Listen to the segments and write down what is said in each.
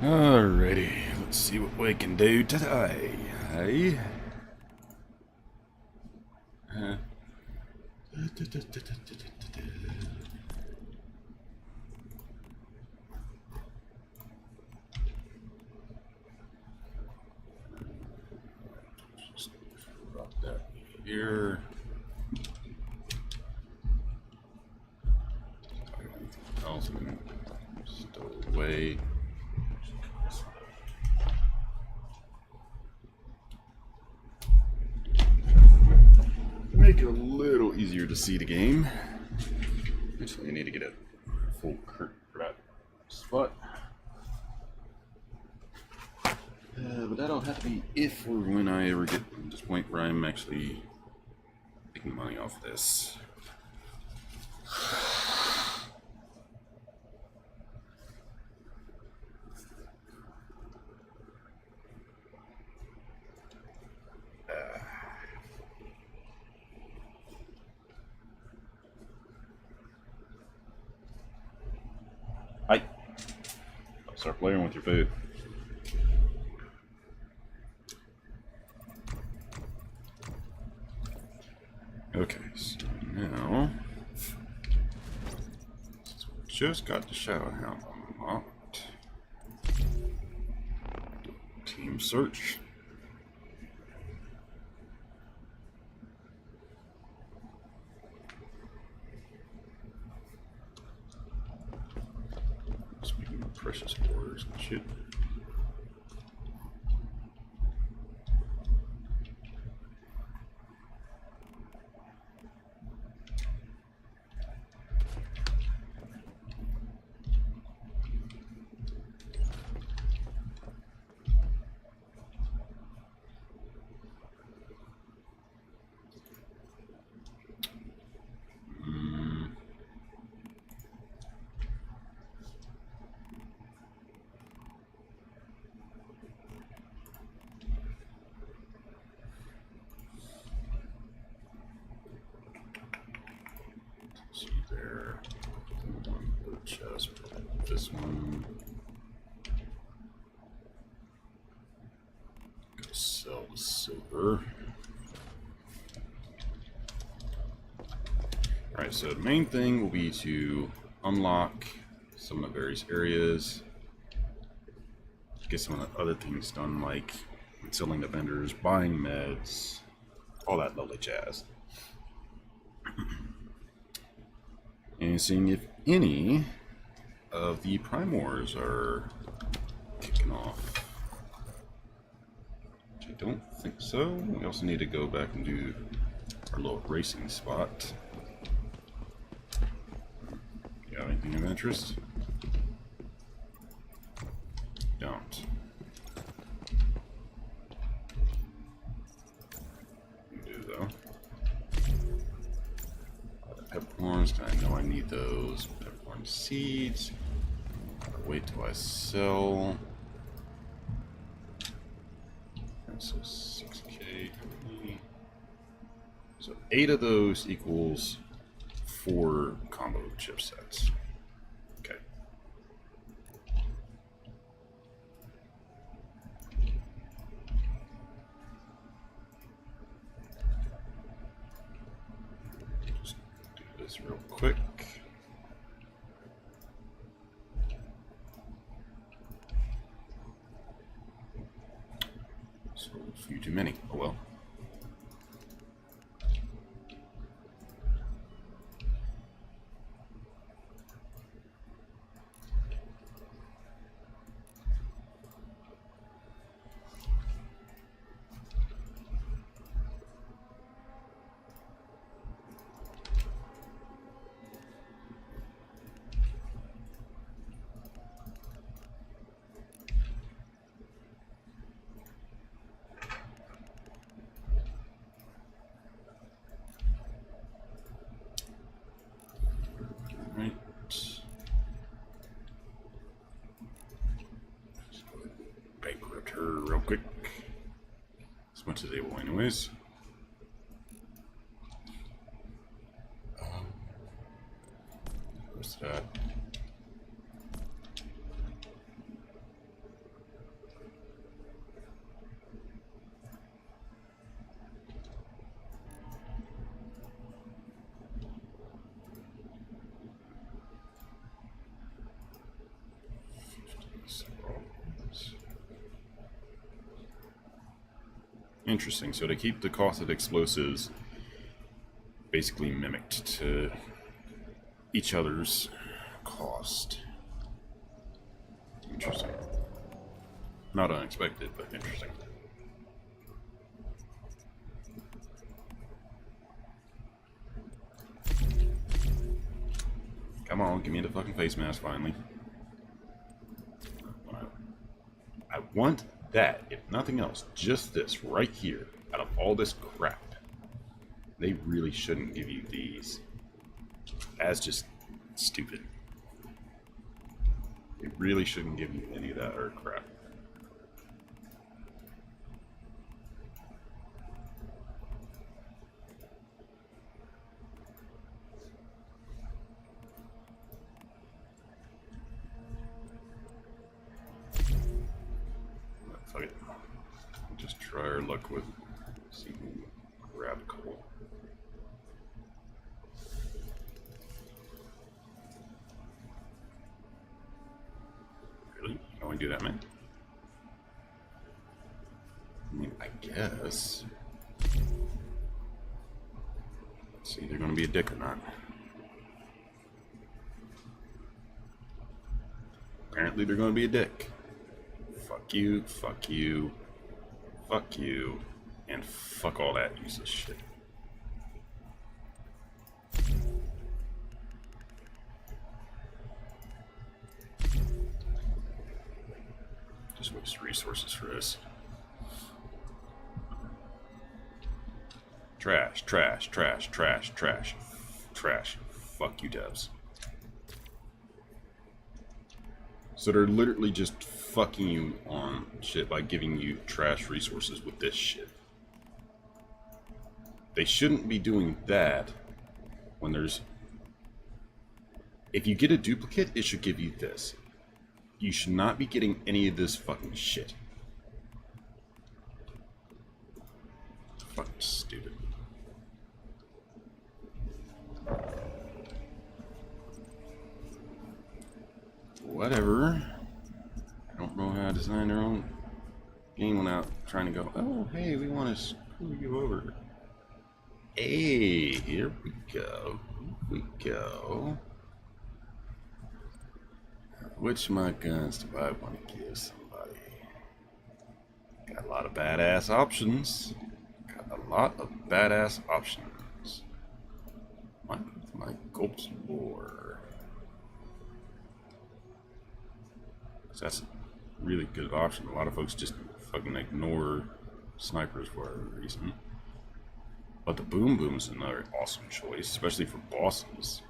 Alrighty, let's see what we can do today. Hey? Uh, Just drop that here. Else stow away. Make it a little easier to see the game. Actually, I need to get a full curtain for that spot. But that'll have to be if or when I ever get to this point where I'm actually making money off this. Hi. Start playing with your food. Okay, so now since we just got the shadow hound unlocked, team search. Speaking of precious ores and shit. See there. One wood chest. This one. Gotta sell the silver. Alright, so the main thing will be to unlock some of the various areas. Get some of the other things done, like selling to vendors, buying meds, all that lovely jazz. And seeing if any of the Prime Wars are kicking off. Which I don't think so. We also need to go back and do our little racing spot. You have anything of interest? Don't. You do though. Peppercorns, I know I need those. Peppercorn seeds. Wait till I sell. So 6K. So 8 of those equals 4 combo chipsets. Okay. Just do this real quick. So a few too many. Oh well. Right. Bankrupt her real quick. As much as they will anyways. Where's that? Interesting. So to keep the cost of explosives basically mimicked to each other's cost. Interesting. Not unexpected, but interesting. Come on, give me the fucking face mask finally. I want that, if nothing else, just this right here, out of all this crap. They really shouldn't give you these. That's just stupid. They really shouldn't give you any of that other crap. Fuck it. Just try our luck with see if we can grab a couple. Really? You can only do that, man? I mean, I guess. It's either going to be a dick or not. Apparently they're going to be a dick. Fuck you, fuck you, fuck you, and fuck all that useless shit. Just waste resources for this. Trash, trash, trash, trash, trash, trash. Fuck you, devs. So they're literally just fucking you on shit by giving you trash resources with this shit. They shouldn't be doing that when there's... If you get a duplicate, it should give you this. You should not be getting any of this fucking shit. Fucking stupid. Whatever. I don't know how to design their own game without trying to go, oh, hey, we want to screw you over. Hey, here we go. Here we go. Which of my guns do I want to give somebody? Got a lot of badass options. Got a lot of badass options. My Gulps War. That's a really good option. A lot of folks just fucking ignore snipers for whatever reason. But the Boom Boom's another awesome choice, especially for bosses.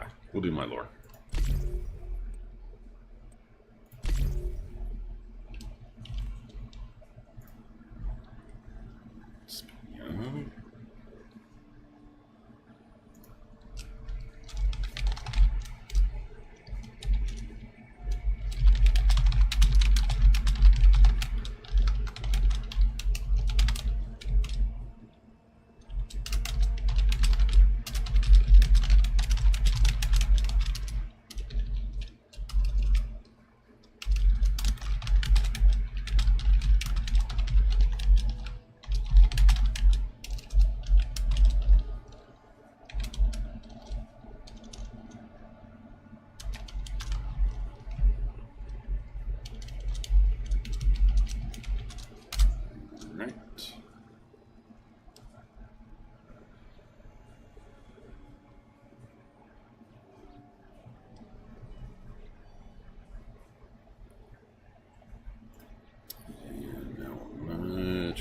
Ah, we'll do my lore.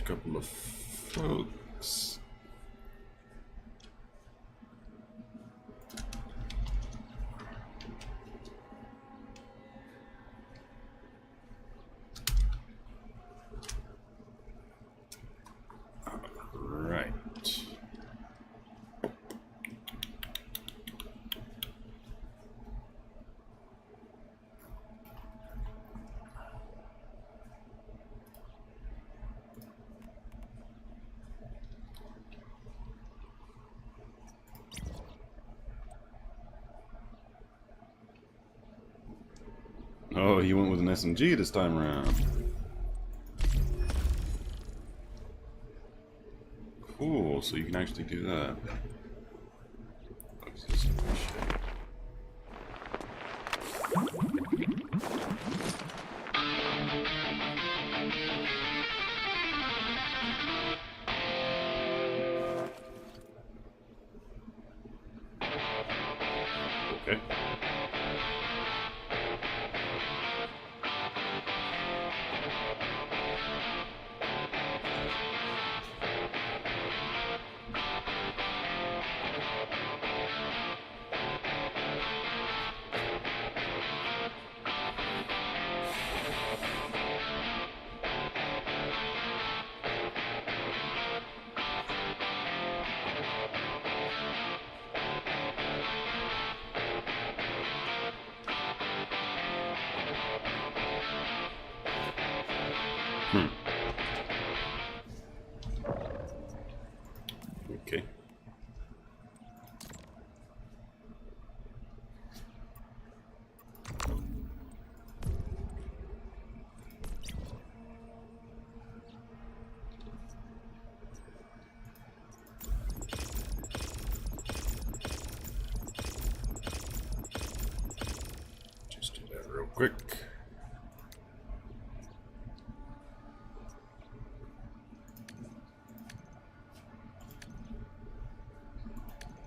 Couple of folks. Right. Oh, he went with an SMG this time around. cool. So you can actually do that. What's this shit? Okay. Okay. Just do that real quick.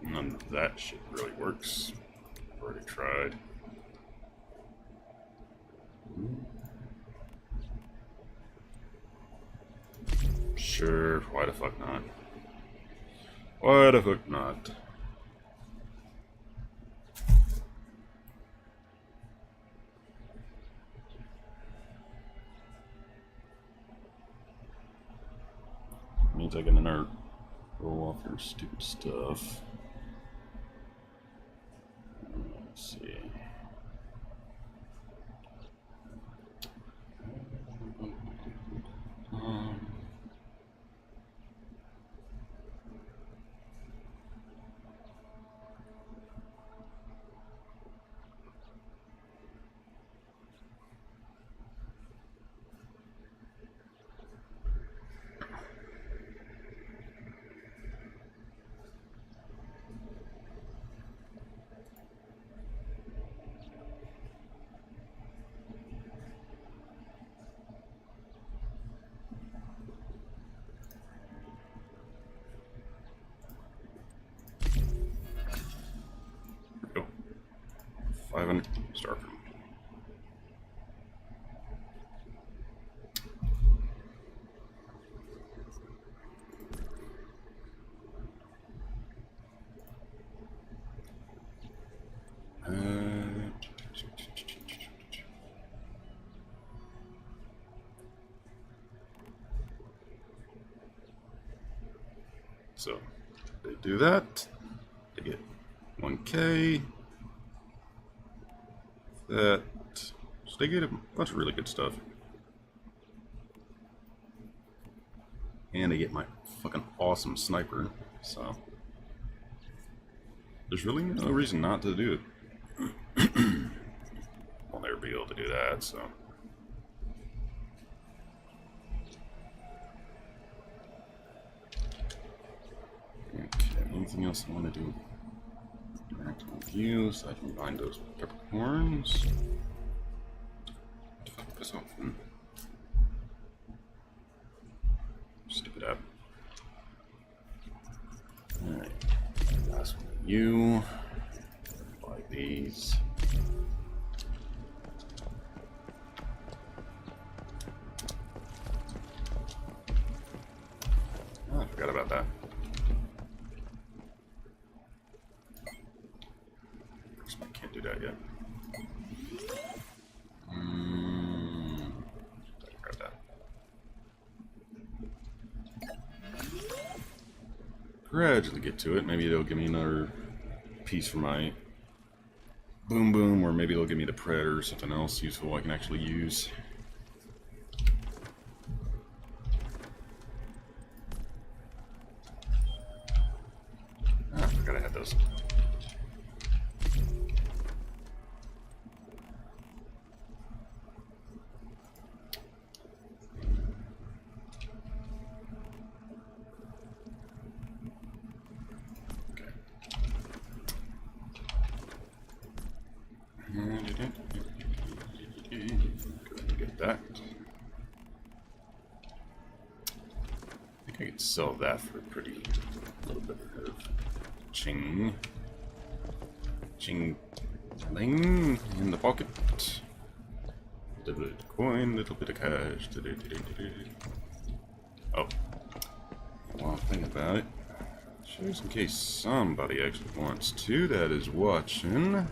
None of that shit really works. Already tried. Sure, why the fuck not? Why the fuck not? Means I can another roll off your stupid stuff. Let's see. Go. 500 star fruit. So they do that. They get 1K. That. So they get a bunch of really good stuff. And they get my fucking awesome sniper. So there's really no reason not to do it. I'll never be able to do that, so. Okay, anything else I want to do? Interact with you, so I can find those peppercorns. Fuck this off. Stupid app. Alright, last one. You. Buy these. Oh, I forgot about that. I can't do that yet. Grab that. Gradually get to it. Maybe they'll give me another piece for my boom boom, or maybe they'll give me the Predator or something else useful I can actually use. Ah, I forgot I had those. sell that for a pretty little bit of ching. Ching ling in the pocket. Little bit of coin, little bit of cash. Oh. While I'm thinking about it, just in case somebody actually wants to, that is watching.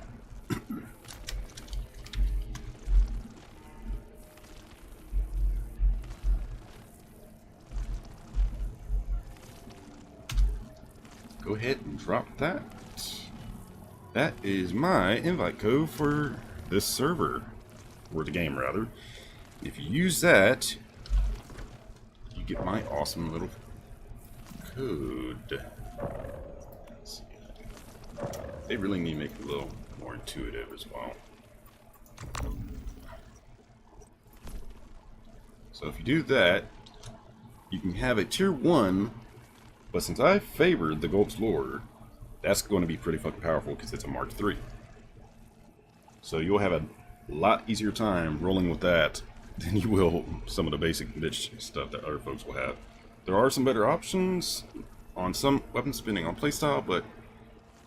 Go ahead and drop that. That is my invite code for this server, or the game rather. If you use that, you get my awesome little code. Let's see. They really need to make it a little more intuitive as well. So if you do that, you can have a tier 1, but since I favored the Gulch Lord, that's going to be pretty fucking powerful because it's a Mark III. So you'll have a lot easier time rolling with that than you will some of the basic bitch stuff that other folks will have. There are some better options on some weapons depending on playstyle, but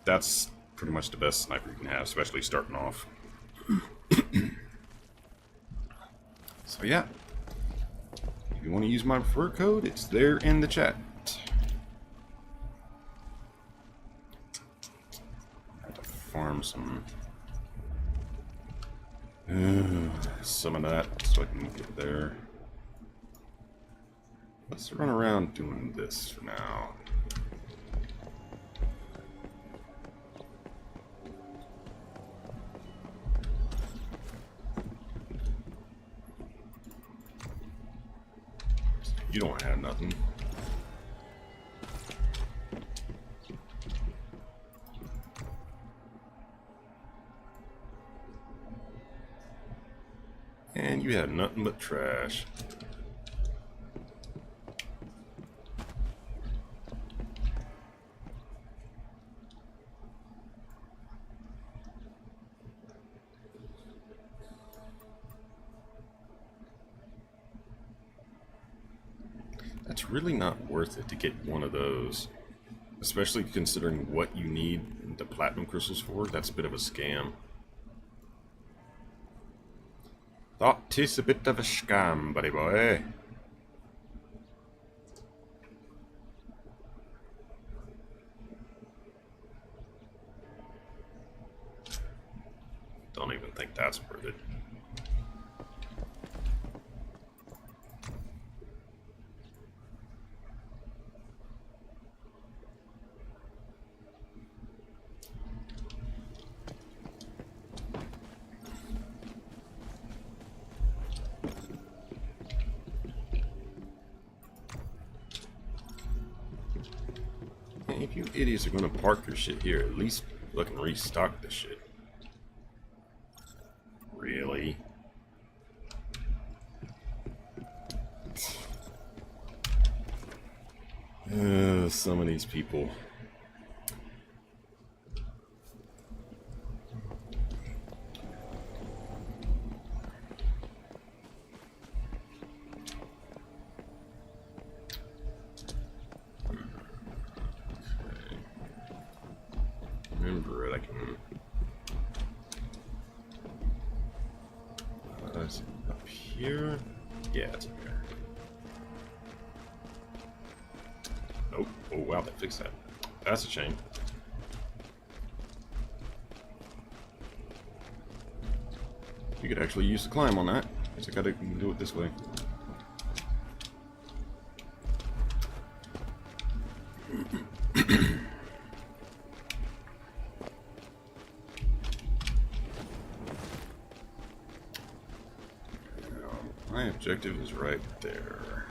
that's pretty much the best sniper you can have, especially starting off. So yeah, if you want to use my referral code, it's there in the chat. Farm some of that so I can get there. Let's run around doing this for now. You don't have nothing. And you have nothing but trash. That's really not worth it to get one of those. Especially considering what you need the platinum crystals for. That's a bit of a scam. That is a bit of a scam, buddy boy. Don't even think that's worth it. If you idiots are gonna park your shit here, at least fucking restock this shit. Really? Some of these people. Remember it, I can... Is it up here? Yeah, it's up here. Oh, oh wow, they fixed that. That's a shame. You could actually use the climb on that. Guess I gotta do it this way. My objective is right there.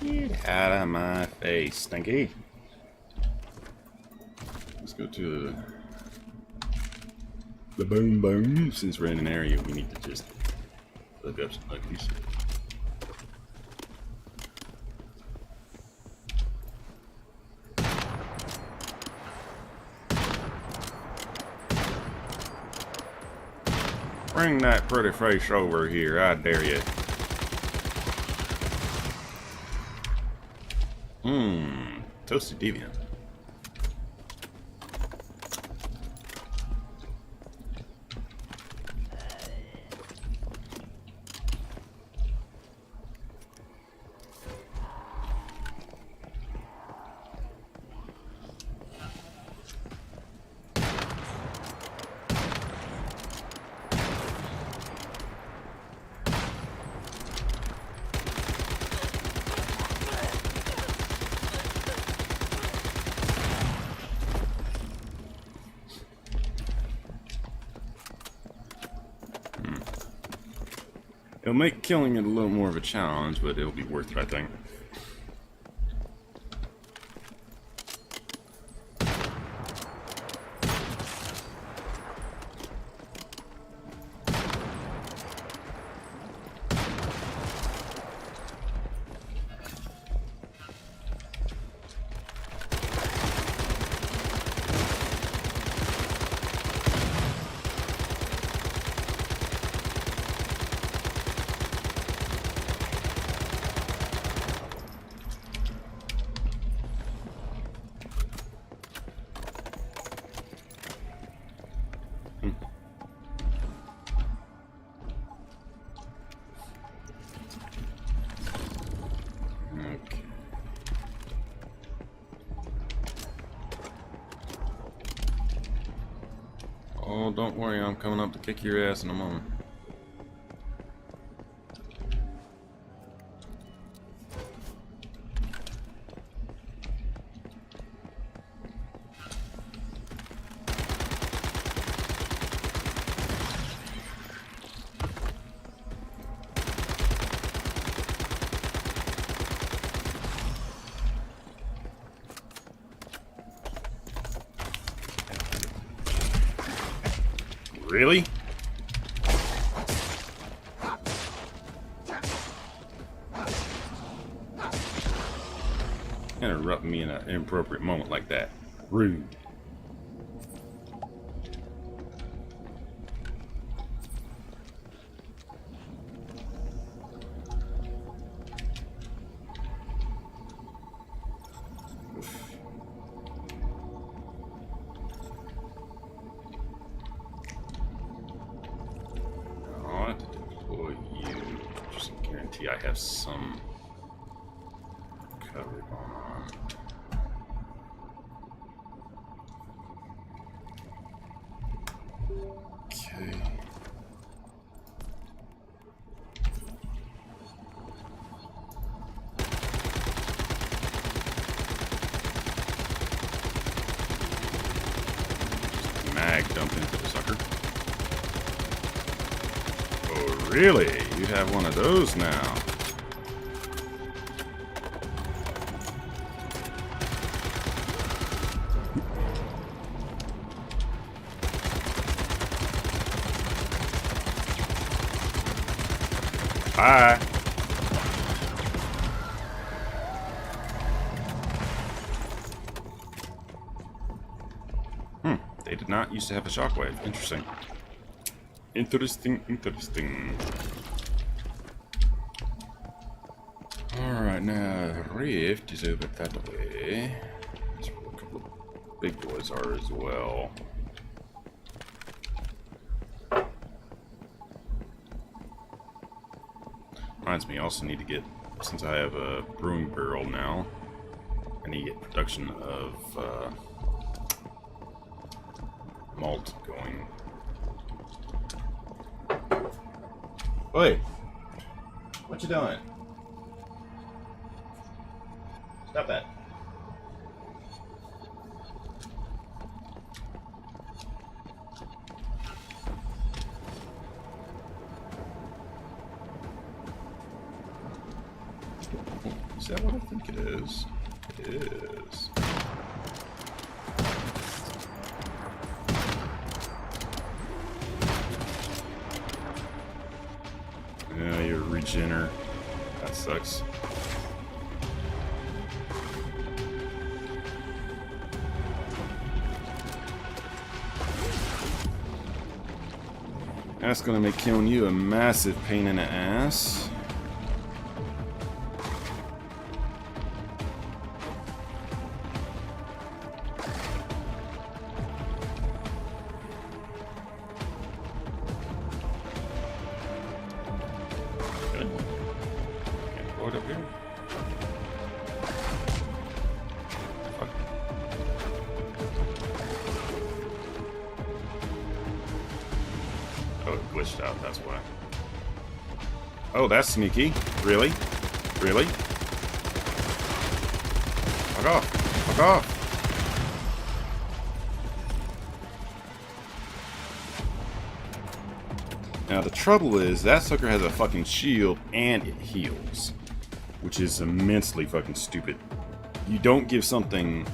Get out of my face, Stinky. Let's go to the boom boom. Since we're in an area, we need to just look up some uglies. Bring that pretty face over here, I dare you. Toasted deviant. It'll make killing it a little more of a challenge, but it'll be worth it, I think. Okay. Oh, don't worry, I'm coming up to kick your ass in a moment. Really? Interrupt me in an inappropriate moment like that. Rude. I have some cover on. Okay. Just mag dump into the sucker. Oh, really? You have one of those now. Bye. They did not used to have a shockwave. Interesting. Interesting. Alright, now the rift is over that way. That's where a couple of big boys are as well. Reminds me, I also need to get, since I have a brewing barrel now, I need to get production of malt going. Oi! What you doing? Stop that. Is that what I think it is? It is. regener. That sucks. That's gonna make killing you a massive pain in the ass. Good. Can't blow it up here. Fuck. Oh, it glitched out, that's why. Oh, that's sneaky. Really? Really? Fuck off. Fuck off. Now, the trouble is, that sucker has a fucking shield and it heals, which is immensely fucking stupid. You don't give something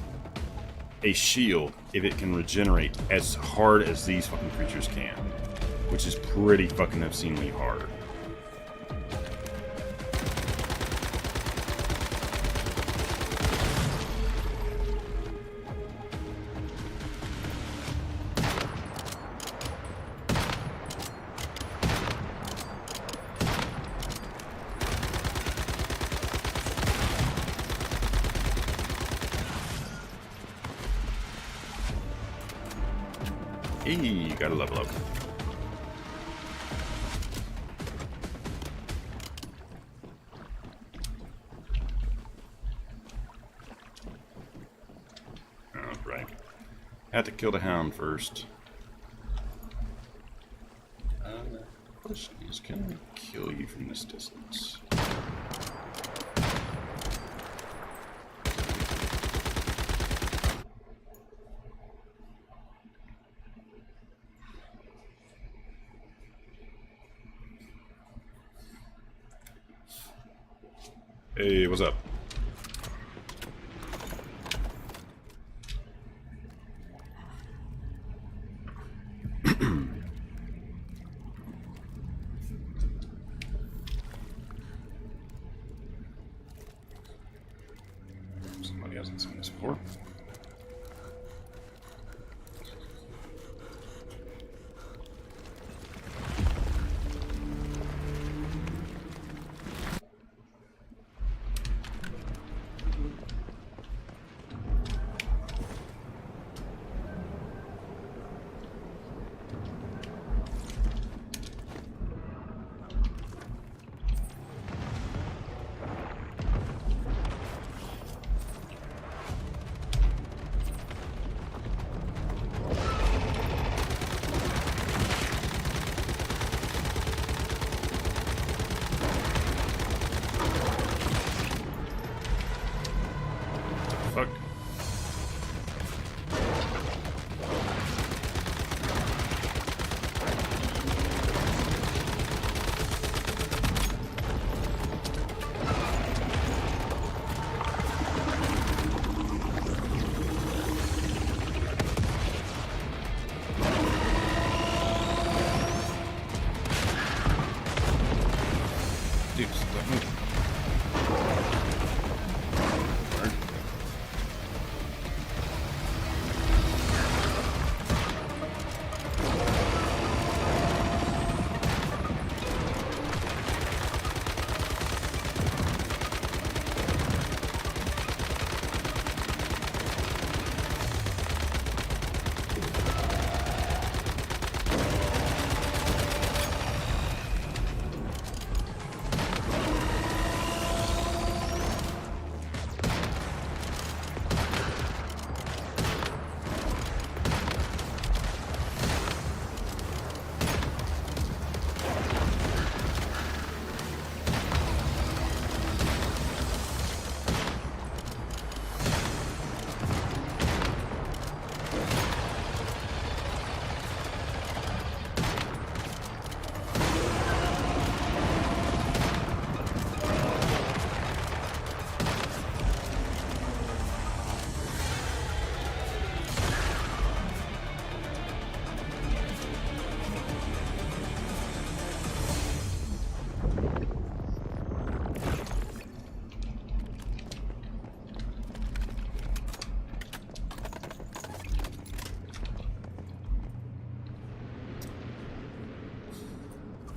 a shield if it can regenerate as hard as these fucking creatures can, which is pretty fucking obscenely hard. Hey, you gotta level up. Right. Had to kill the hound first. The question is, can I kill you from this distance? Hey, what's up? Somebody hasn't seen this before.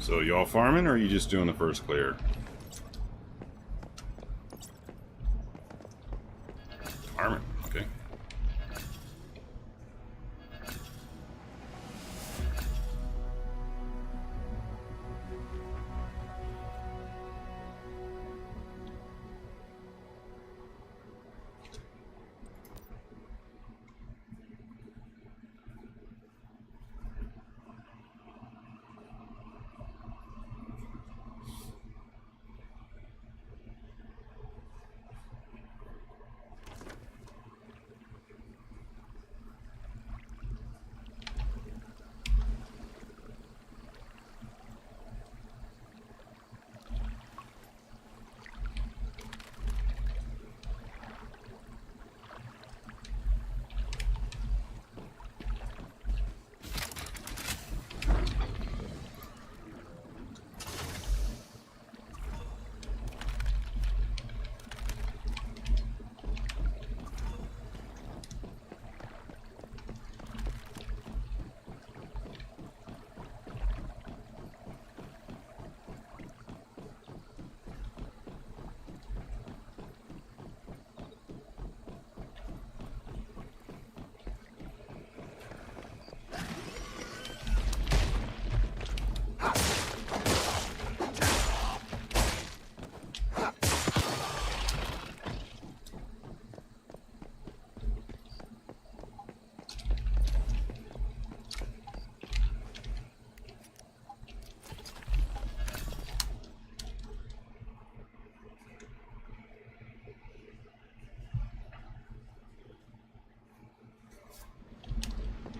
So y'all farming, or are you just doing the first clear? Farming, okay.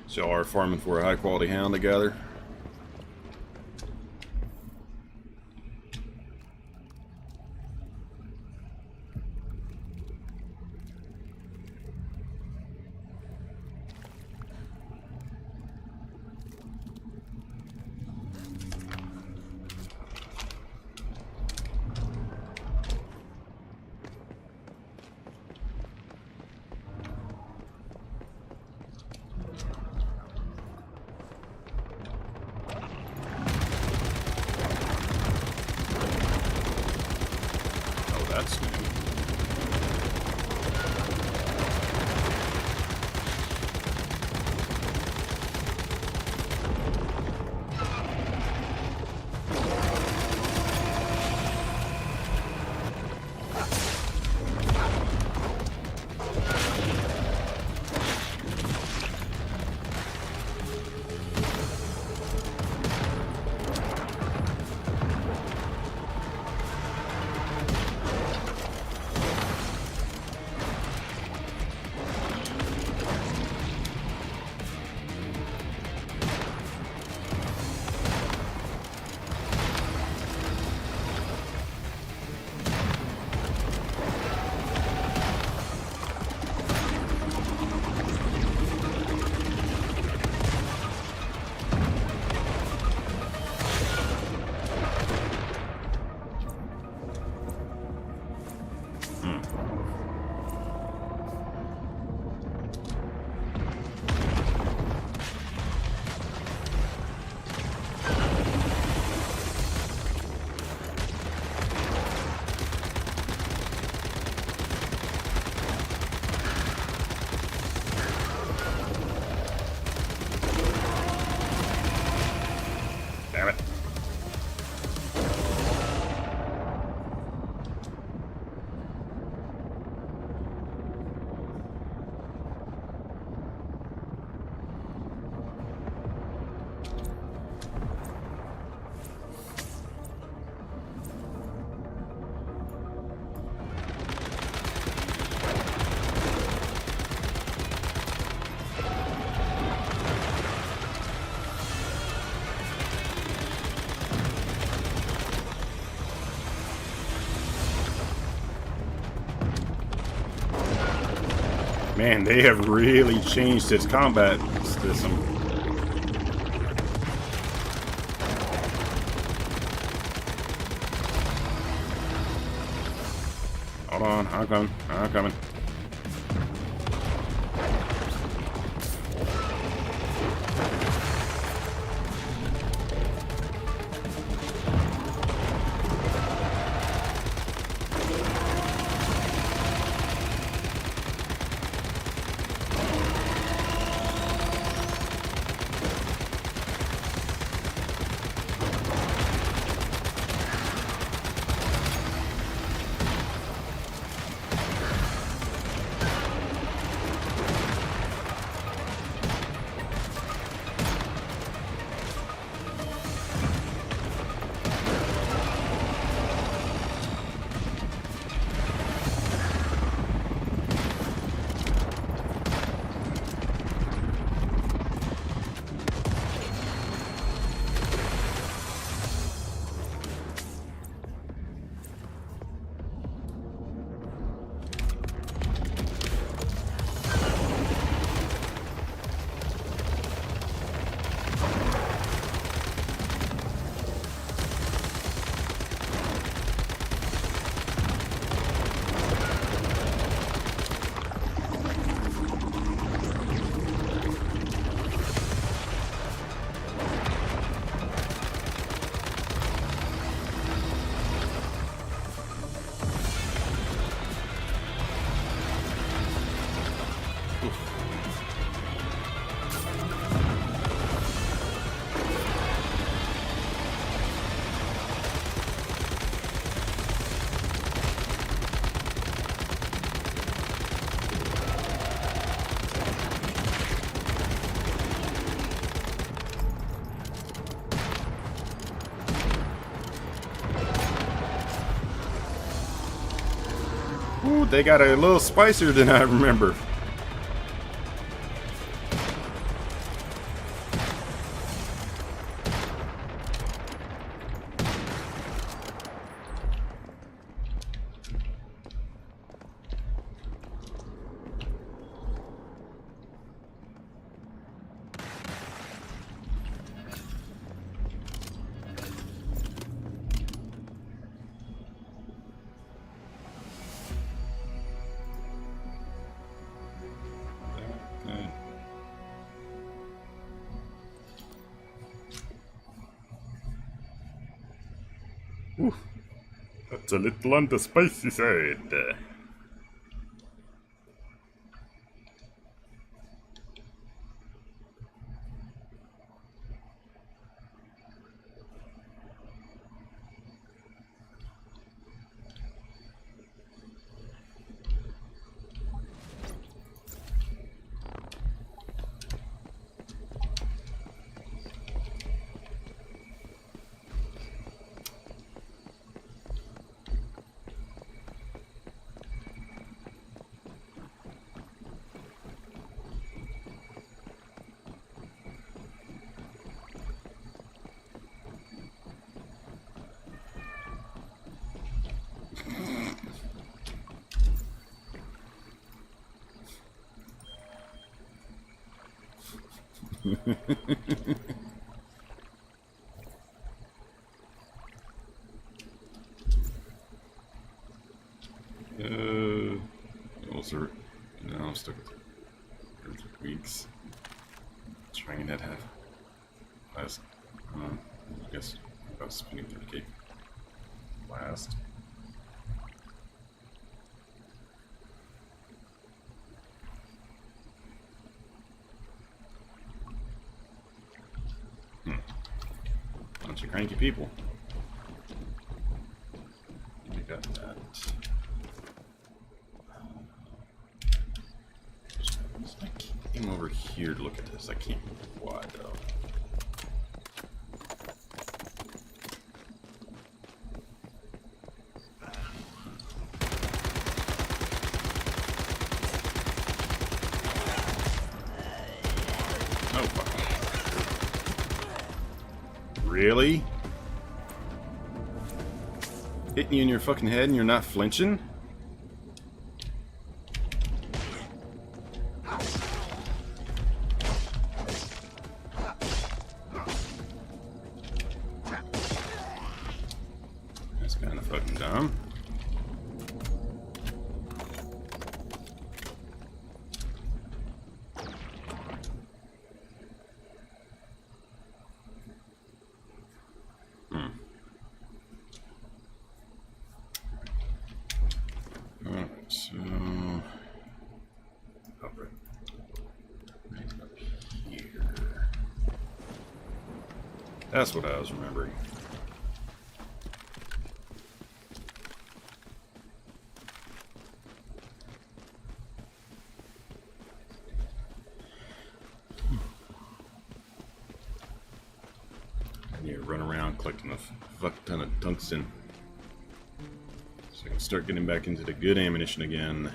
So y'all are farming for a high quality hound together. Oh, that's new. Damn it. Man, they have really changed its combat system. Hold on, I'm coming. I'm coming. but they got a little spicier than I remember. Ooh, that's a little on the spicy side. Also, no, I'm stuck with 3 weeks. Trying that half. Last, I guess I was spinning 30k last. Bunch of cranky people. We got that. I came over here to look at this. I can't remember why though. Oh fuck. Really? Hitting you in your fucking head and you're not flinching? That's kind of fucking dumb. So, right up here. That's what I was remembering. I need to run around collecting a fuck ton of tungsten. So I can start getting back into the good ammunition again.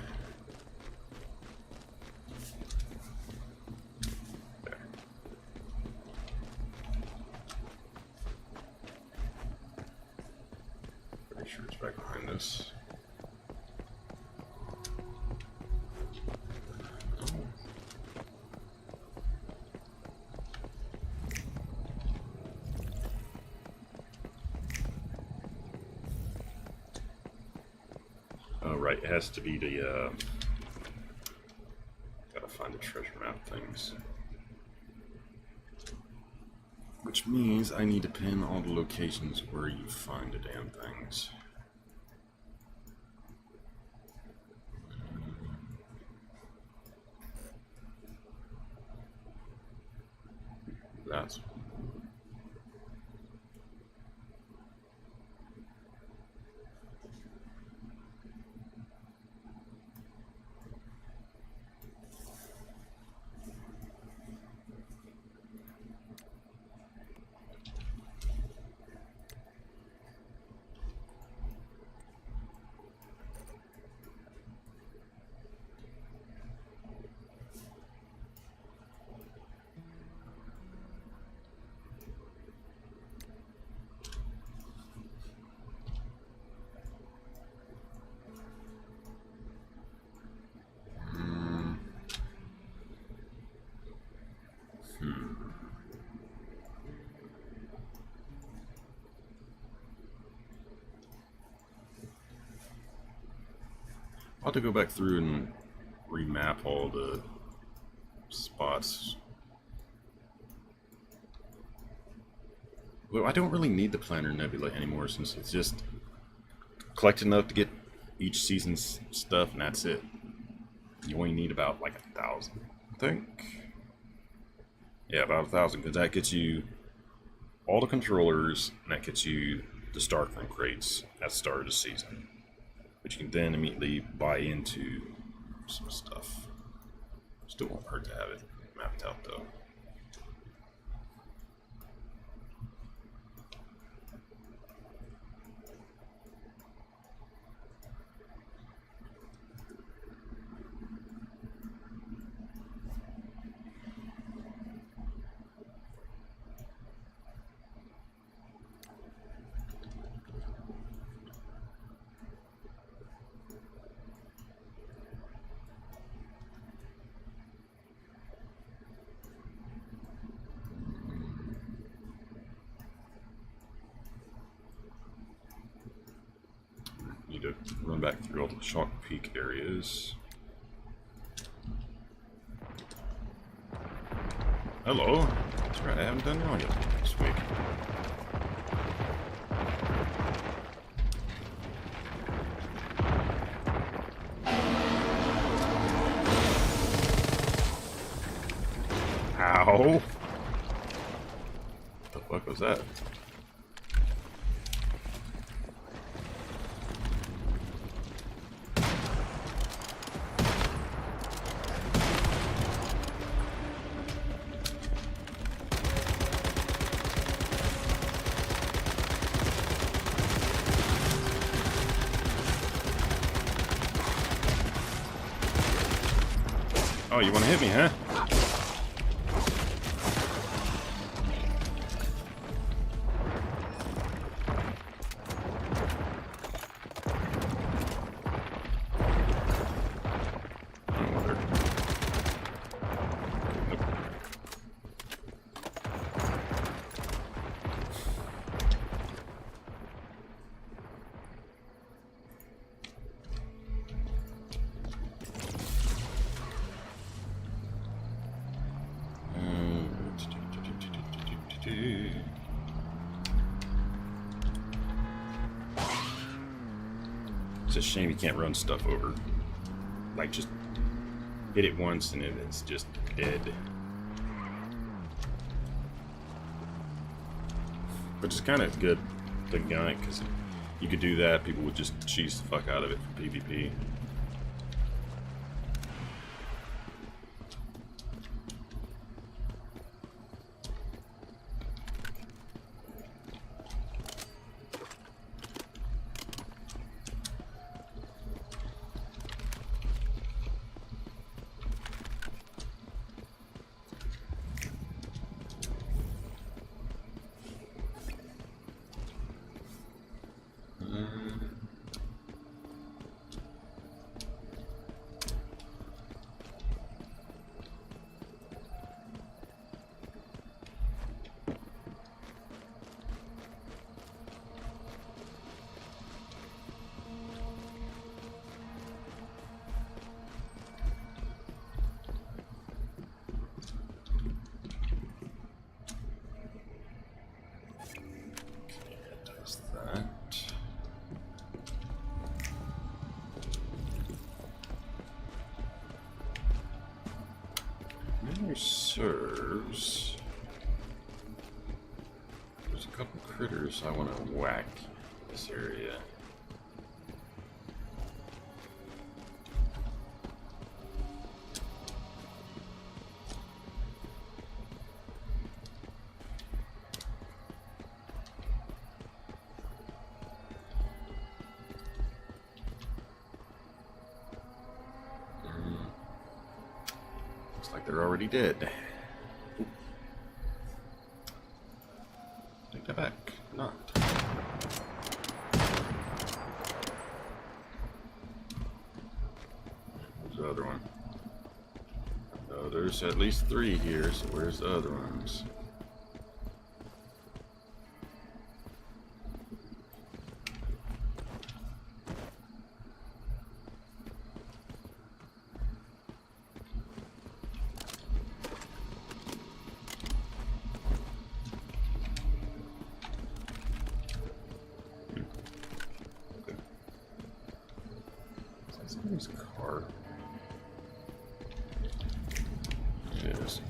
There. Pretty sure it's back behind this. Oh, right, it has to be the, gotta find the treasure map things. Which means I need to pin all the locations where you find the damn things. That's... to go back through and remap all the spots. Well, I don't really need the Planner Nebula anymore since it's just collect enough to get each season's stuff and that's it. You only need about like 1,000, I think. Yeah, about 1,000, because that gets you all the controllers and that gets you the Starkroom crates at the start of the season. But you can then immediately buy into some stuff. Still won't hurt to have it mapped out though. Need to run back through all the Chalk Peak areas. Hello. That's right, I haven't done y'all yet this week. Ow! What the fuck was that? Oh, you want to hit me, huh? It's a shame you can't run stuff over. Like, just hit it once and it's just dead. Which is kind of good thing on it, because you could do that, people would just cheese the fuck out of it for PvP. Serves. There's a couple critters I want to whack in this area. Looks like they're already dead. Take that back. Not. Where's the other one? Oh, there's at least 3 here, so where's the other ones? Somebody's car. It is.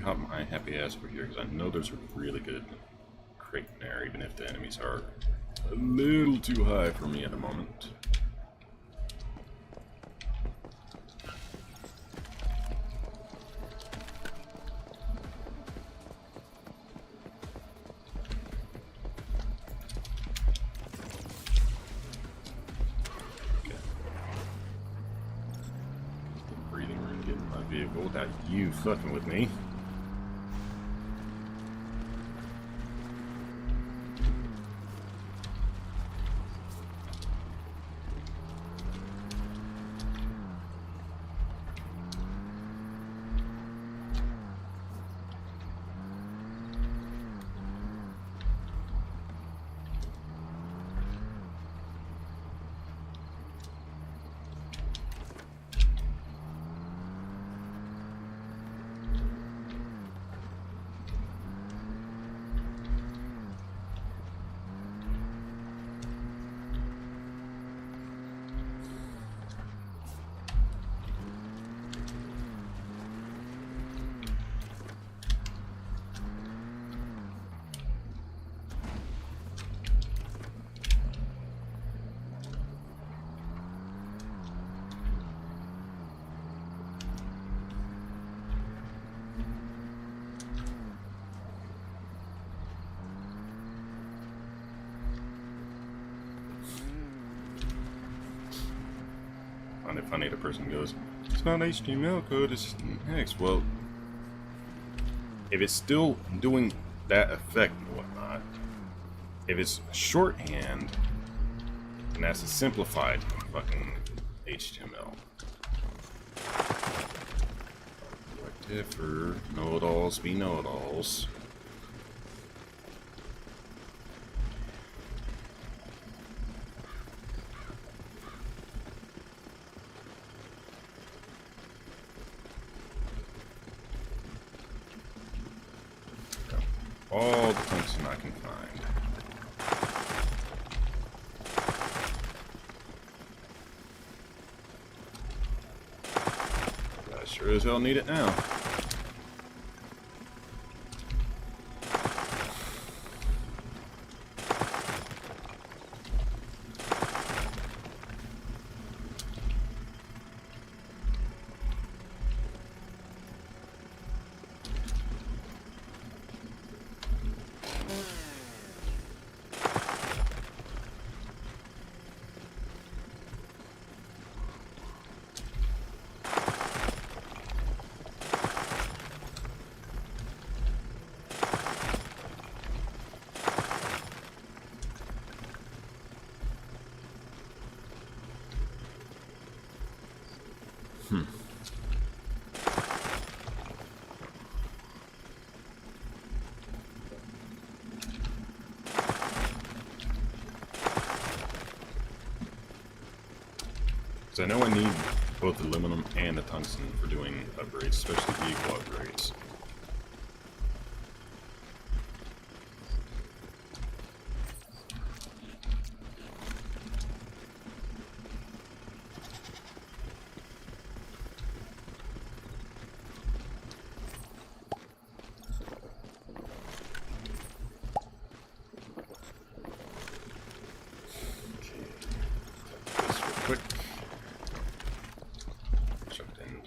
Hop my happy ass over here because I know there's a really good crate in there, even if the enemies are a little too high for me at the moment. Okay. Breathing room, get in my vehicle without you fucking with me. find it funny the person goes, it's not HTML code, it's text. Well, if it's still doing that effect and whatnot, if it's shorthand, and that's a simplified fucking HTML. Like differ, know-it-alls be know-it-alls. All the tungsten I can find. I sure as hell need it now. Because I know I need both the aluminum and the tungsten for doing upgrades, especially vehicle upgrades.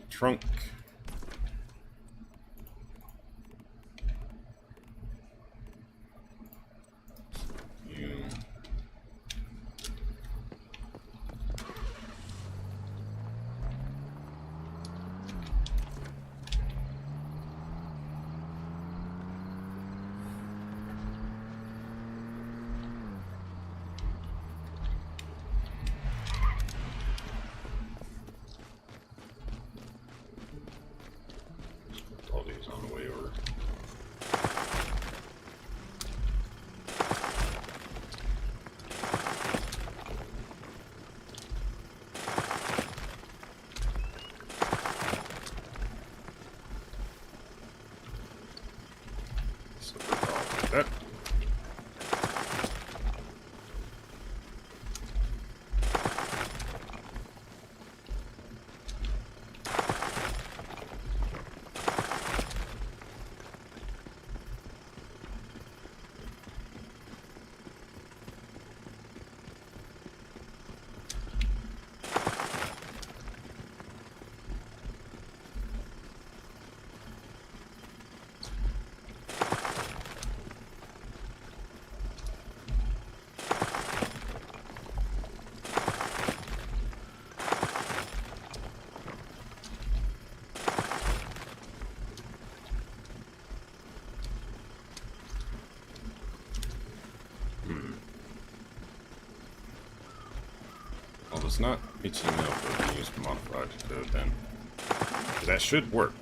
Trunk. You. All these on the way over. Slipper balls like that. Well, it's not HTML, but we can use modified code then. That should work.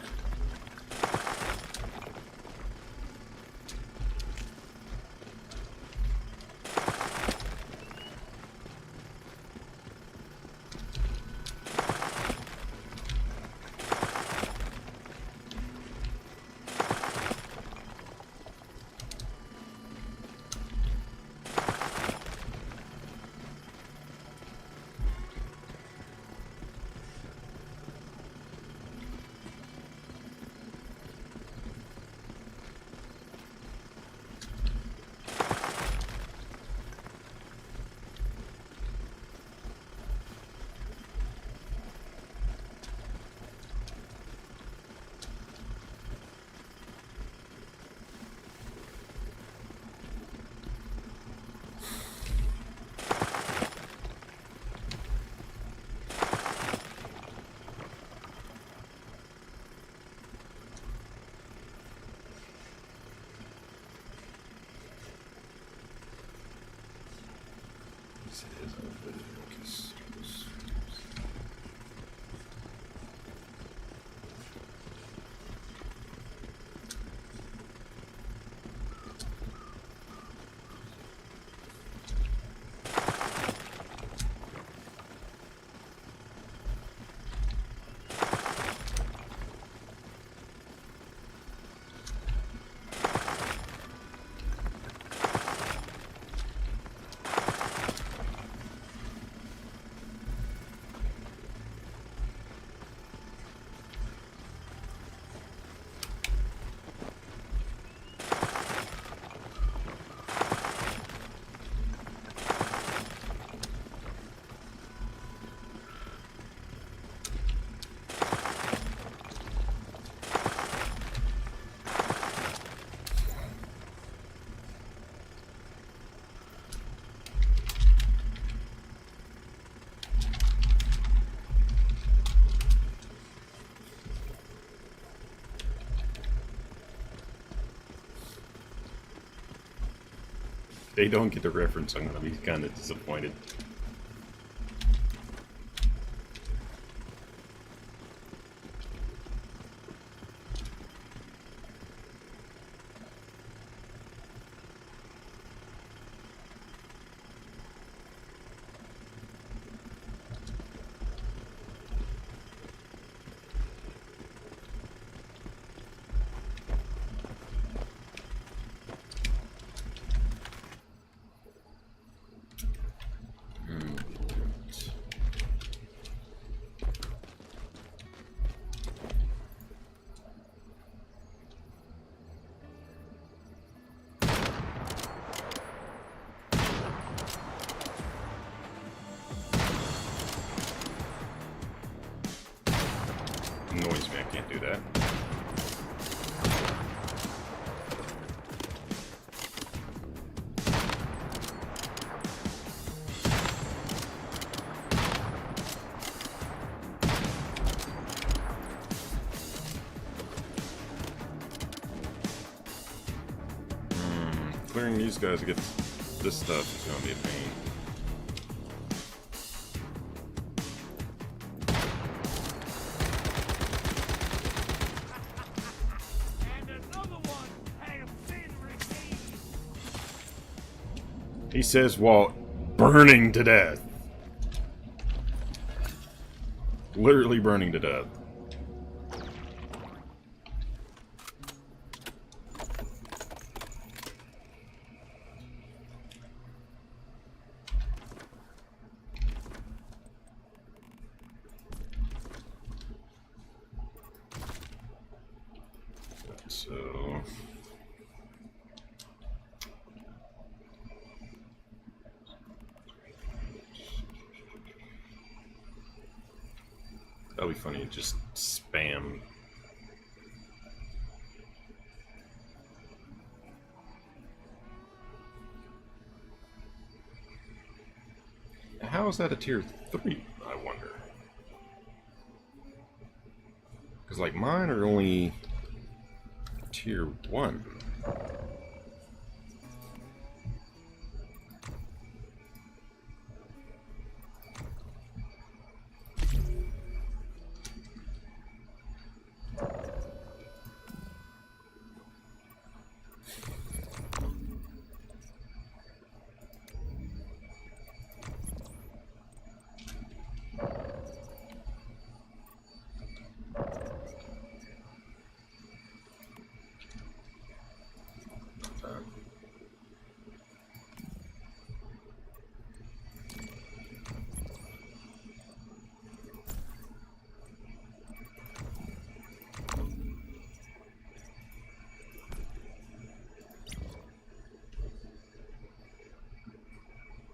they don't get the reference, I'm gonna be kind of disappointed. Annoys me, I can't do that. Clearing these guys to get this stuff is gonna be a pain. He says while burning to death. Literally burning to death. So... that'll be funny, just spam. How is that a tier 3, I wonder? Because, like, mine are only tier 1.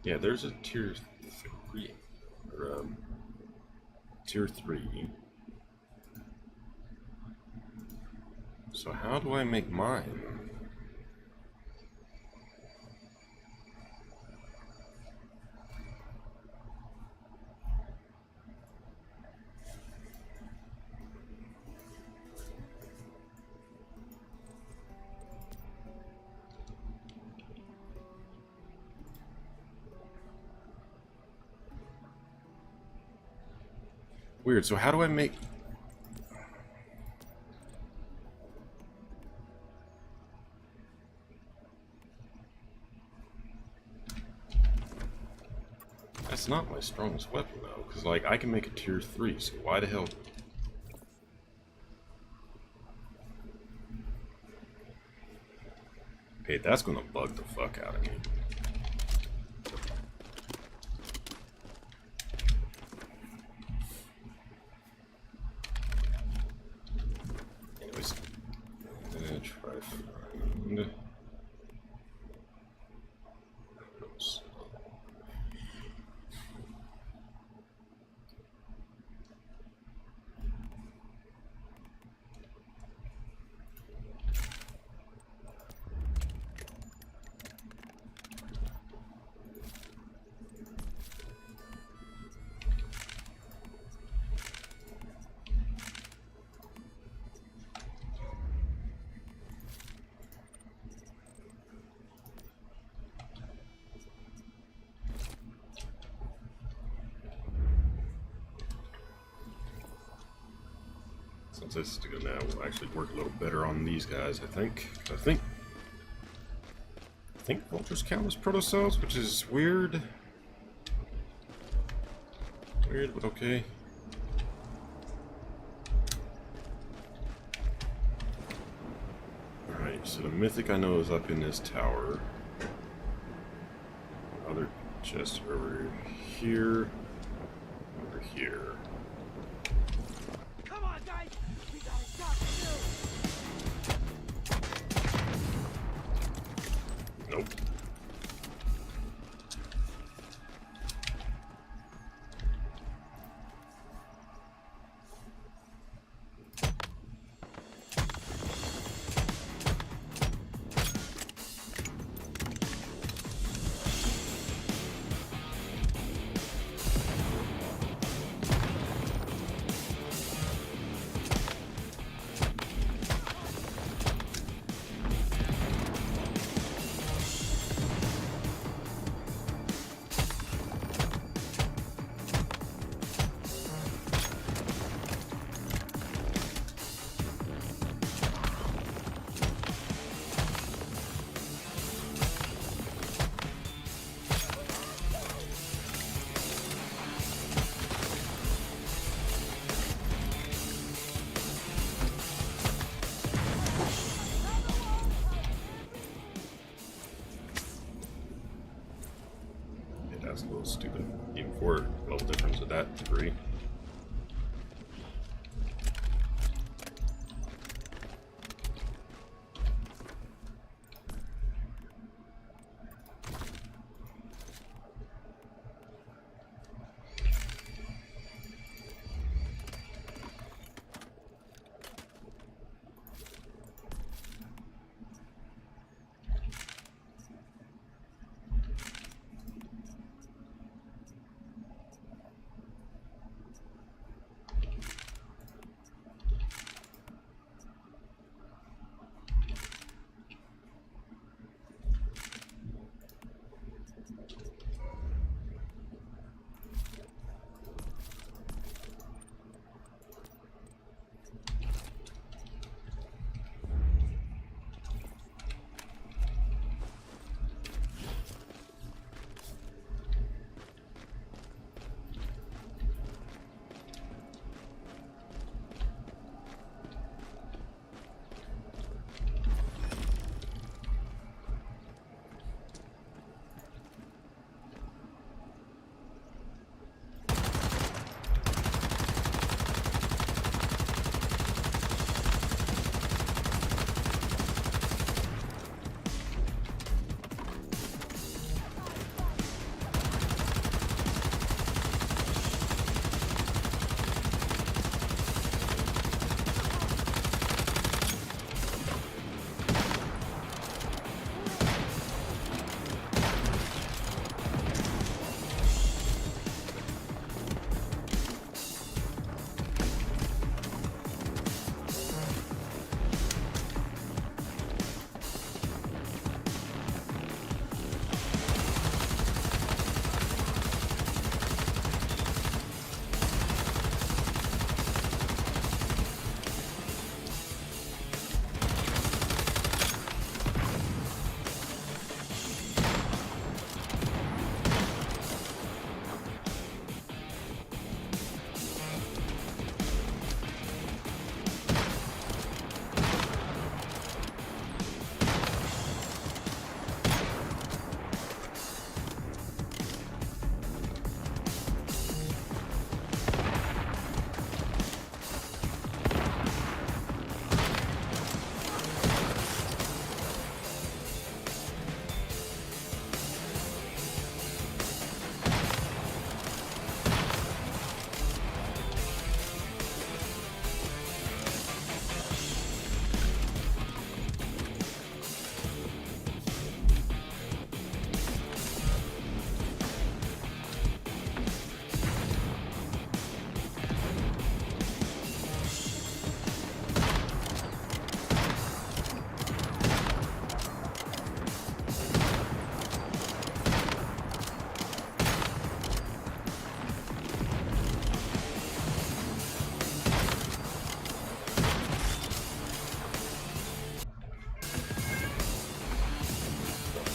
Yeah, there's a tier 3, or tier 3. So how do I make mine? Weird, so how do I make... That's not my strongest weapon, though, because, like, I can make a tier 3, so why the hell... Okay, that's gonna bug the fuck out of me. Anyways, I'm gonna try to find... This is gonna will actually work a little better on these guys, I think. I think vultures count as protocells, which is weird. Weird, but okay. Alright, so the mythic I know is up in this tower. Other chests are over here. Over here. Come on, guys! We got a job to do! Nope. That's a little stupid, even for a level difference of that degree.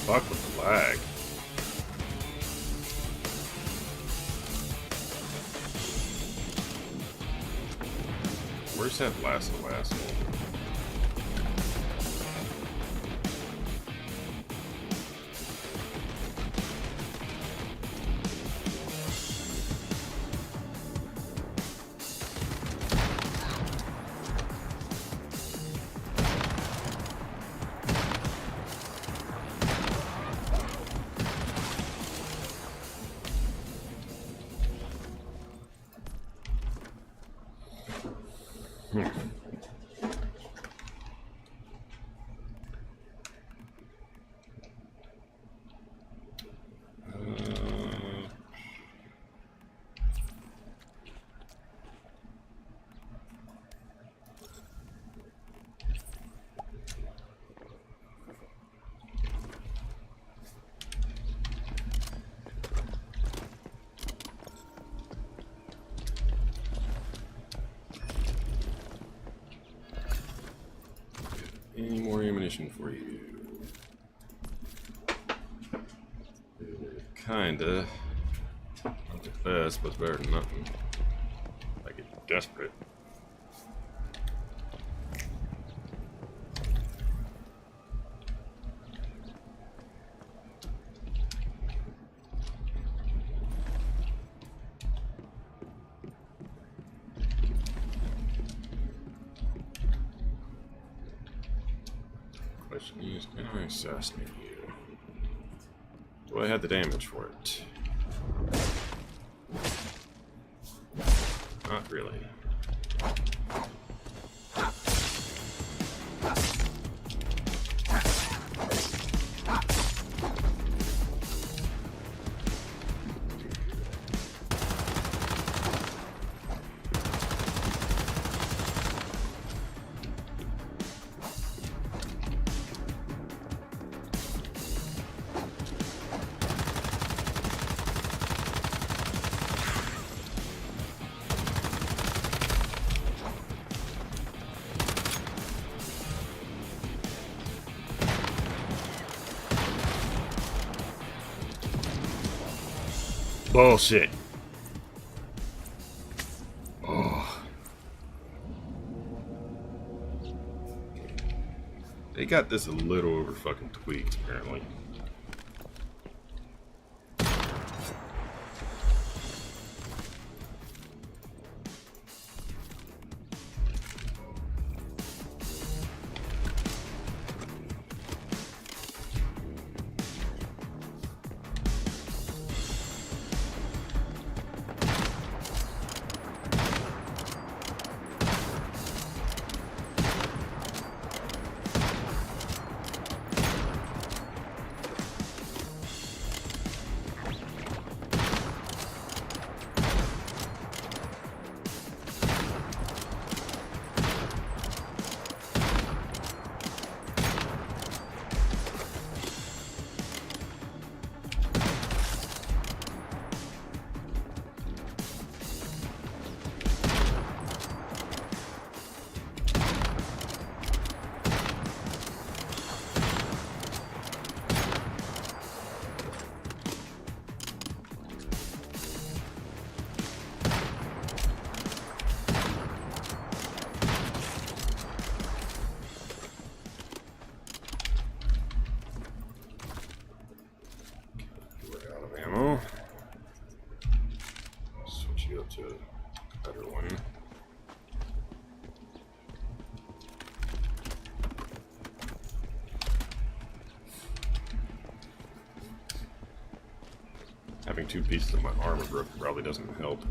Fuck with the lag. Where's that lasso asshole? Any more ammunition for you? Kinda. Not the best, but it's better than nothing. I get desperate. Question is, can I assassinate you? Do I have the damage for it? Not really. Bullshit. Oh. They got this a little over fucking tweaked, apparently. Switch you up to a better one. Having two pieces of my armor broken probably doesn't help.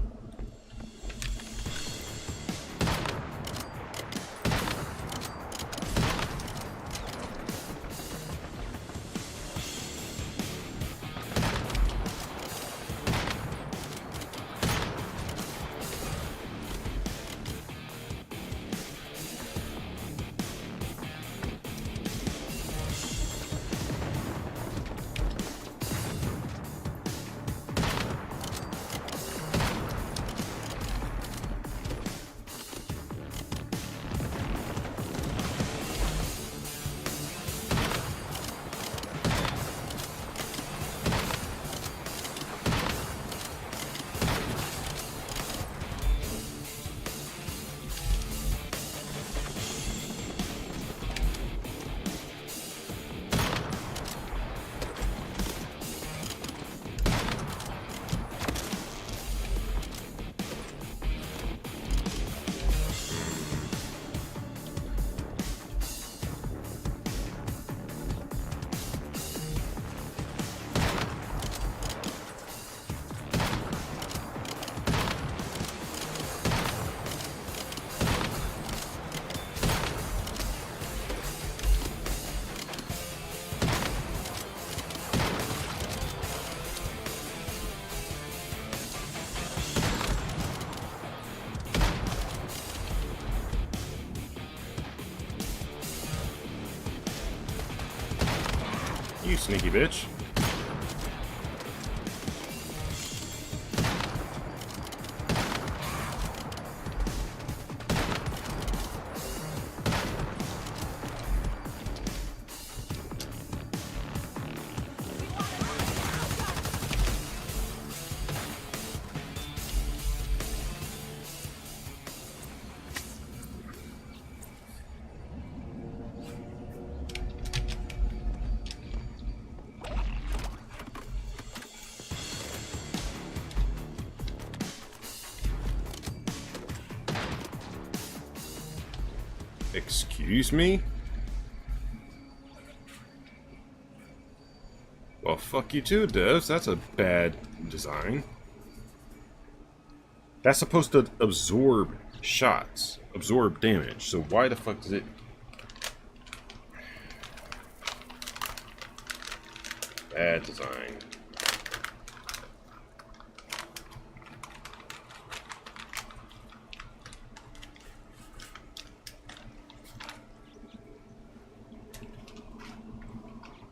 You sneaky bitch. Excuse me? Well, fuck you too, devs. That's a bad design. That's supposed to absorb shots, absorb damage. So why the fuck does it... Bad design.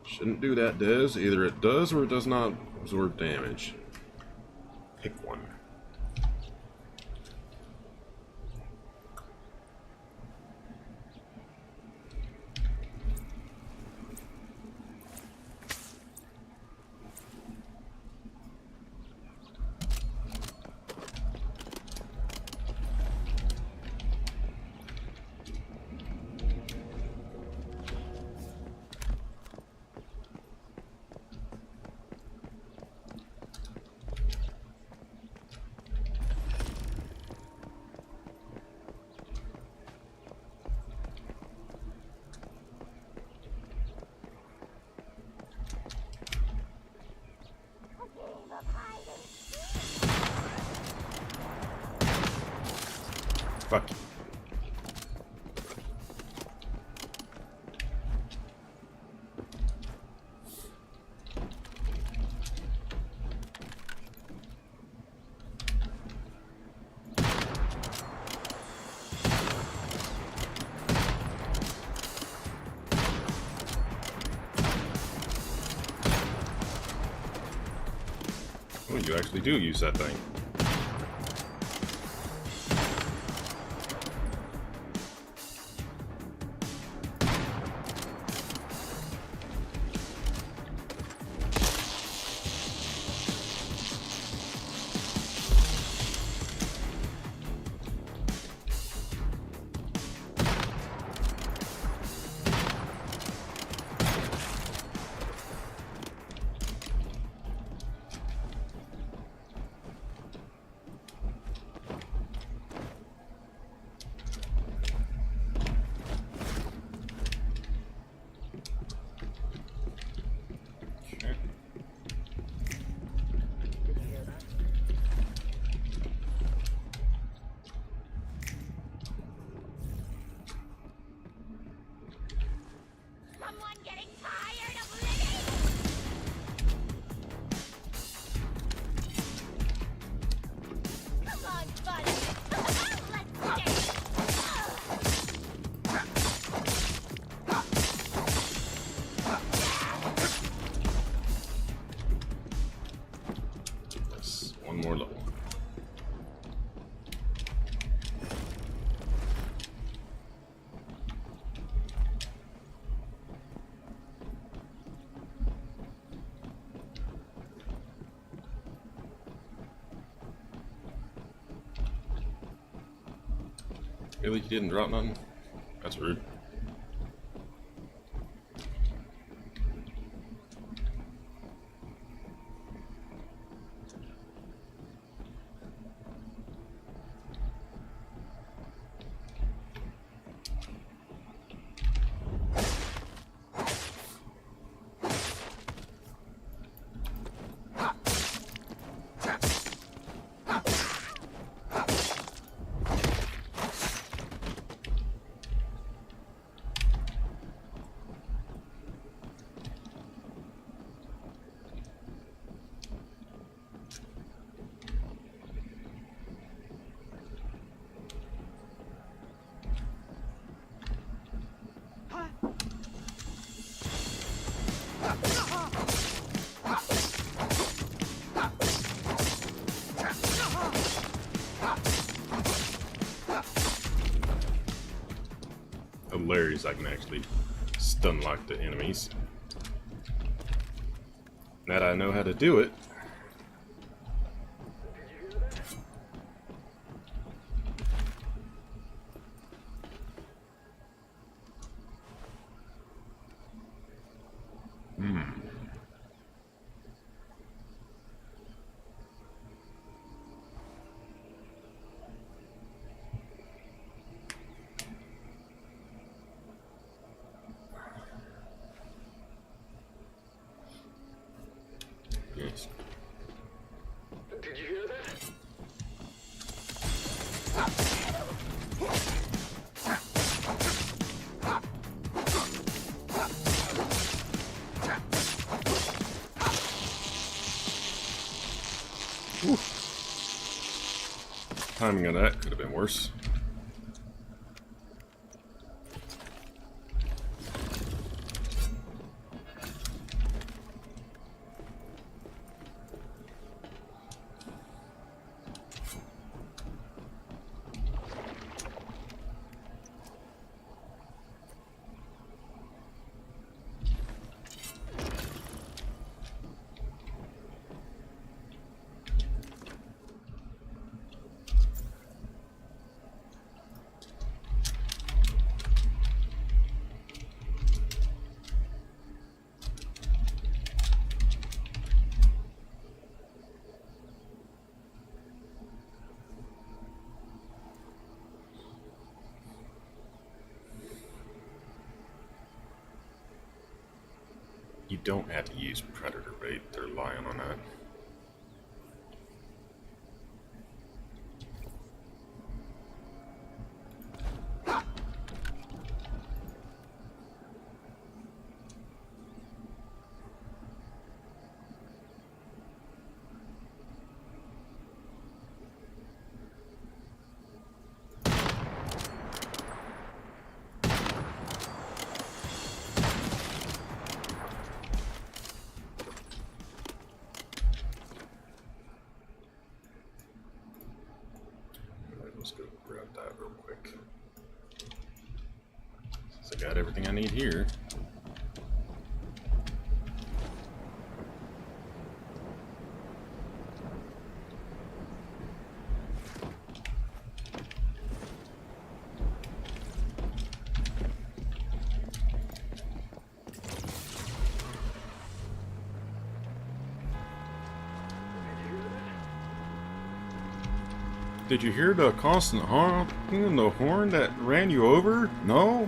Shouldn't do that, Des. Either it does or it does not absorb damage. Pick one. Fuck you. Oh, you actually do use that thing. Someone getting tired of living? Come on, buddy. Let's get That's one more level. Really, you didn't drop nothing? That's rude. berries, I can actually stun lock the enemies. Now that I know how to do it. Yes. Did you hear that? Whew. Timing of that could have been worse. You don't have to use predator bait, they're lying on that. Let's go grab that real quick. Since I got everything I need here. Did you hear the constant honking in the horn that ran you over? No?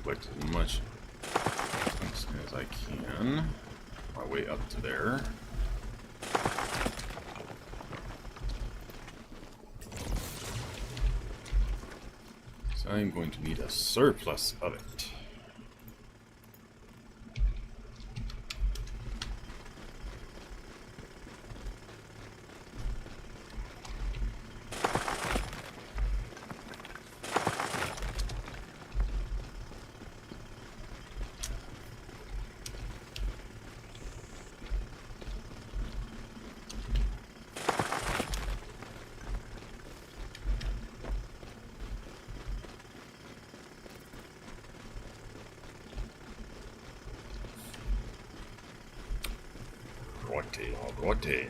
Collect as much as I can. My way up to there. So I'm going to need a surplus of it. Alrighty.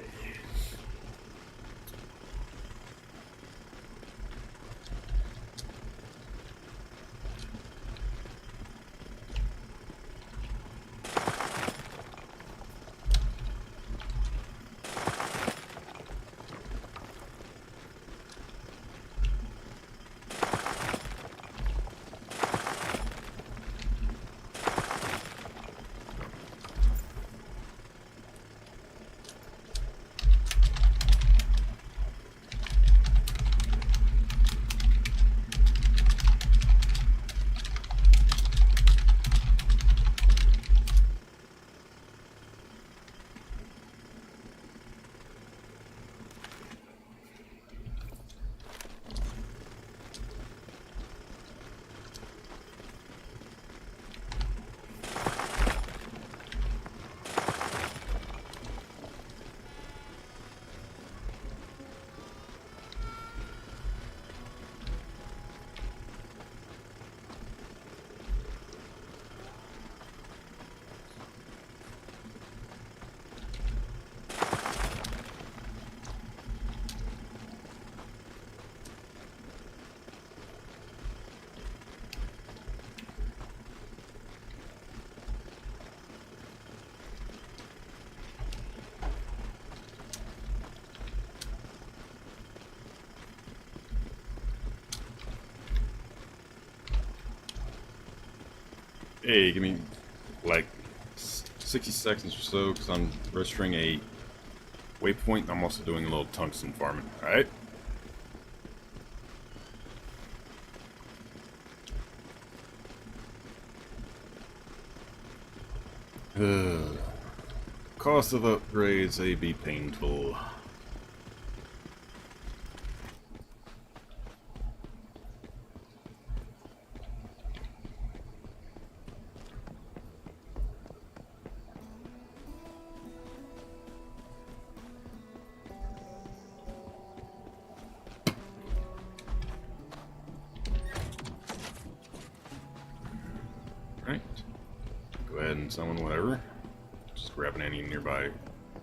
Hey, give me like 60 seconds or so, because I'm registering a waypoint. I'm also doing a little tungsten farming. Alright? Cost of upgrades, they be painful. Right. Go ahead and summon whatever. Just grabbing any nearby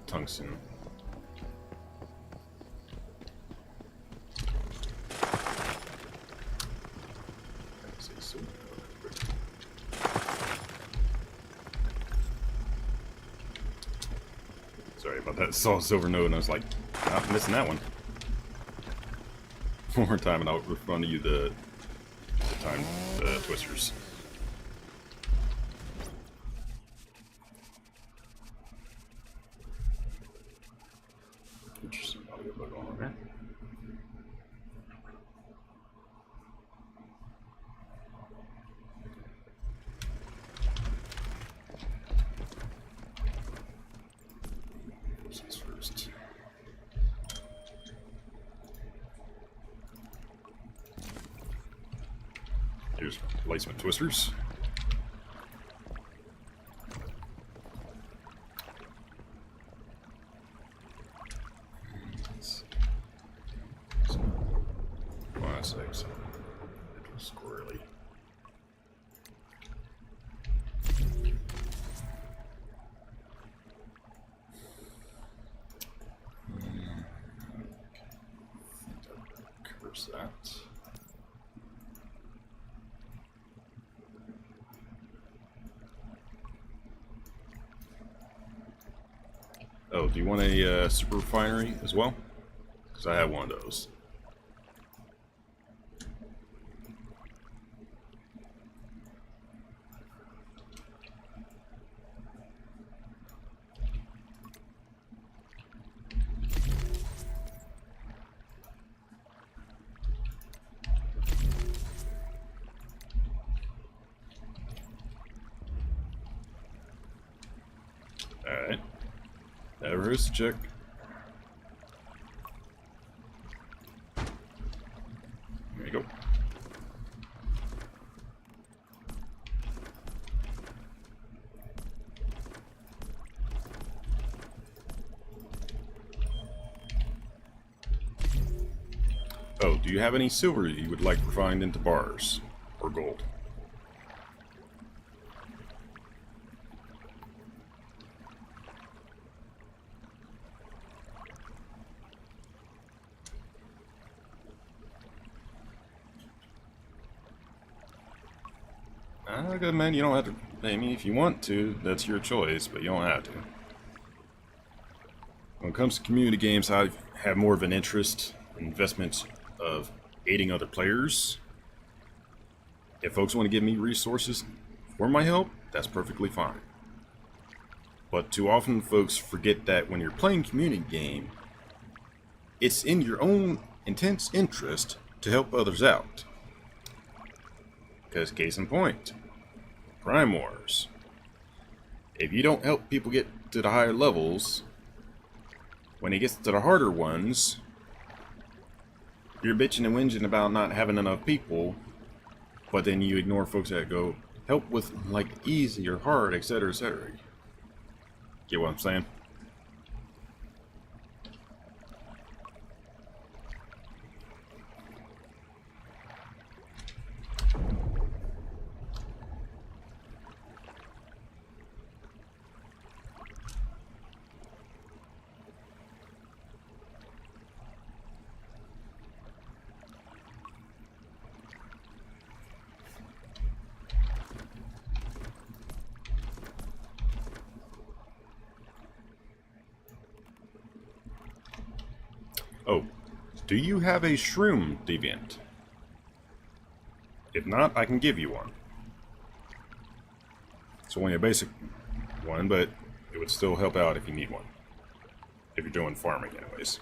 tungsten. Sorry about that. Saw a silver node and I was like, I'm missing that one. One more time and I'll refund you the time twisters. Interesting audio bug on there. What's this first? Here's replacement twisters. Six. Squirrely. Curse that. Oh, do you want a super refinery as well? Because I have one of those. Alright. Never hurts to check. There you go. Oh, do you have any silver you would like refined into bars? Or gold? Good man, you don't have to pay me if you want to. That's your choice, but you don't have to. When it comes to community games, I have more of an interest in investments of aiding other players. If folks want to give me resources for my help, that's perfectly fine. But too often folks forget that when you're playing a community game, it's in your own intense interest to help others out. Because case in point, Prime Wars. If you don't help people get to the higher levels, when it gets to the harder ones, you're bitching and whinging about not having enough people, but then you ignore folks that go, help with like easy or hard, etc., etc. Get what I'm saying? Oh, do you have a shroom deviant? If not, I can give you one. It's only a basic one, but it would still help out if you need one. If you're doing farming, anyways.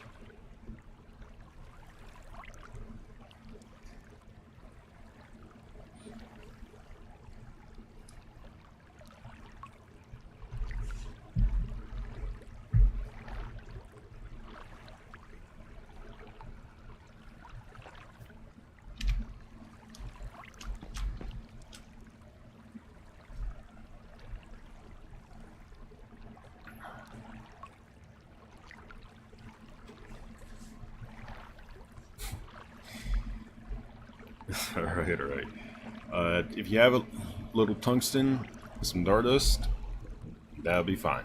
Alright, alright. If you have a little tungsten, some Stardust, that'll be fine.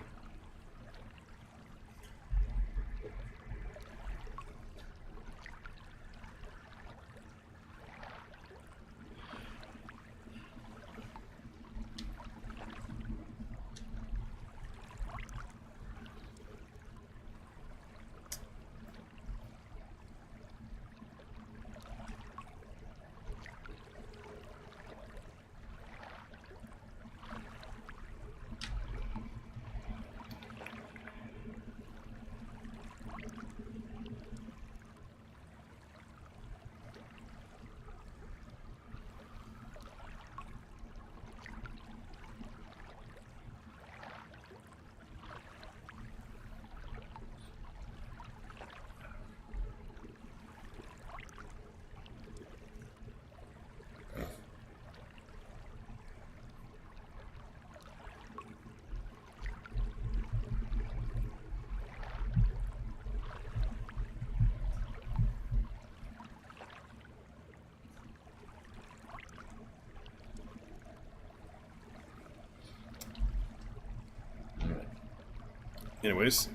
Anyways,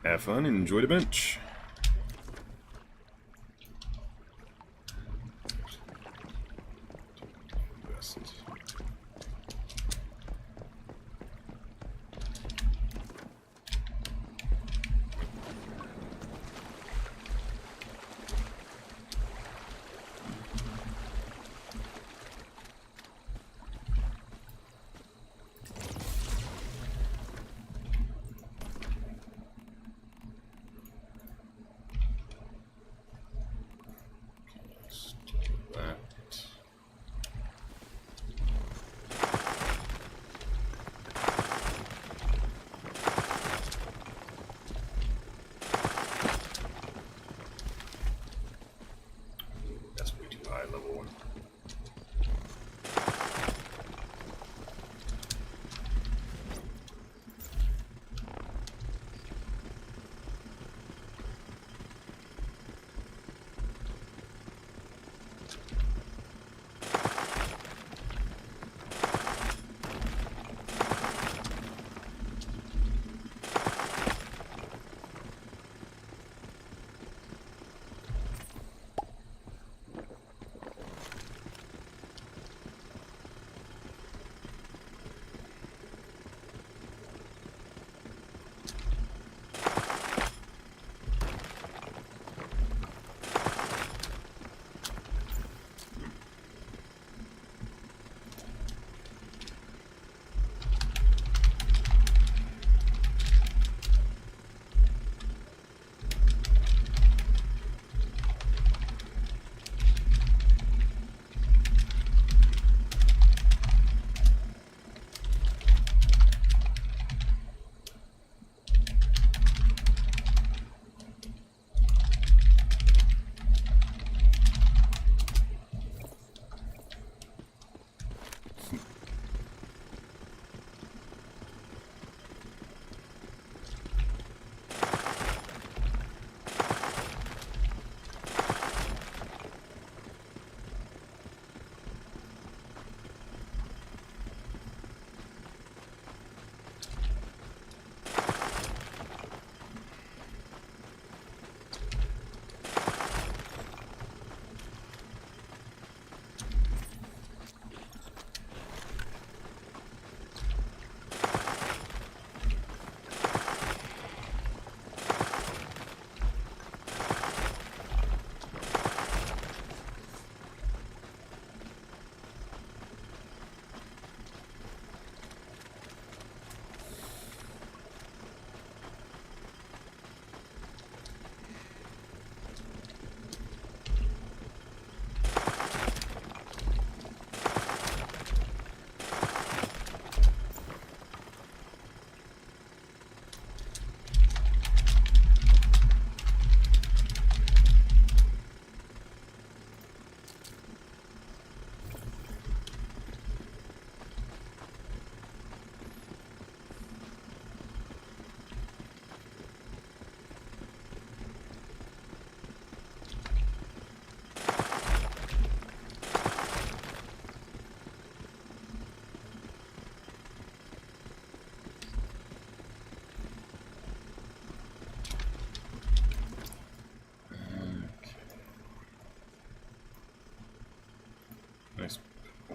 have fun and enjoy the bench.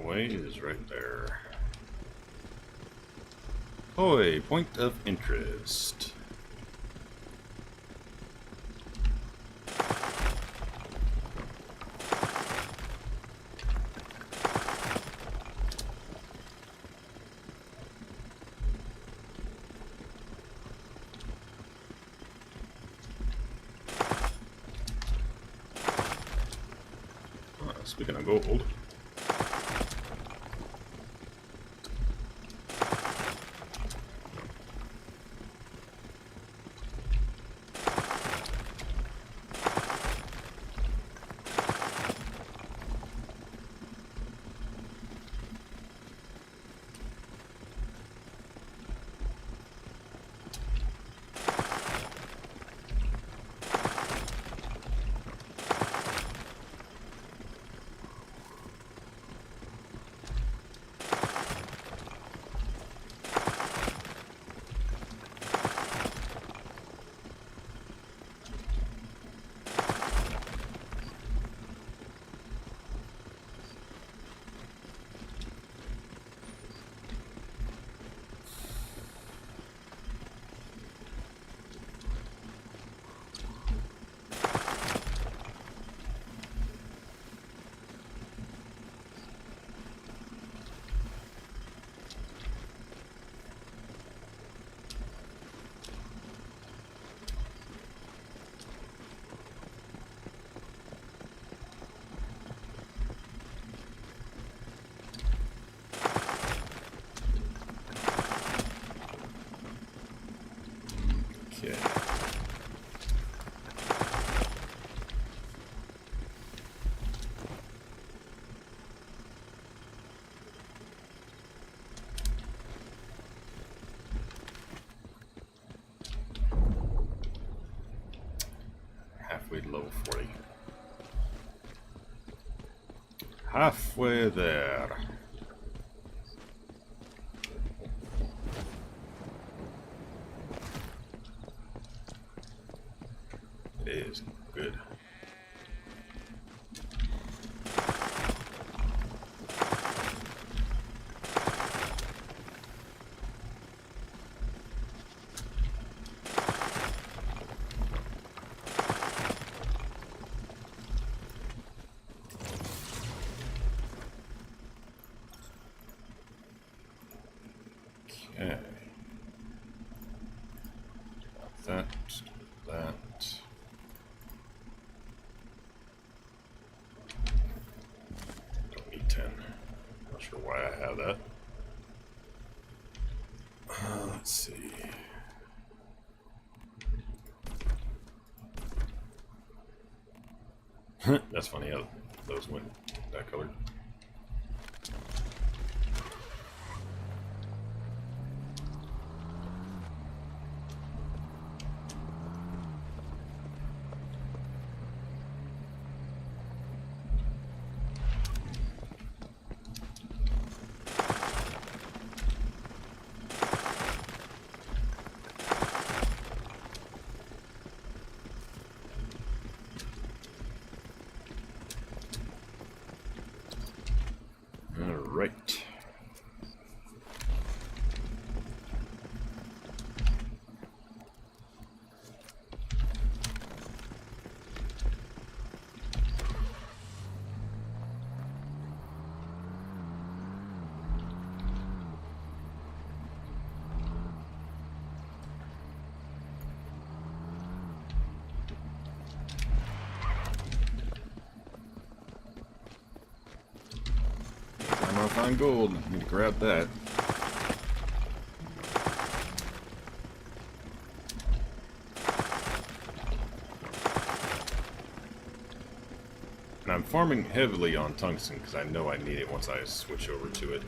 way is right there. Oh, a point of interest. Speaking of gold, okay. Halfway to level 40. Halfway there. It is good. Okay. That. Don't need 10. Not sure why I have that. Let's see. That's funny how those went that color. Right. I'm gonna find gold. I need to grab that. And I'm farming heavily on tungsten because I know I need it once I switch over to it.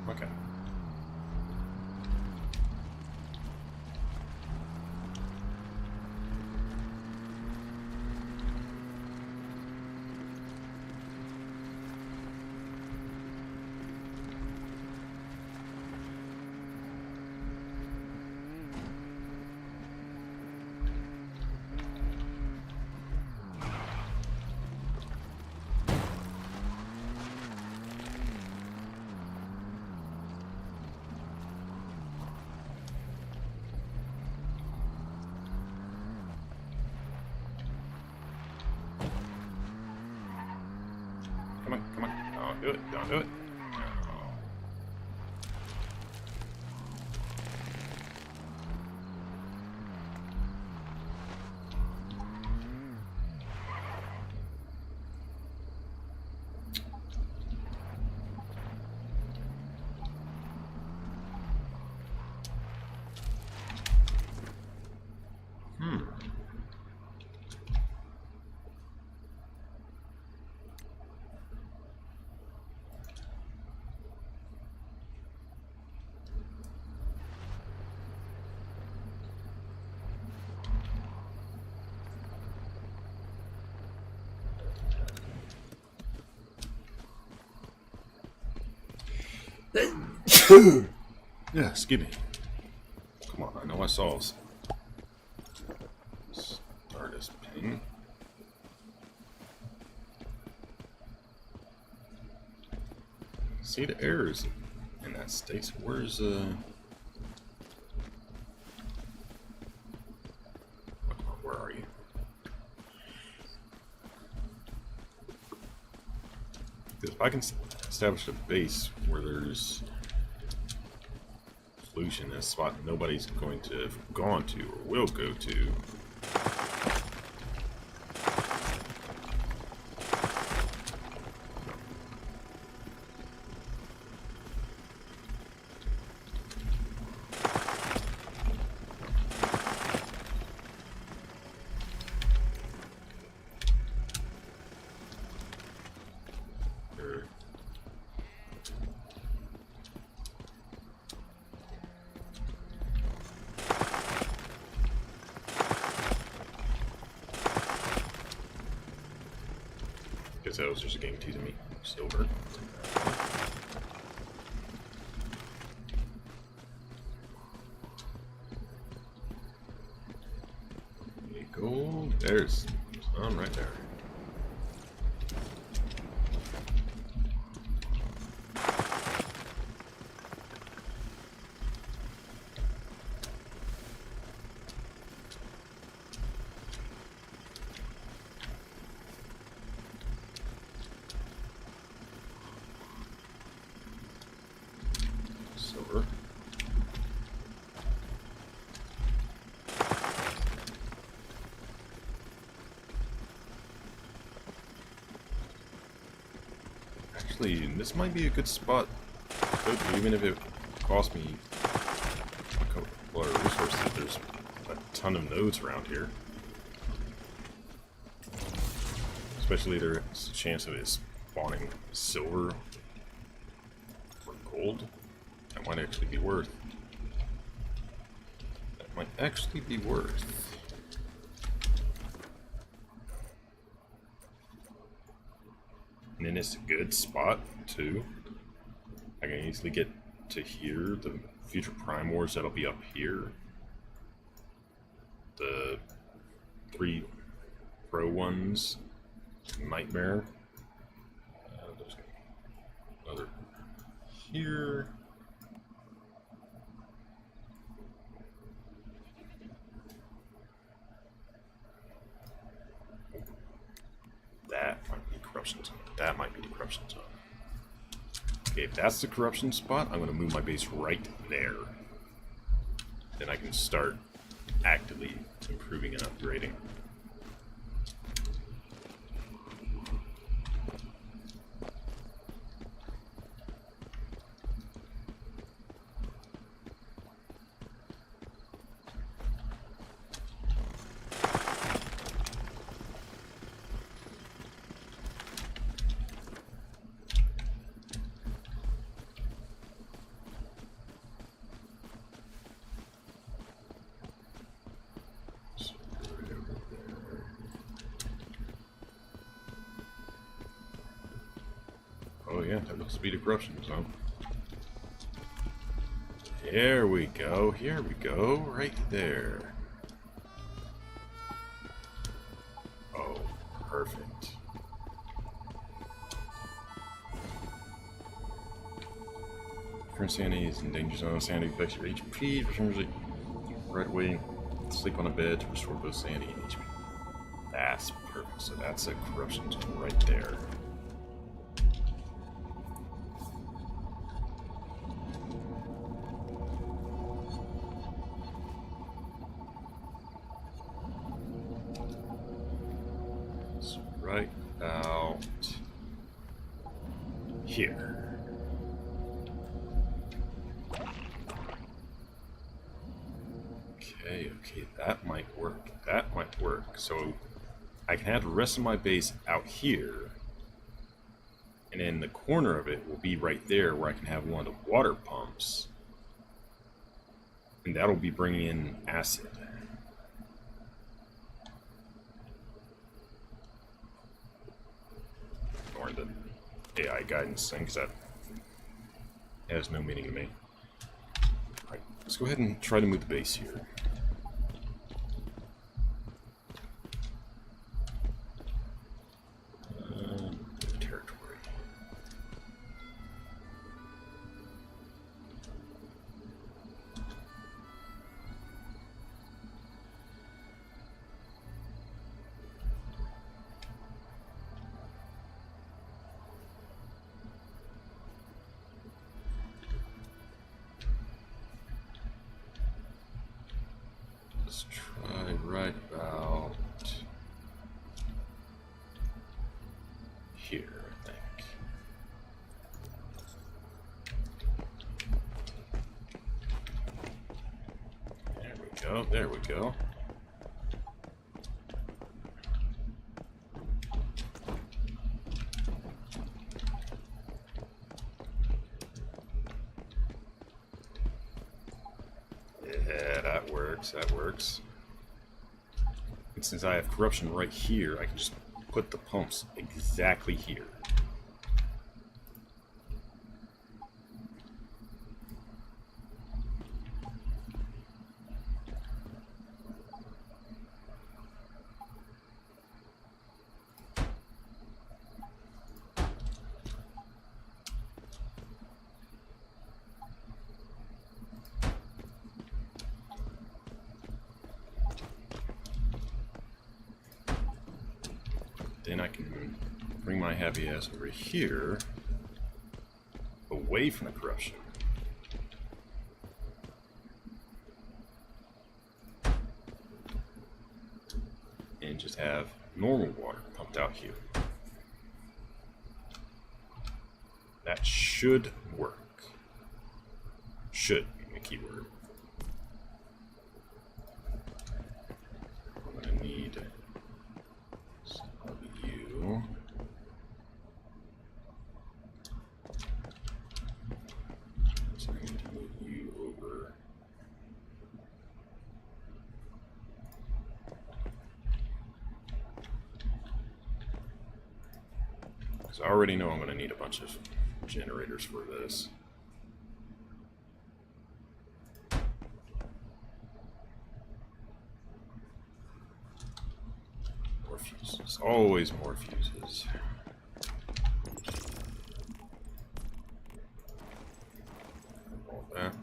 Okay. Come on, come on. Don't do it. Don't do it. Oh. Yeah, excuse me. Come on, I know I saw us. Start as ping. See the errors in that state. So where's where are you? Because if I can establish a base where there's pollution in a spot nobody's going to have gone to or will go to. Guess that was just a game teasing me. Silver. Gold. There's some right there. Silver. Actually, this might be a good spot to go to, even if it costs me a couple of resources. There's a ton of nodes around here. Especially there's a chance of it spawning silver or gold. That might actually be worth. That might actually be worth. And then it's a good spot too. I can easily get to here. The future Prime Wars that'll be up here. The 3 Pro ones. Nightmare. There's another here. That might be corruption zone. That might be the corruption zone. Okay, if that's the corruption spot, I'm going to move my base right there. Then I can start actively improving and upgrading. Oh yeah, that looks speed of corruption zone. Here we go, right there. Oh, perfect. Current sanity is in danger zone. Sanity affects your HP. Returns it right away. Sleep on a bed to restore both sanity and HP. That's perfect. So that's a corruption zone right there. It's right about here. Okay, that might work. That might work. So I can have the rest of my base out here, and in the corner of it will be right there where I can have one of the water pumps, and that'll be bringing in acid. Ignoring the AI guidance thing, because that has no meaning to me. Alright, let's go ahead and try to move the base here. Territory. Let's try right about here, I think. There we go, there we go. Yeah, that works, that works. And since I have corruption right here, I can just put the pumps exactly here. Then I can bring my happy ass over here, away from the corruption. And just have normal water pumped out here. That should work. Should be the keyword. I'm gonna need some of you. So I need to move you over. Because I already know I'm going to need a bunch of generators for this. More fuses. Always more fuses. All that.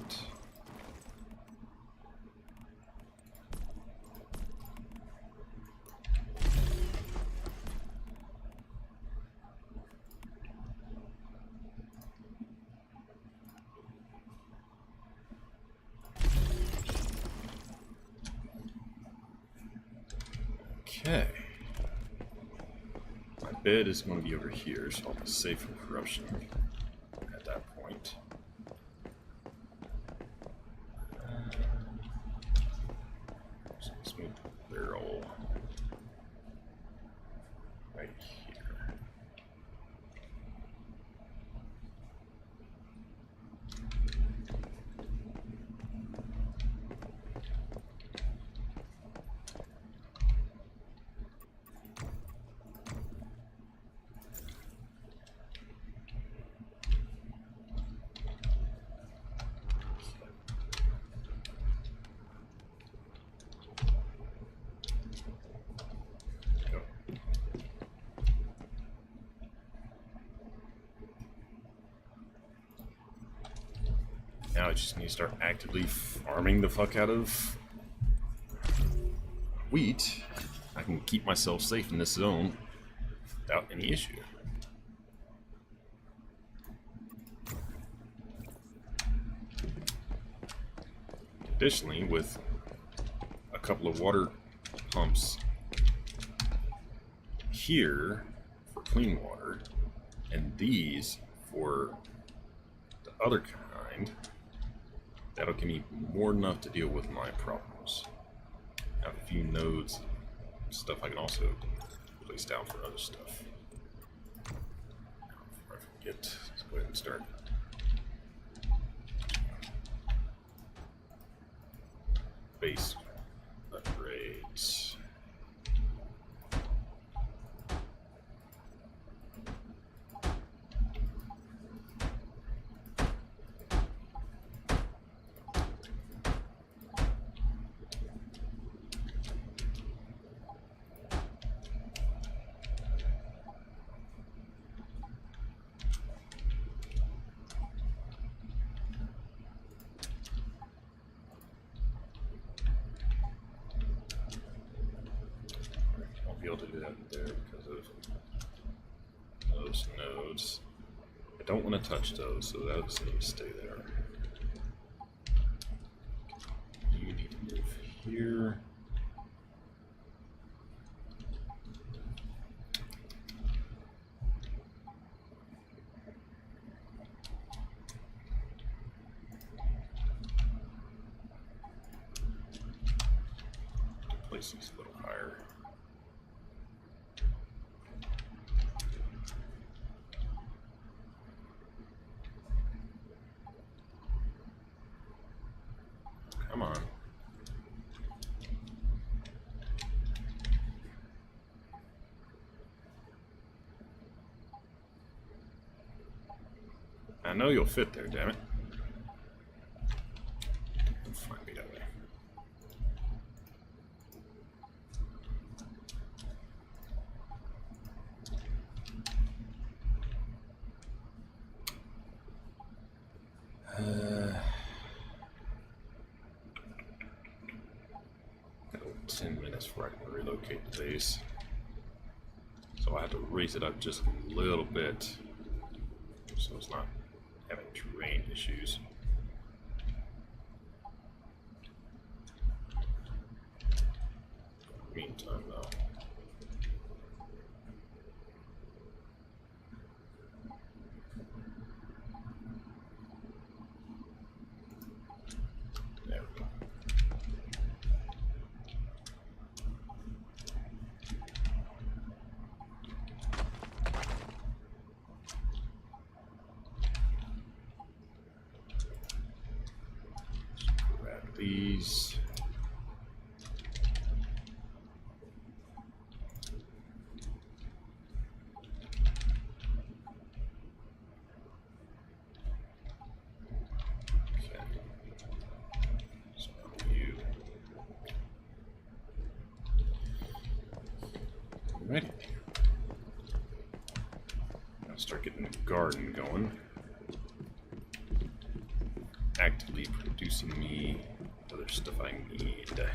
Okay. My bed is going to be over here, so I'll be safe from corruption at that point. So let's move the barrel right here. Now I just need to start actively farming the fuck out of wheat. I can keep myself safe in this zone without any issue. Additionally, with a couple of water pumps here for clean water, and these for the other kind, that'll give me more than enough to deal with my problems. I have a few nodes, stuff I can also place down for other stuff. Before I forget, let's go ahead and start. Base upgrades. Be able to do that there because of those nodes. I don't want to touch those, so those need to stay there. You need to move here. Place these a little higher. Come on. I know you'll fit there, damn it. Find me that way. Got 10 minutes before I can relocate the base. So I have to raise it up just a little bit so it's not having terrain issues. Meantime, though. There we go. Grab these. Alrighty. Now start getting the garden going. Actively producing me other stuff I need. A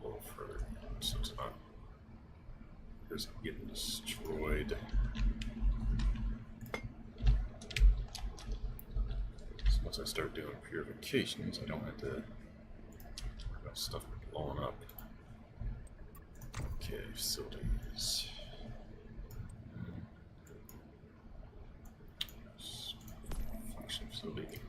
little further so it's not just getting destroyed. So once I start doing purifications, I don't have to worry about stuff blowing up. Okay, facilities. Function facility.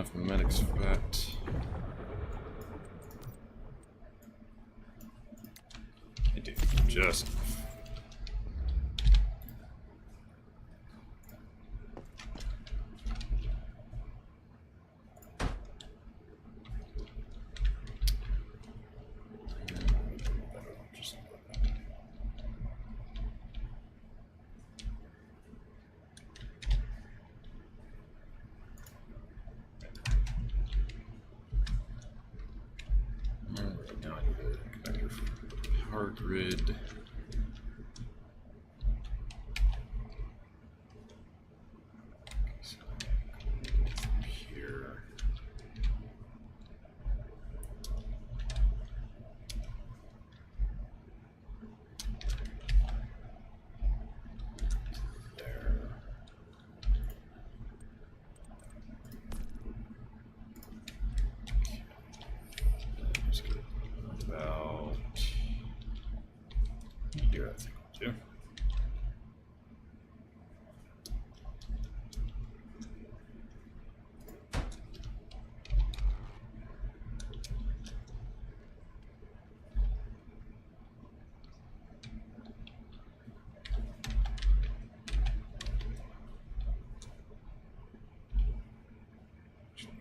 enough mimetics for that. I do. Just enough. Alright, now I need a connector for the power grid. So, here. There. Just get about here, I think will do.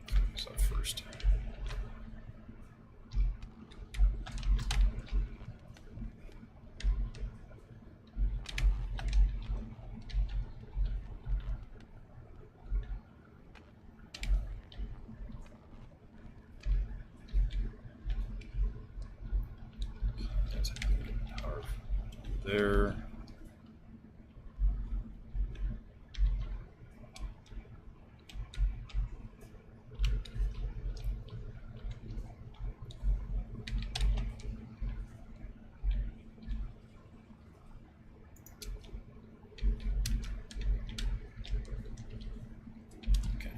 Finish that first. That's power there. Okay.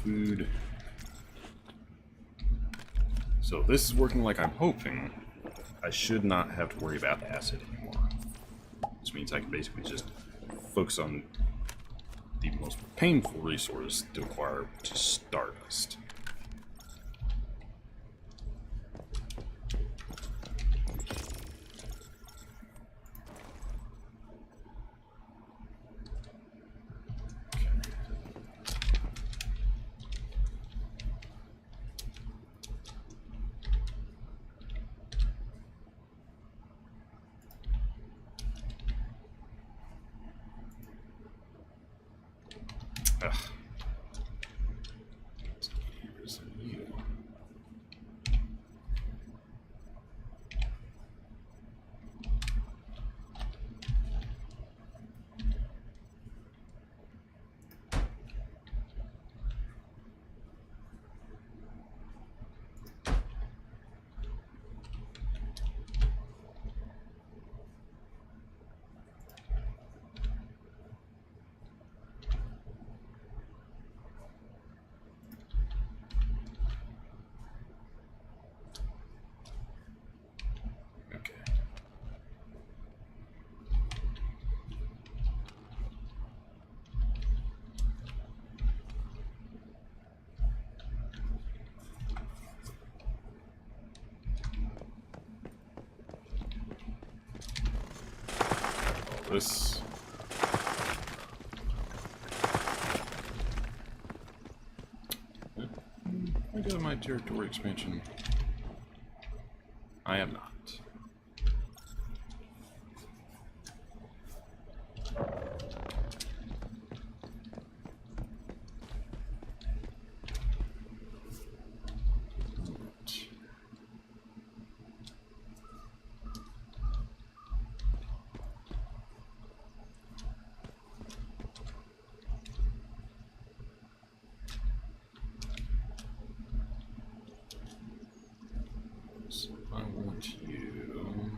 Food. So this is working like I'm hoping. I should not have to worry about acid anymore. Which means I can basically just focus on the most painful resource to acquire, which is Stardust. Ugh. Here's you. Okay. All this. I got my territory expansion. I am not. So I want you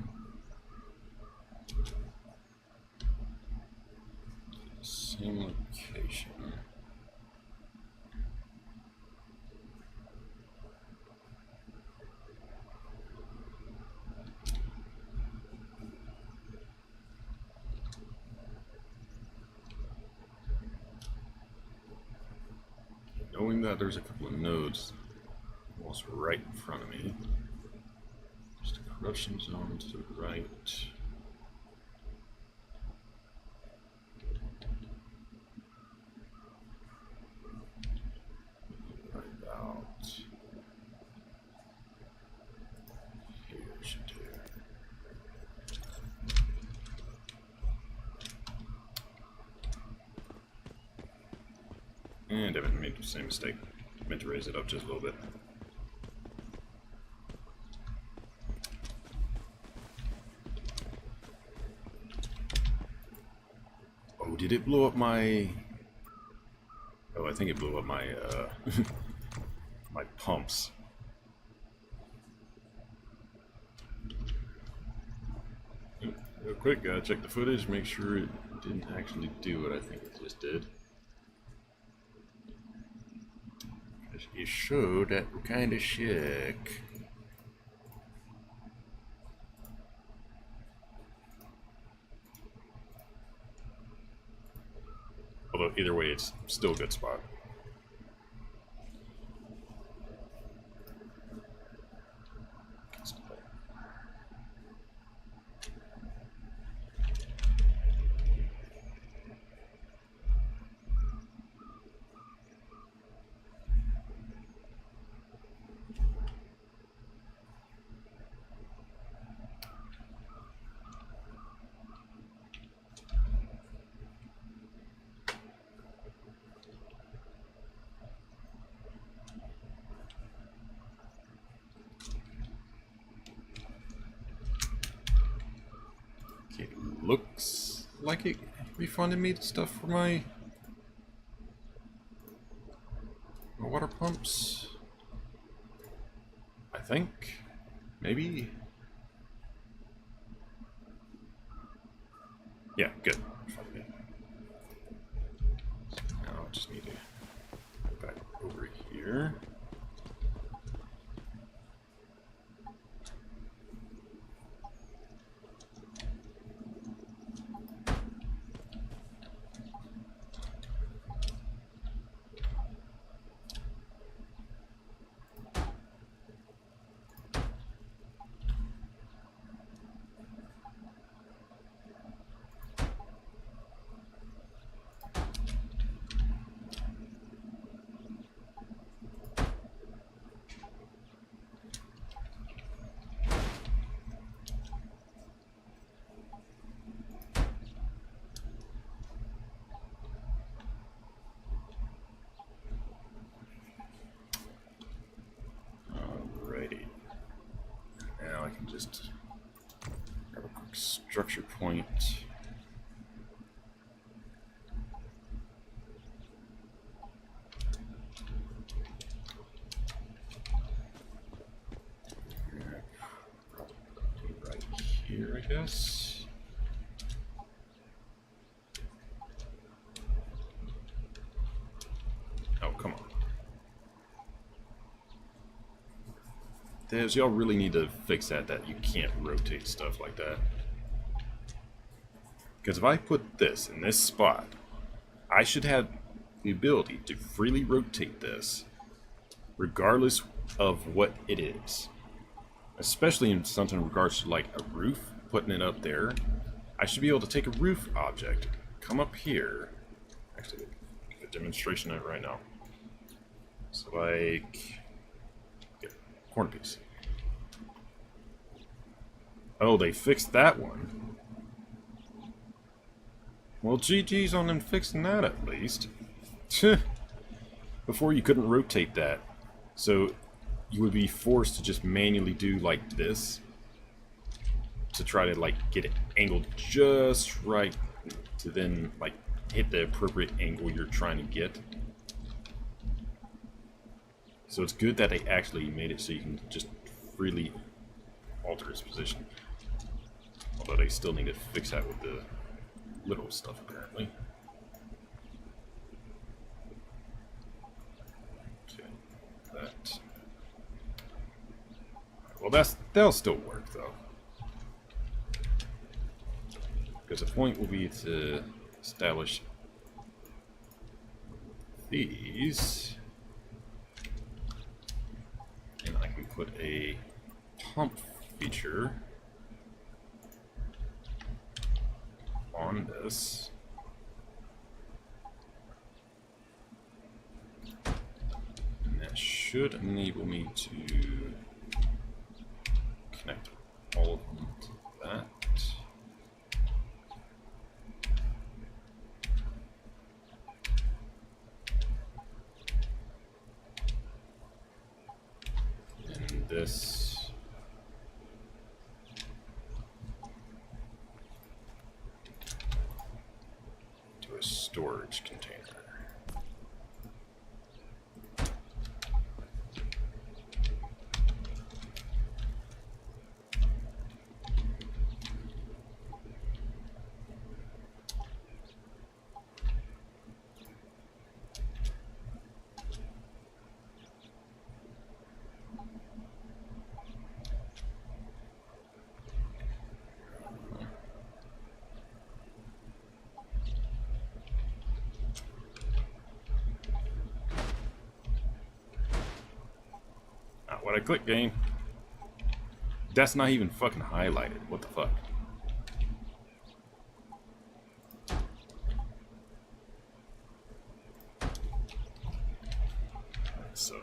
same location. Knowing that there's a couple of nodes almost right in front of me. There's a corruption zone to the right. Right about here should do. And I haven't made the same mistake. Meant to raise it up just a little bit. Oh, did it blow up my... Oh, I think it blew up my, my pumps. Real quick, gotta check the footage, make sure it didn't actually do what I think it just did. It showed that we're kind of sick. Although either way, it's still a good spot. It looks like it refunded me the stuff for my water pumps. I think. Maybe. Yeah, good. Now I just need to go back over here. Just grab a quick structure point. Right here, I guess. Oh, come on. Devs, y'all really need to fix that you can't rotate stuff like that. Because if I put this in this spot, I should have the ability to freely rotate this regardless of what it is. Especially in something in regards to like a roof, putting it up there. I should be able to take a roof object, come up here. Actually, give a demonstration of it right now. So like... corner piece. Oh, they fixed that one. Well, GG's on them fixing that at least. Before you couldn't rotate that. So you would be forced to just manually do like this to try to like get it angled just right to then like hit the appropriate angle you're trying to get. So it's good that they actually made it so you can just freely alter its position. Although they still need to fix that with the literal stuff, apparently. Okay, that. Well, that'll still work, though. Because the point will be to establish these. put a pump feature on this. And that should enable me to connect all of them to that. And this to a storage container. Not what I clicked, game. That's not even fucking highlighted. What the fuck? So.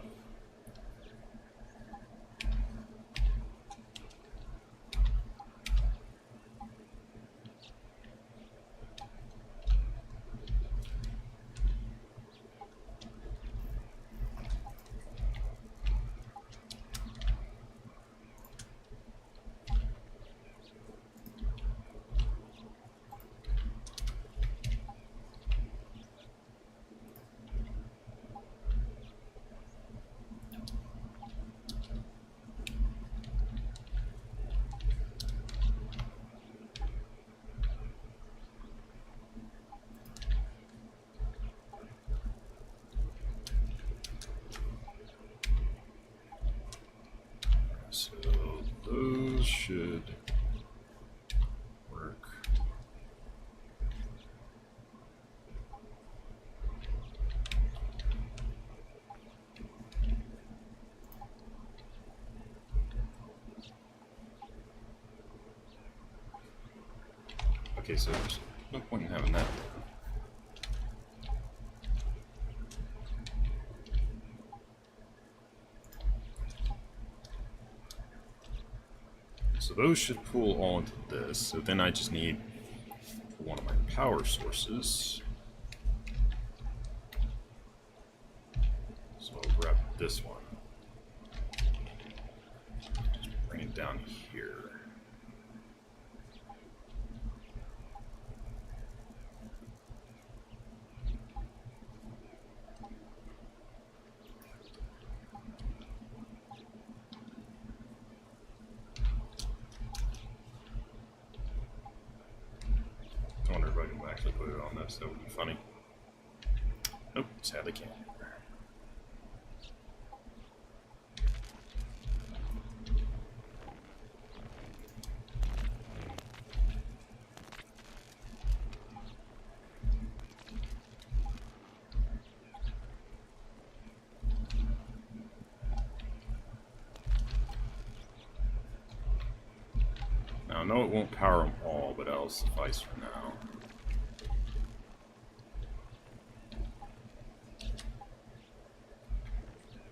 So those should work. Okay, so there's no point in having that. So those should pull all into this. So then I just need one of my power sources. So I'll grab this one. Just bring it down here. I wonder if I can actually put it on this. That would be funny. Nope, sadly can't. Now, I know it won't power them all, but that'll suffice for now.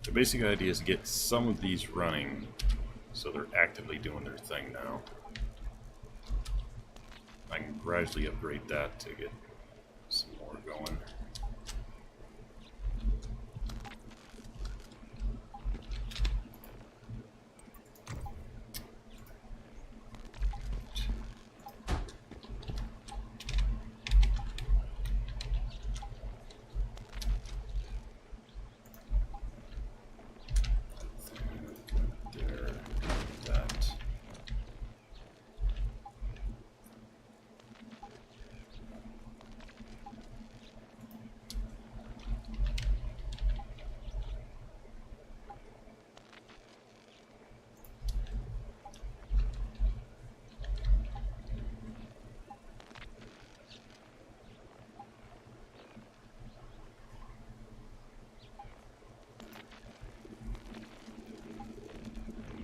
The basic idea is to get some of these running so they're actively doing their thing now. I can gradually upgrade that to get some more going.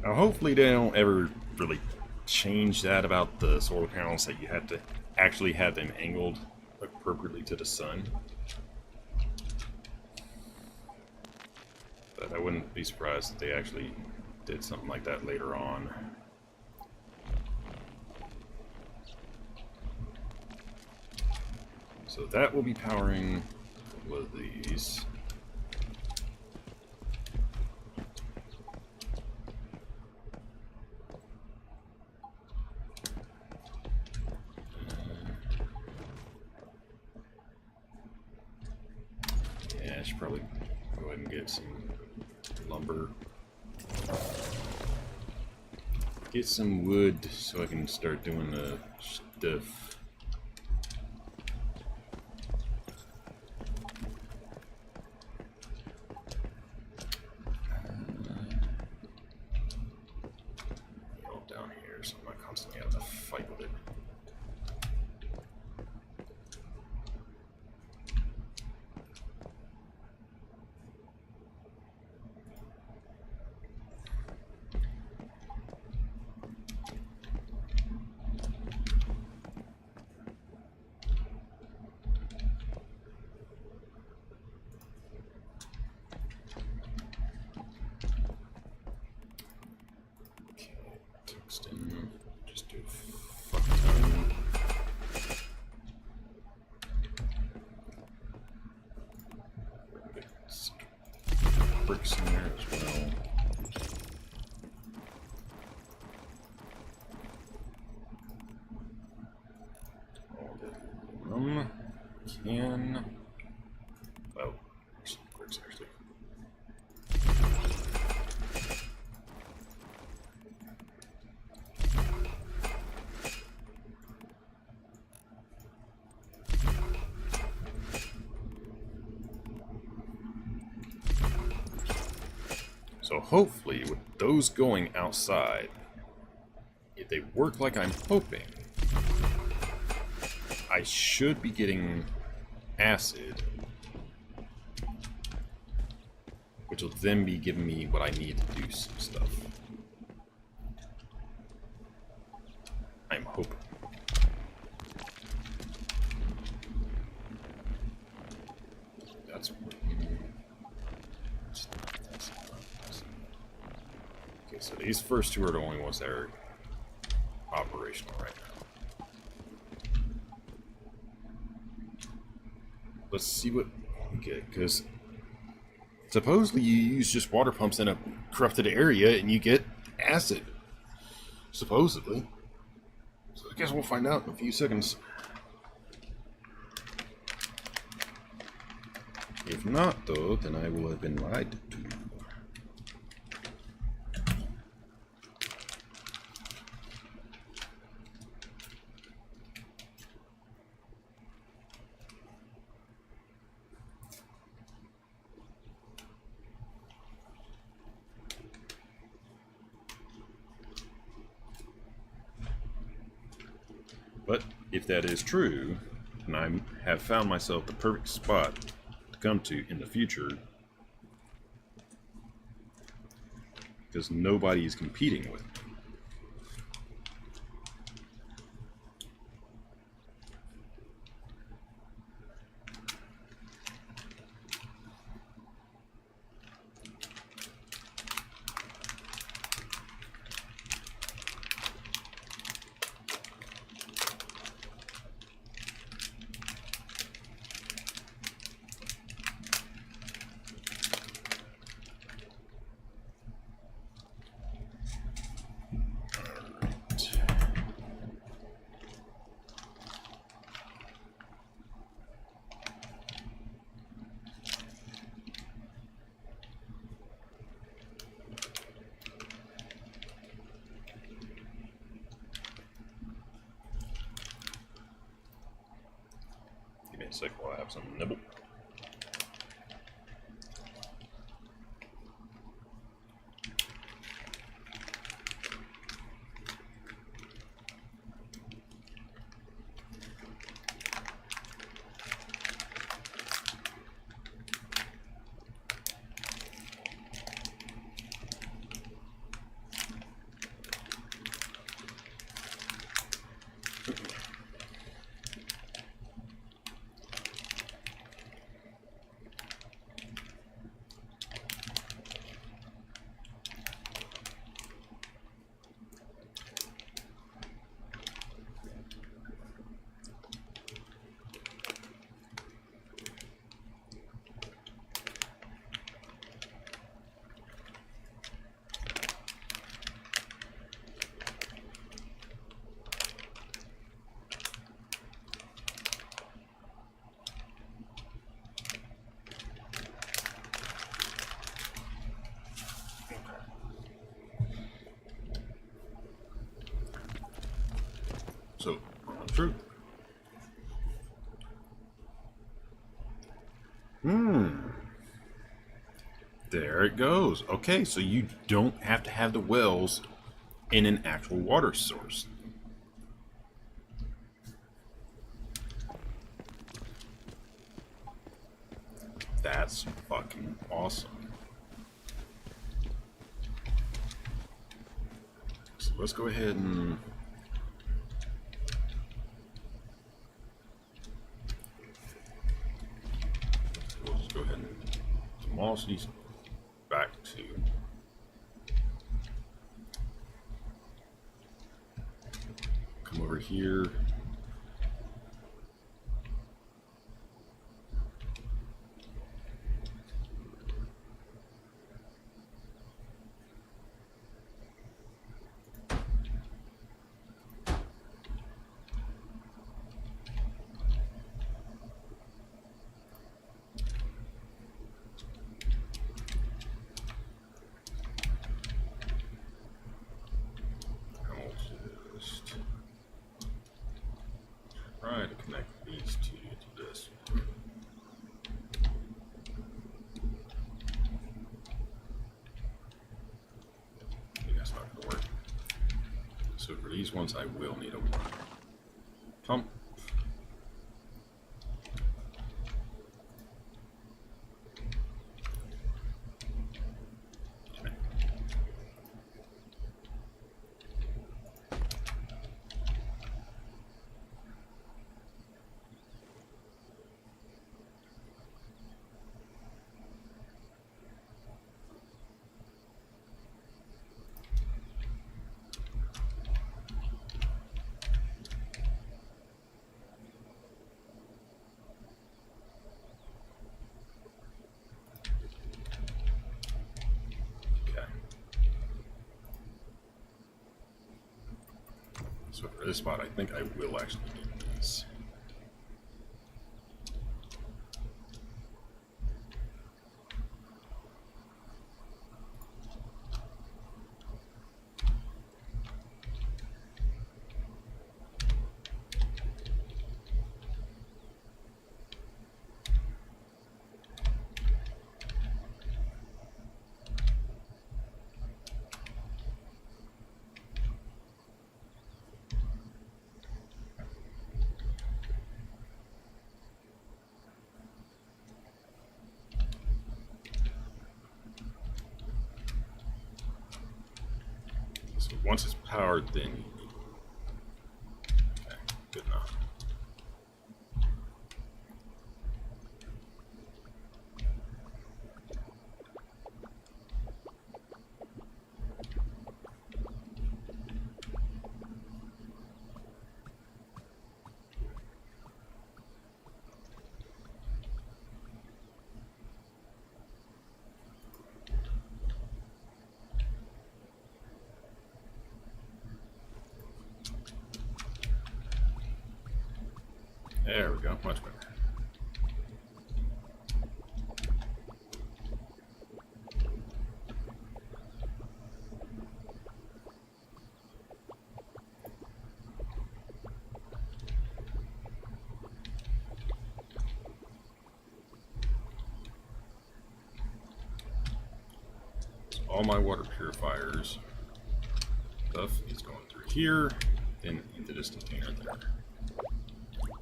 Now, hopefully they don't ever really change that about the solar panels, that you have to actually have them angled appropriately to the sun. But I wouldn't be surprised if they actually did something like that later on. So that will be powering a couple of these. Yeah, I should probably go ahead and get some lumber. Get some wood so I can start doing the stuff. All down here, so I'm not constantly having to fight with it. Tungsten, just do a fuck ton. Get some bricks in there as well. All the aluminum can. Oh, some bricks actually. So hopefully, with those going outside, if they work like I'm hoping, I should be getting acid, which will then be giving me what I need to do some stuff. I'm hoping. That's working. Okay, so these first two are the only ones that are operational right now. Let's see what we get, because supposedly you use just water pumps in a corrupted area and you get acid. Supposedly. So I guess we'll find out in a few seconds. If not, though, then I will have been lied to. But if that is true, and I have found myself the perfect spot to come to in the future, because nobody is competing with me. Give me a sec while I have some nibble. true. There it goes. Okay, so you don't have to have the wells in an actual water source. That's fucking awesome. So let's go ahead and we'll just go ahead and demolish these back to come over here. Try to connect these two to this. That's not going to work. So for these ones, I will need a pump. So for this spot, I think I will actually need these. So once it's powered, then okay, good enough. There we go, much better. So all my water purifiers stuff is going through here, then into this container there.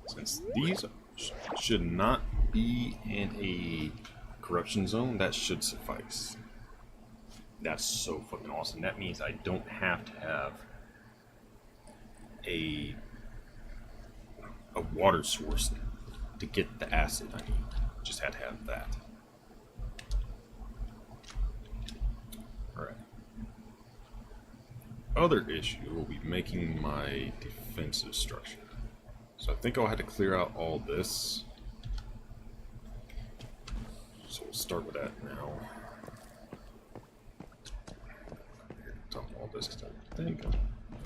Since these should not be in a corruption zone, that should suffice. That's so fucking awesome. That means I don't have to have a water source to get the acid I need. Just had to have that. Alright. Other issue will be making my defensive structure. So I think I'll have to clear out all this. So we'll start with that now. Dump all this because I think I'm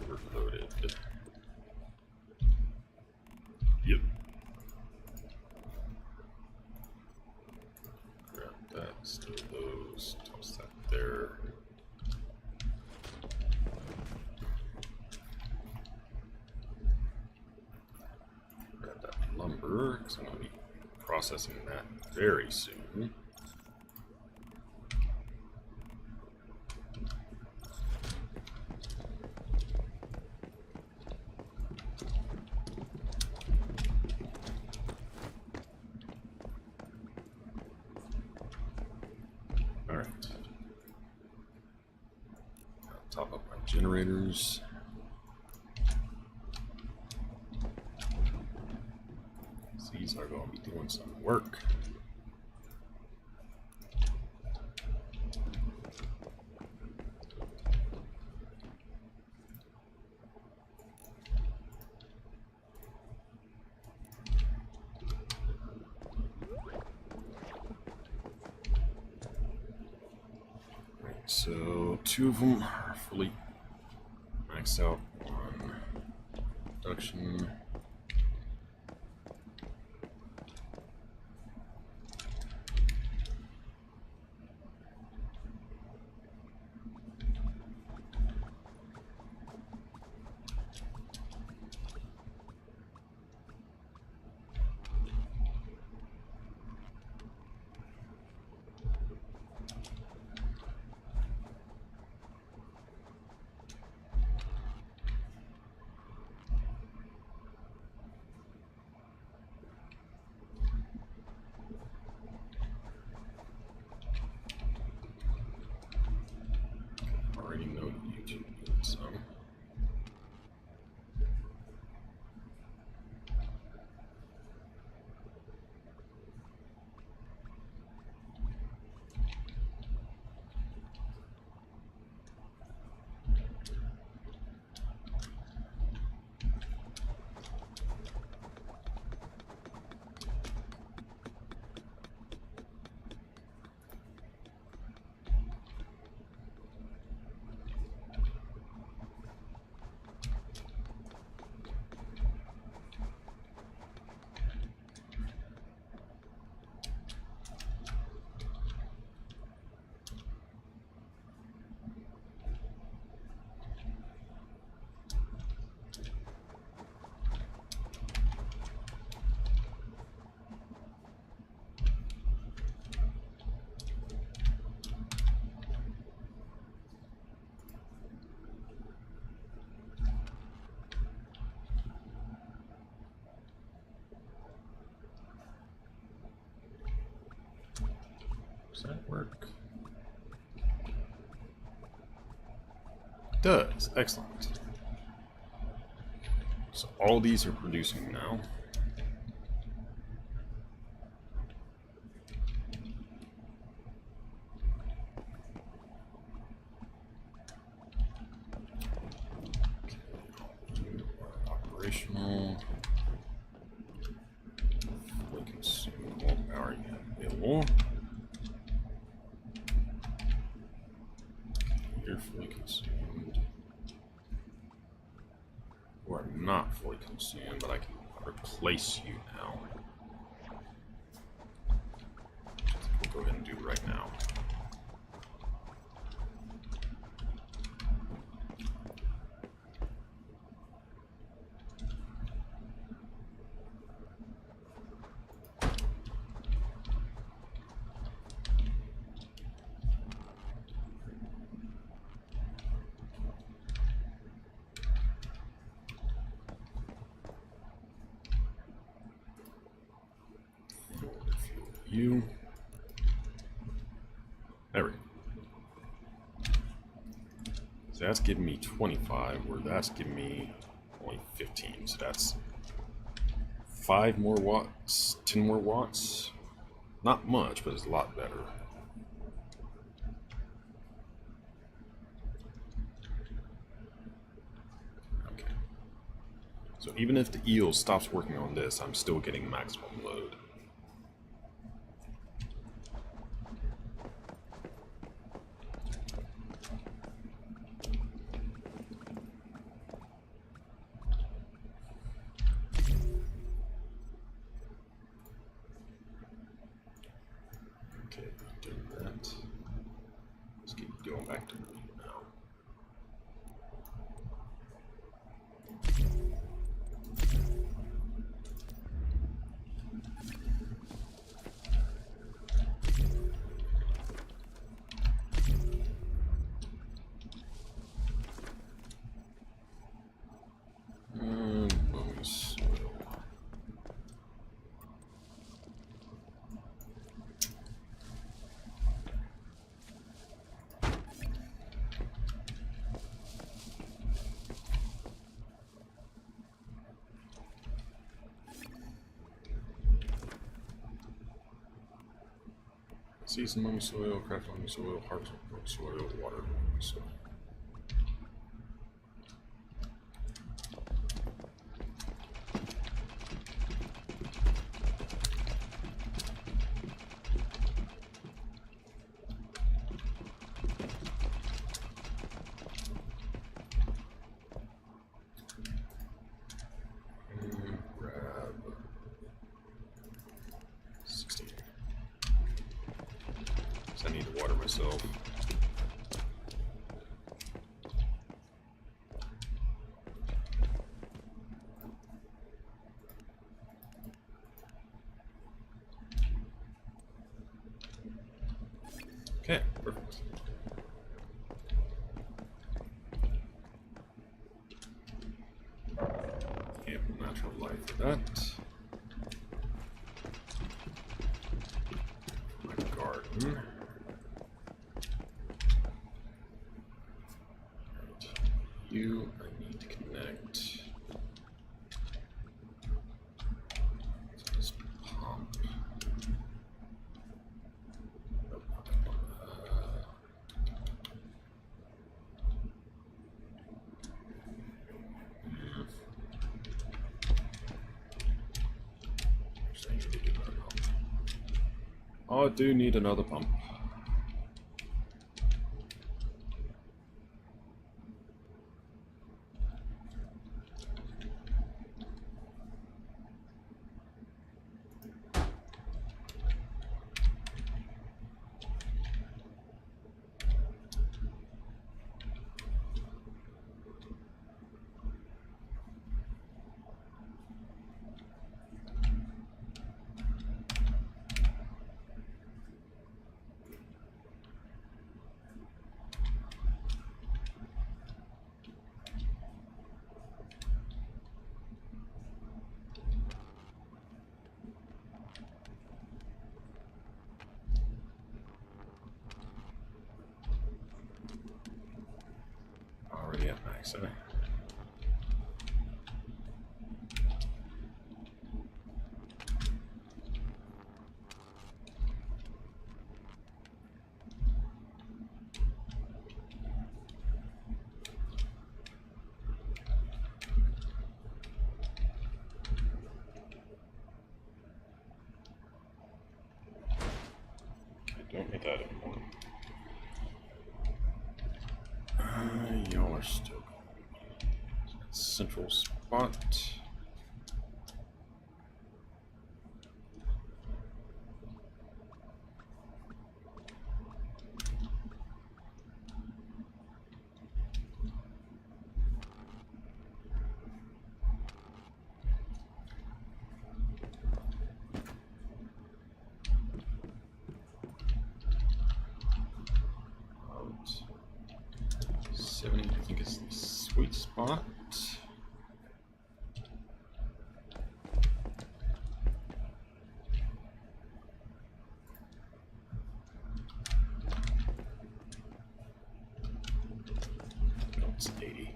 overloaded. Yep. Grab that, store those, toss that there. timber, because I'm going to be processing that very soon. Alright. Top up my generators. These are going to be doing some work. Right, so 2 of them are fully maxed out on production. Already know YouTube needs some. Does that work? It does. Excellent. So all these are producing now. Operational. Fully consumed. All power you have available. You're fully consumed. Or not fully consumed, but I can replace you now. We'll go ahead and do right now. You. There we go. So that's giving me 25, where that's giving me only 15. So that's 5 more watts, 10 more watts. Not much, but it's a lot better. Okay. So even if the eel stops working on this, I'm still getting maximum load. Okay, doing that. Let's keep going back to marine now. Season loamy soil, craft loamy soil, harvest loamy soil, water loamy soil. Grab 16. So I need to water myself. Okay, perfect. Ample natural light for that. My garden. Right. You, I need to connect to this pump. I need to do another pump. Oh, I do need another pump. Already at max, eh? I don't need that anymore. Y'all are still going. Central spot. About 70, I think is the sweet spot. No, it's 80.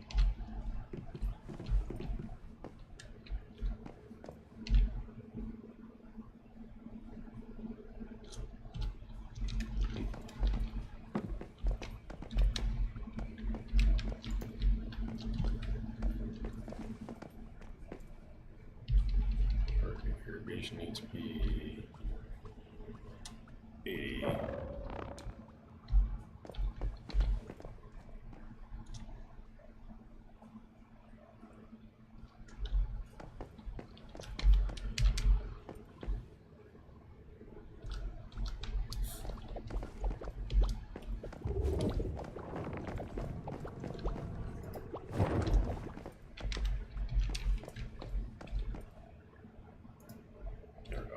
Irrigation needs to be 80. There we go.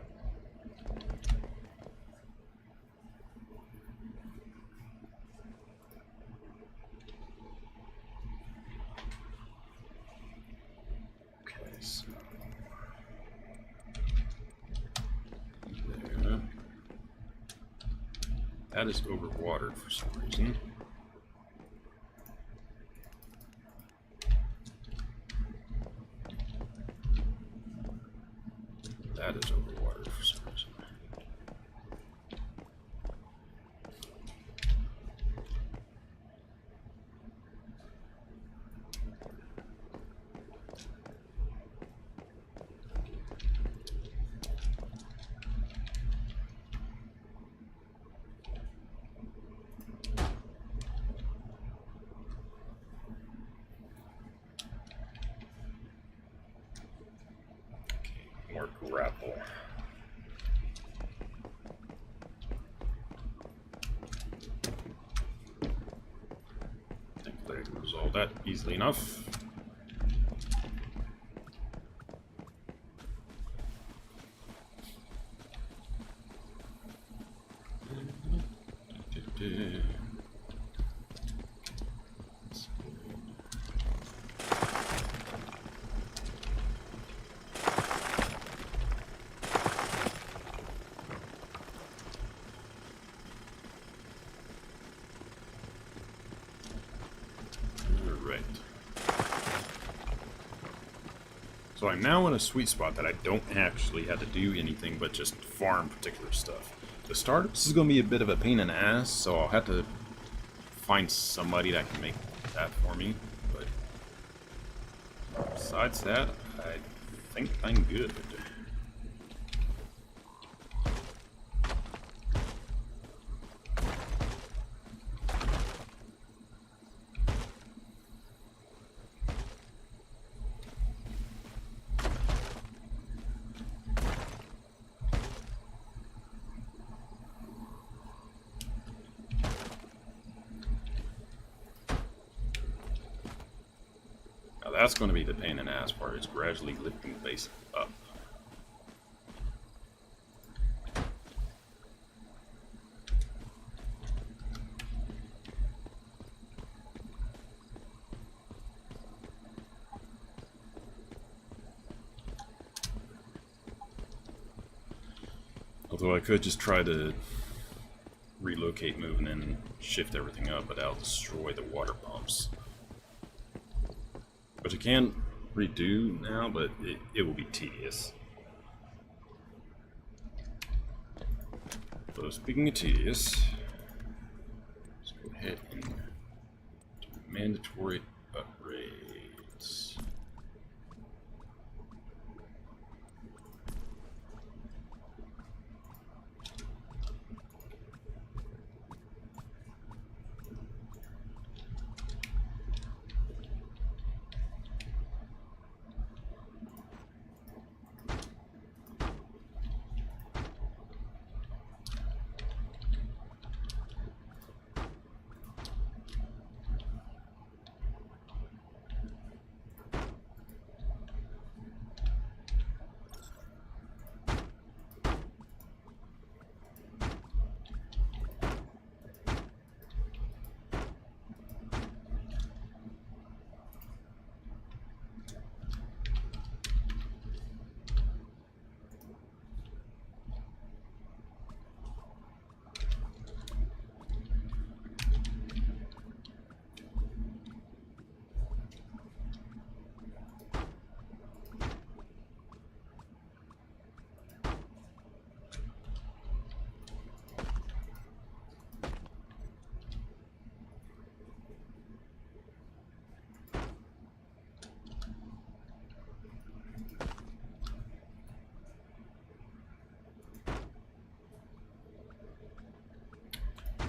Okay, so there. That is overwatered for some reason. That is overwatered for some reason. more gravel. I can resolve that easily enough. So I'm now in a sweet spot that I don't actually have to do anything but just farm particular stuff. To start, this is going to be a bit of a pain in the ass, so I'll have to find somebody that can make that for me. But besides that, I think I'm good. That's going to be the pain in the ass part, is gradually lifting the base up. Although I could just try to relocate, move, and then shift everything up, but that'll destroy the water pumps. Which I can redo now, but it will be tedious. So speaking of tedious, let's go ahead and do mandatory upgrades.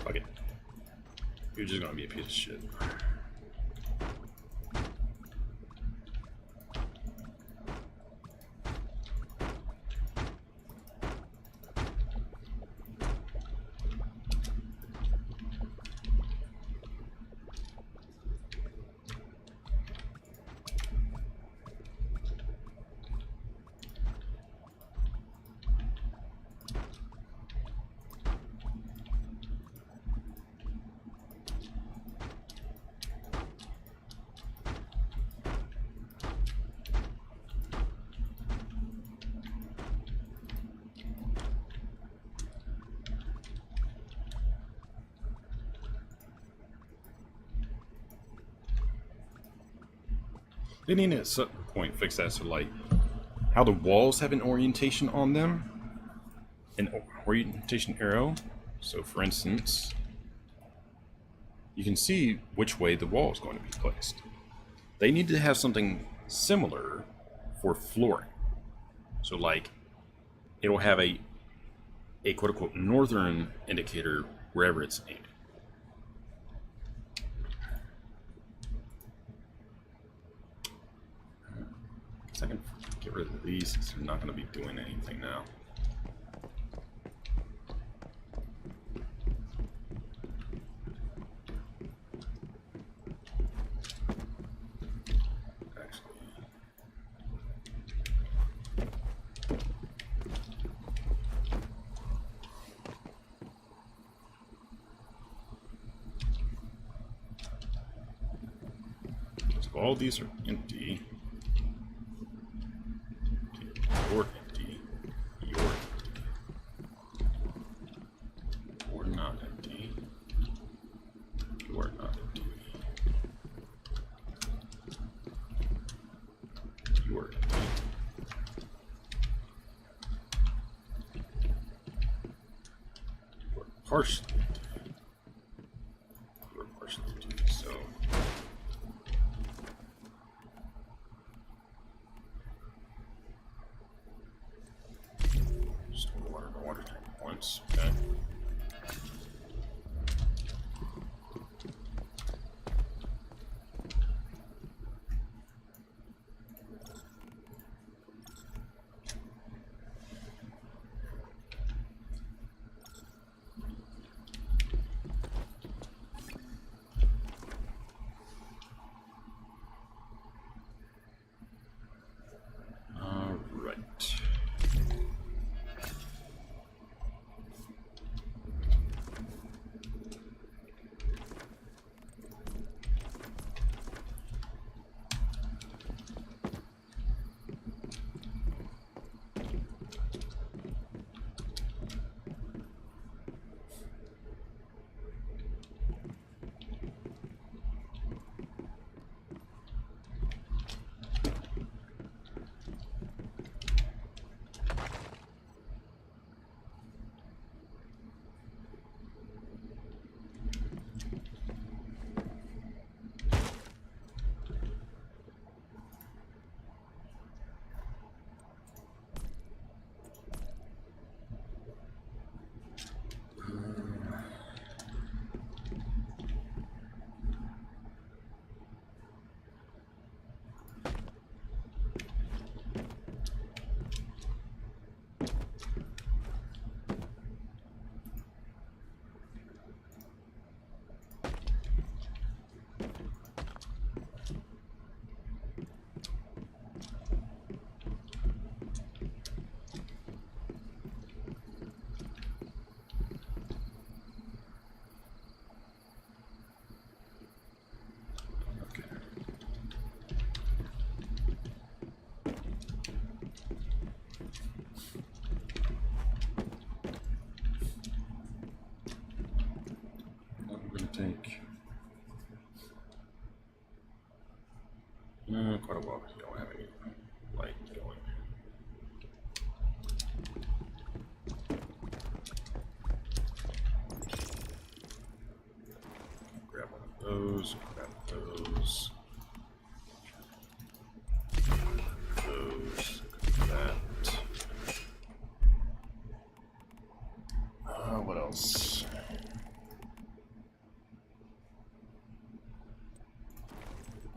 Fuck it. You're just gonna be a piece of shit. They need to at a certain point fix that, so like how the walls have an orientation on them, an orientation arrow. So for instance, you can see which way the wall is going to be placed. They need to have something similar for flooring. So like it'll have a quote unquote northern indicator wherever it's aimed. Second, Get rid of these since they're not going to be doing anything now. All these are empty. You're empty. You're empty. You're not empty. You are not empty. You are empty. You are partially empty. You are partially empty. So. Water tank once, okay. All right. Take quite a while because we don't have any light going. Grab one of those, grab those. Those, that. What else?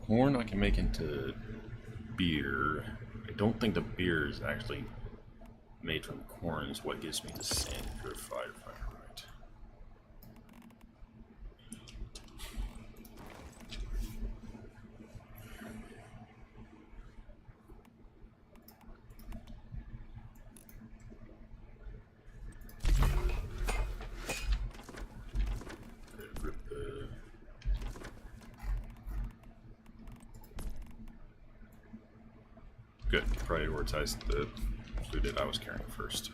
Corn I can make into beer. I don't think the beer is actually made from corn is what gives me the sand purified, if I'm right. Good. Prioritize the food that I was carrying first.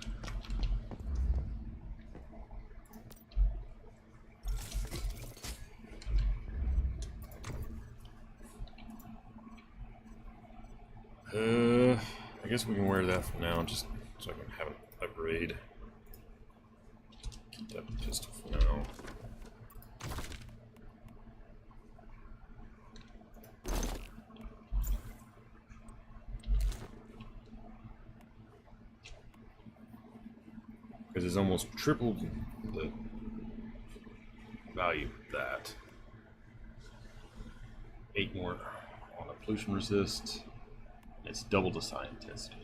I guess we can wear that for now, just so I can have an upgrade. Keep that pistol for now. Because it's almost tripled the value of that. 8 more on the pollution resist. It's double the psi intensity.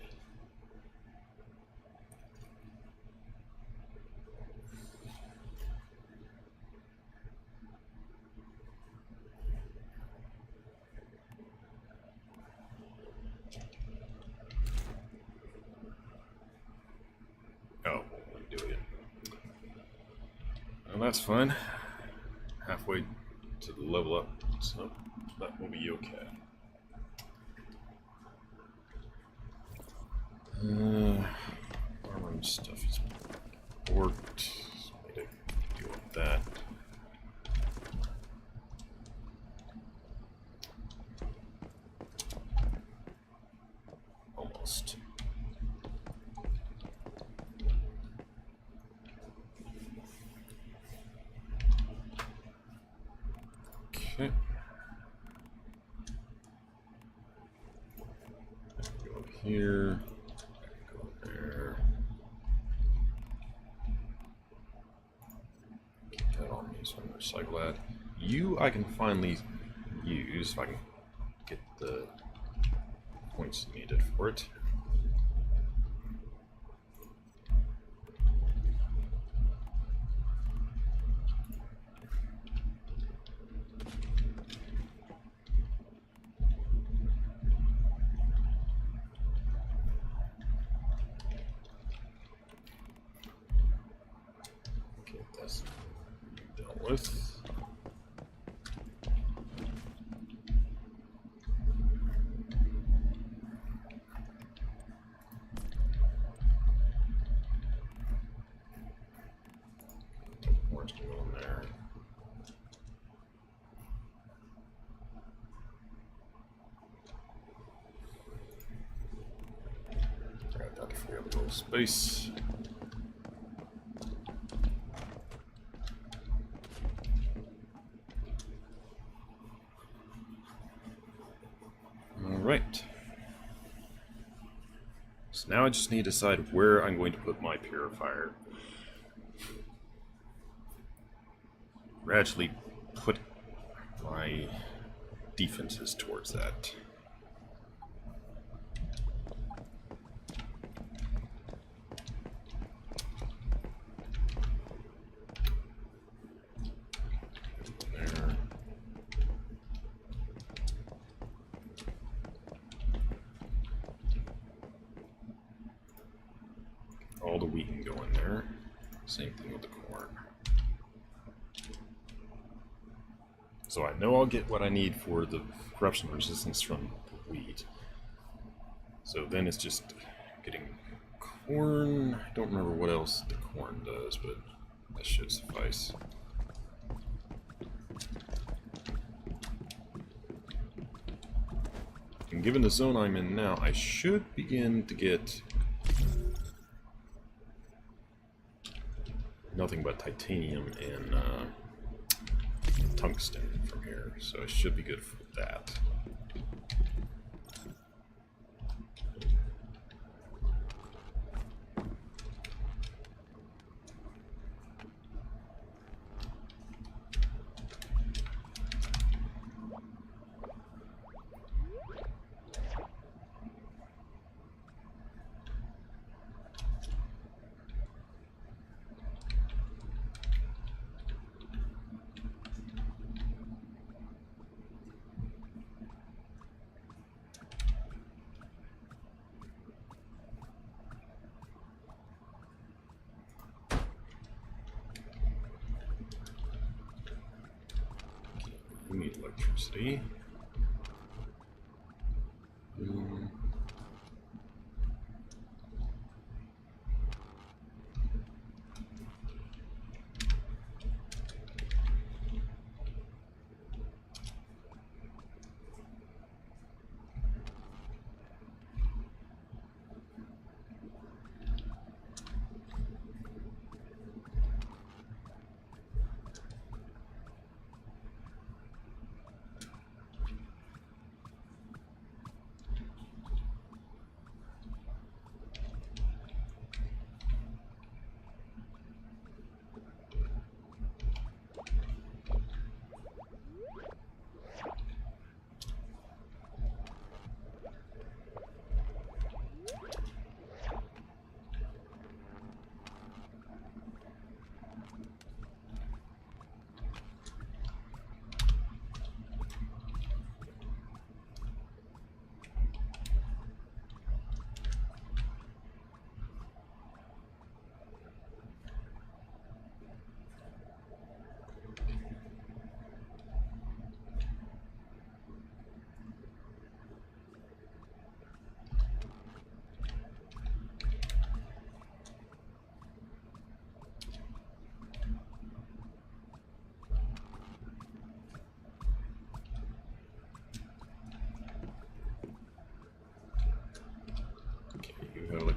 Oh, won't do it. Well, that's fine. Halfway to the level up, so that will be okay. Armor and stuff is worked. So I need to deal with that. Almost. Okay. Go here. Go there. Keep that on me, so I'm gonna recycle that. You, I can finally use if I can get the points needed for it. Okay, that's dealt with. Orange can go in there. Got that to free up a little space. Alright. So now I just need to decide where I'm going to put my purifier. Gradually put my defenses towards that. There. All the wheat can go in there. Same thing with the corn. So I know I'll get what I need for the corruption resistance from the wheat. So then it's just getting corn. I don't remember what else the corn does, but that should suffice. And given the zone I'm in now, I should begin to get nothing but titanium and tungsten from here, so I should be good for that. We need electricity.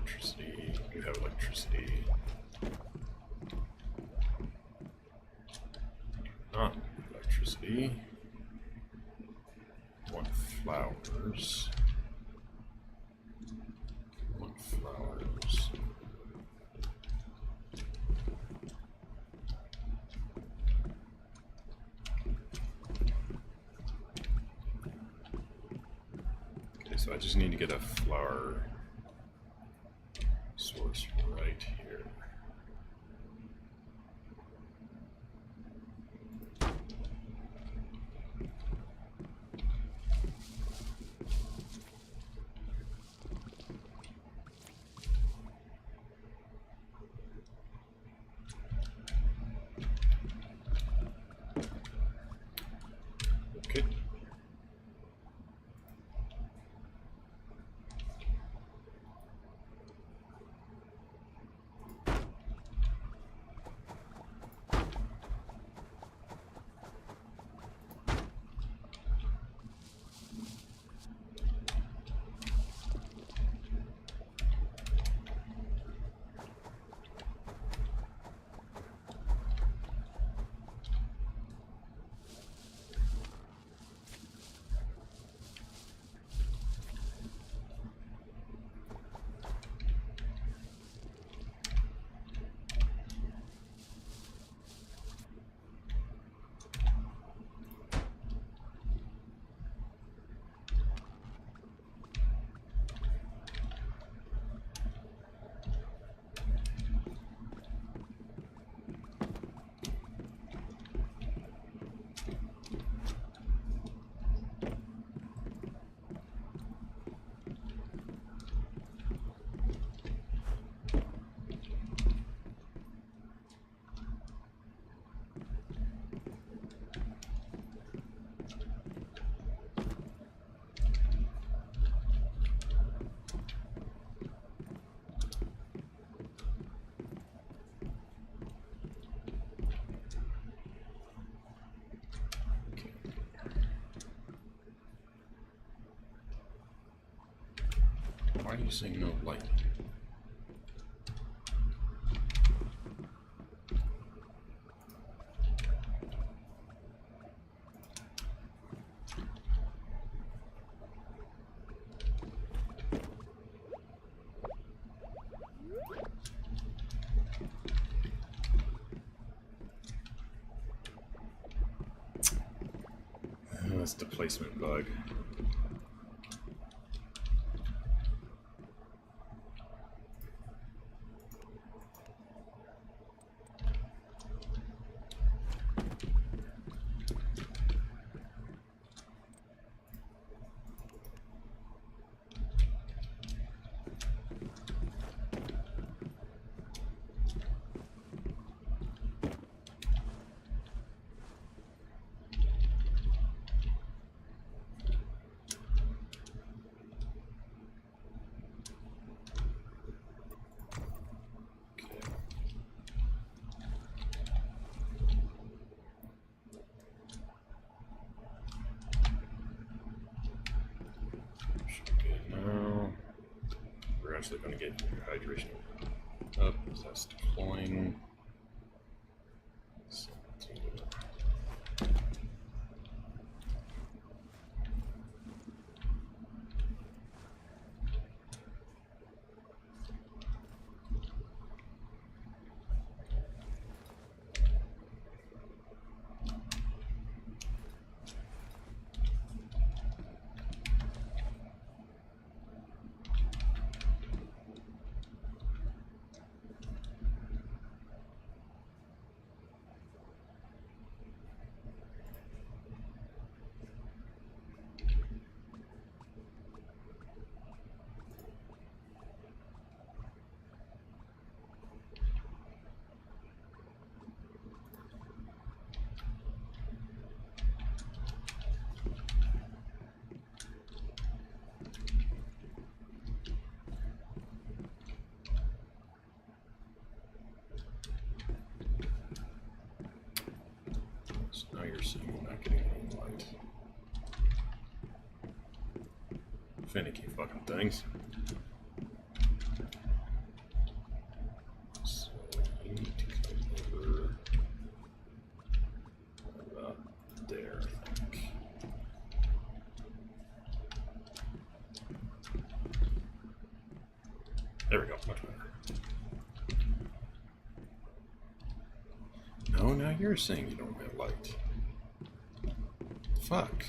electricity. You have electricity. Not electricity. One flowers. One flowers. Okay, so I just need to get a flower source right here. Okay. Why are you saying no light? That's the placement bug. Actually going to get your hydration up as that's deploying. Now you're seeing we're not getting any light. Finicky fucking things. There we go. Much better. No, now you're saying you don't have light. Fuck.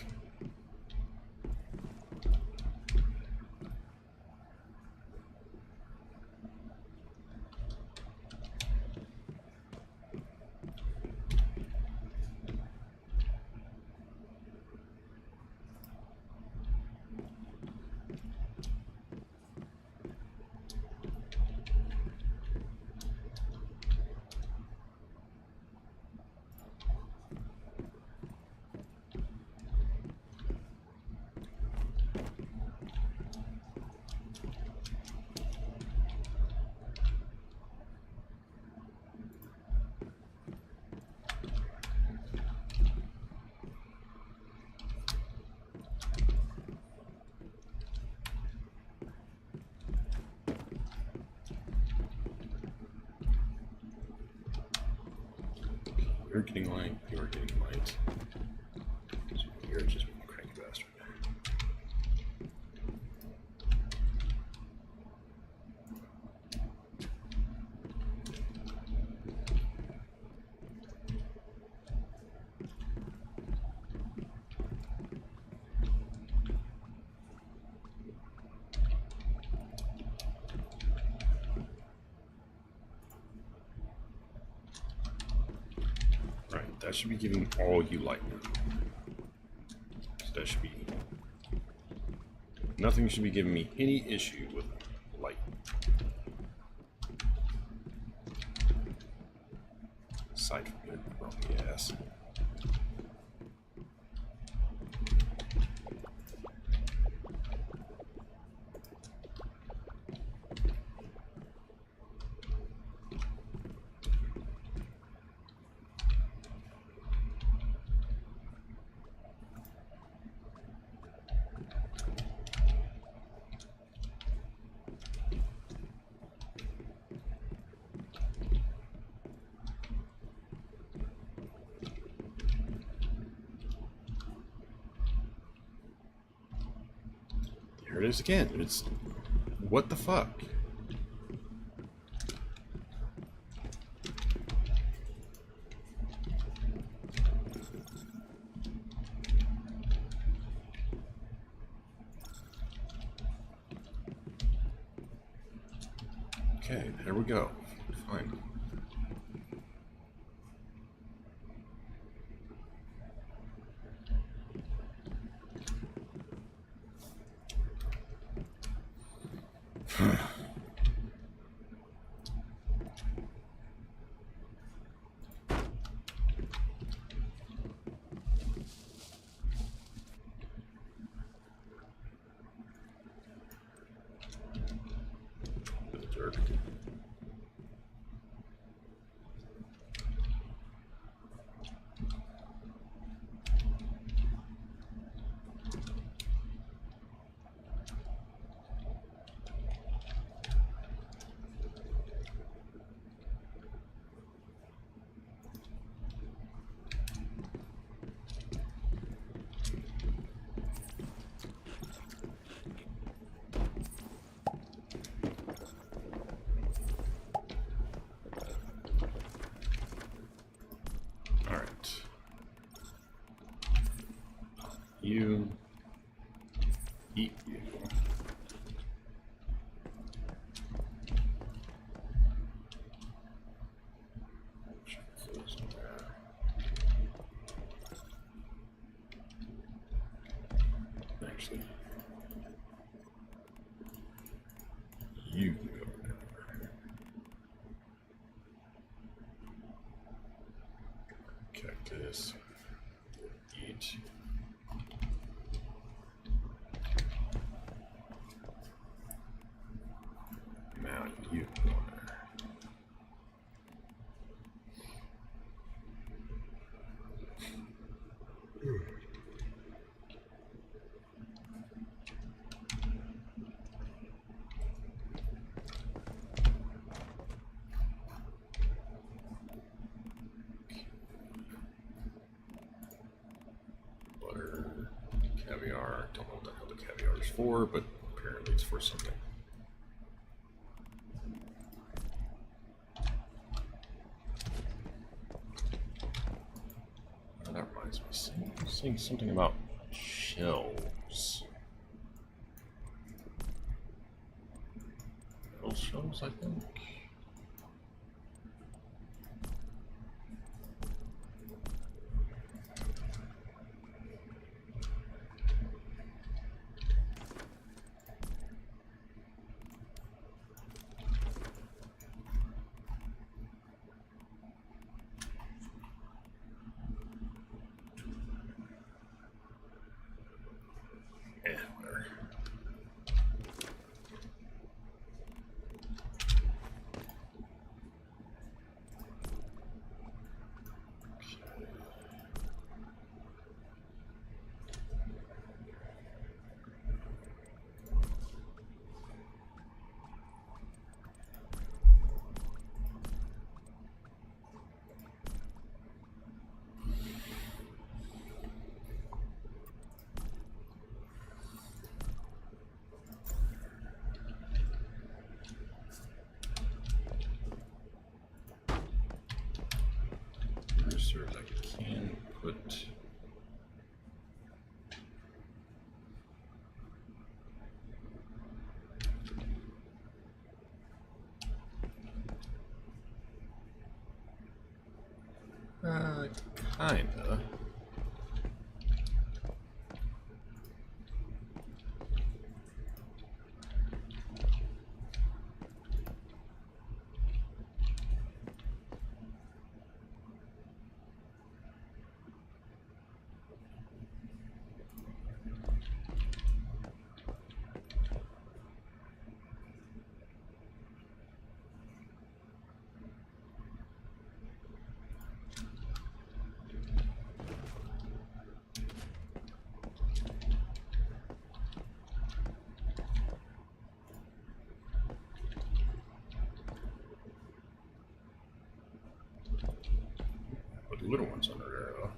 You're getting light. You're getting light. So you're just being a cranky bastard. Right, that should be giving all you light now. So that should be... Nothing should be giving me any issue with light. Aside from your grumpy ass. There it is again. It's... What the fuck? Okay, there we go. Fine. Jerk. Alright. You eat you. Actually, you can go there. Cactus. Eat. Now you can go there. Butter, caviar. Don't know what the hell the caviar is for, but apparently it's for something. Saying something about shells. Metal shells, I think. Whatever. Serves I can put kinda. Put the little ones under there though.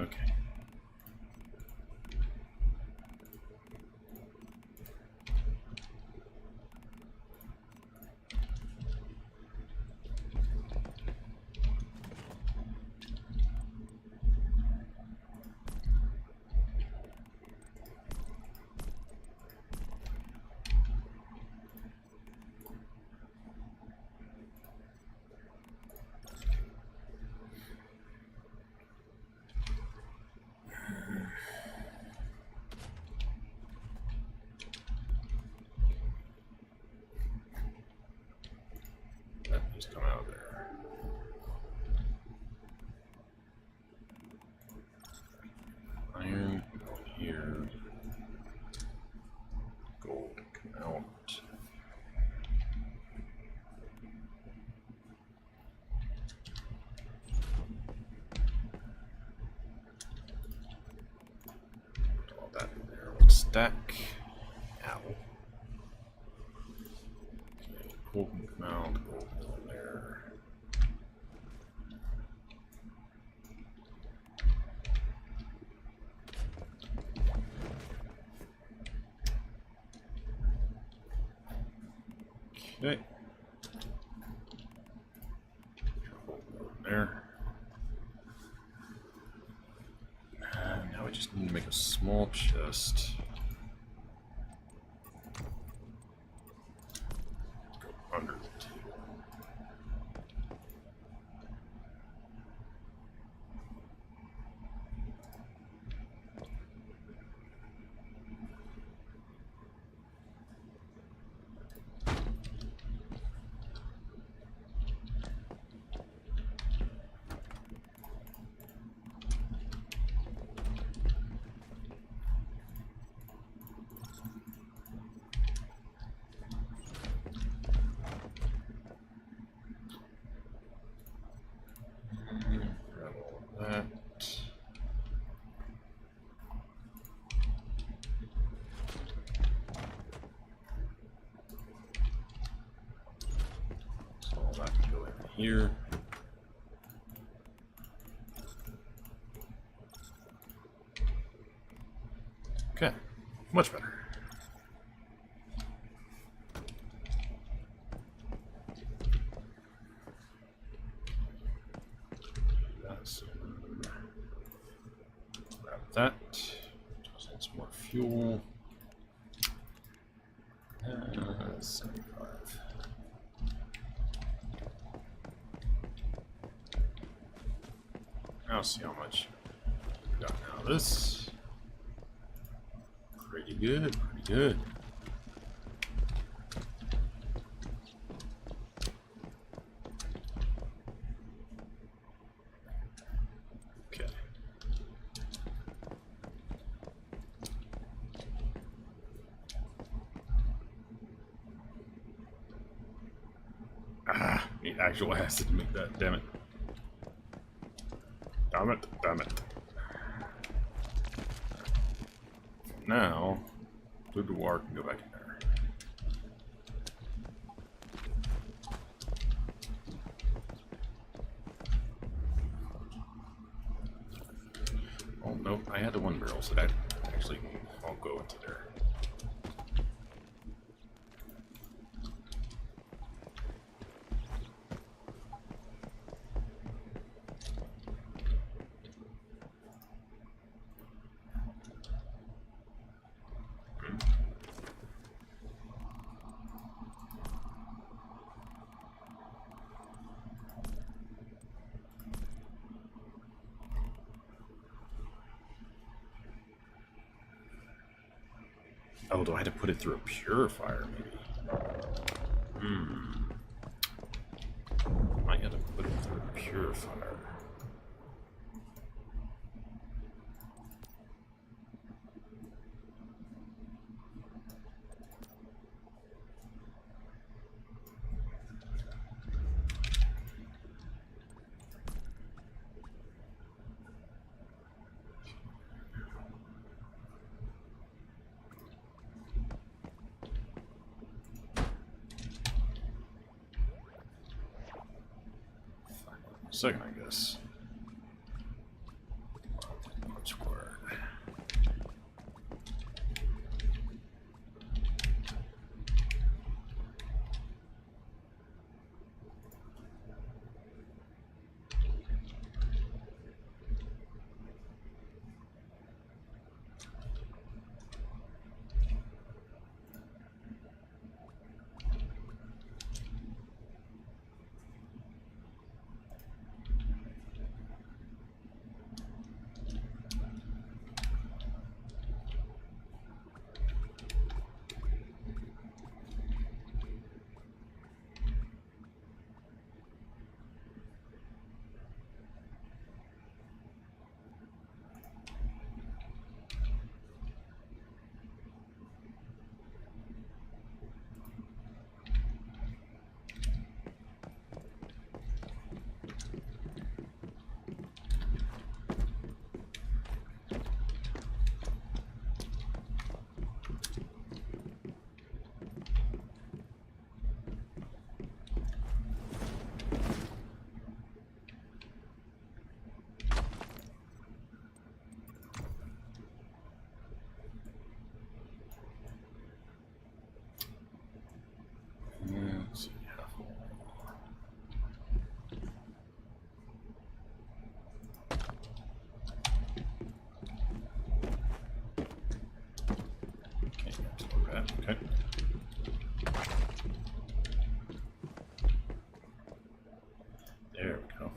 Okay. That just come out of there. Iron here. Gold come out. Put all that in there. One stack. Ow. Okay, gold can come out. Gold in there. Okay. There. Now we just need to make a small chest. Go under the table. Grab all of that. So all that can go in here. Okay. Much better. That's grab that. Just need some more fuel. 75. I'll see how much we got now. This pretty good, pretty good. Okay. Need actual acid to make that. Damn it. Damn it, damn it. Now, through the water can go back in there. Oh, no, I had the one barrel, so that actually won't go into there. Oh, do I have to put it through a purifier, maybe? Might have to put it through a purifier. Second, I guess. What's required? Let's see. Okay, absorb that. Okay. There we go.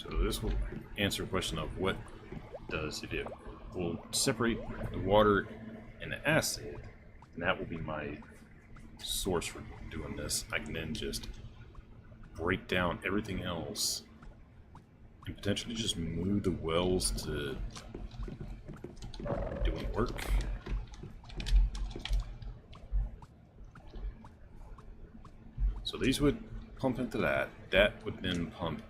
So this will answer the question of what does if it will separate the water and the acid, and that will be my source for doing this. I can then just break down everything else and potentially just move the wells to doing work. So these would pump into that. That would then pump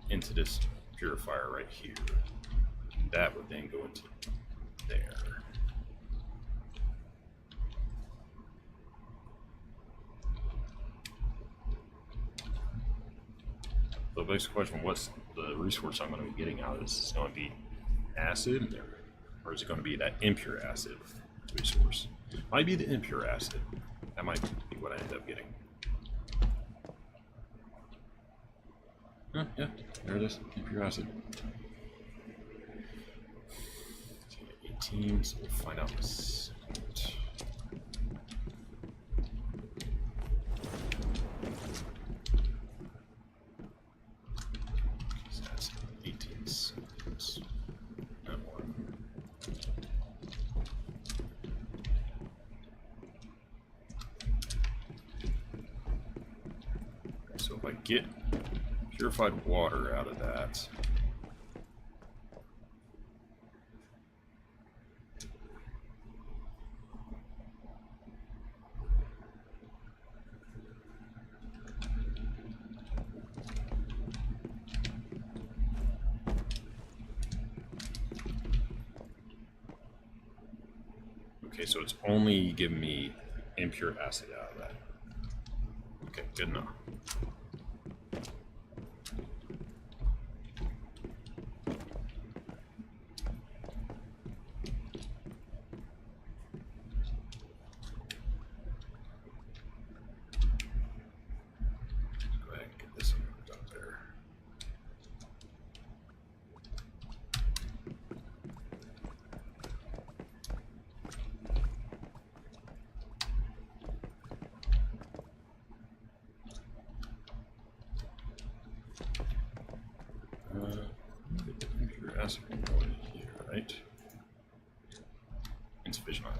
into this purifier right here. That would then go into there. So the basic question, what's the resource I'm going to be getting out of this? Is it going to be acid, or is it going to be that impure acid resource? Might be the impure acid. That might be what I end up getting. Yeah, there it is, impure acid. 18, so we'll find out this. So that's 18 seconds. That one. So if I get purified water out of that, okay, so it's only giving me impure acid out of that. Okay, good enough. Go ahead and get this one up there. Impure acid can go in here, right? Insufficient ion.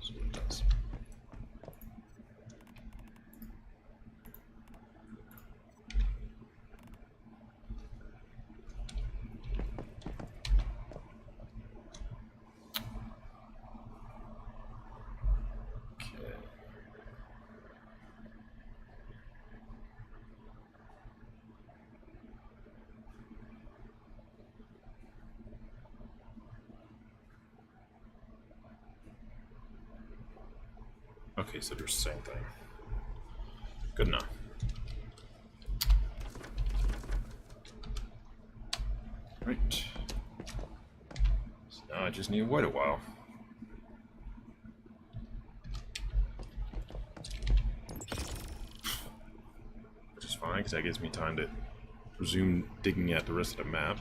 So it does. Okay. Okay, so they're the same thing. Good enough. Right. So now I just need to wait a while. Which is fine, because that gives me time to resume digging at the rest of the map,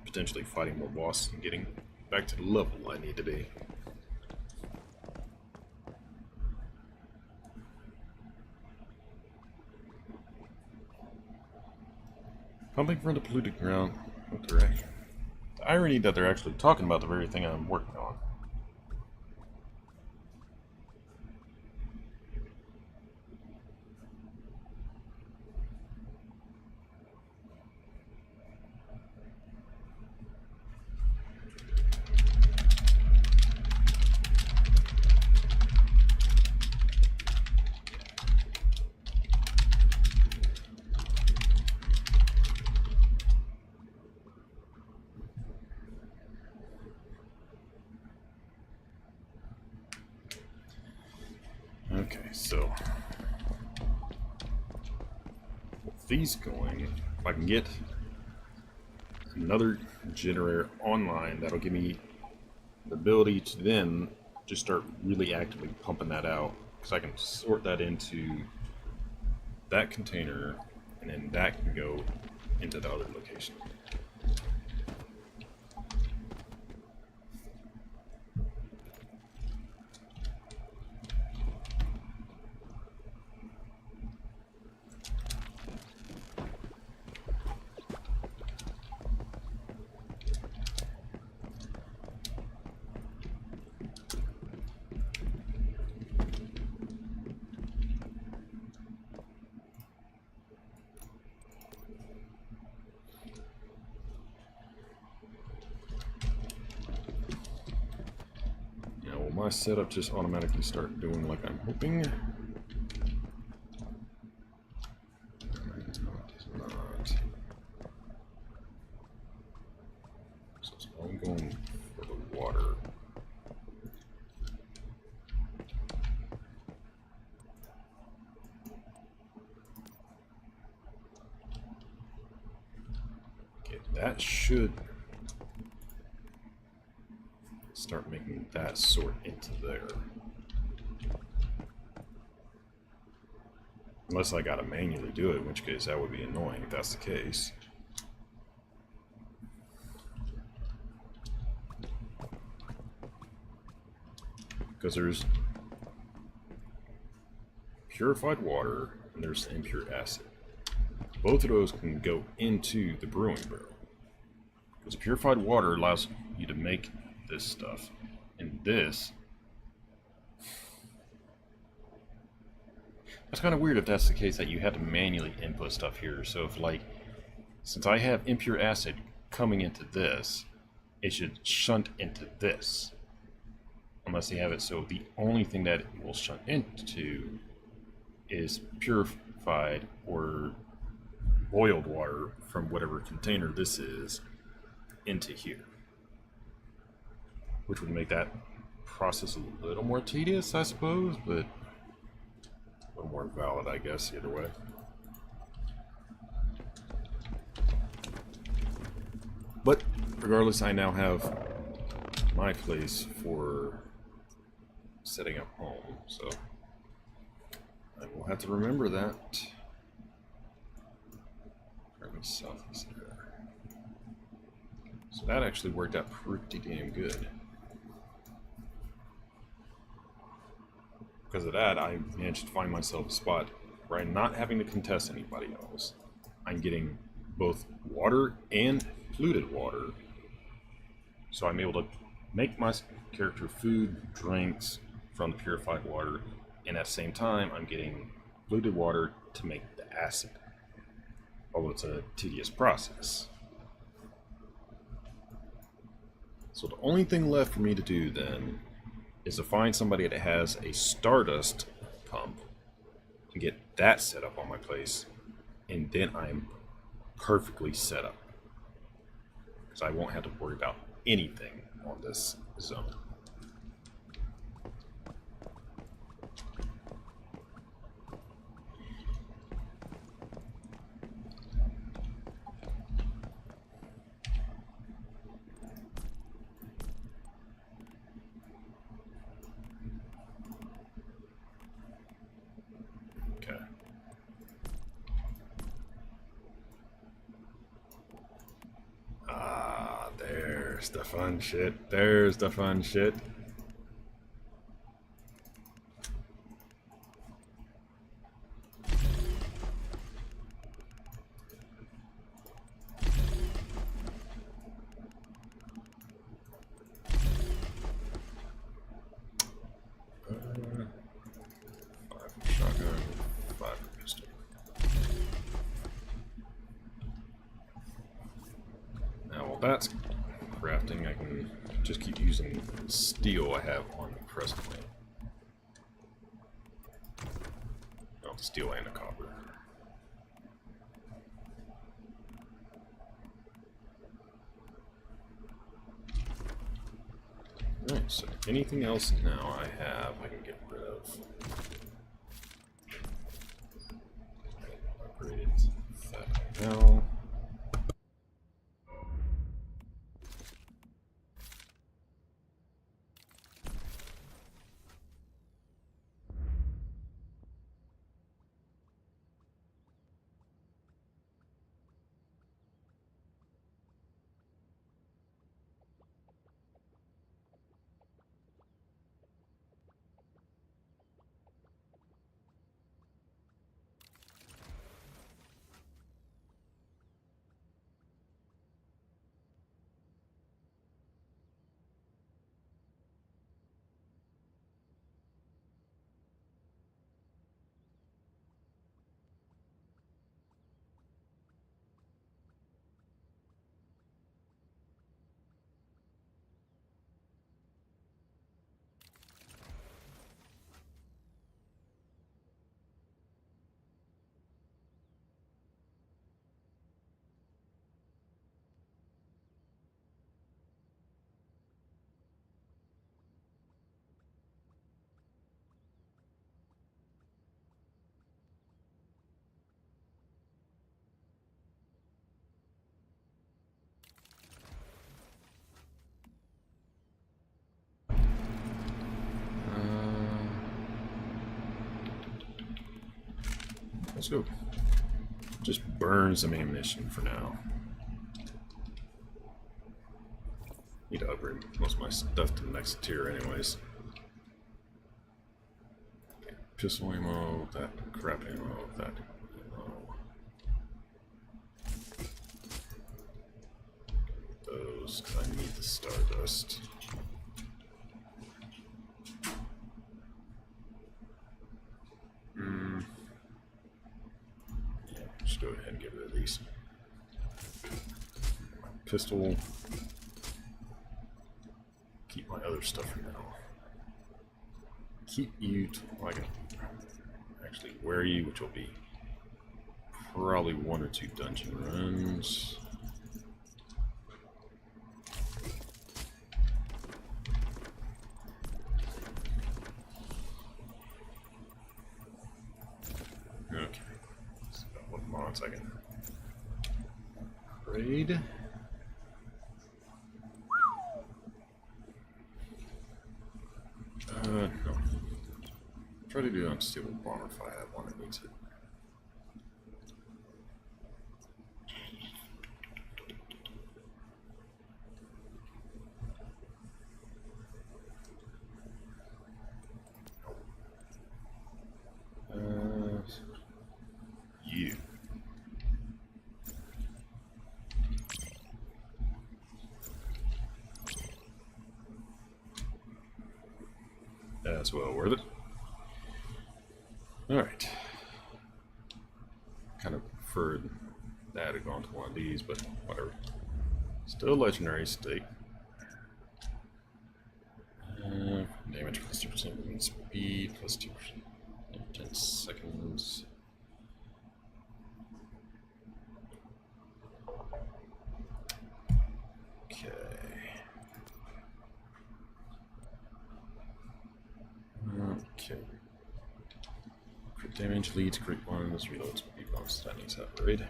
potentially fighting more bosses and getting back to the level I need to be. Pumping from the polluted ground. What the heck? The irony that they're actually talking about the very thing I'm working on. Okay, so with these going, if I can get another generator online, that'll give me the ability to then just start really actively pumping that out, because I can sort that into that container, and then that can go into the other location. my setup just automatically start doing like I'm hoping? It's not. So I'm going for the water. Okay, that should start making that sort into there. Unless I gotta manually do it, in which case that would be annoying if that's the case. Because there's purified water and there's impure acid. Both of those can go into the brewing barrel. Because purified water allows you to make this stuff. And this... That's kind of weird if that's the case, that you have to manually input stuff here. So if, like, since I have impure acid coming into this, it should shunt into this. Unless they have it so the only thing that it will shunt into is purified or boiled water from whatever container this is into here. Which would make that process a little more tedious, I suppose, but a little more valid, I guess, either way. But regardless, I now have my place for setting up home, so I will have to remember that. Probably southeast there. So that actually worked out pretty damn good. Because of that, I managed to find myself a spot where I'm not having to contest anybody else. I'm getting both water and polluted water, so I'm able to make my character food, drinks from the purified water, and at the same time I'm getting polluted water to make the acid, although it's a tedious process. So the only thing left for me to do then is to find somebody that has a stardust pump and get that set up on my place, and then I'm perfectly set up because I won't have to worry about anything on this zone. Okay. Ah, there's the fun shit. There's the fun shit. Five for shotgun, five for pistol. Now, while that's crafting, I can just keep using steel I have on me presently. Oh, steel and a copper. Alright, so anything else now I have I can get rid of. Upgraded that now. let's go. Just burn some ammunition for now. Need to upgrade most of my stuff to the next tier anyways. Okay, pistol ammo, that crap ammo, that ammo. Those, because I need the stardust. Yeah, just go ahead and get rid of these. My pistol. Keep my other stuff for now. Keep you to, well, I can actually wear you, which will be probably 1 or 2 dungeon runs. Okay. So what mods I can upgrade. No. Try to do unstable bomber if I have one that needs it. You. That's well worth it. Alright. Kind of preferred that had gone to one of these, but whatever. Still legendary state. Damage plus 2% speed, plus 2% 10 seconds. Okay. Okay. Crit damage leads crit ones, reloads speed bonus, that needs that upgrade.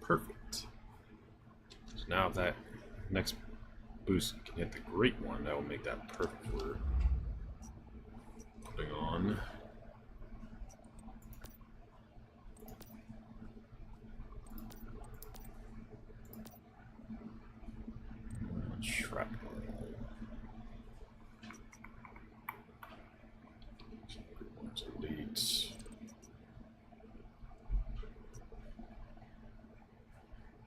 Perfect. So now if that next boost can hit the great one, that will make that perfect for putting on. Shrapnel. Elites.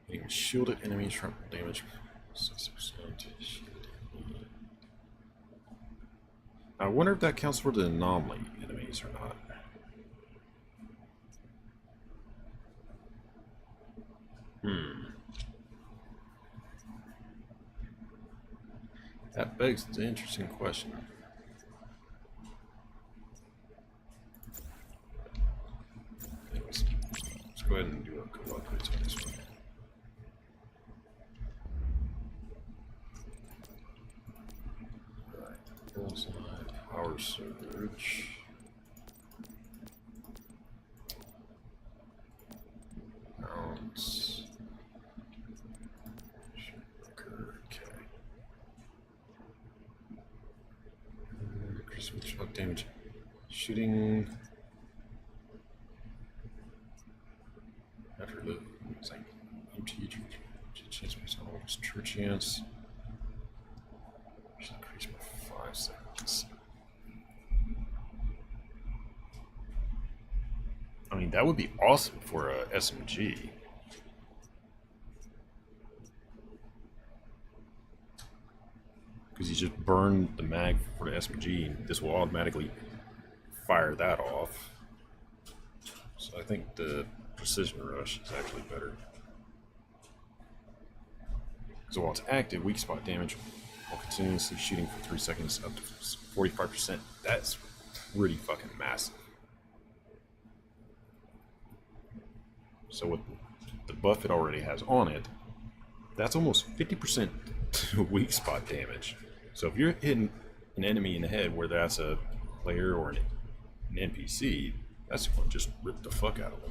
Hitting shielded enemy shrapnel damage 60%. I wonder if that counts for the anomaly enemies or not. That begs the interesting question. Anyways, let's go ahead and do a couple upgrades on this one. Alright, bullseye, power surge. Bounce. Shot damage. Shooting. After the it's like empty chance based on his true chance. Should increase by 5 seconds. I mean, that would be awesome for a SMG. Because you just burn the mag for the SMG, and this will automatically fire that off. So I think the precision rush is actually better. So while it's active, weak spot damage while continuously shooting for 3 seconds up to 45%. That's pretty fucking massive. So with the buff it already has on it, that's almost 50% weak spot damage. So if you're hitting an enemy in the head, whether that's a player or an NPC, that's going to just rip the fuck out of them.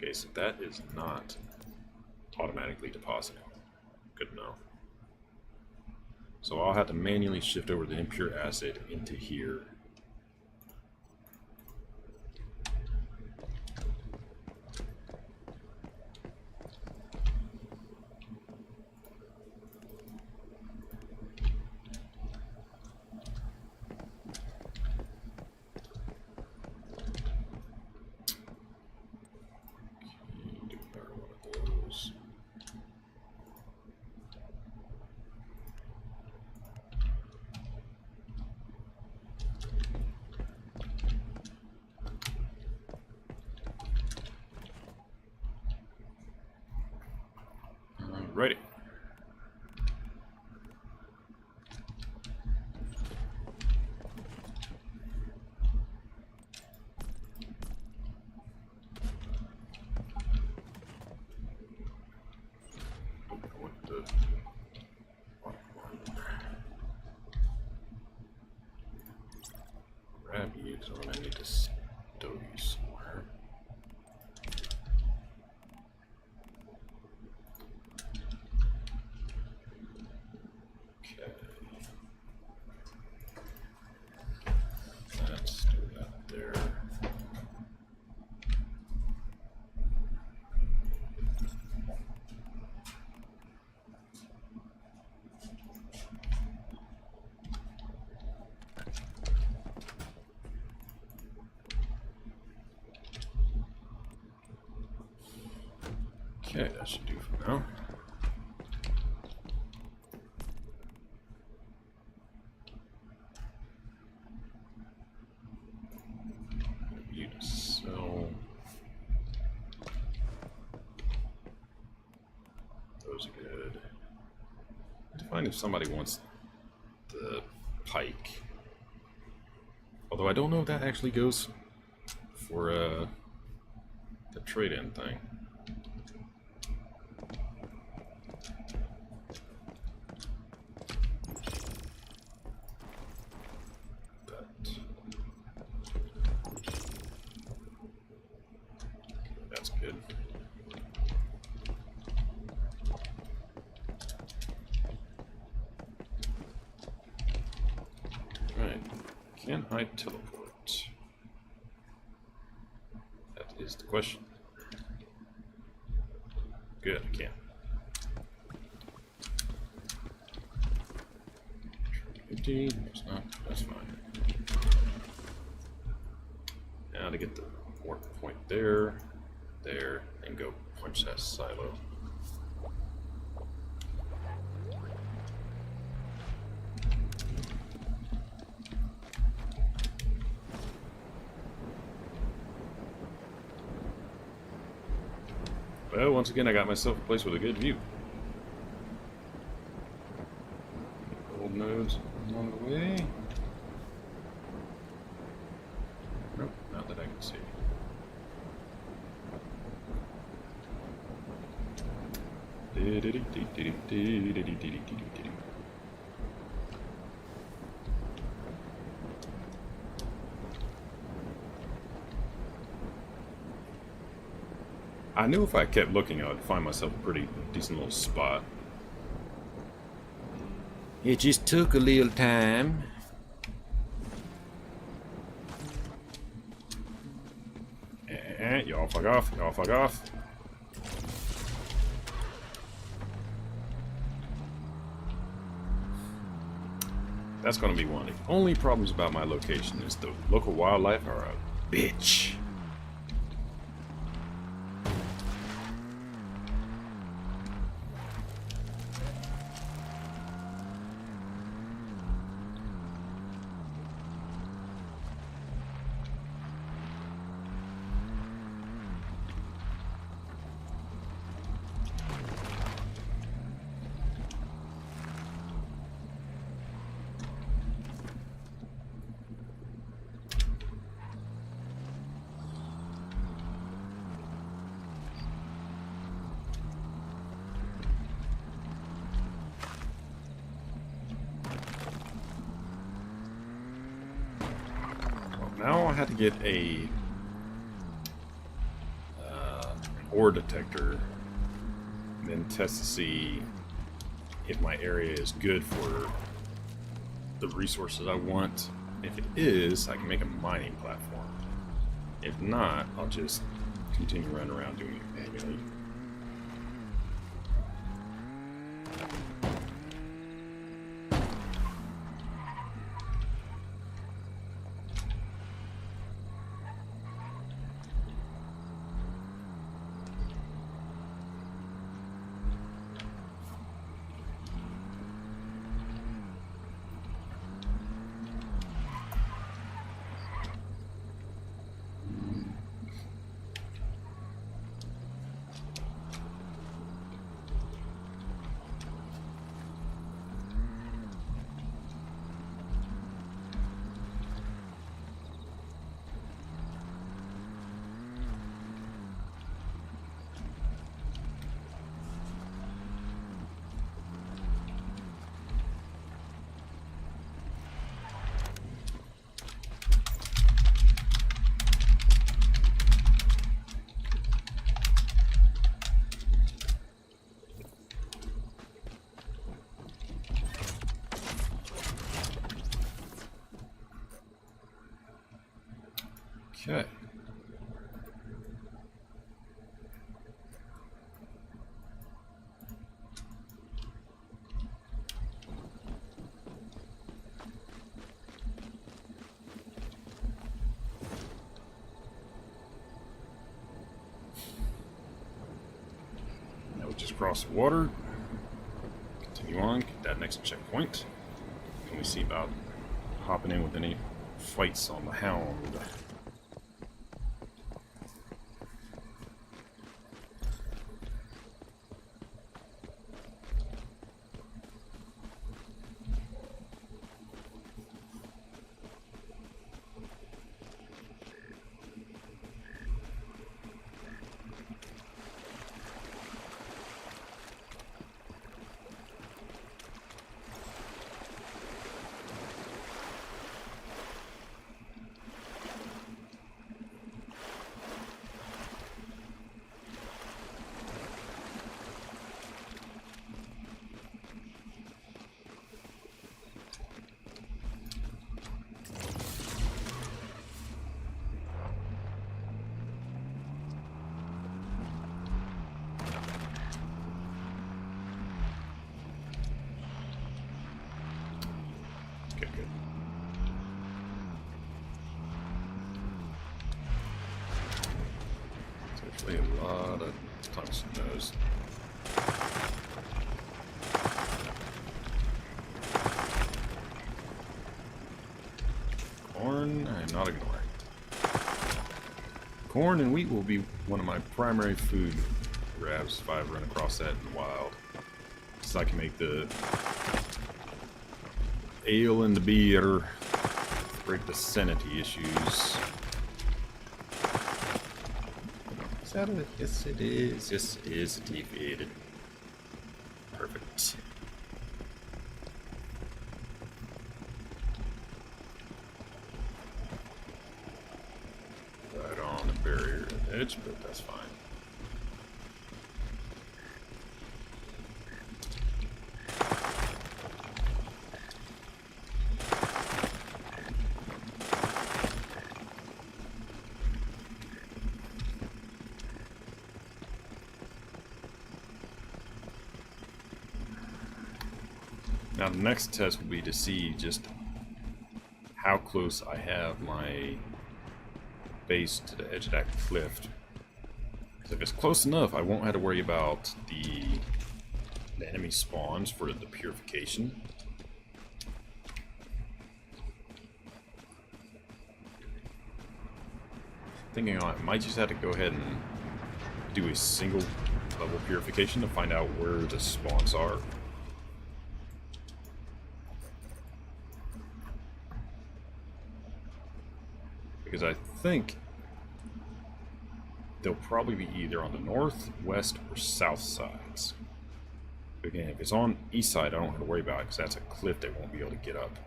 Okay, so that is not automatically depositing. Good to know. So I'll have to manually shift over the impure acid into here. Alrighty. Grab you, so I need to stow you somewhere. Okay. Let's do that there. Okay, that should do for now. You to sell. Those are good. To find if somebody wants the pike. Although I don't know if that actually goes for the trade-in thing. That's good. Alright. Can I teleport? That is the question. Good, I can. It's not, that's fine. Now to get the warp point there, and go punch that silo. Well, once again, I got myself a place with a good view. Gold nodes along the way. Nope, not that I can see. I knew if I kept looking, I would find myself a pretty decent little spot. It just took a little time. Y'all fuck off, y'all fuck off. That's gonna be one of the only problems about my location is the local wildlife are a bitch. Now I had to get a ore detector, and then test to see if my area is good for the resources I want. If it is, I can make a mining platform. If not, I'll just continue running around doing it manually. Okay. Now we just cross the water, continue on, get that next checkpoint, and we see about hopping in with any fights on the Hound. Okay, good. There's actually a lot of tungsten nose. Corn, I'm not ignoring. Corn and wheat will be one of my primary food grabs if I run across that in the wild. So I can make the ale and the beer, break the sanity issues. Is that it? Yes, it is. Yes, it is defeated. Perfect. Right on the barrier edge, but that's fine. Now the next test will be to see just how close I have my base to the edge of that cliff. Because if it's close enough, I won't have to worry about the enemy spawns for the purification. Thinking I might just have to go ahead and do a single level purification to find out where the spawns are. Because I think they'll probably be either on the north, west, or south sides. Again, if it's on east side, I don't have to worry about it because that's a cliff they won't be able to get up.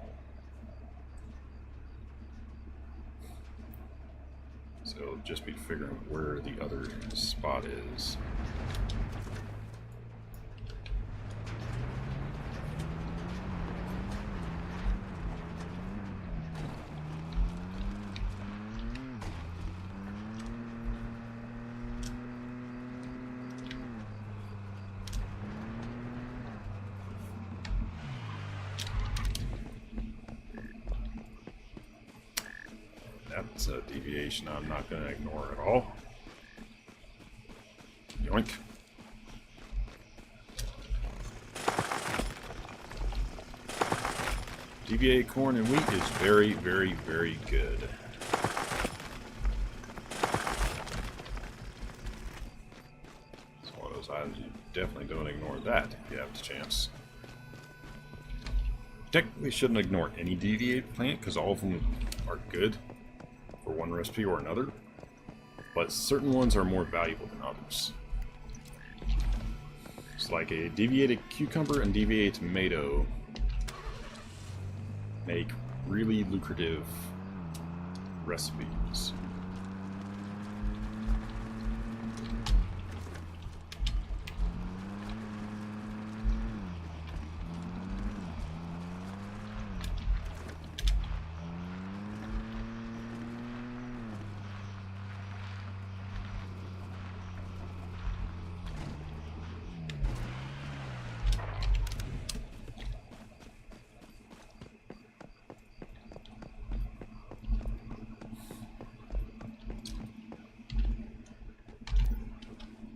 So it'll just be figuring where the other spot is. That's a deviation I'm not going to ignore at all. Yoink. DVA corn and wheat is very, very, very good. It's one of those items you definitely don't ignore that if you have the chance. Technically shouldn't ignore any deviate plant because all of them are good for one recipe or another, but certain ones are more valuable than others. It's like a deviated cucumber and deviated tomato make really lucrative recipes.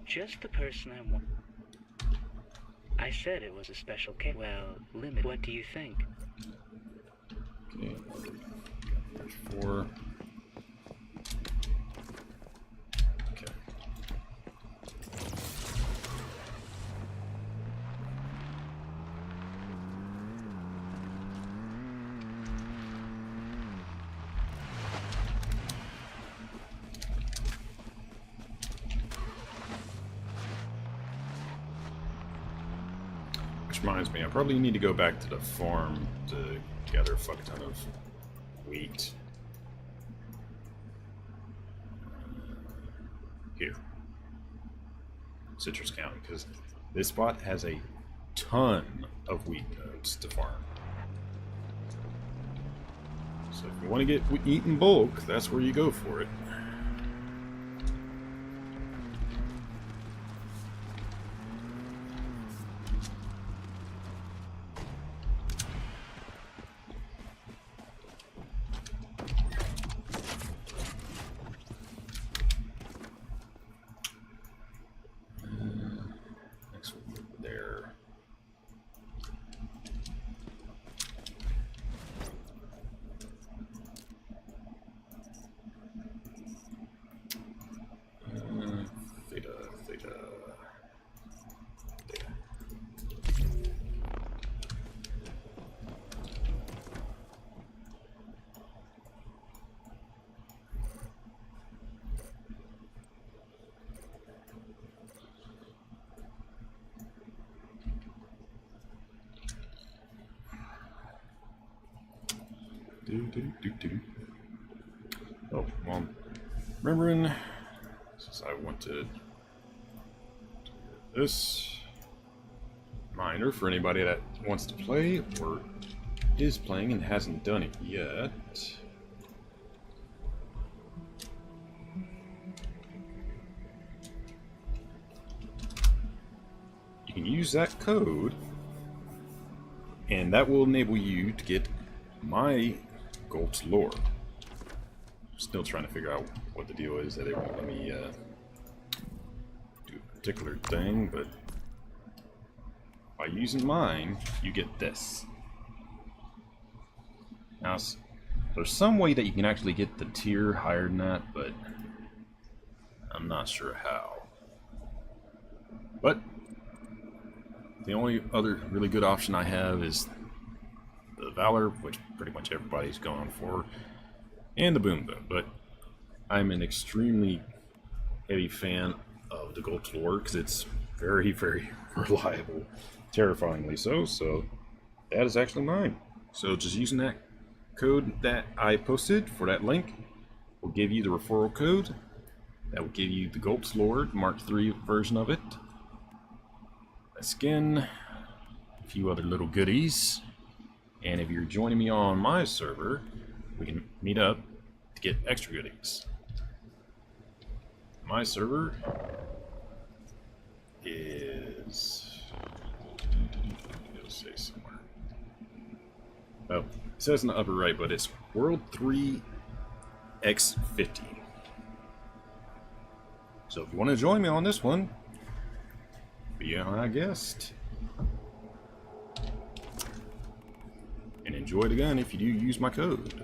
Just the person I want. I said it was a special case. Well, limit. What do you think? Okay. There's 4. Okay. Which reminds me, I probably need to go back to the farm to gather a fuck ton of wheat. Here. Citrus County, because this spot has a ton of wheat nodes to farm. So if you want to get wheat in bulk, that's where you go for it. Oh, well, remembering, since I want to do this, reminder for anybody that wants to play or is playing and hasn't done it yet. You can use that code, and that will enable you to get my Gulp's lore. Still trying to figure out what the deal is that they won't let me do a particular thing, but by using mine, you get this. Now, there's some way that you can actually get the tier higher than that, but I'm not sure how. But the only other really good option I have is the Valor, which pretty much everybody's going for, and the Boom Boom. But I'm an extremely heavy fan of the Gulp's lore because it's very, very reliable, terrifyingly so. So that is actually mine. So just using that code that I posted for that link will give you the referral code. That will give you the Gulp's Lord Mark III version of it. A skin, a few other little goodies. And if you're joining me on my server, we can meet up to get extra goodies. My server is... it'll say somewhere. Oh, it says in the upper right, but it's World 3 X50. So if you want to join me on this one, be my guest. And enjoy the gun if you do use my code.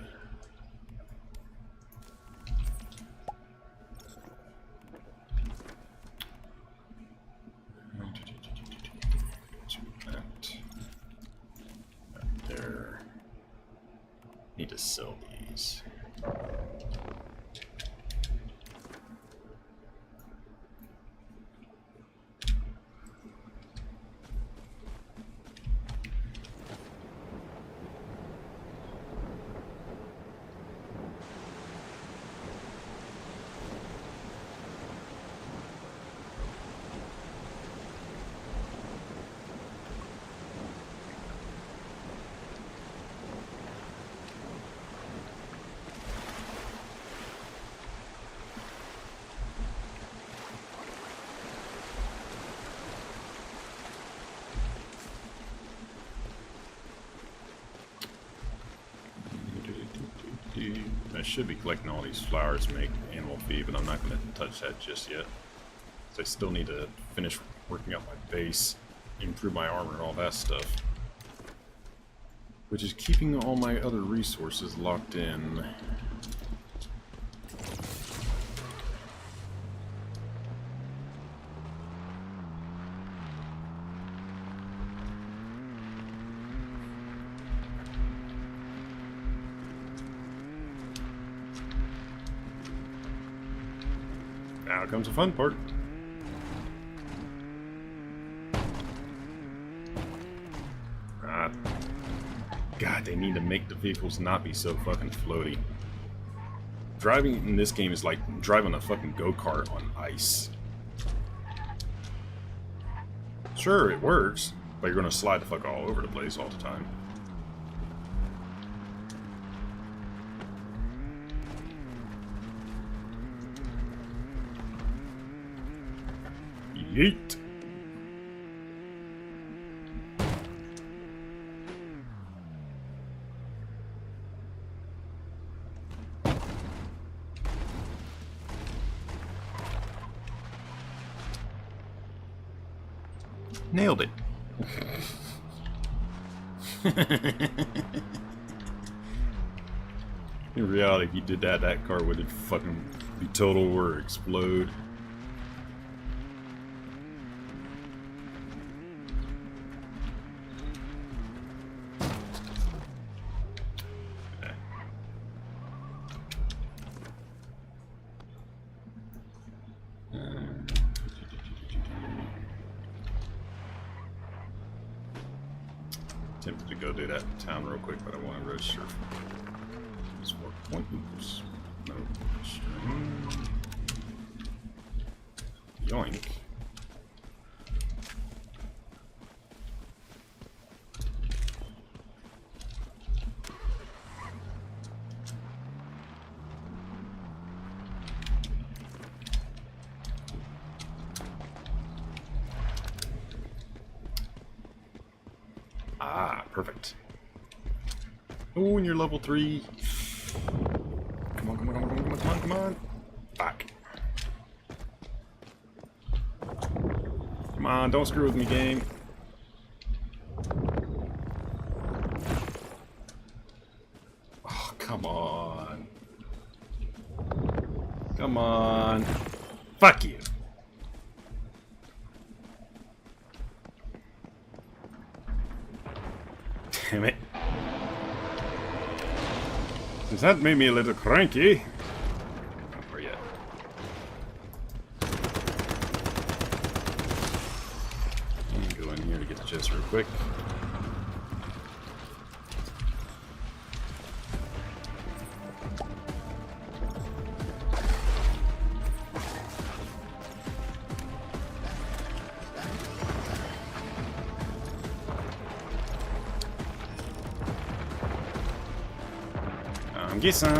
There. Need to sell these. I should be collecting all these flowers to make animal feed, but I'm not going to touch that just yet. So I still need to finish working out my base, improve my armor and all that stuff. Which is keeping all my other resources locked in. Now comes the fun part. God, they need to make the vehicles not be so fucking floaty. Driving in this game is like driving a fucking go-kart on ice. Sure, it works, but you're gonna slide the fuck all over the place all the time. Yeet! Nailed it. In reality, if you did that, that car would fucking be total or explode. Tempted to go do that in town real quick, but I want to register. Just more points. No string. Yoink. Ah, perfect. Oh, and you're level 3. Come on, come on, come on, come on, come on, come on. Back. Come on, don't screw with me, game. Oh, come on. Come on. Fuck you. Damn it. Since that made me a little cranky. Where you at? Let me go in here to get the chest real quick. some, get some.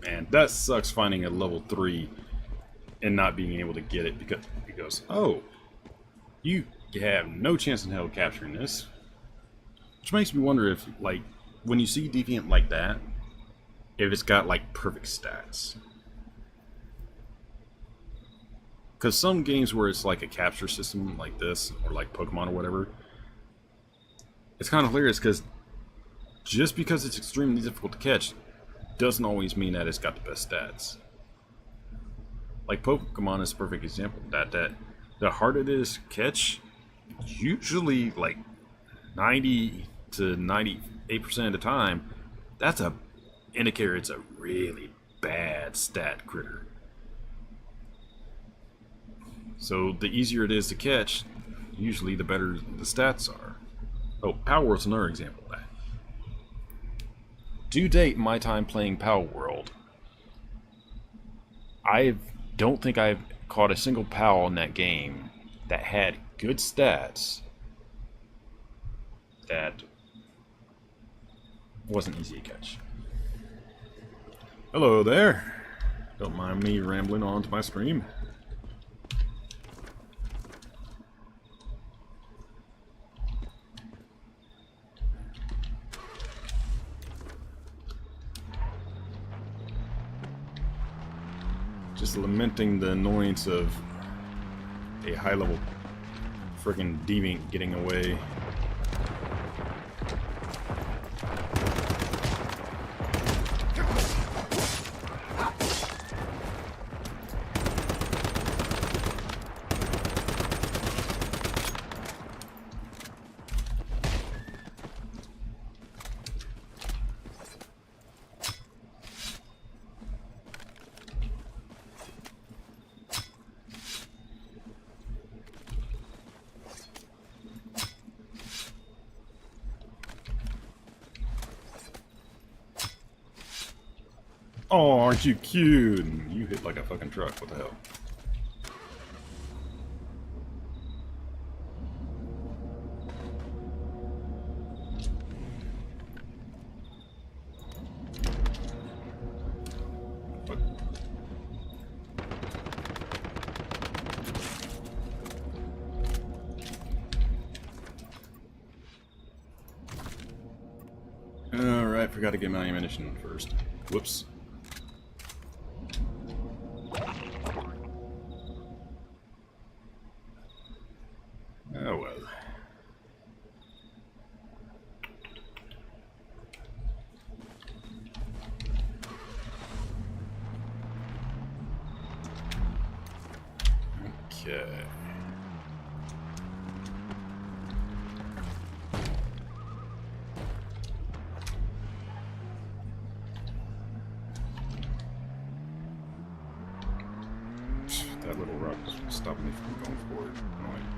Man, that sucks finding a level 3 and not being able to get it because it goes, oh, you have no chance in hell of capturing this. Which makes me wonder if, like, when you see Deviant like that, if it's got, like, perfect stats. Because some games where it's like a capture system like this, or like Pokemon or whatever, it's kind of hilarious because just because it's extremely difficult to catch doesn't always mean that it's got the best stats. Like Pokemon is a perfect example. That the harder it is to catch, usually like 90 to 98% of the time, that's a indicator it's a really bad stat critter. So the easier it is to catch, usually the better the stats are. Oh, Power World's another example of that. To date, my time playing Power World, I don't think I've caught a single POW in that game that had good stats that wasn't easy to catch. Hello there. Don't mind me rambling on to my stream. Just lamenting the annoyance of a high-level friggin' deviant getting away. Oh, aren't you cute? And you hit like a fucking truck. What the hell? What? Alright, forgot to get my ammunition first. Whoops. Oh well. Okay. That little rock is stopping me from going forward. Annoying.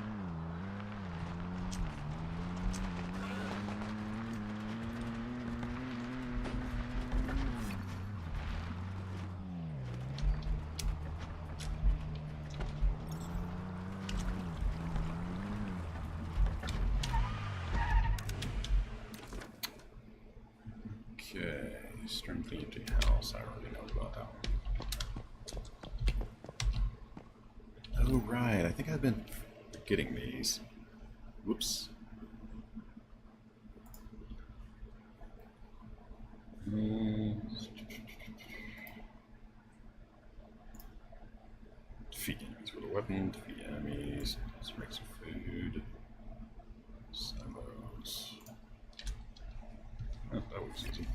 Okay, strength the empty house. I already know about that one. Oh, right. I think I've been forgetting these. Whoops. Defeat enemies with a weapon. Defeat enemies. Let's make some food. Silos. Oh, that was easy.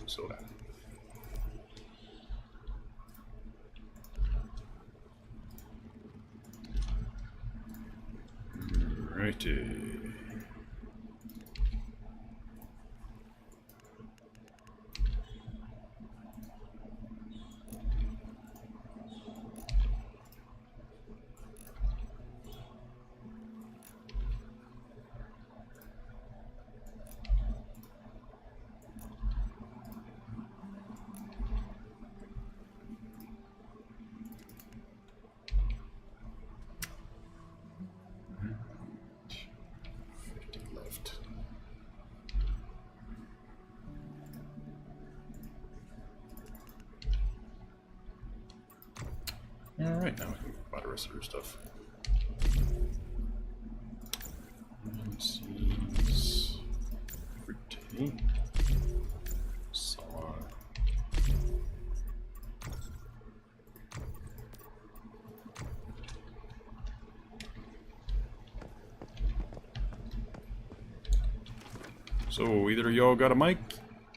slow down. Righty. Alright, now we can buy the rest of her stuff. Seeds. Fruity. Summer. So, either of y'all got a mic?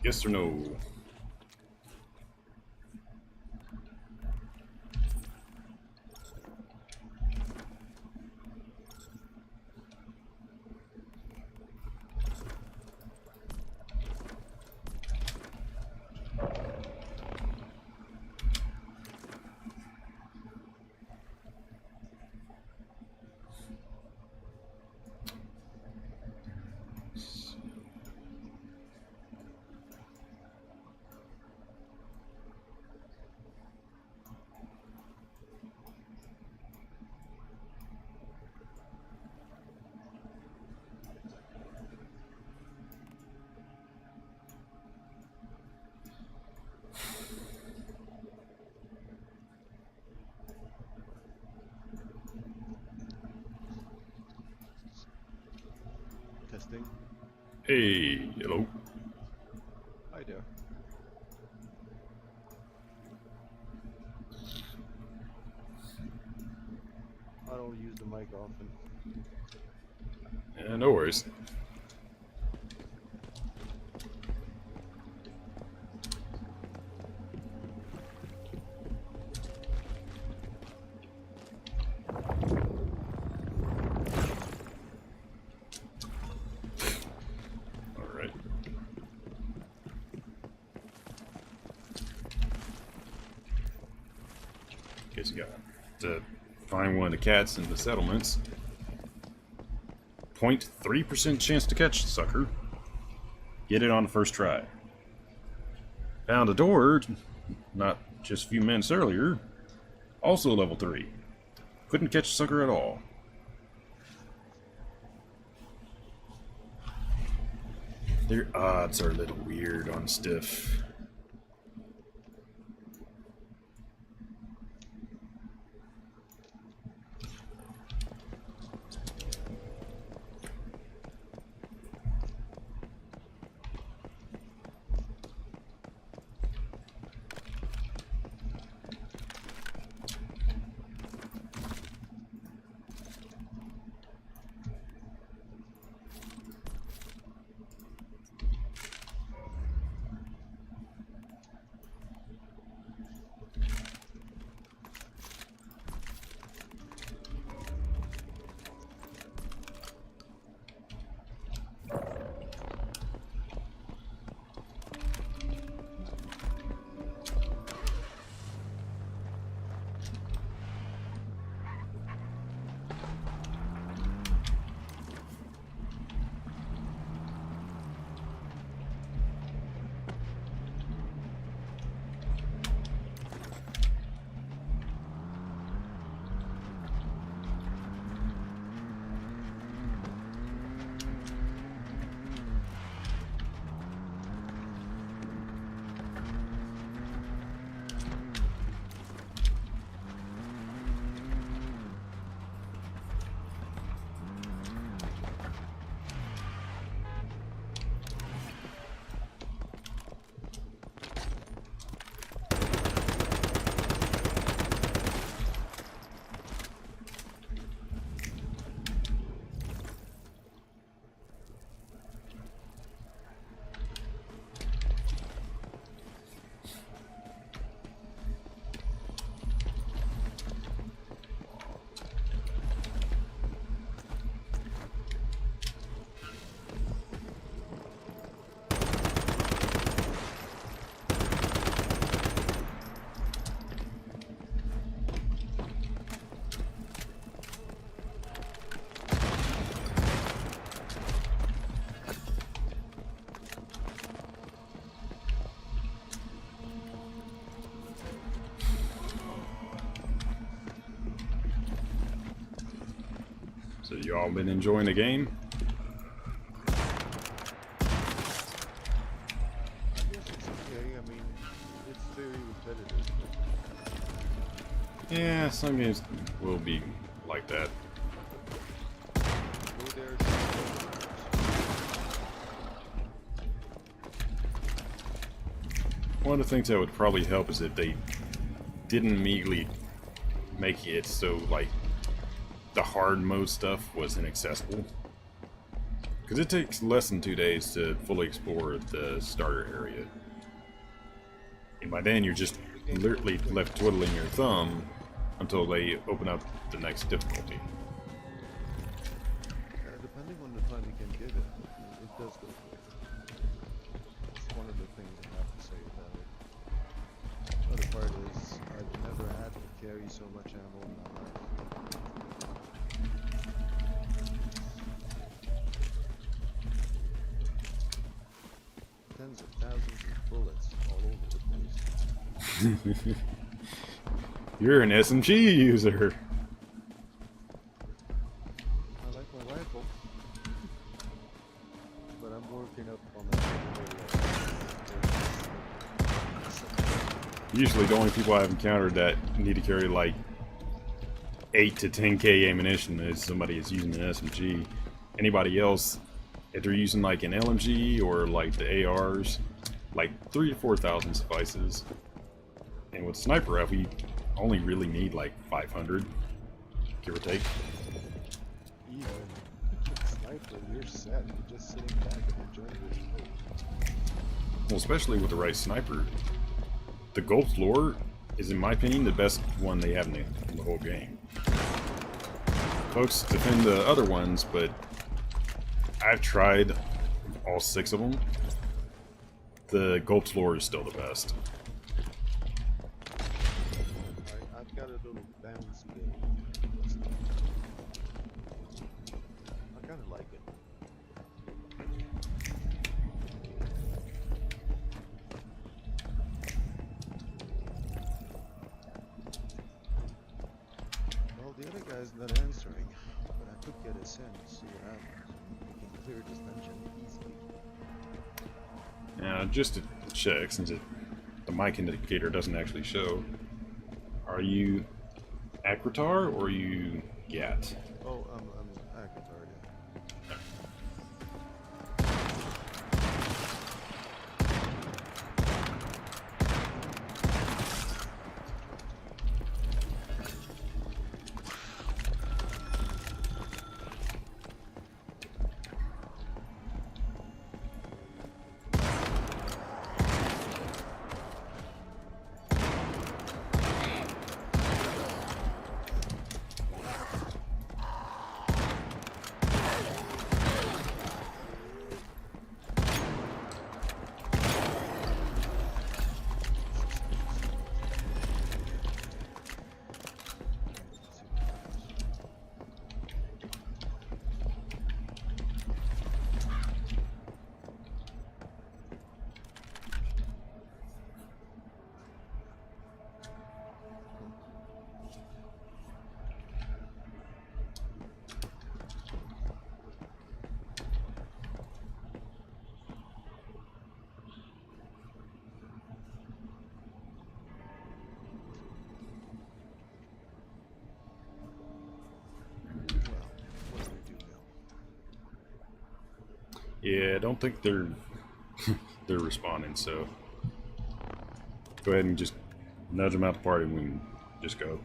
Yes or no? Testing. Hey, hello. Hi there. I don't use the mic often. Yeah, no worries. Alright. Guess you got to find one of the cats in the settlements. 0.3% chance to catch the sucker. Get it on the first try. Found a door, not just a few minutes earlier. Also level 3. Couldn't catch the sucker at all. Their odds are a little weird on Stiff. So you all been enjoying the game? I guess it's okay. I mean, it's very repetitive. Yeah, some games will be like that. Go there. One of the things that would probably help is if they didn't immediately make it so, like, the hard mode stuff was inaccessible. Because it takes less than 2 days to fully explore the starter area. And by then you're just literally left twiddling your thumb until they open up the next difficulty. Depending on the time you can give it, it does go quick. That's one of the things I have to say about it. Other part is, I've never had to carry so much ammo in my life. Tens of thousands of bullets all over the place. You're an SMG user. I like my rifle, but I'm working up on that. Usually the only people I've encountered that need to carry like 8 to 10k ammunition is somebody that's using an SMG. Anybody else, if they're using like an LMG or like the ARs, like 3,000 to 4,000 suffices. And with sniper rifle, we only really need like 500, give or take. Even sniper, you're set. You're just sitting back and enjoying your show. Well, especially with the right sniper. The Gold Floor is, in my opinion, the best one they have in the whole game. Folks defend the other ones, but I've tried all 6 of them. The Gold Floor is still the best. I've got a little bouncy game. I kind of like it. Well, the other guy's not answering, but I could get us in and see what happens. We can clear this dungeon easily. Now, just to check, since the mic indicator doesn't actually show, are you Akratar or are you Gat? Oh, I'm Akatar, yeah. Yeah, I don't think they're they're responding, so go ahead and just nudge them out the party and we can just go.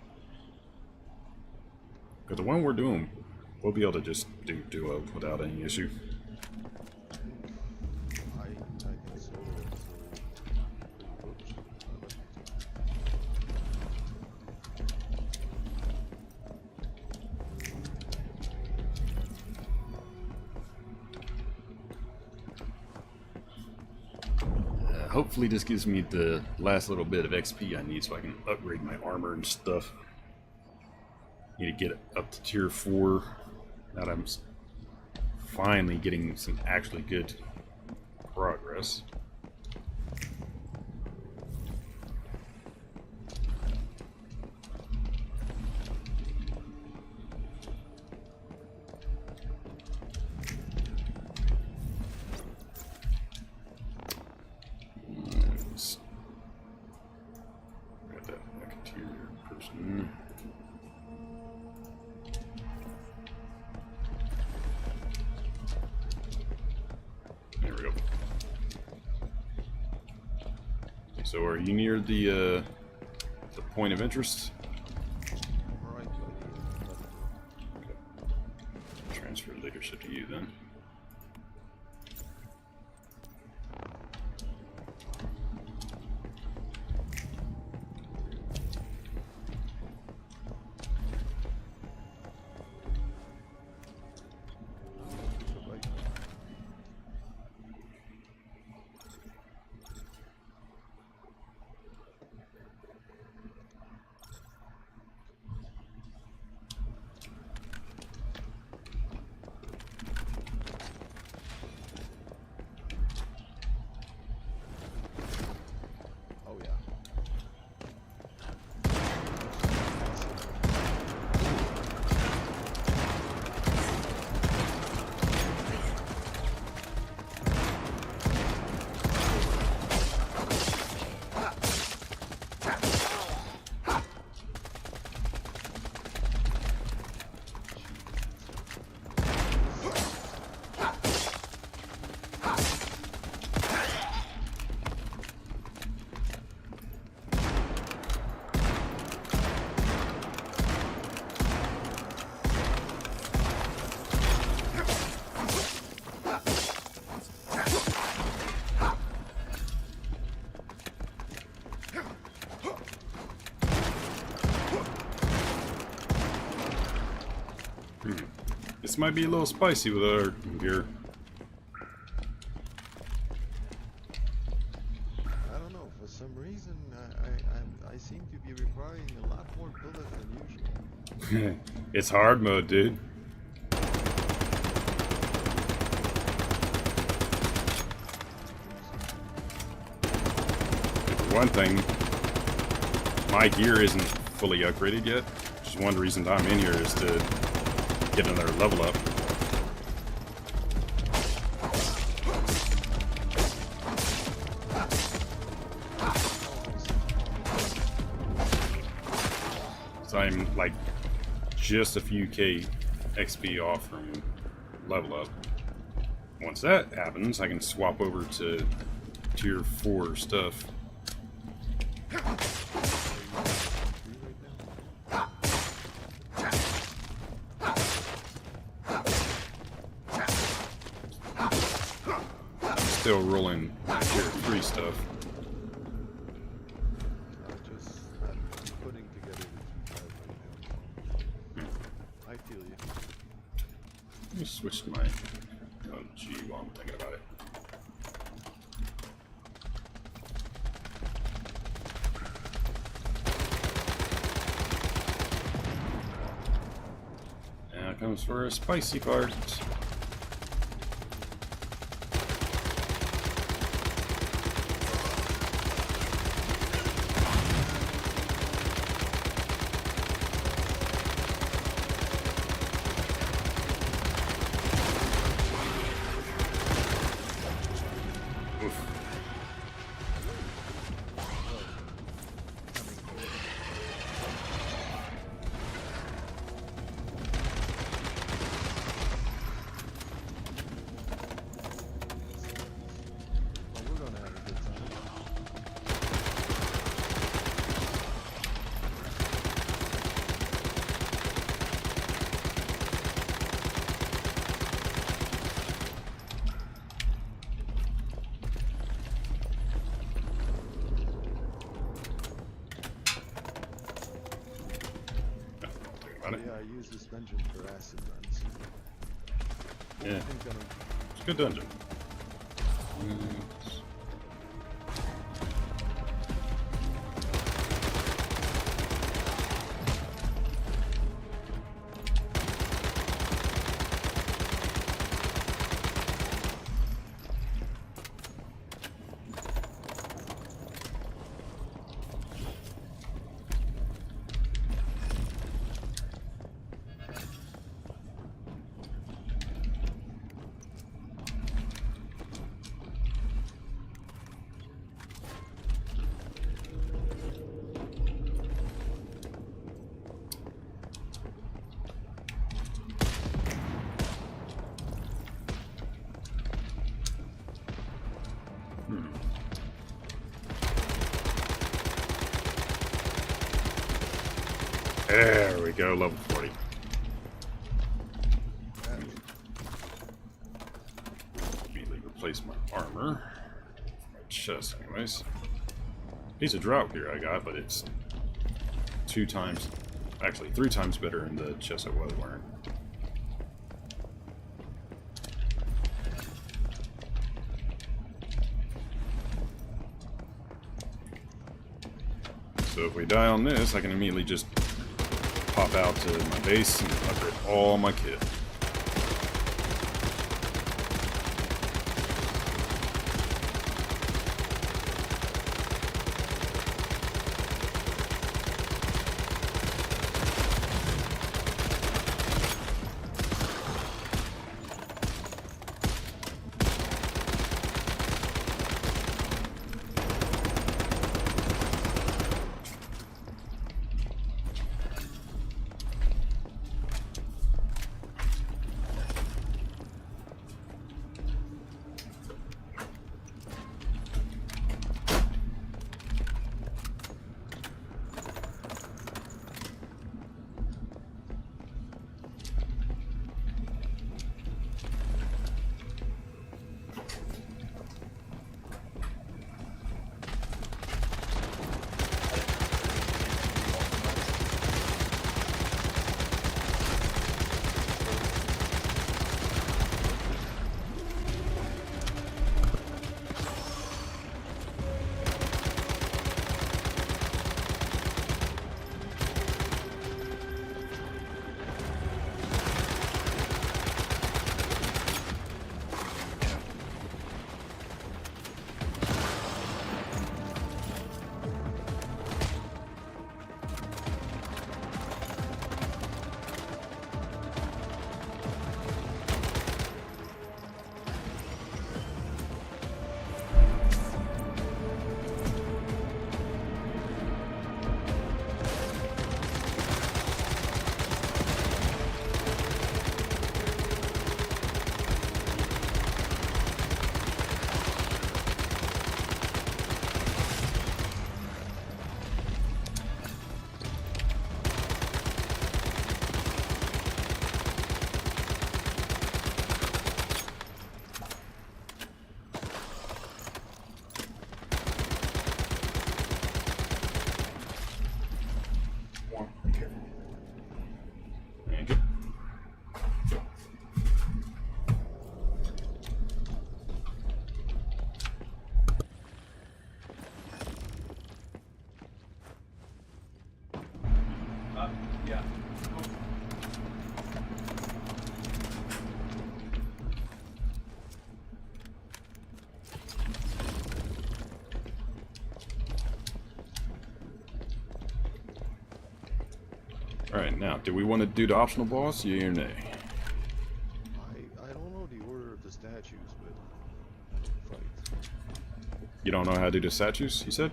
Because the one we're doing, we'll be able to just do duo without any issue. I consider it pretty good. Hopefully this gives me the last little bit of XP I need so I can upgrade my armor and stuff. Need to get up to tier 4. Now that I'm finally getting some actually good progress. person. There we go. So are you near the point of interest? Right by the left door. Okay. Transfer leadership to you then. The right door. Oh yeah. This might be a little spicy with our gear. I don't know. For some reason, I seem to be requiring a lot more bullets than usual. It's hard mode, dude. For one thing, my gear isn't fully upgraded yet. Just one reason I'm in here is to get another level up. So I'm like just a few K XP off from level up. Once that happens, I can swap over to tier 4 stuff. Still rolling tier 3 stuff. I'm putting together the 2 right now. I feel you. Let me switch to my OG while I'm thinking about it. Now comes for a spicy part. Well, we're gonna have a good time. Thinking about it. Yeah, I use this dungeon for acid runs. What do Yeah. you think on It's a good dungeon. There we go, level 40. Immediately replace my armor. My chest, anyways. Piece of drop here I got, but it's 2 times, actually 3 times better in the chest I was wearing. So if we die on this, I can immediately just pop out to my base and upgrade all my kit. Thank you. Yeah. Alright, now, do we want to do the optional boss, yay or nay? I don't know the order of the statues, but fight. You don't know how to do the statues, you said?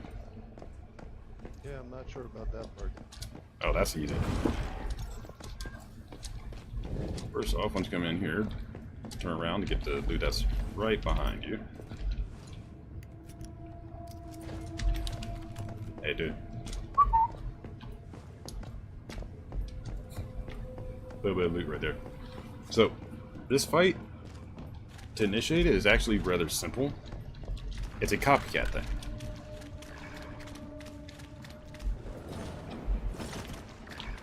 Yeah, I'm not sure about that part. Oh, that's easy. First off, once you come in here, turn around to get the loot that's right behind you. Hey, dude. A little bit of loot right there. So, this fight, to initiate it, is actually rather simple. It's a copycat thing.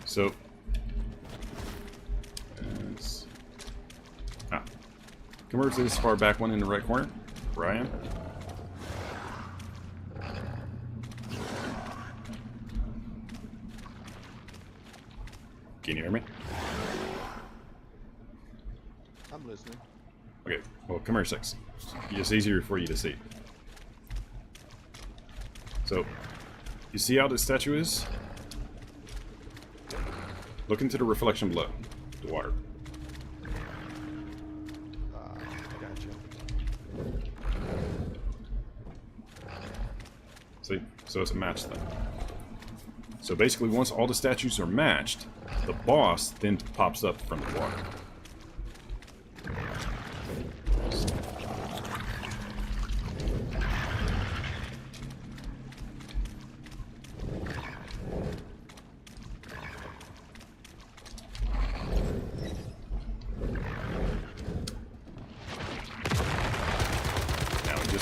So, come over to this far back one in the right corner, where I am. Can you hear me? I'm listening. Okay, well, come here, 6. It's easier for you to see. So, you see how this statue is? Look into the reflection below, the water. Gotcha. See? So it's a match thing. So basically, once all the statues are matched, the boss then pops up from the water.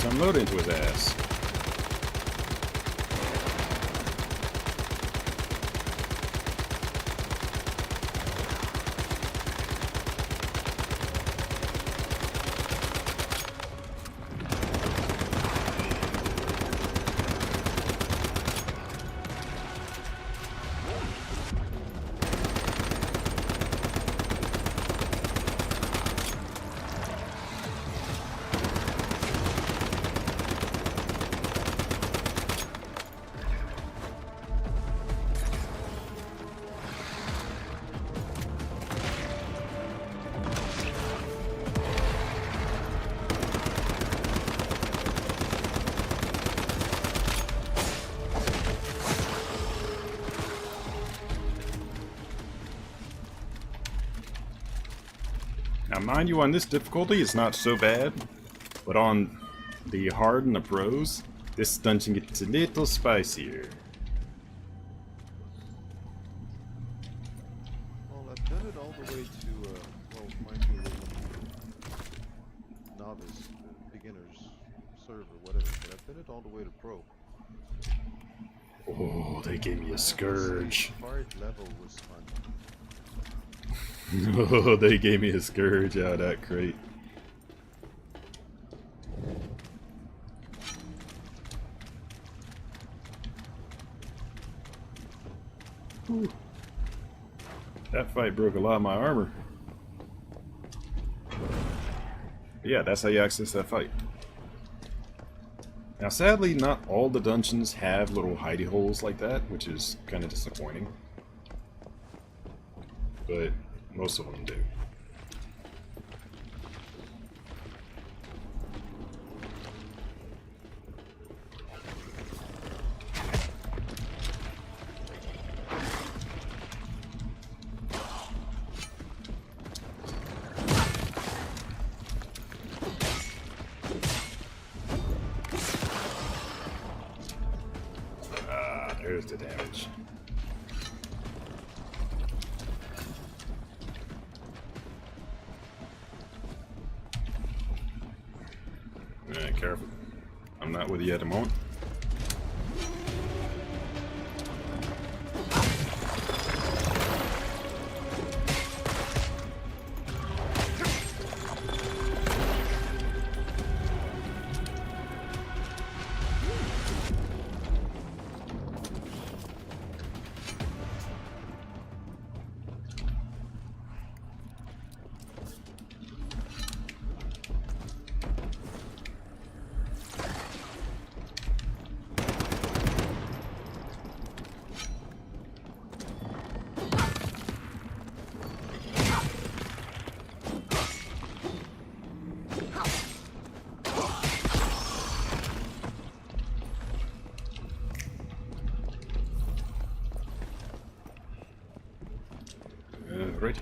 unload into his ass. Now, mind you, on this difficulty, it's not so bad, but on the hard and the pros, this dungeon gets a little spicier. Well, I've done it all the way to, well, mind you, novice, beginners, server, whatever, but I've done it all the way to pro. Oh, they gave me a I have to say, scourge. the hard level was fun. Oh, they gave me a scourge out of that crate. Whew. That fight broke a lot of my armor. But yeah, that's how you access that fight. Now, sadly, not all the dungeons have little hidey holes like that, which is kind of disappointing. But most of them do. Ah, there's the damage. Careful. I'm not with you at the moment. Right.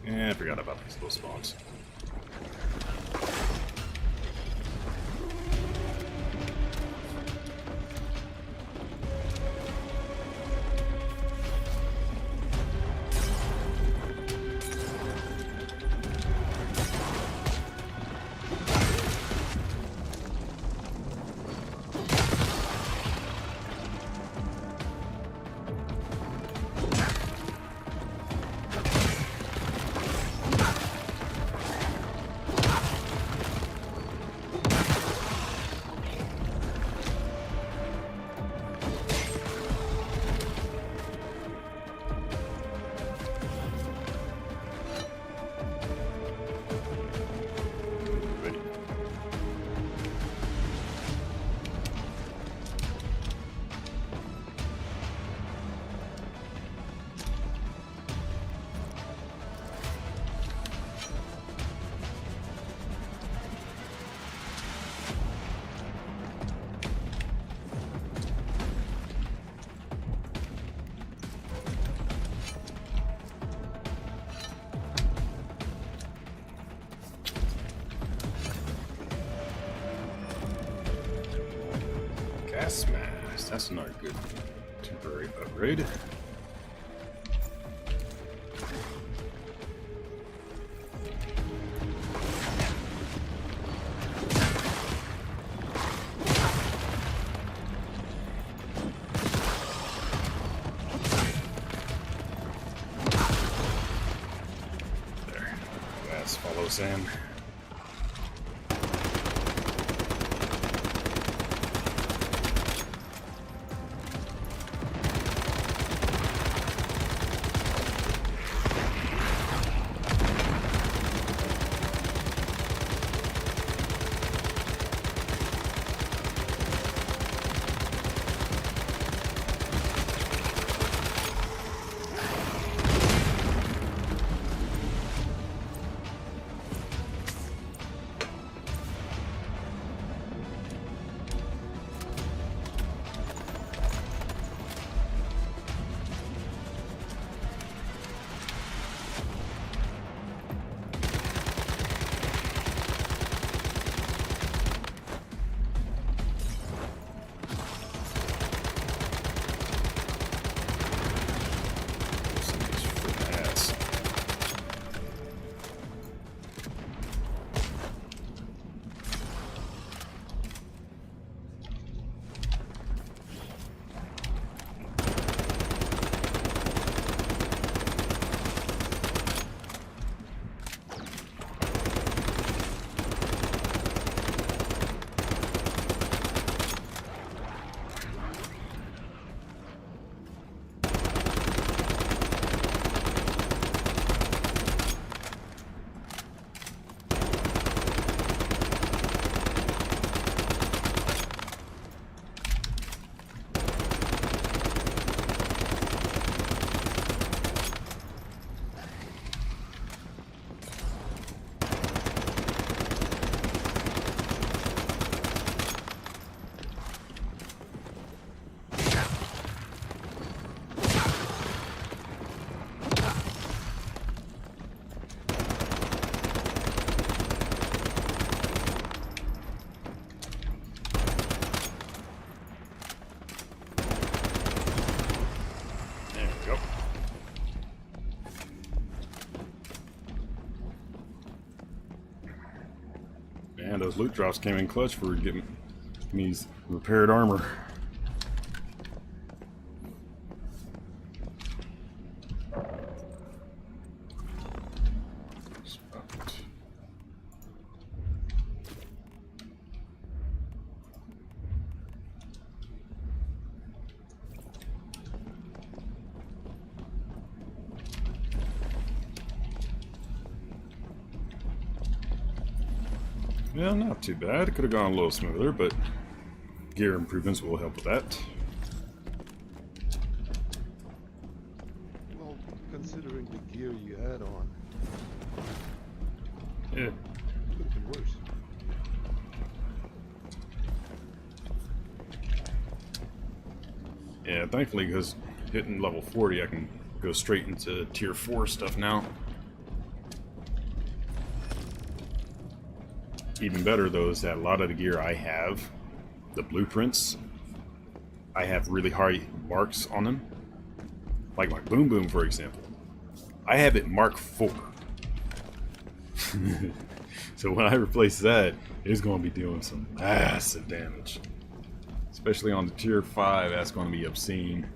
Yeah, I forgot about these little spawns. Gas mask. That's not a good temporary upgrade. close in. Man, those loot drops came in clutch for getting me repaired armor. Yeah, not too bad. It could have gone a little smoother, but gear improvements will help with that. Well, considering the gear you had on, Yeah. could have been worse. Yeah, thankfully, because hitting level 40, I can go straight into tier 4 stuff now. Even better, though, is that a lot of the gear I have, the blueprints, I have really high marks on them. Like my Boom Boom, for example. I have it Mark 4. So when I replace that, it's going to be doing some massive damage. Especially on the tier 5, that's going to be obscene.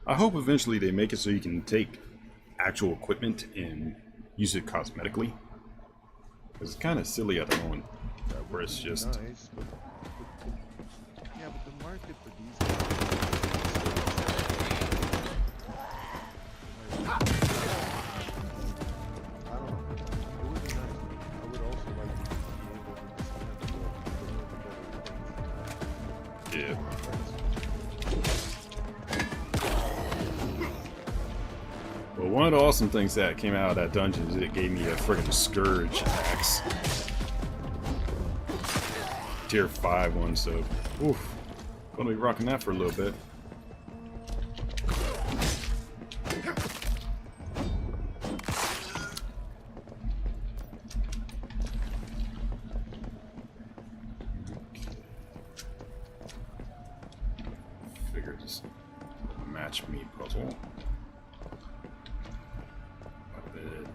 I hope eventually they make it so you can take actual equipment and use it cosmetically. Because it's kind of silly at the moment, where it's just... Nice, but yeah, but the market for these I don't know. It would be nice. I would also like to be able to just have the Yeah. Well, one of the awesome things that came out of that dungeon is it gave me a friggin' Scourge axe. Tier 5 one, so oof. Gonna be rocking that for a little bit. figured it's a match me puzzle. I bet.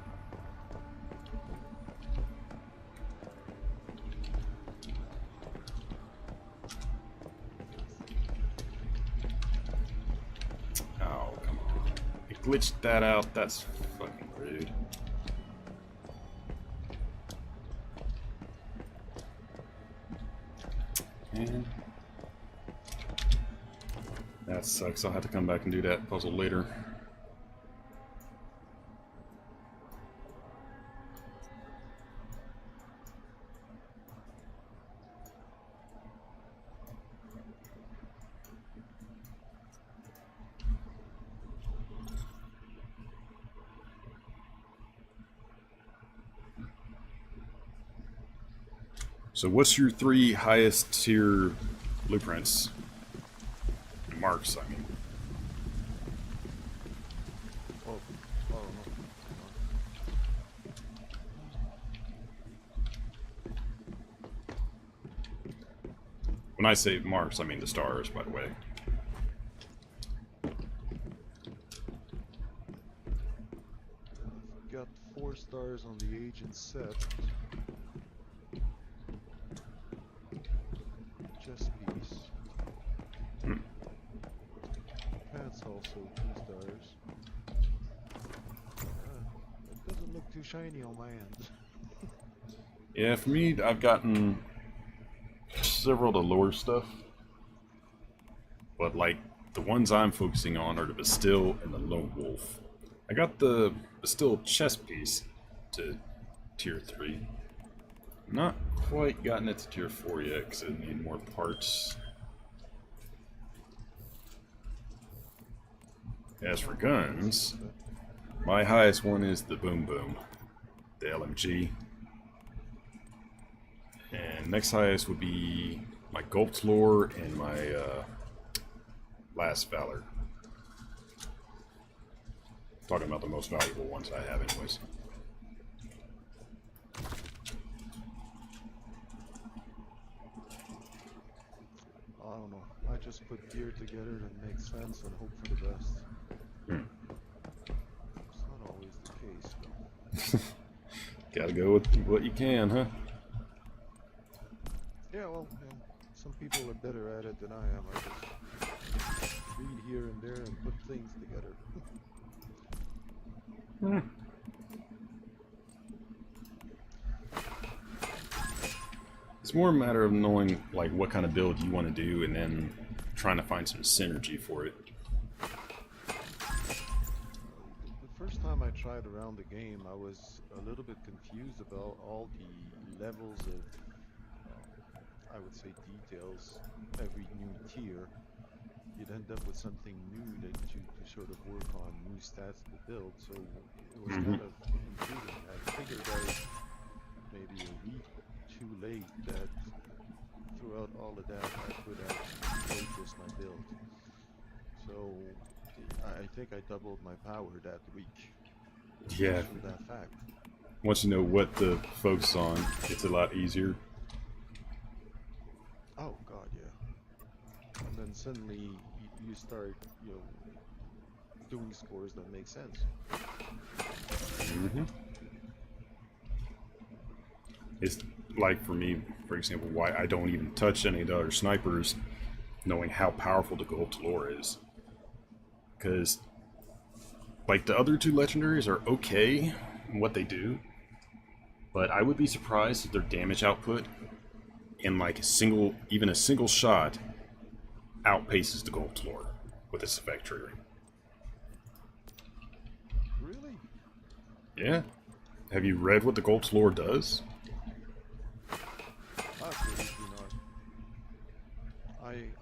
Oh, come on. It glitched that out. That's fucking rude. And that sucks. I'll have to come back and do that puzzle later. So what's your 3 highest tier blueprints? Marks, I mean. Oh, oh no. When I say marks, I mean the stars, by the way. Got 4 stars on the agent set. Chess piece. Pants also 2 stars. It doesn't look too shiny on my end. Yeah, for me, I've gotten several of the lower stuff. But, like, the ones I'm focusing on are the Bastille and the Lone Wolf. I got the Bastille chest piece to tier 3. Not quite gotten it to tier 4 yet, because I need more parts. As for guns, my highest one is the Boom Boom, the LMG. And next highest would be my Gulp's Lore and my Last Valor. Talking about the most valuable ones I have anyways. I don't know. I just put gear together that makes sense and hope for the best. It's not always the case, though. Gotta go with what you can, huh? Yeah, well, some people are better at it than I am. I just read here and there and put things together. It's more a matter of knowing like what kind of build you want to do and then trying to find some synergy for it. The first time I tried around the game, I was a little bit confused about all the levels of, I would say, details. Every new tier, you'd end up with something new that you sort of work on, new stats to build. So it was kind of intriguing. I figured out maybe a week too late that throughout all of that I could actually focus my build. So I think I doubled my power that week. Yeah. Just for that fact. Once you know what to focus on, it's a lot easier. Oh god, yeah. And then suddenly you start, doing scores that make sense. It's like for me, for example, why I don't even touch any of the other snipers, knowing how powerful the Gulp's Lore is. Because, like, the other 2 legendaries are okay in what they do, but I would be surprised if their damage output in like even a single shot outpaces the Gulp's Lore with its effect triggering. Really? Yeah. Have you read what the Gulp's Lore does? Absolutely not.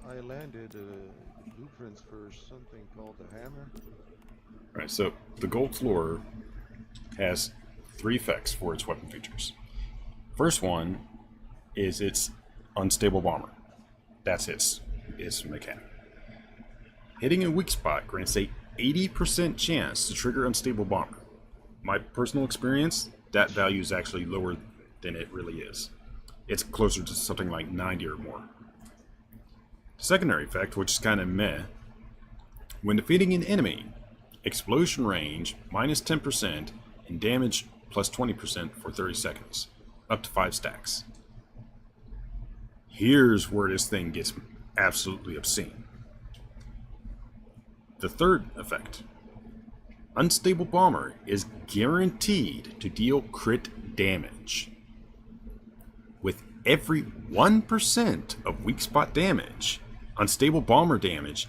I landed blueprints for something called the hammer. Right, so the Gulp's Lore has 3 effects for its weapon features. First one is its unstable bomber. That's its mechanic. Hitting a weak spot grants a 80% chance to trigger unstable bomber. My personal experience, that value is actually lower than it really is. It's closer to something like 90 or more. Secondary effect, which is kind of meh. When defeating an enemy, explosion range minus 10% and damage plus 20% for 30 seconds, up to 5 stacks. Here's where this thing gets absolutely obscene. The third effect. Unstable Bomber is guaranteed to deal crit damage. With every 1% of weak spot damage, Unstable Bomber damage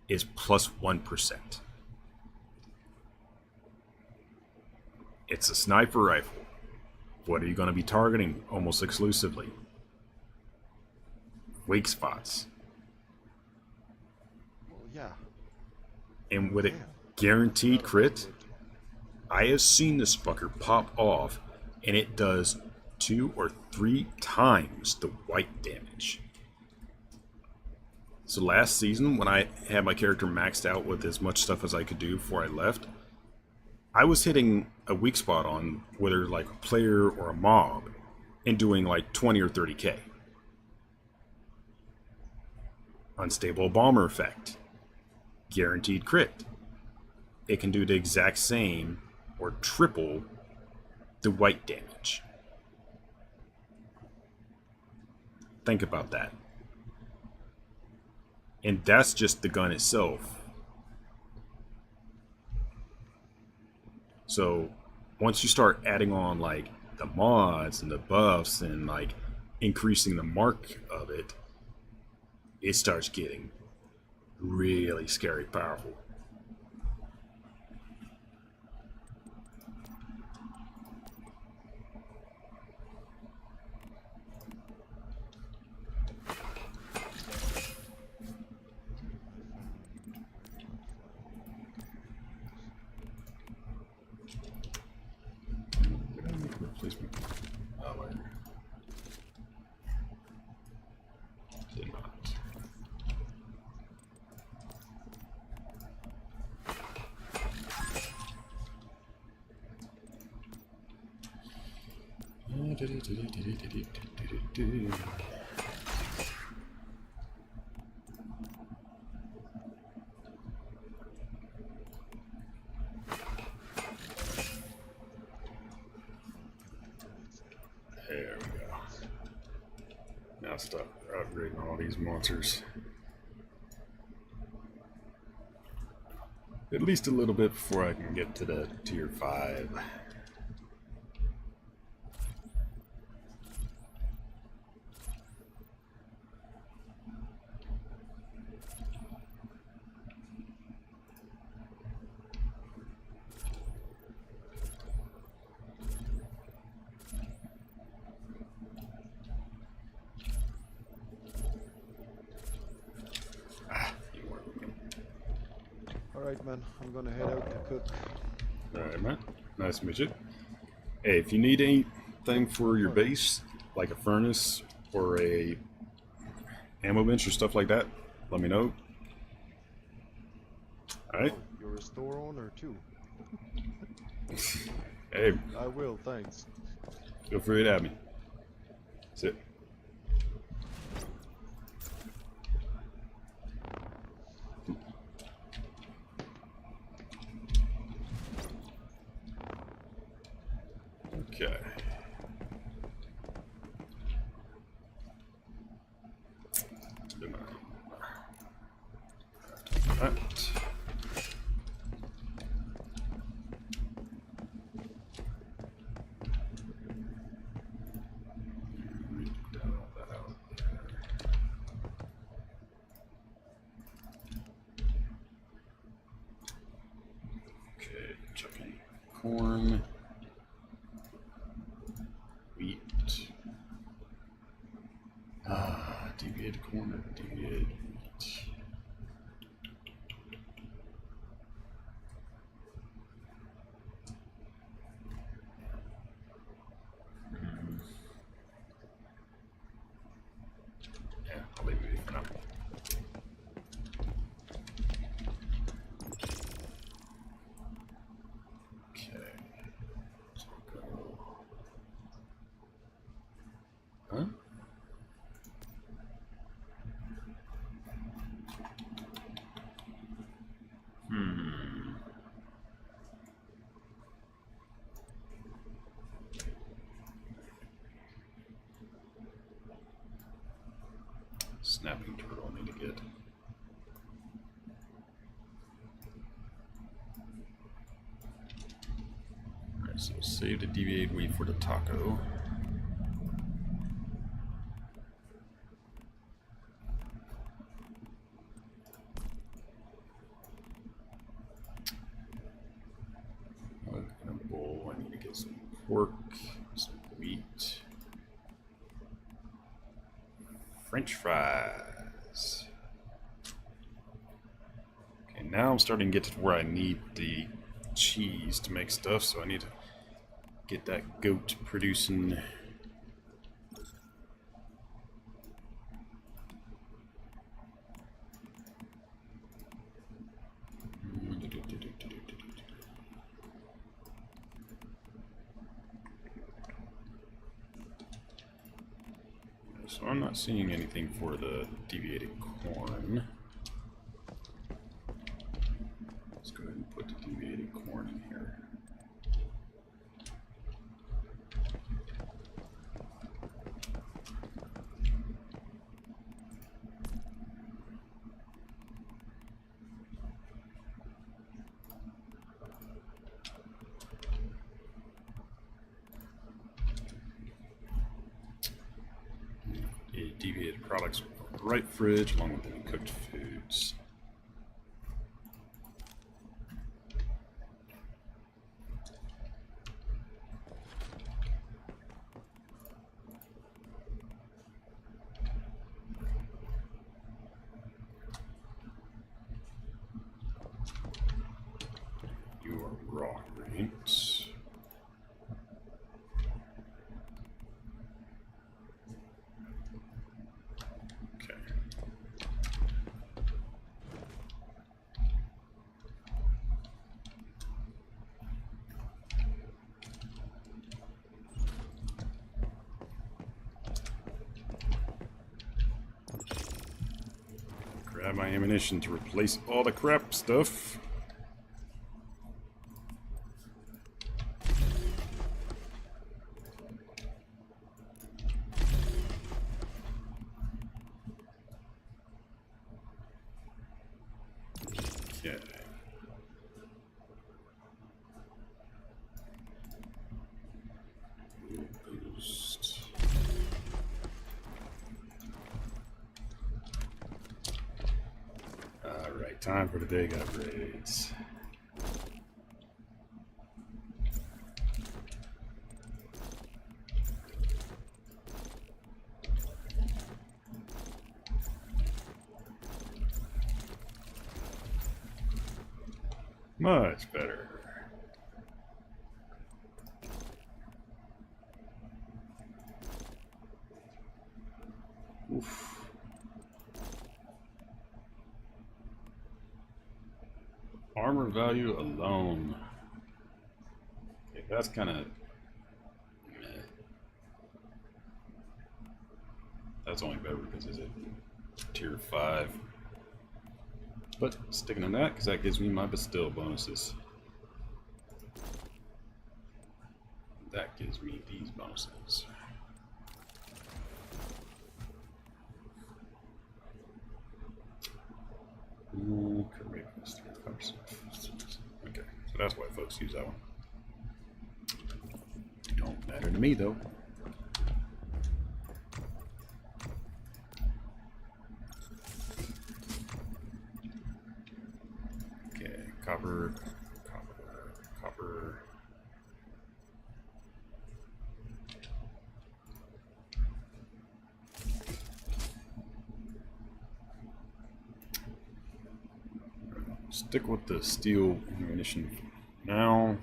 is plus 1%. It's a sniper rifle. What are you going to be targeting almost exclusively? Weak spots. Well, yeah. And with it Yeah. guaranteed crit, I have seen this fucker pop off, and it does 2 or 3 times the white damage. So last season, when I had my character maxed out with as much stuff as I could do before I left, I was hitting a weak spot on whether like a player or a mob and doing like 20 or 30k. Unstable Bomber effect. Guaranteed crit. It can do the exact same or triple the white damage. Think about that. And that's just the gun itself. So once you start adding on like the mods and the buffs and like increasing the mark of it, it starts getting really scary powerful. Did I make a replacement? Oh, wait. Did not. There we go. Now stop upgrading all these monsters. At least a little bit before I can get to the tier 5. Alright, man. I'm gonna head out to cook. Alright, man. Nice to meet you. Hey, if you need anything for your base, like a furnace or a ammo bench or stuff like that, let me know. Alright? You're a store owner, too. Hey, I will, thanks. feel free to have me. That's it. Okay. Then that. Okay, chucking corn. Deviated corner, deviated wheat. Yeah, I'll leave it for now. Okay. snapping turtle I need to get. Alright, so save to deviate, wait for the taco. In a bowl, I need to get some pork, some wheat, French fries. Okay, now I'm starting to get to where I need the cheese to make stuff, so I need to get that goat producing. So I'm not seeing anything for the deviated corn. Let's go ahead and put the deviated corn in here. Deviated products on the right fridge along with any cooked foods. You are raw greens. Grab my ammunition to replace all the crap stuff. Okay. Boost. Alright, time for the big upgrades. Much better. Oof. Armor value alone. Okay, that's kind of meh. That's only better because it's a tier 5. But sticking on that because that gives me my Bastille bonuses. That gives me these bonuses. Correctness, 35%. Okay, so that's why folks use that one. Don't matter to me though. Okay, copper. Stick with the steel ammunition now.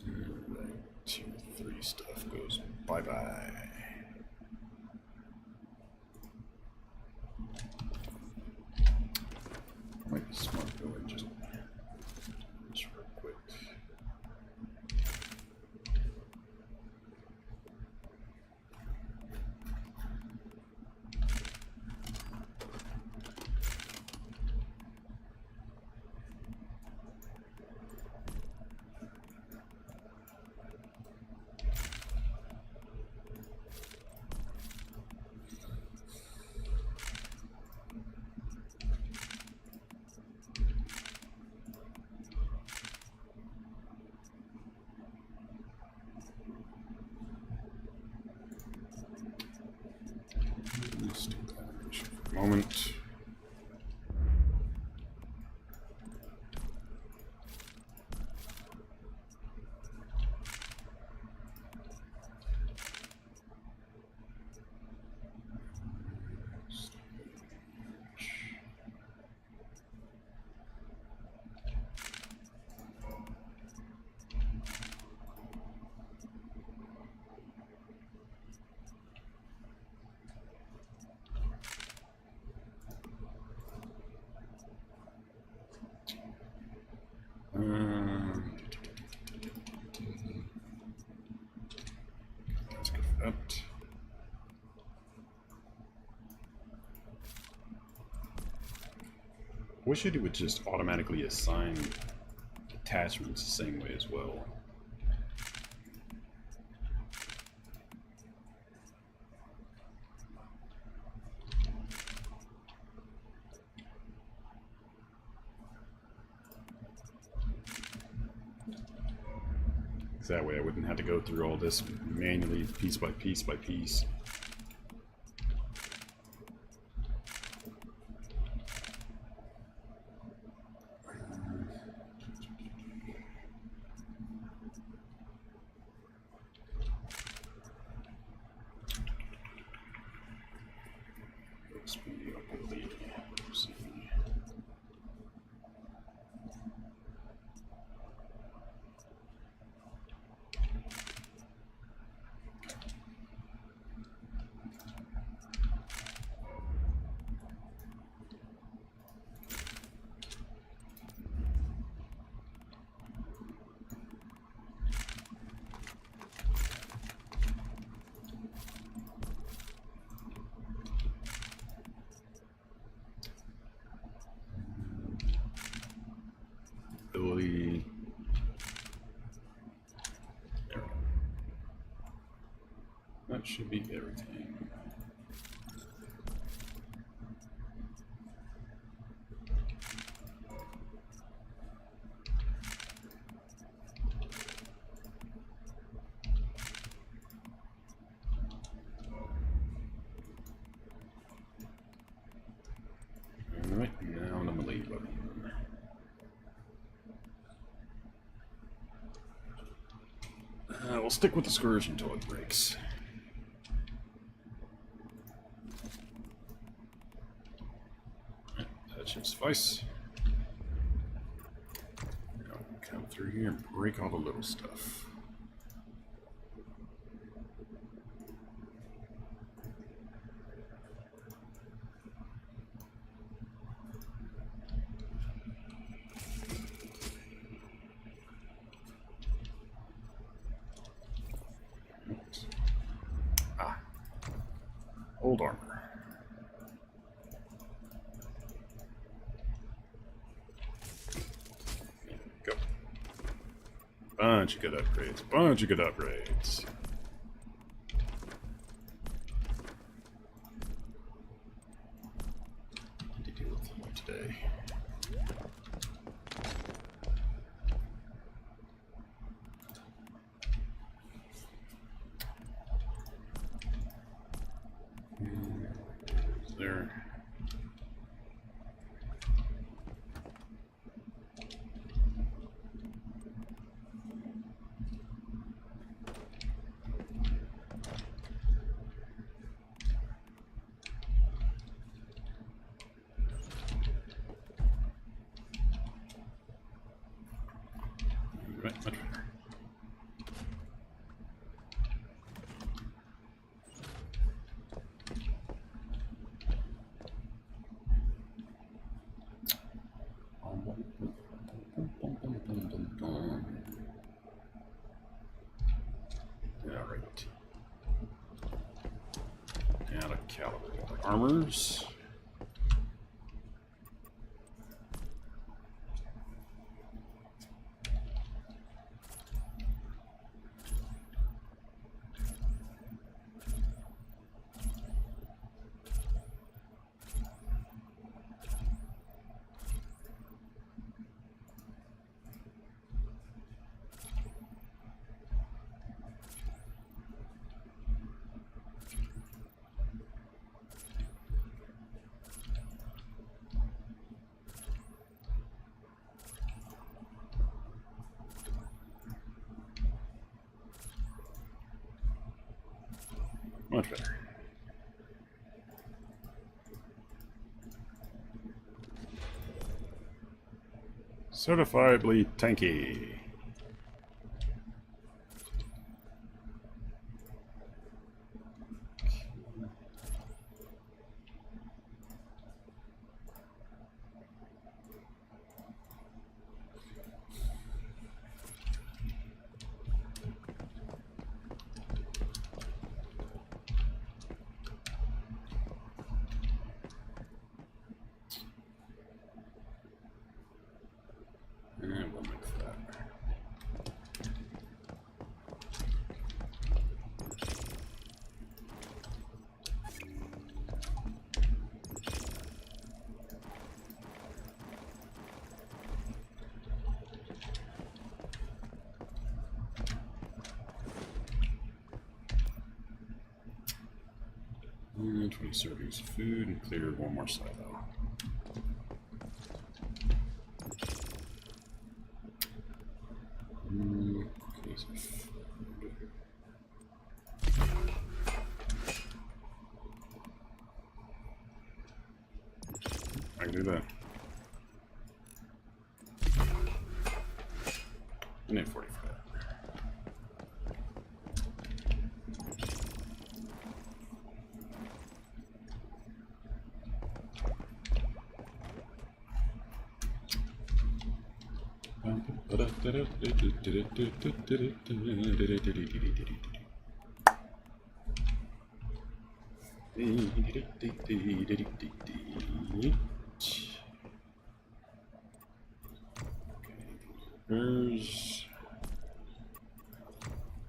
Right, 2, 3 stuff goes bye-bye. Might be smart to go and just real quick. moment. Let's go for that. Wish it would just automatically assign attachments the same way as well. That way I wouldn't have to go through all this manually, piece by piece by piece. Ability. There we go. That should be everything. Alright, now the melee button. We'll stick with the Scourge until it breaks. That should suffice. Now we'll come through here and break all the little stuff. Old armor. Go. Bunch of good upgrades. Bunch of good upgrades. Need to deal with you today. There. Right, much better. Alright. Now to calibrate the armors. much better. Certifiably tanky. And we'll mix that. And 20 servings of food and clear one more silo. I can do that. I need 40 for that. There's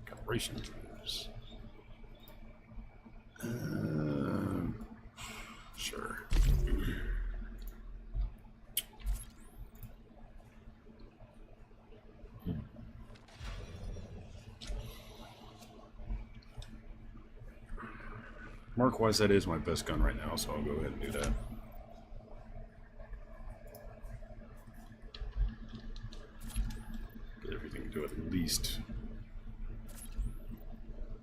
calibration tools. Sure. Mark-wise, that is my best gun right now, so I'll go ahead and do that. Get everything to at least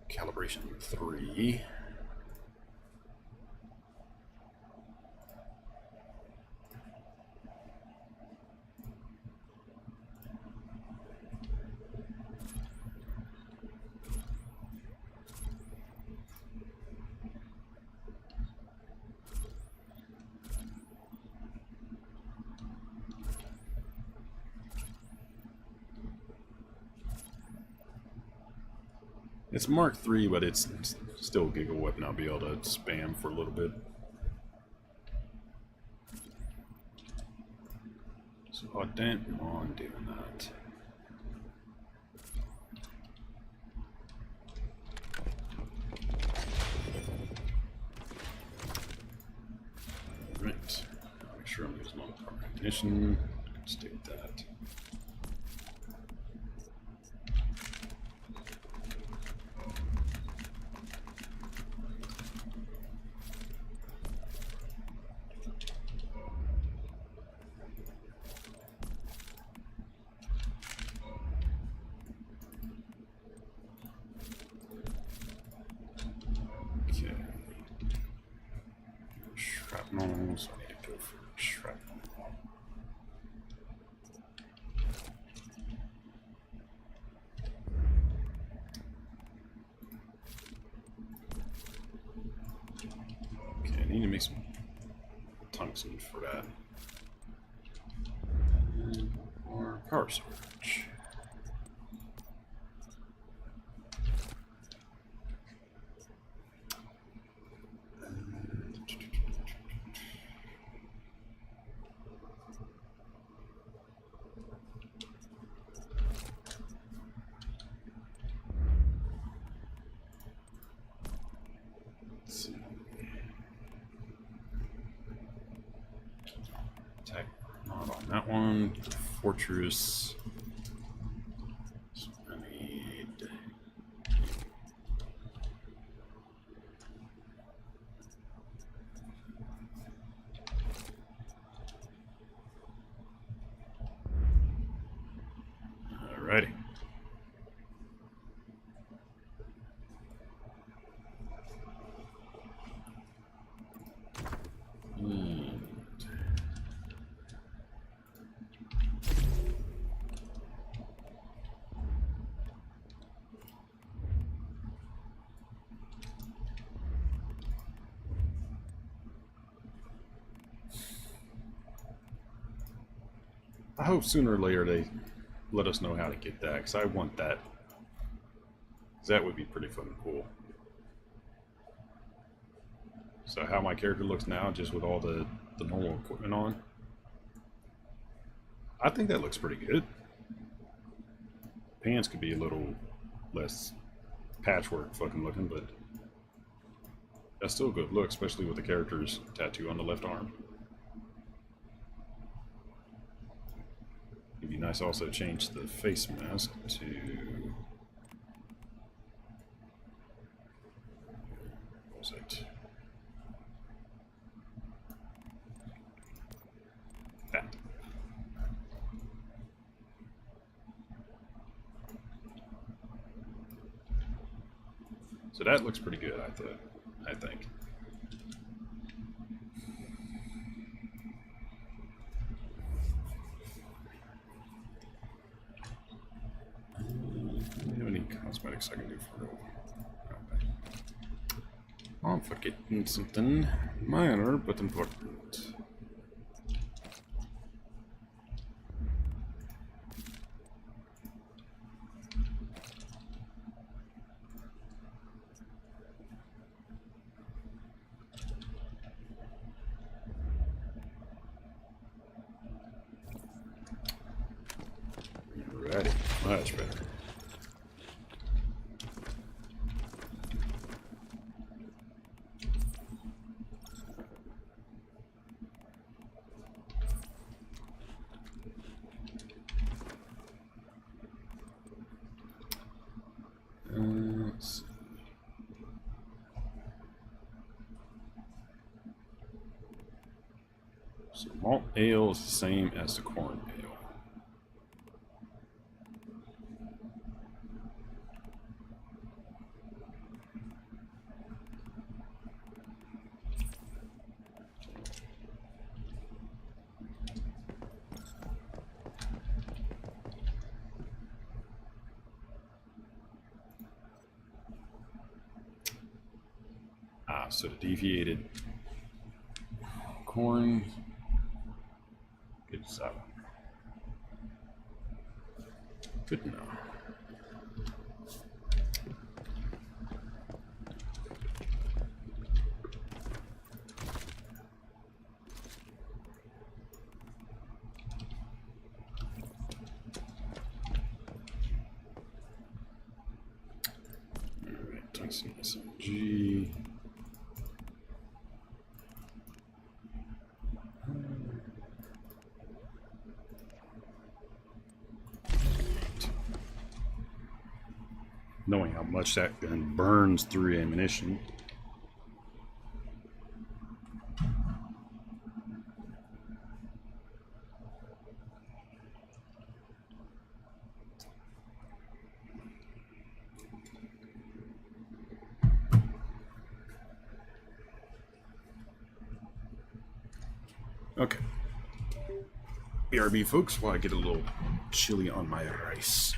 calibration 3. It's Mark III, but it's still a Giga weapon. I'll be able to spam for a little bit. So I don't mind doing that. Right. Make sure I'm using all the proper ammunition. Stay with that. Shrapnel, so I need to go for shrapnel. Okay, I need to make some tungsten for that. Or power storage. Attack not on that one. Fortress. So I need. Alrighty. I hope sooner or later they let us know how to get that, because I want that. 'Cause that would be pretty fucking cool. So how my character looks now, just with all the normal equipment on, I think that looks pretty good. Pants could be a little less patchwork fucking looking, but that's still a good look, especially with the character's tattoo on the left arm. It'd be nice also to change the face mask to... what was it? That. So that looks pretty good, I think. Do you have any cosmetics I can do for real? Okay. I'm forgetting something minor but important. Alrighty, much better. Let's see. So malt ale is the same as the corn ale. So the deviated corn gets out. Good to know. Alright, tungsten SMG. Knowing how much that gun burns through ammunition. Okay. BRB folks, while I get a little chili on my rice.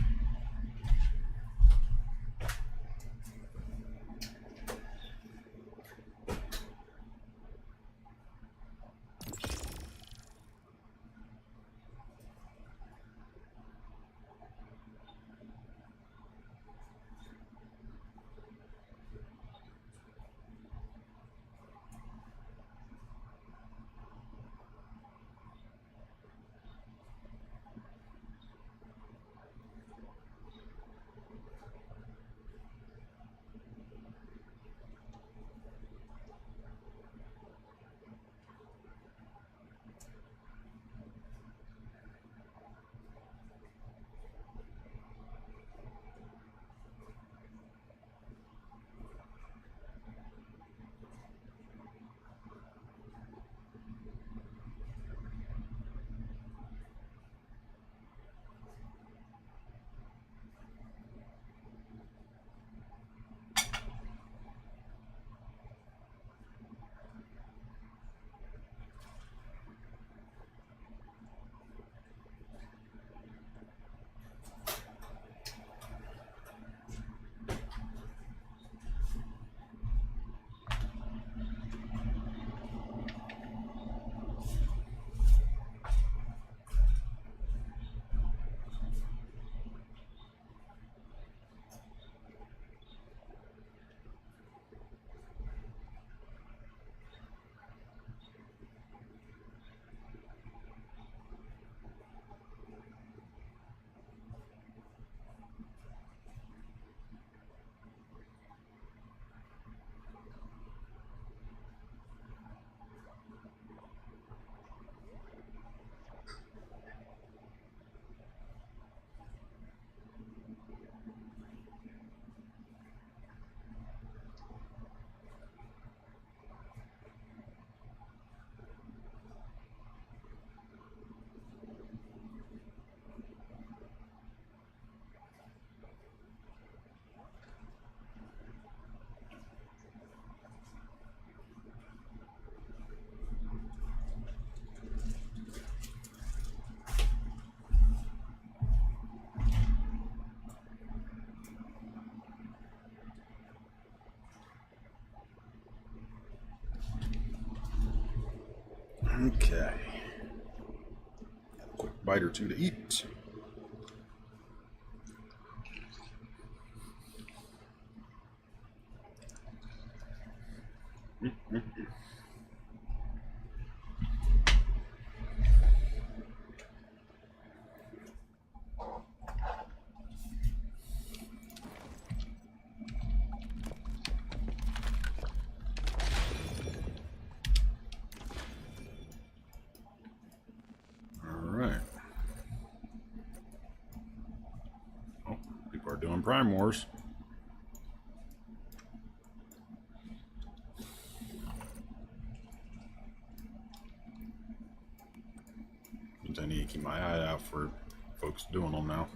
Okay. Quick bite or two to eat. Alright. Oh, people are doing Prime Wars. Means I need to keep my eye out for folks doing them now.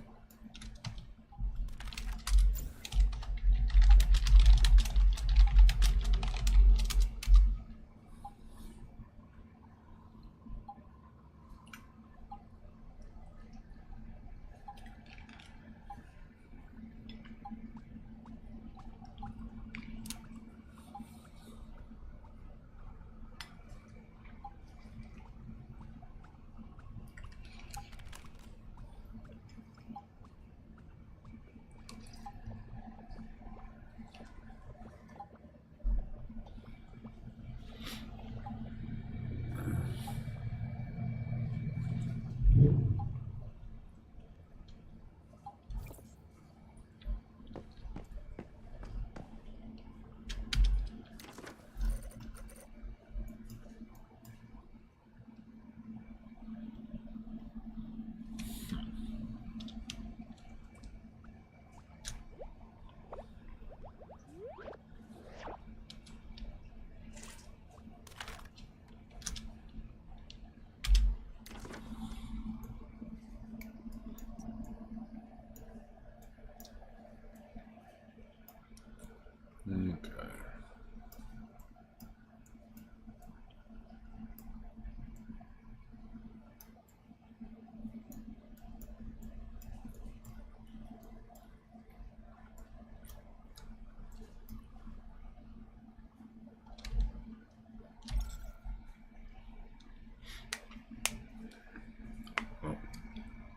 Okay.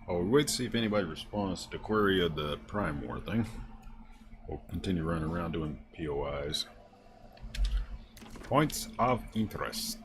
I'll wait to see if anybody responds to the query of the Prime War thing. We'll continue running around doing POIs. Points of interest.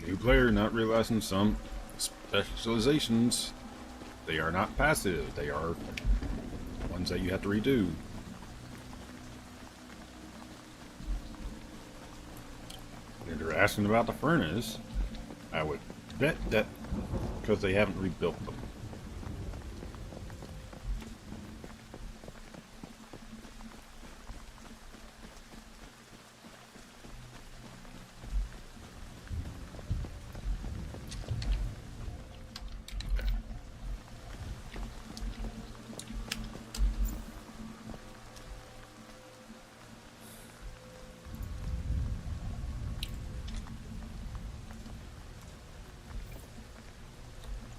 New player not realizing some specializations, they are not passive, they are ones that you have to redo. If they're asking about the furnace, I would bet that because they haven't rebuilt them.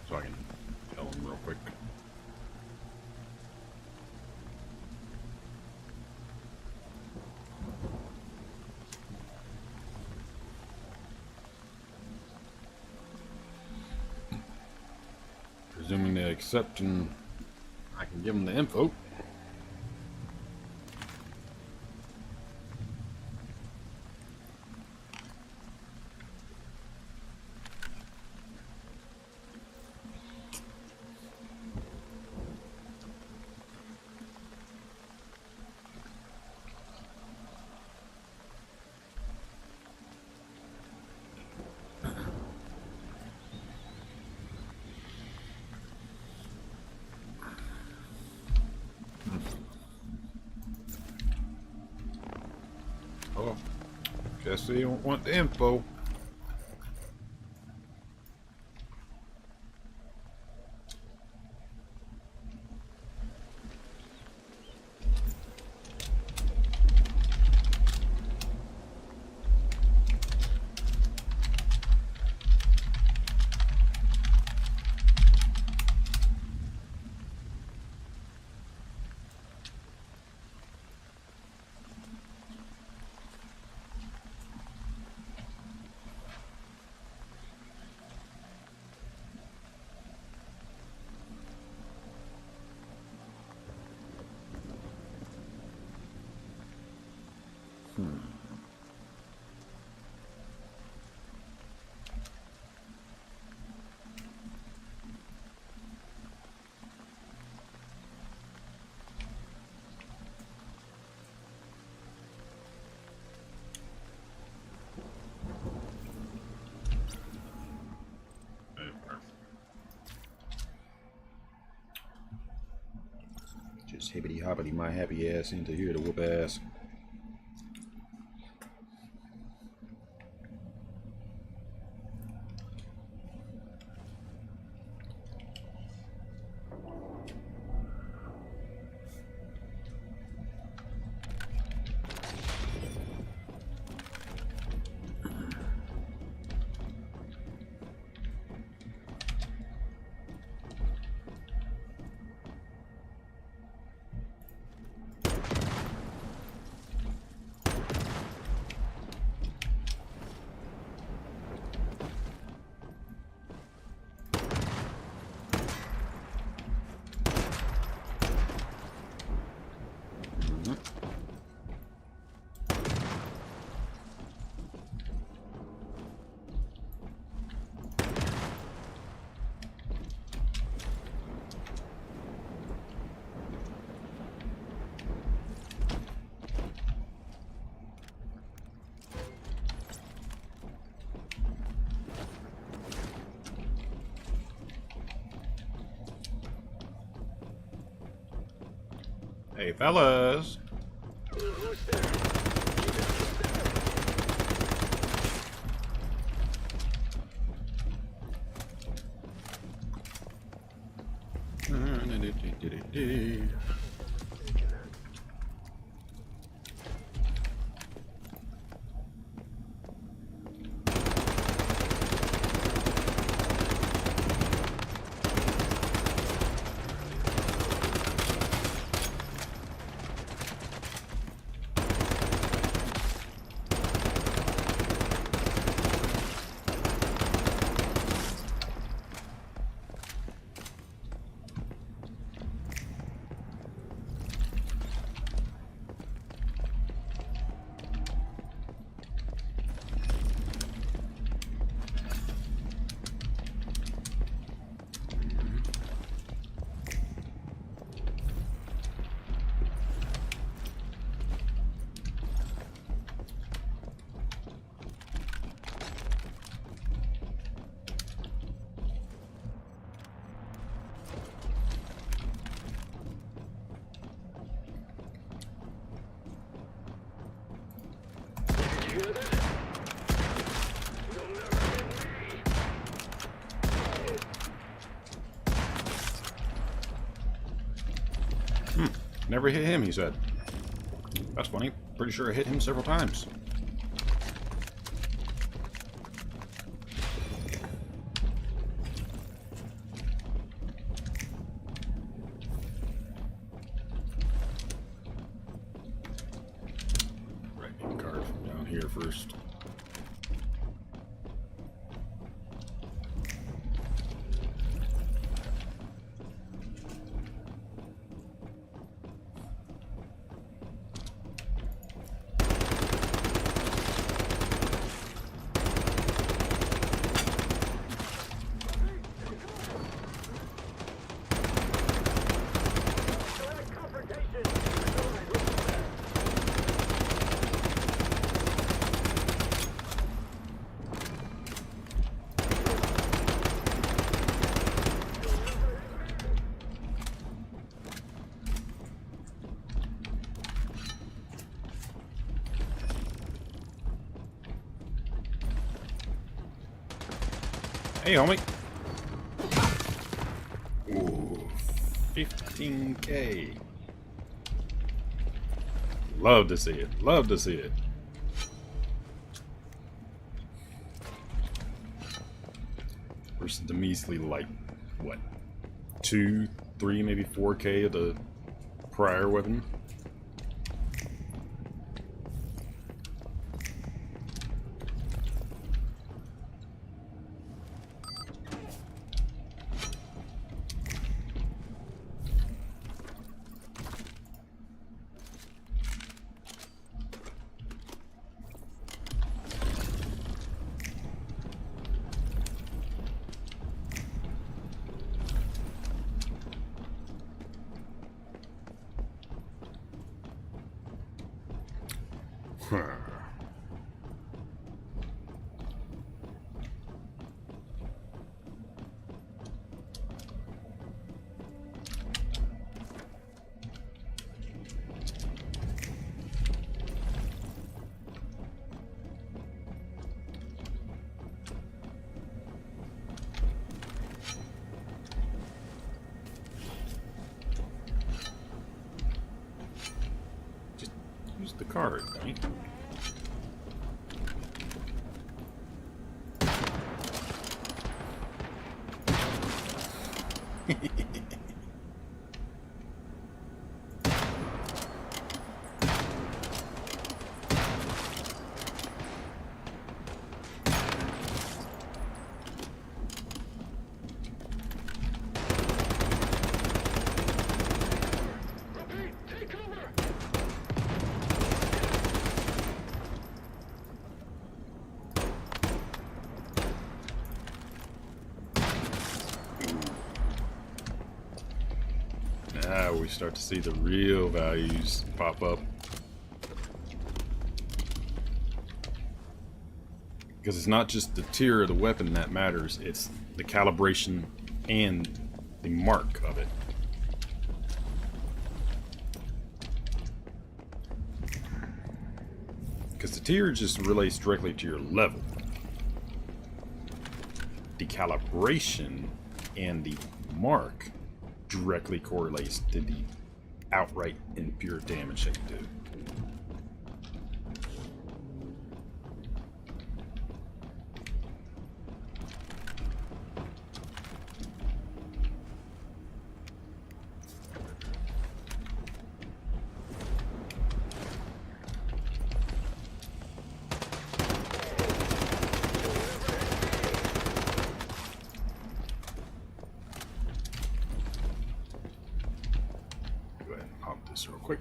So I can tell them real quick. Presuming they accept and I can give them the info. Oh, guess they don't want the info. hippity hoppity my happy ass into here to whoop ass. Hey, fellas. Who's there? Did you hear that? You'll never get me. Never hit him, he said. That's funny. Pretty sure I hit him several times. Right, need a card from down here first. Hey, homie. Ooh, 15K. Love to see it. Love to see it. Versus the measly, like, what? 2, 3, maybe 4K of the prior weapon. card, right? Repeat, take cover! Now we start to see the real values pop up. Because it's not just the tier of the weapon that matters, it's the calibration and the mark of it. Because the tier just relates directly to your level. The calibration and the mark directly correlates to the outright and pure damage that you do. Go ahead and pop this real quick.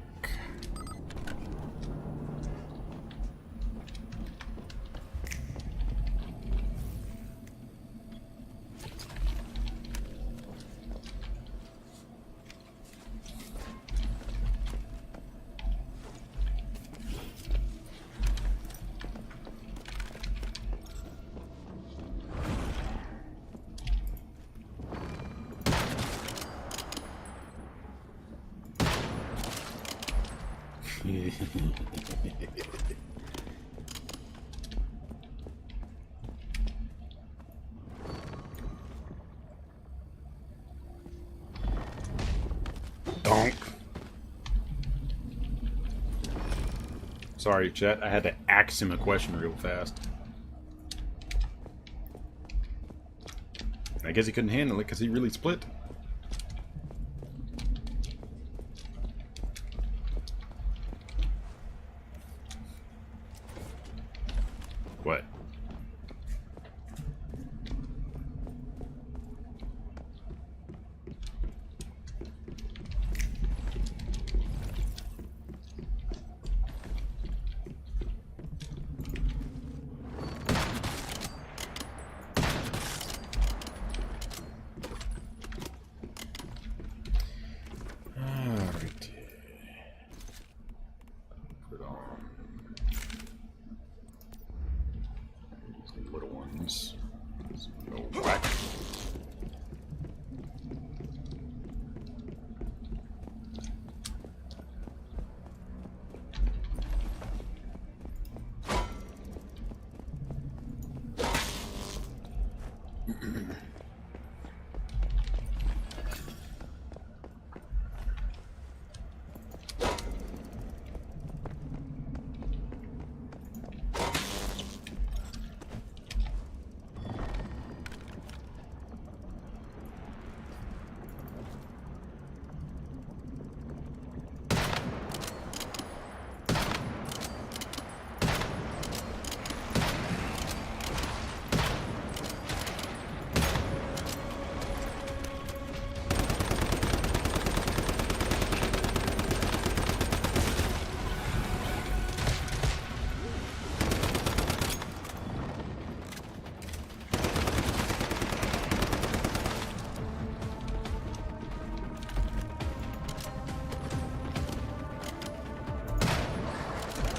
Donk. Sorry, chat. I had to ask him a question real fast. I guess he couldn't handle it because he really split. What? Alright. Put on the little ones. Go whack.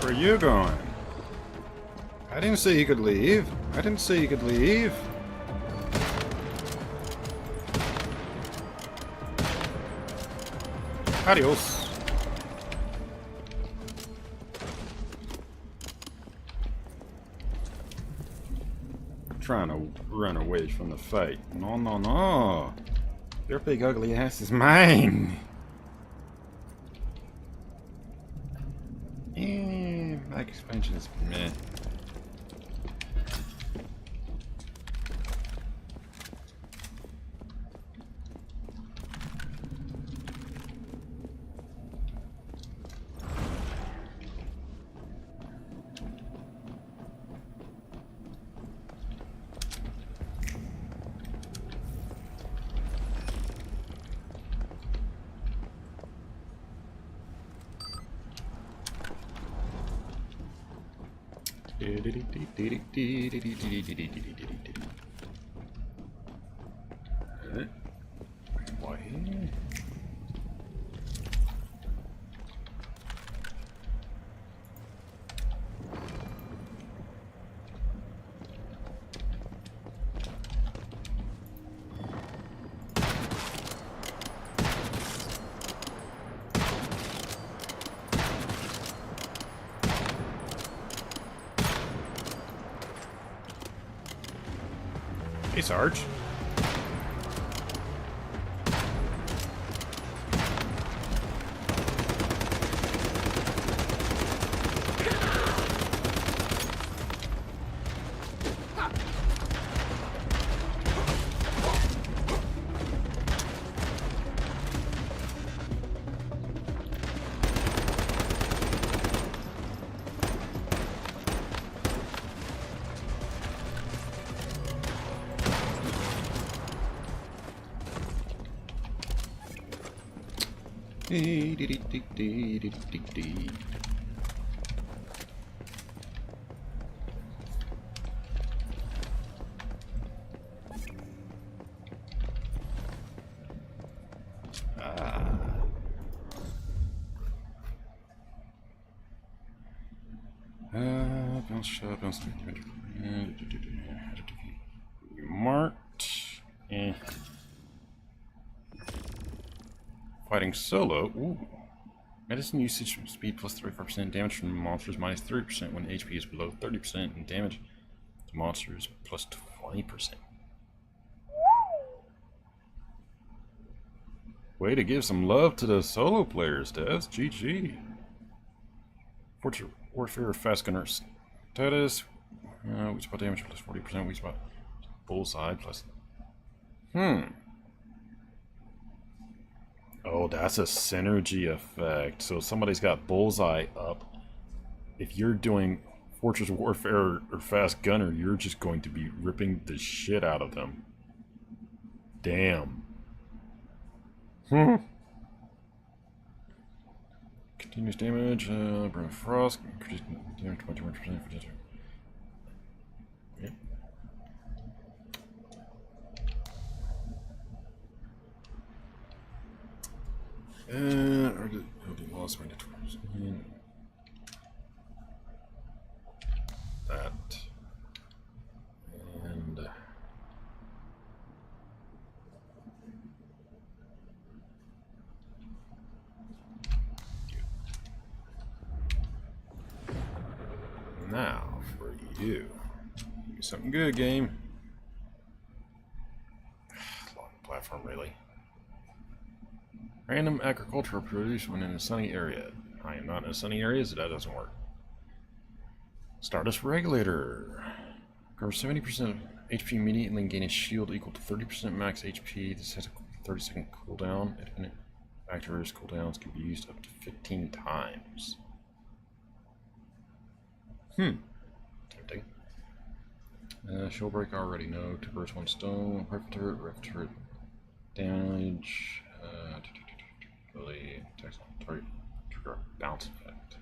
Where are you going? I didn't say you could leave. I didn't say you could leave. Adios. Trying to run away from the fight. No, no, no. Your big ugly ass is mine. Yeah. Spec expansion is meh. Why? Hey, Sarge. Bounce shot, bounce damage. Marked. Fighting solo. Ooh. Medicine usage speed plus 35%, damage from monsters minus 30% when HP is below 30%, and damage to monsters plus 20%. Way to give some love to the solo players, devs. GG. Fortune Warfare Fast Gunner status. Weak spot damage plus 40%, weak spot bullseye plus. Oh, that's a synergy effect. So if somebody's got bullseye up, if you're doing Fortress Warfare or Fast Gunner, you're just going to be ripping the shit out of them. Damn. Continuous damage, burn frost, increase damage 21% for this. Yep. Lost my network. That. And. Now, for you. Give me something good, game. Long platform, really. Random agricultural produce when in a sunny area. I am not in a sunny area, so that doesn't work. Stardust Regulator. Grows 70% HP immediately and gain a shield equal to 30% max HP. This has a 30-second cooldown. Infinite factors cooldowns can be used up to 15 times. Tempting. Shield break, I already know. 2 birds, 1 stone. Rifle turret damage. Really text on target trigger bounce effect.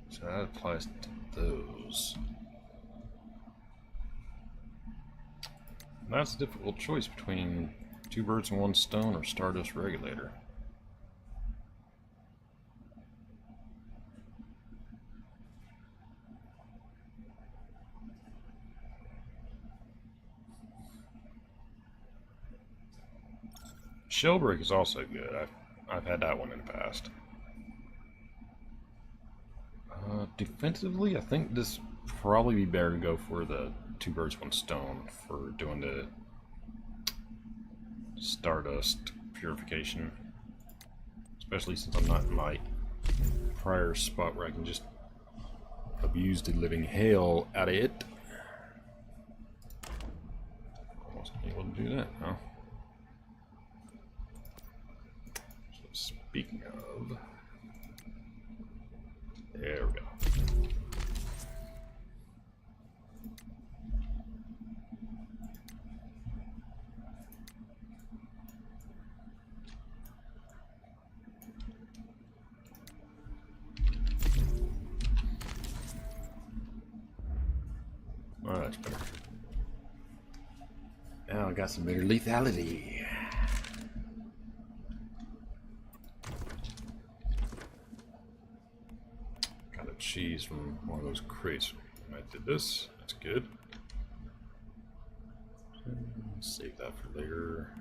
So that applies to those. That's a difficult choice between 2 birds and 1 stone or Stardust Regulator. Shell break is also good. I've had that one in the past. Defensively, I think this probably be better to go for the 2 birds, 1 stone for doing the stardust purification. Especially since I'm not in my prior spot where I can just abuse the living hell out of it. Wasn't able to do that, huh? So speaking of, there we go. Oh, that's better. Now I got some better lethality. Got a cheese from one of those crates. I did this. That's good. Save that for later.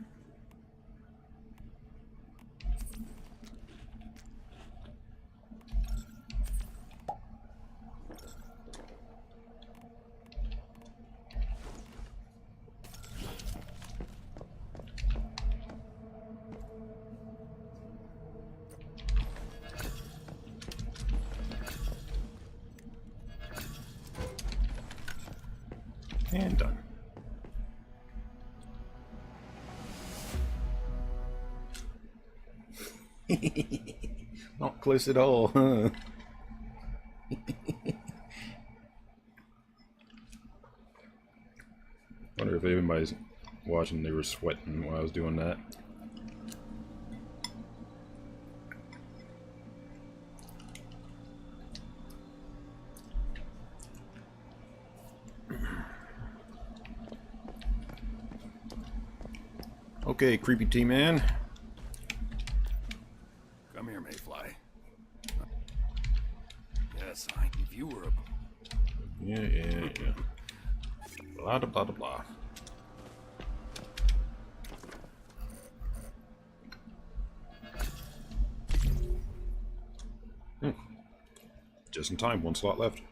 And done. Not close at all, huh? Wonder if anybody's watching, they were sweating while I was doing that. Okay, creepy T-Man. Come here, Mayfly. Yes, if you were a... Yeah. Blah, blah, blah, blah. Just in time, 1 slot left.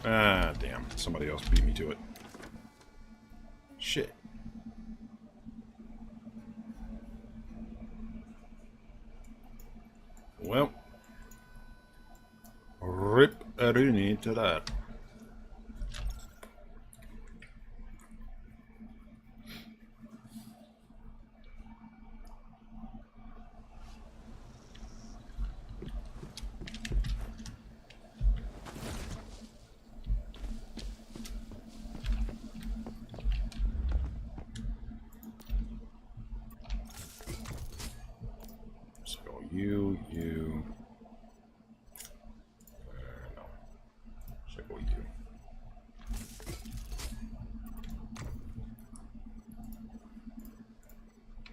Ah, damn. Somebody else beat me to it. Shit. Well. Rip a Rooney to that. You. No. Should go you.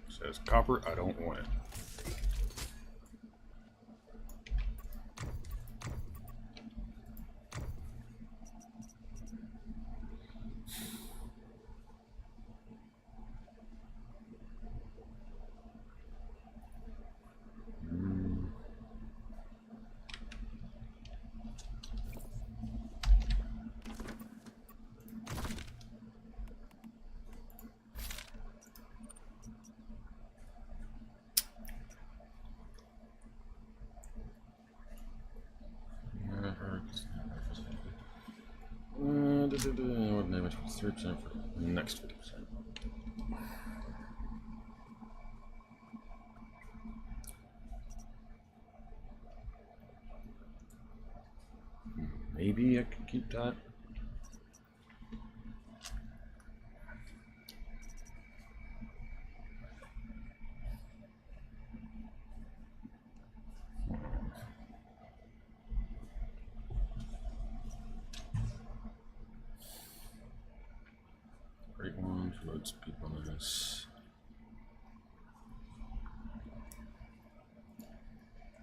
Says copper, I don't want it. What damage was 3% for the next 50%? Maybe I could keep that. Great one, should reload, speed bonus.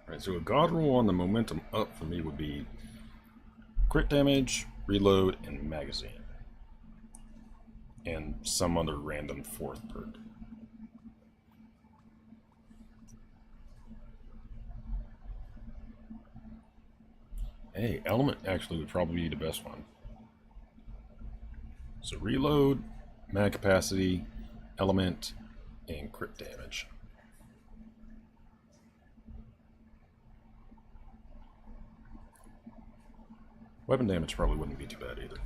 Alright, so a god roll on the momentum up for me would be crit damage, reload, and magazine. And some other random fourth perk. Hey, element actually would probably be the best one. So reload, mag capacity, element, and crit damage. Weapon damage probably wouldn't be too bad either.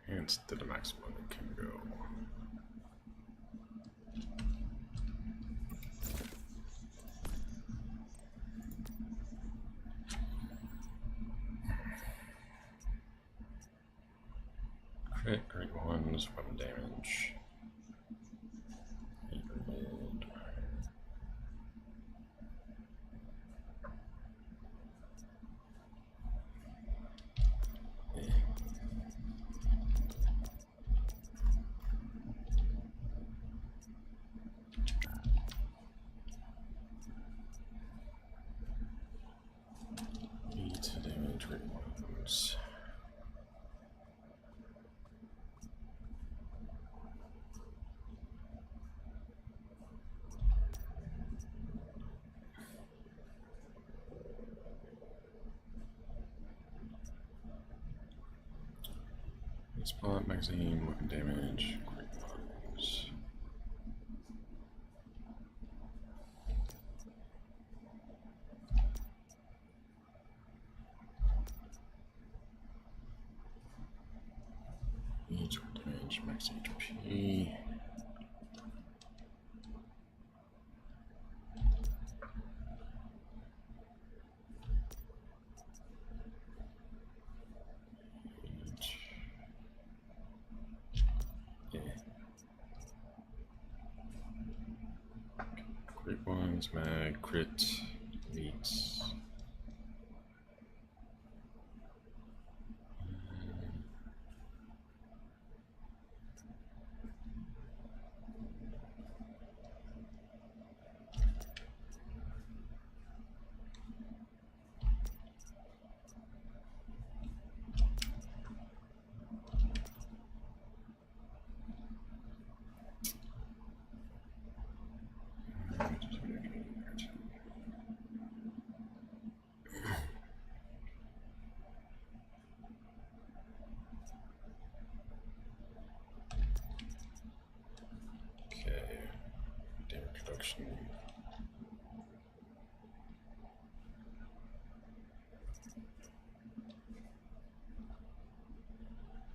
And to the maximum it can go. Crit, great ones, weapon damage. Reload. Eat damage, great ones. Spot, magazine, weapon damage, great ones. Each damage, max HP. Yeah. Great ones, mag, crit, meats. Okay, damage reduction.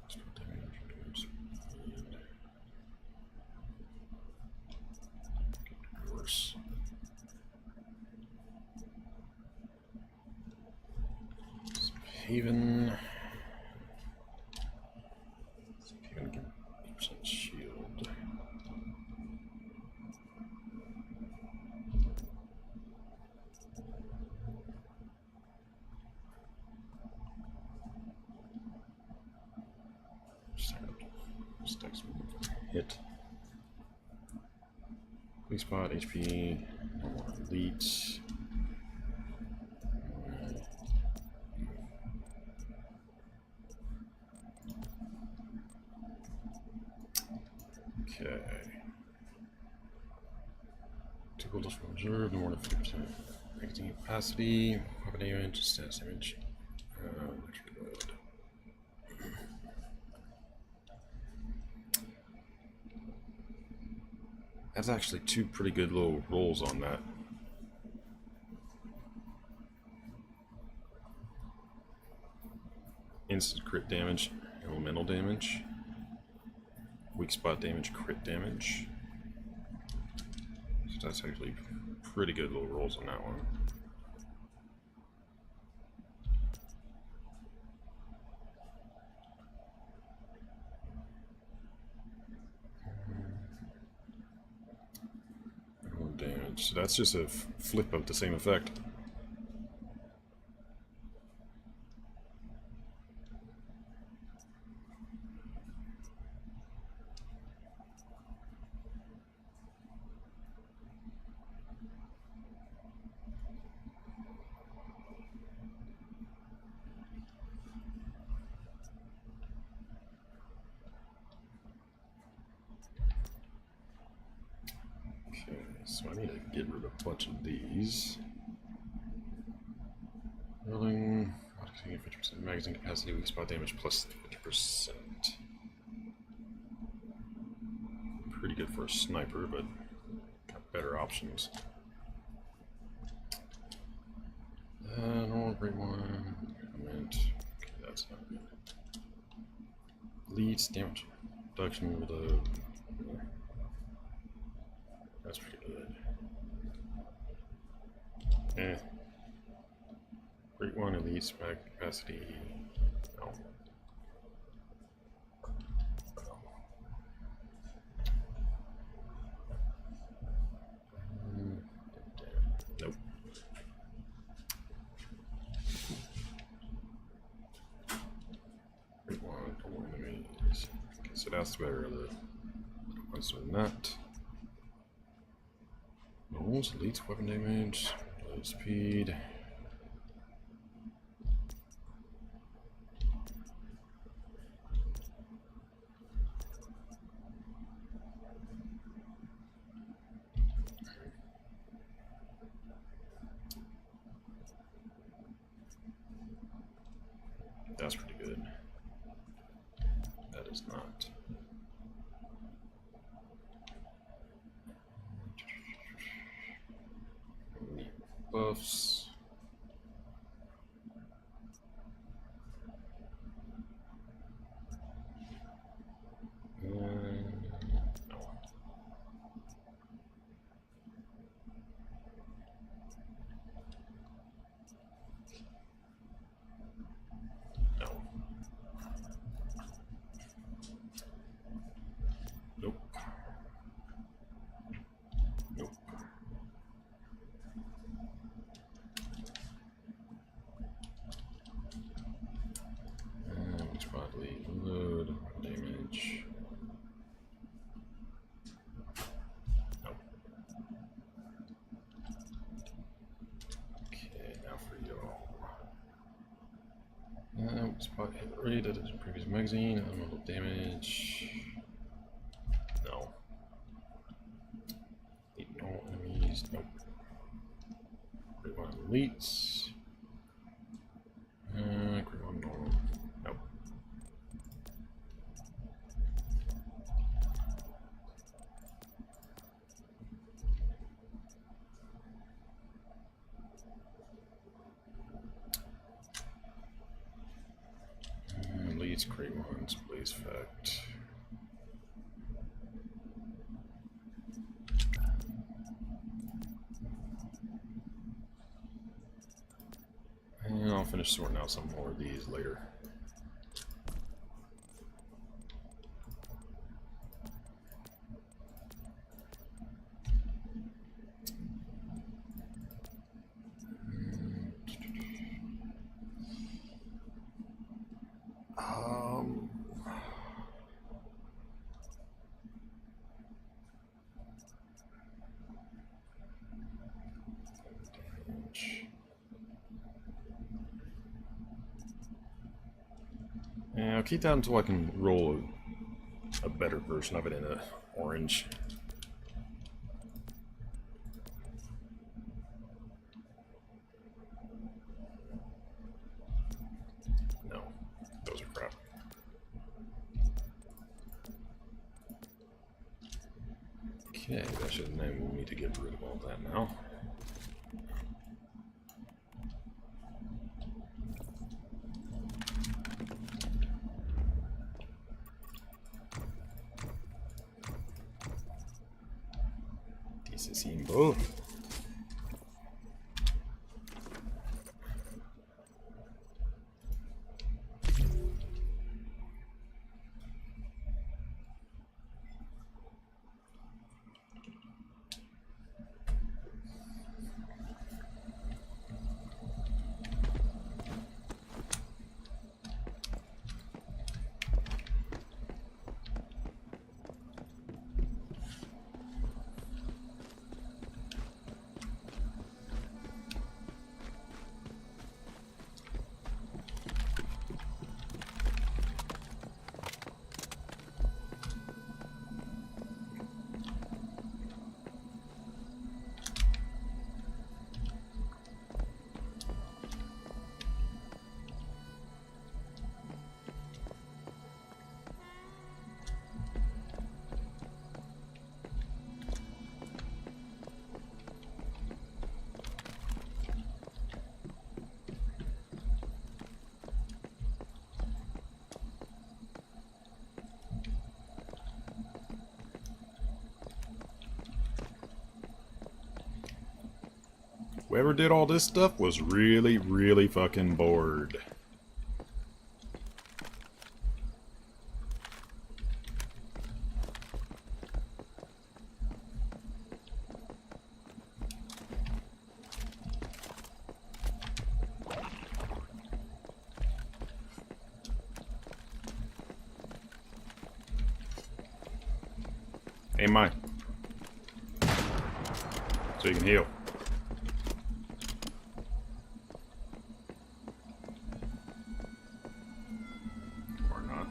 Spell damage, reduce speed. Worse. Haven. Haven give 8% shield. Stacks hit. Weak spot, HP, elite. Okay. Two bullets from reserve, more than 50%. Magazine capacity, weapon damage, status damage. Let's reload. That's actually two pretty good little rolls on that. Instant crit damage, elemental damage, weak spot damage, crit damage. That's actually pretty good little rolls on that one. Damage. So that's just a flip of the same effect. So I need to get rid of a bunch of these. Rolling, 50% magazine capacity, weak spot damage plus 50%. Pretty good for a sniper, but got better options. Normal great one. Comment. Okay, that's not good. Leads damage reduction with a. That's pretty good. Great one, elite spec capacity. No. Nope. Great one, double enemies. Okay, so that's better. The ones are not. Rolls, elites, weapon damage, low speed. That's pretty good. That is not. Buffs. No. No. Nope. Nope. Which bodily load damage. Nope. Okay, now for y'all. Spot hit rate at its previous magazine, elemental damage. No. Need no enemies. Nope. Great one elites. Great one normal. Nope. Leads, great ones, blaze effect. And I'll finish sorting out some more of these later. Yeah, I'll keep that until I can roll a better version of it in a orange. No, those are crap. Okay, that should enable me to get rid of all that now. necesito. Whoever did all this stuff was really, really fucking bored. Hey, Mike. So you can heal. Or not.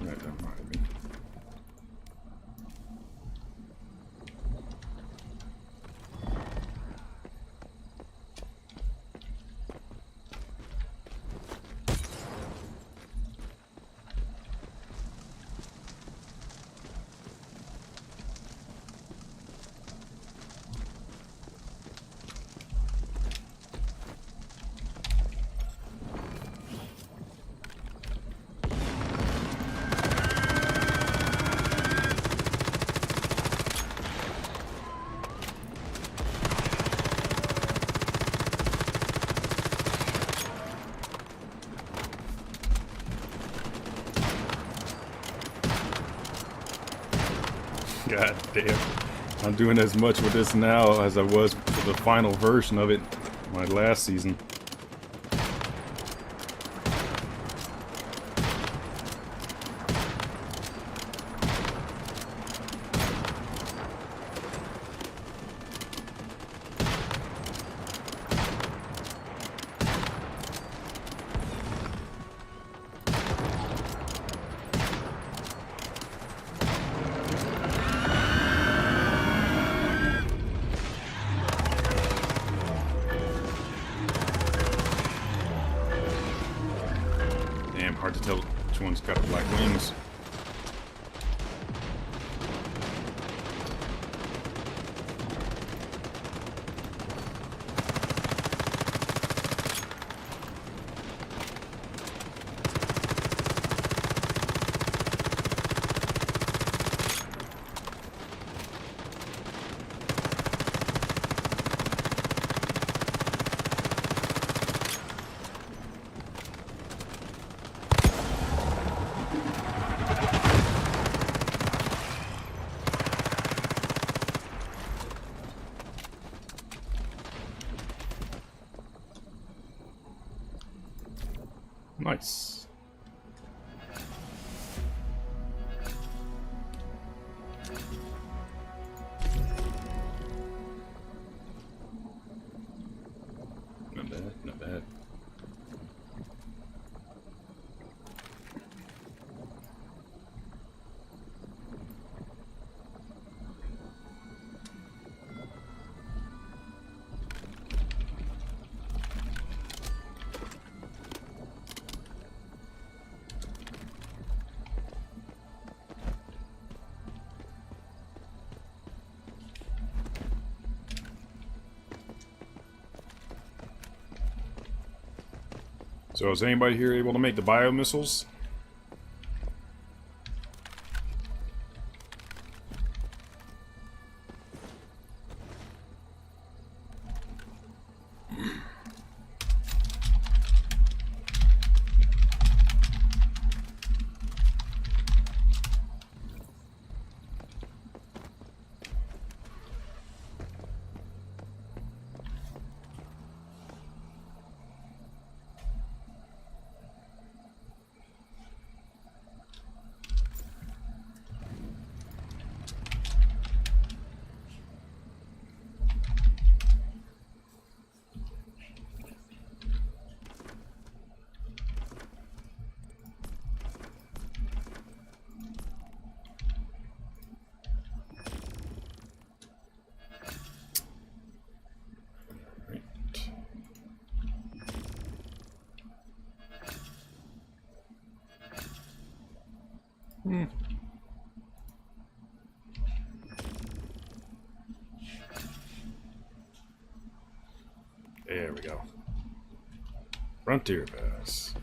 That don't bother me. God damn. I'm doing as much with this now as I was with the final version of it my last season. Damn, hard to tell which one's got black wings. Nice. Not bad, not bad. So is anybody here able to make the biomissiles? There we go. Frontier Pass.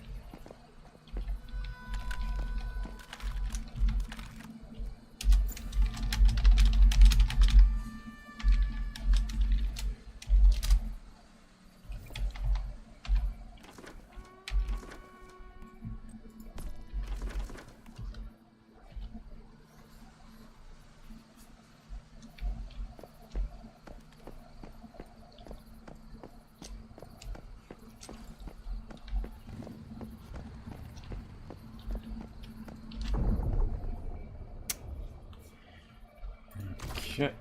Okay.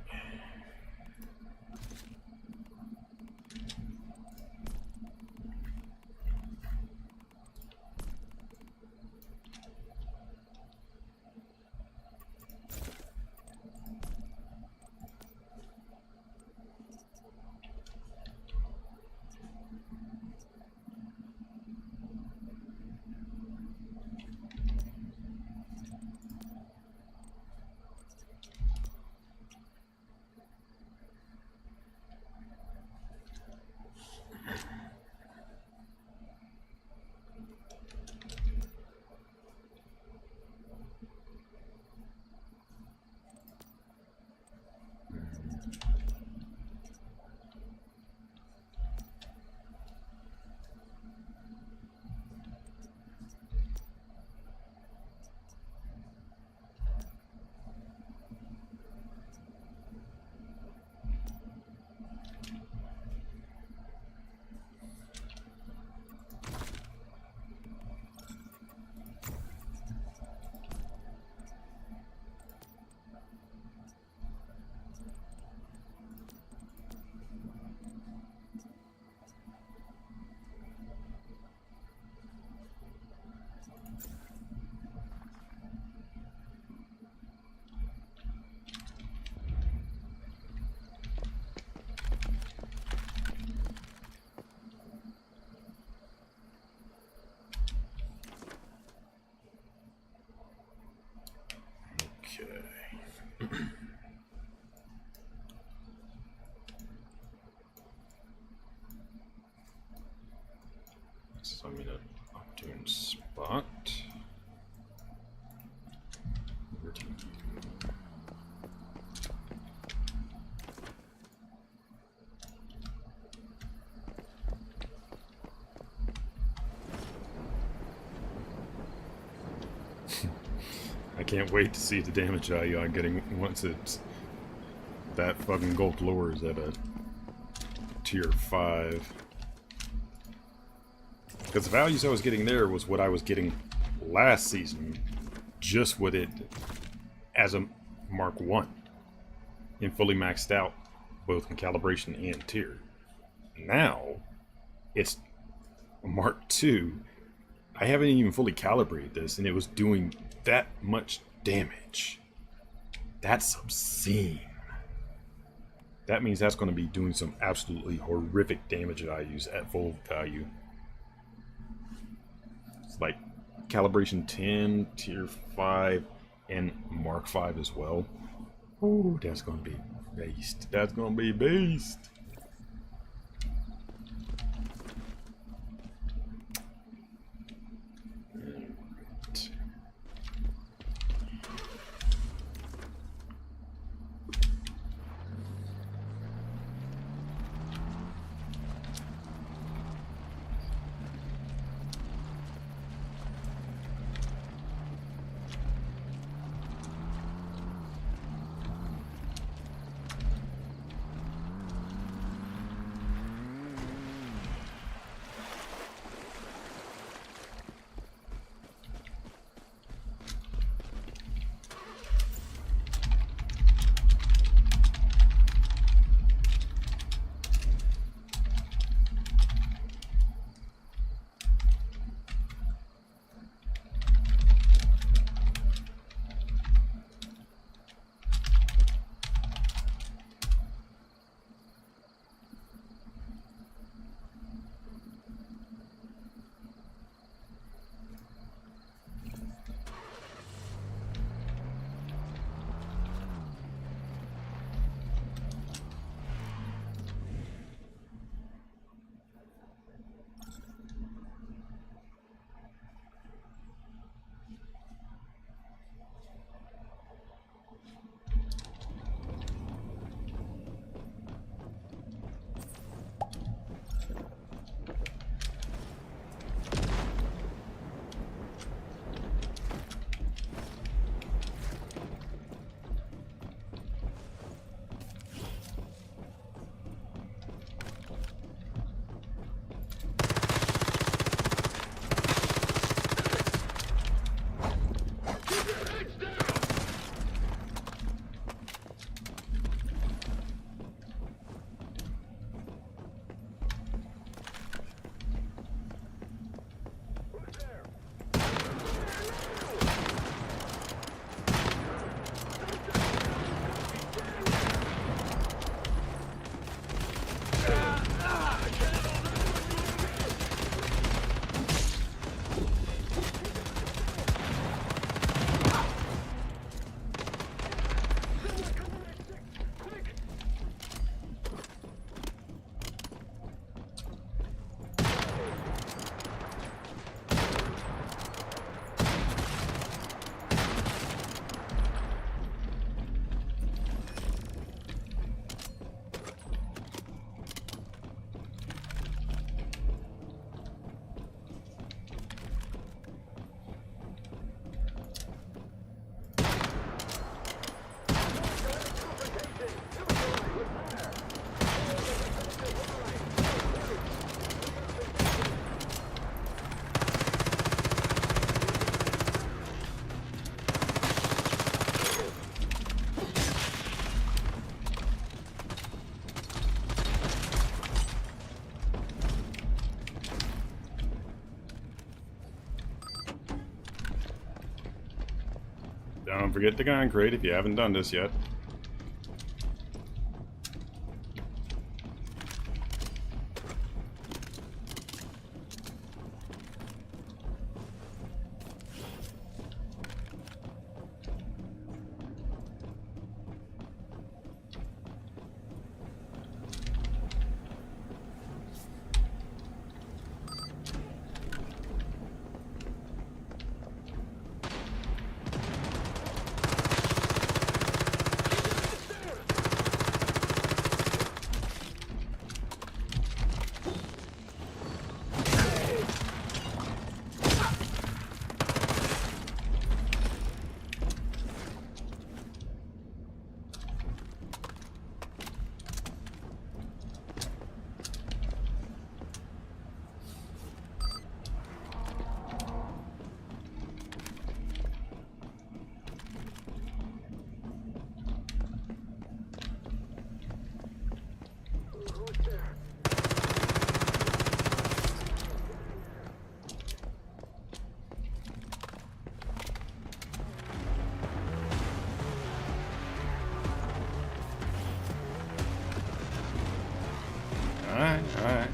So I'm in an opportune spot. Over to you. I can't wait to see the damage value I'm getting once it's that fucking gold lure is at a tier 5. Because the values I was getting there was what I was getting last season, just with it as a Mark 1 and fully maxed out both in calibration and tier. Now it's a Mark 2. I haven't even fully calibrated this and it was doing that much damage. That's obscene. That means that's going to be doing some absolutely horrific damage values at full value. It's like calibration 10, tier 5, and Mark 5 as well. Ooh, that's going to be beast. That's going to be beast. Don't forget the gun crate if you haven't done this yet. Alright, alright.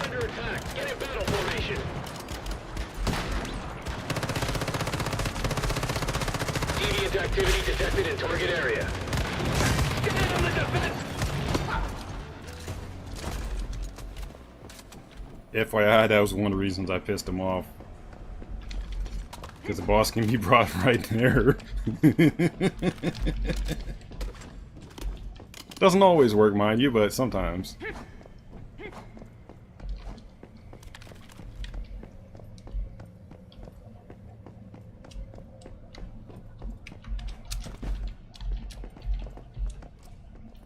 Under attack. Get in battle formation. Deviant activity detected in target area. Stand on the defense! FYI, that was one of the reasons I pissed him off. Because the boss can be brought right there. Doesn't always work, mind you, but sometimes.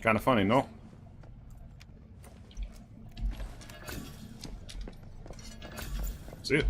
Kind of funny, no? See it.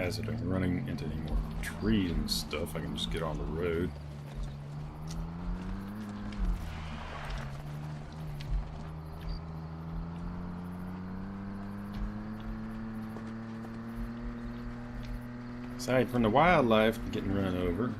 hazard of running into any more trees and stuff. I can just get on the road. Aside from the wildlife getting run over.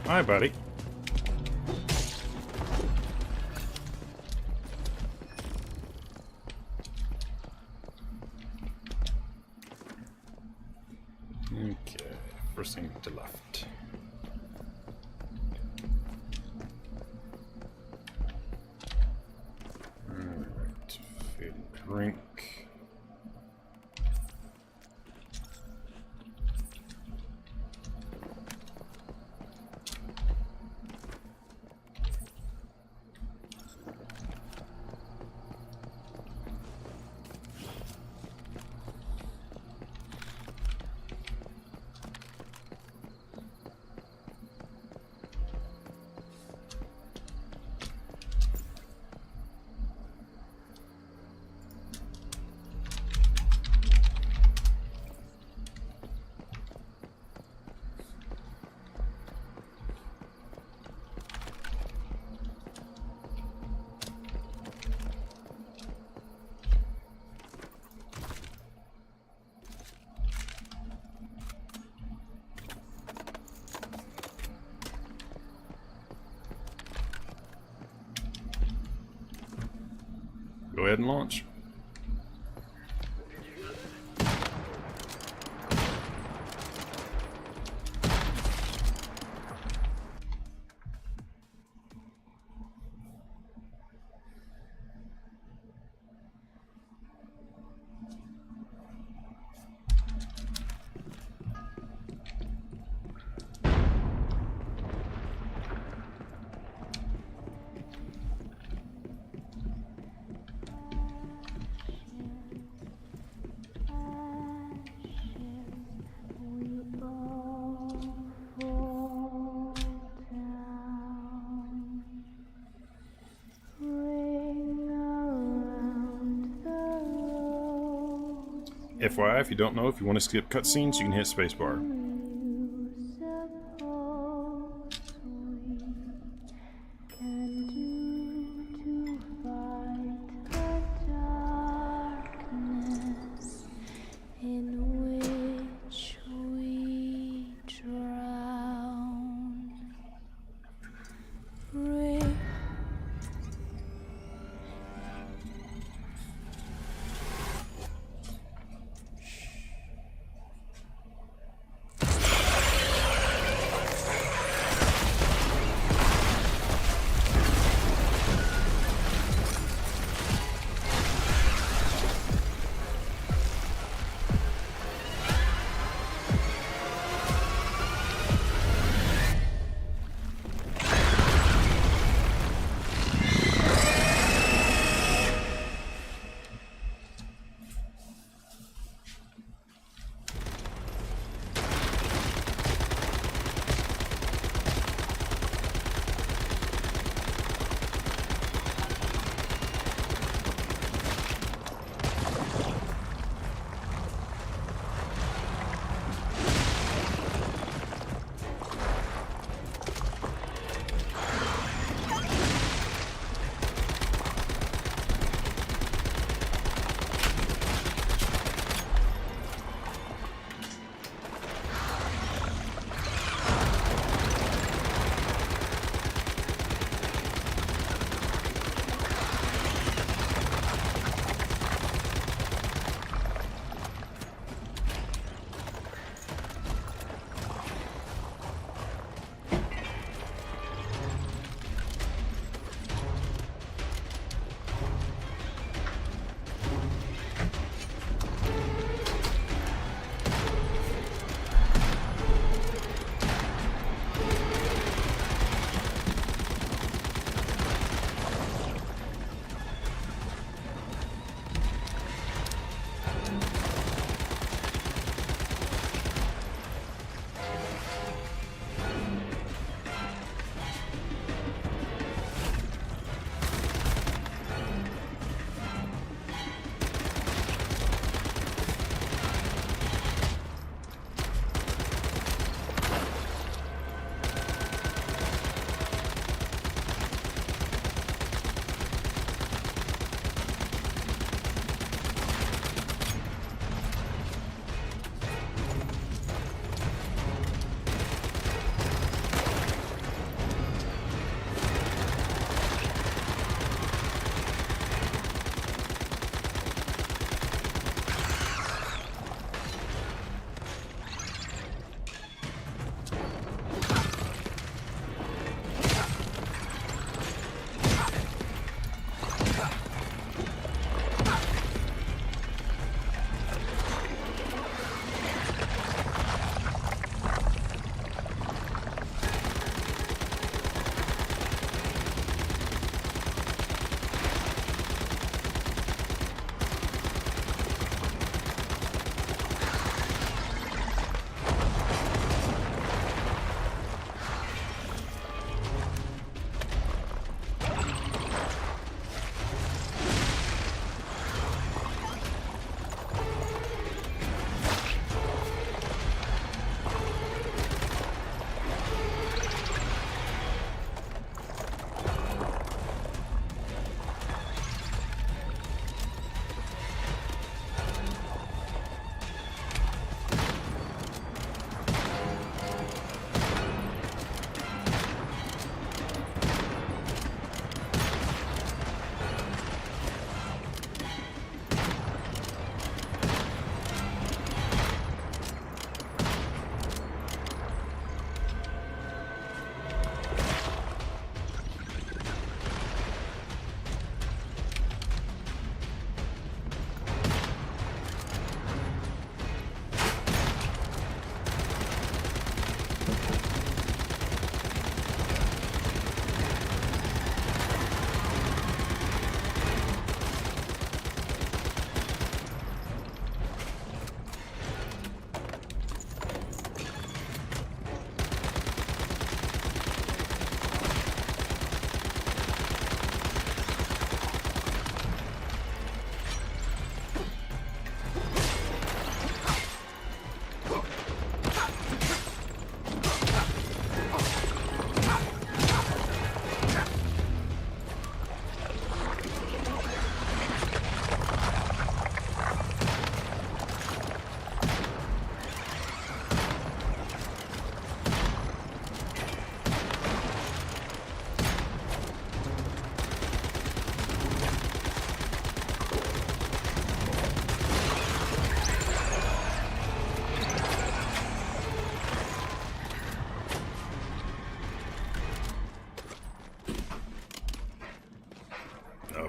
Hi, buddy. Okay, first thing to left. Alright, food and drink. Go ahead and launch. FYI, if you don't know, if you want to skip cutscenes, you can hit spacebar.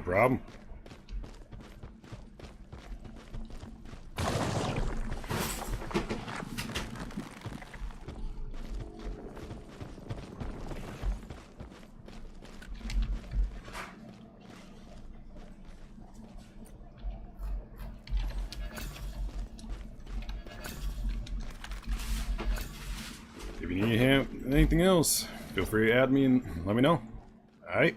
problem. If you need anything else, feel free to add me and let me know. Alright?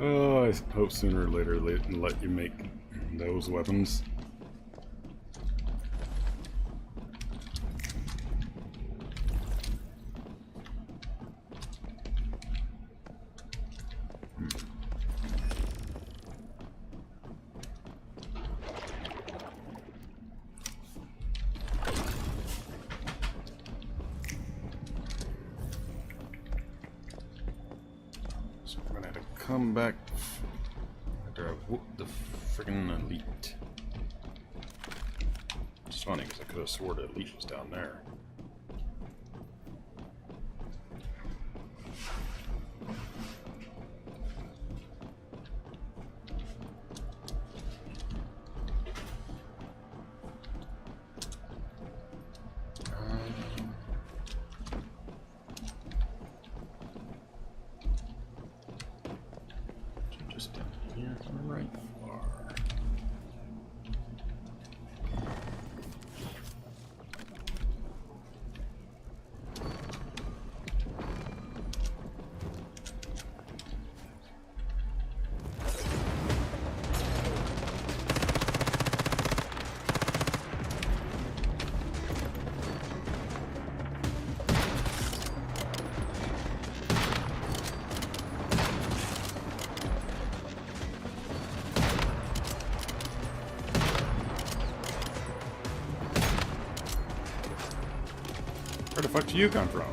Oh, I hope sooner or later they let you make those weapons. So we're gonna have to come back after I whoop the friggin' elite. It's funny because I could have swore the elite was down there. just down here on the right far. Where the fuck do you come from?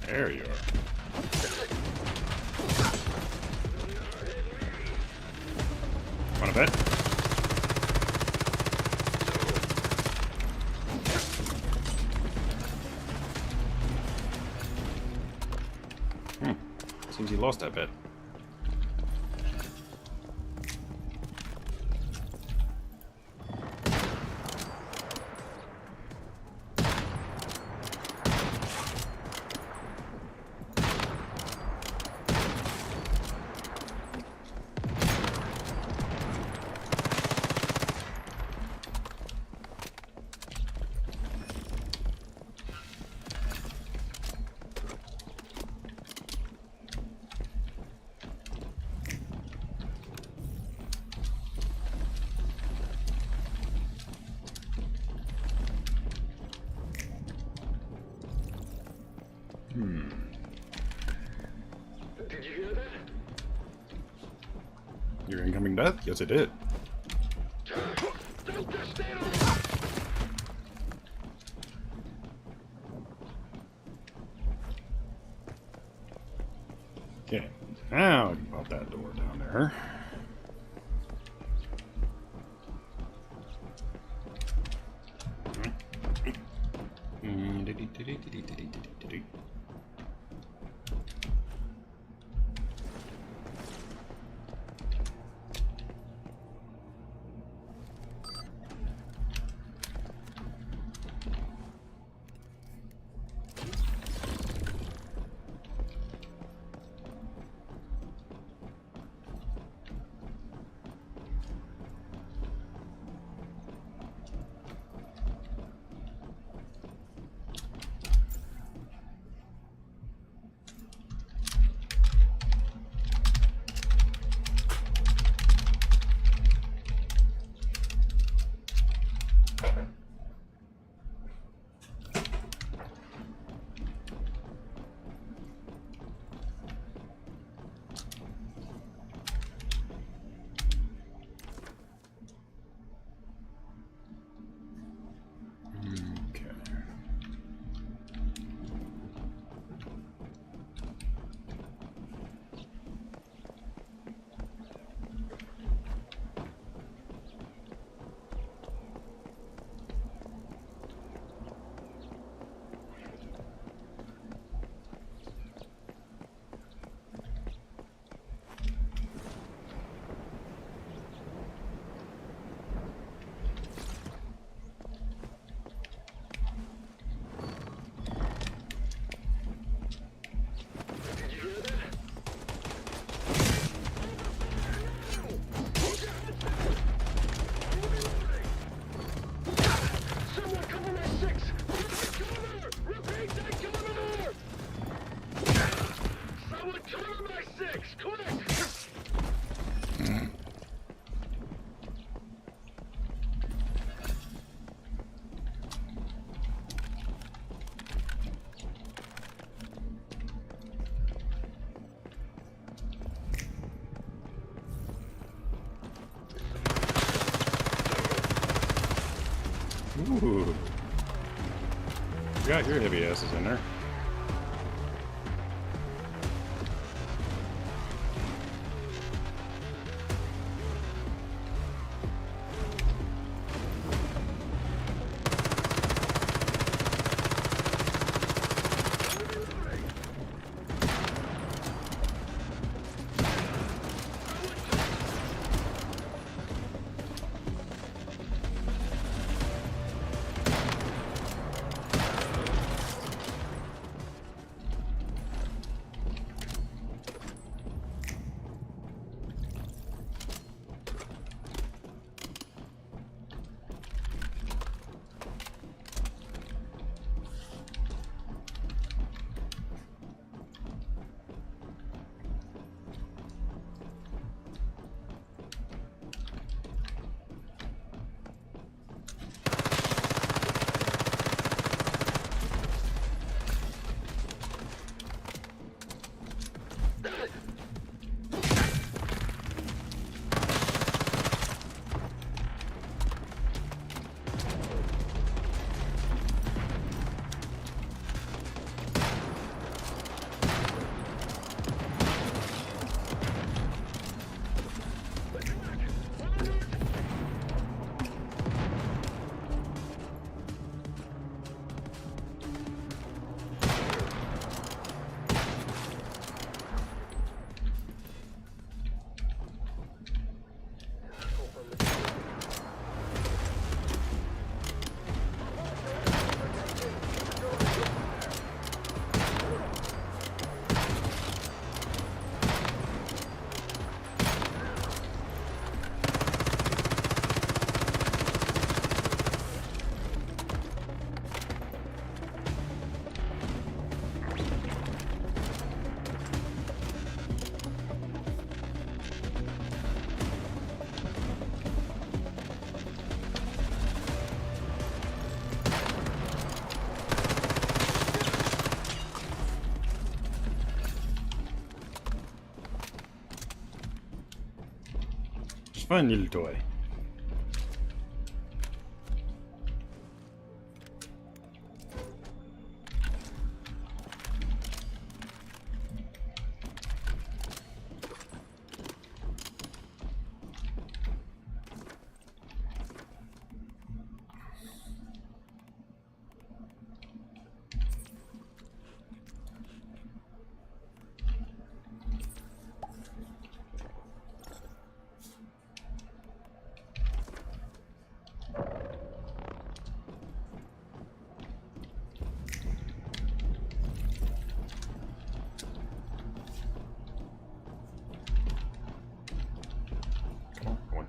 There you are. Want a bet? Seems he lost that bet. Did you hear that? Your incoming death? Yes, it did. Don't just stand on. Okay, now I can pop that door down there. Ooh. You got your heavy asses in there. fun, little toy.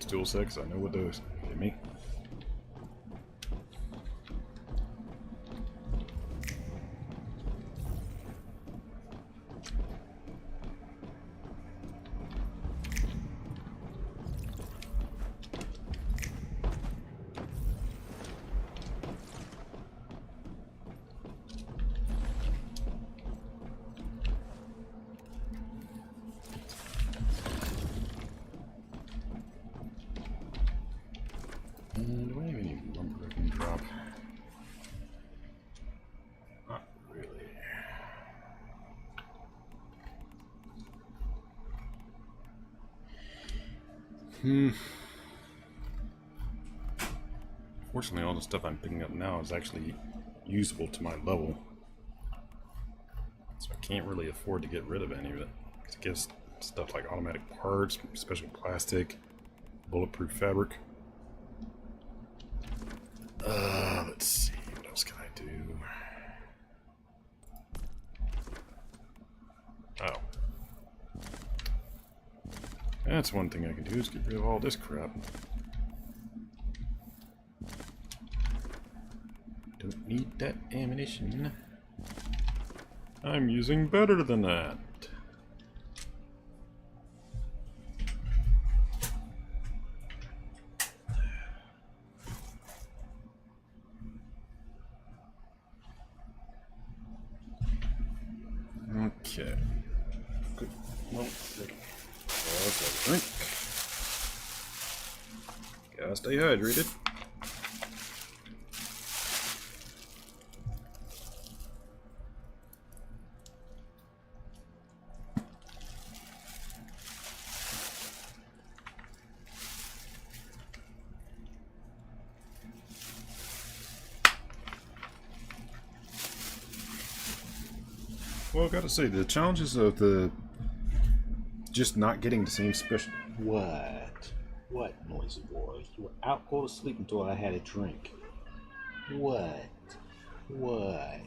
Tool set, because I know what those give me. Do I have any lumber I can drop? Not really. Fortunately, all the stuff I'm picking up now is actually usable to my level. So I can't really afford to get rid of any of it. It gives stuff like automatic parts, special plastic, bulletproof fabric. Let's see, what else can I do? Oh. That's one thing I can do, is get rid of all this crap. Don't need that ammunition. I'm using better than that. Okay. Good. 1 second. Drink. Gotta stay hydrated. Well, I gotta say, the challenges of the just not getting the same special. What? What, noisy boy? You were out cold asleep until I had a drink. What? What?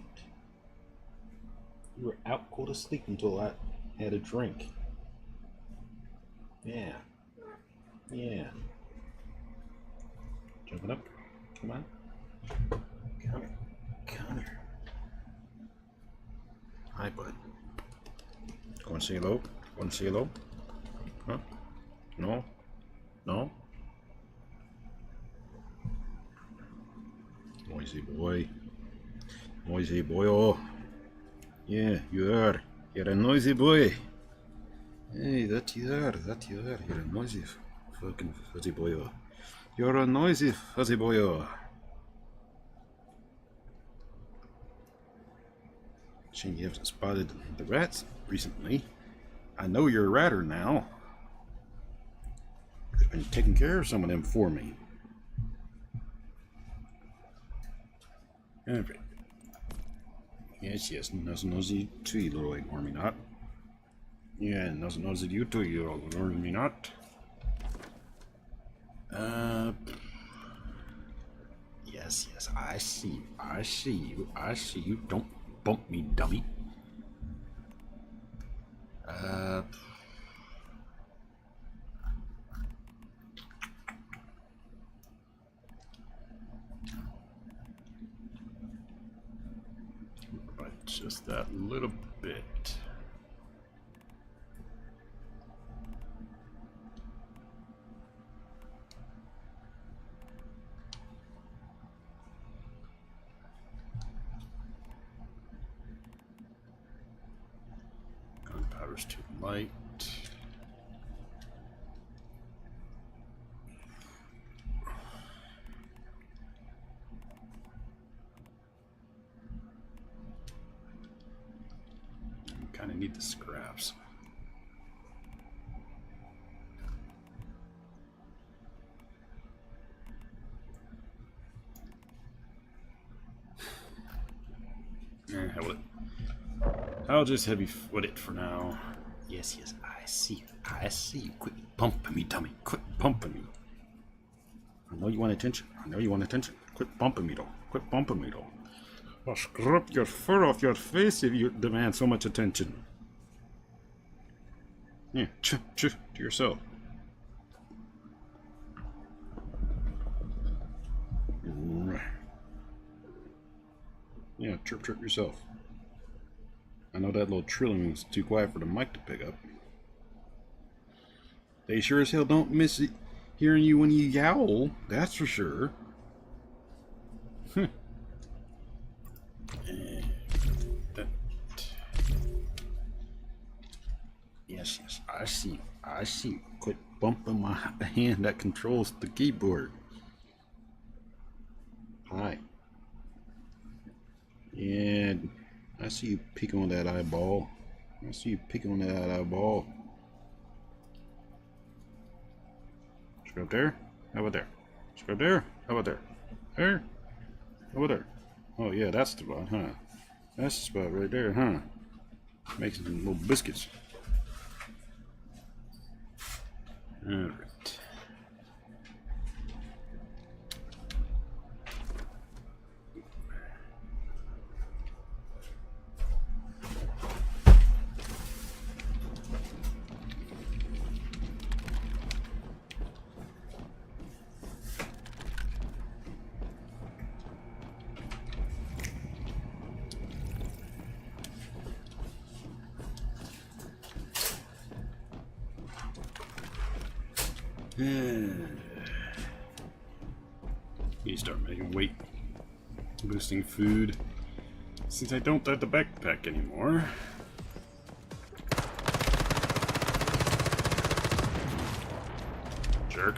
You were out cold asleep until I had a drink. Yeah. Yeah. Jumping up. Come on. Come here. Come here. Hi, bud. Want to say hello? Want to say hello? Huh? No? No? Noisy boy. Noisy boy. Oh. Yeah, you are. You're a noisy boy. Hey, that you are. That you are. You're a noisy fucking fuzzy boy. You're a noisy fuzzy boy. Shame you haven't spotted the rats recently. I know you're a ratter now. Could have been taking care of some of them for me. Okay. Yes, yes, nosy to you, little ignore me not. Yeah, nosy you too, you ignore me not. Yes, yes, I see you, I see you, I see you. Don't bump me, dummy. By just that little bit. Gunpowder's too light. Hell with it. I'll just heavy foot it for now. Yes, yes, I see you. I see you. Quit bumping me, dummy. Quit bumping me. I know you want attention. I know you want attention. Quit bumping me, though. Quit bumping me, though. I'll scrub your fur off your face if you demand so much attention. Yeah, to yourself. Yeah, chirp yourself. I know that little trilling was too quiet for the mic to pick up. They sure as hell don't miss it hearing you when you yowl, that's for sure. Yes, I see. I see. Quit bumping my hand that controls the keyboard. Hi. Yeah, I see you picking on that eyeball. I see you picking on that eyeball. Let's go up there. How about there? Let's go up there. How about there? There? How about there? Oh yeah, that's the spot, huh? That's the spot right there, huh? Making some little biscuits. Alright. You start making weight boosting food since I don't have the backpack anymore. Jerk.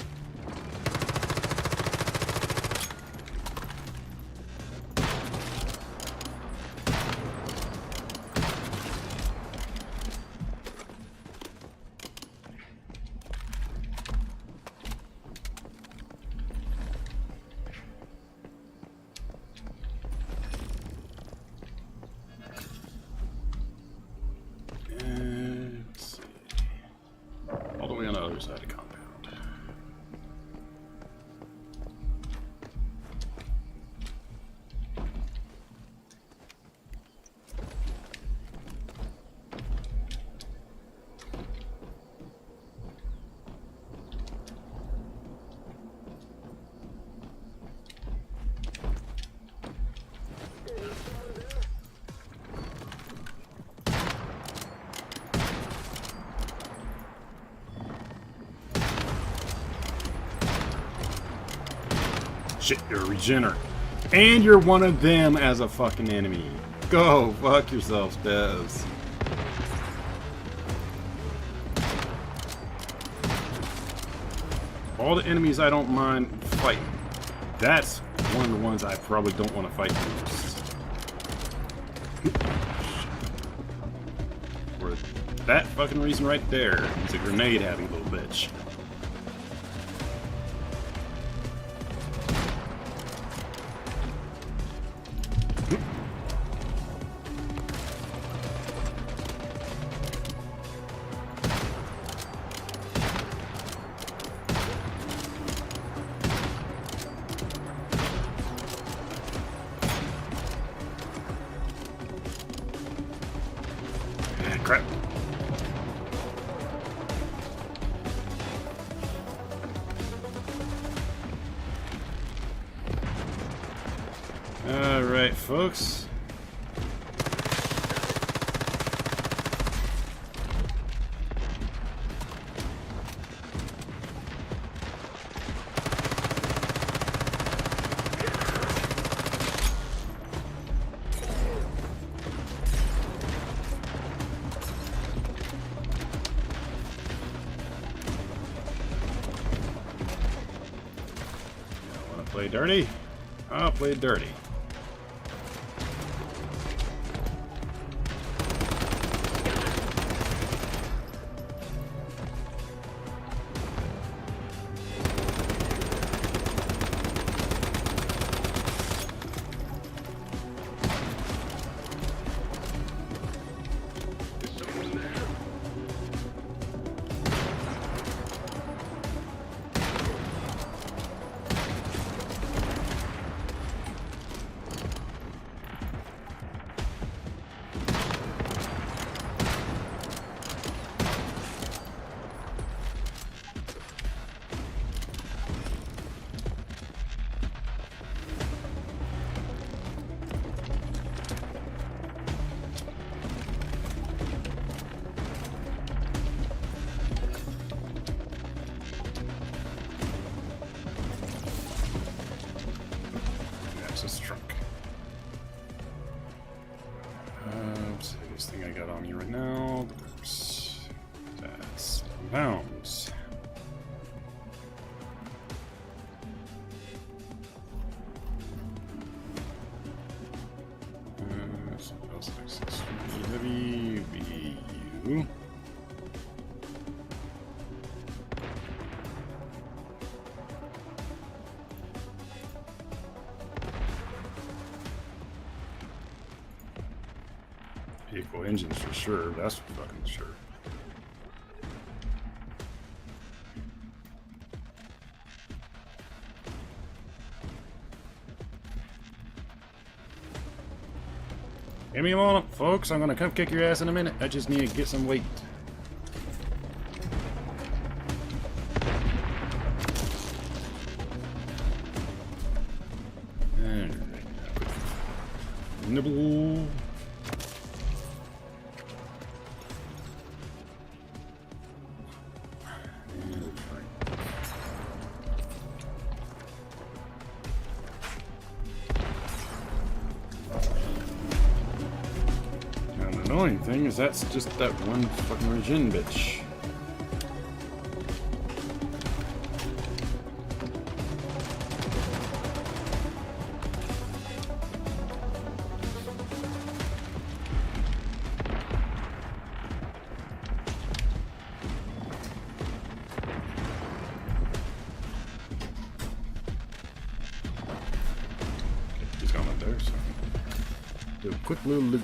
Let's see. All the way on the other side of the compound. Shit, you're a regener. And you're one of them as a fucking enemy. Go fuck yourselves, devs. All the enemies I don't mind fighting. That's one of the ones I probably don't want to fight the most. For that fucking reason right there, he's a grenade having little bitch. Crap. Alright, folks. Play dirty? I'll play dirty. got on you right now? That's £7. Something else like 650 heavy. Be you. Equal engines for sure, that's for fucking sure. Give me a moment, folks. I'm gonna come kick your ass in a minute. I just need to get some weight. Alright. Nibble. Annoying thing is that's just that one fucking regen bitch. He's gone up there, so do a quick little loot.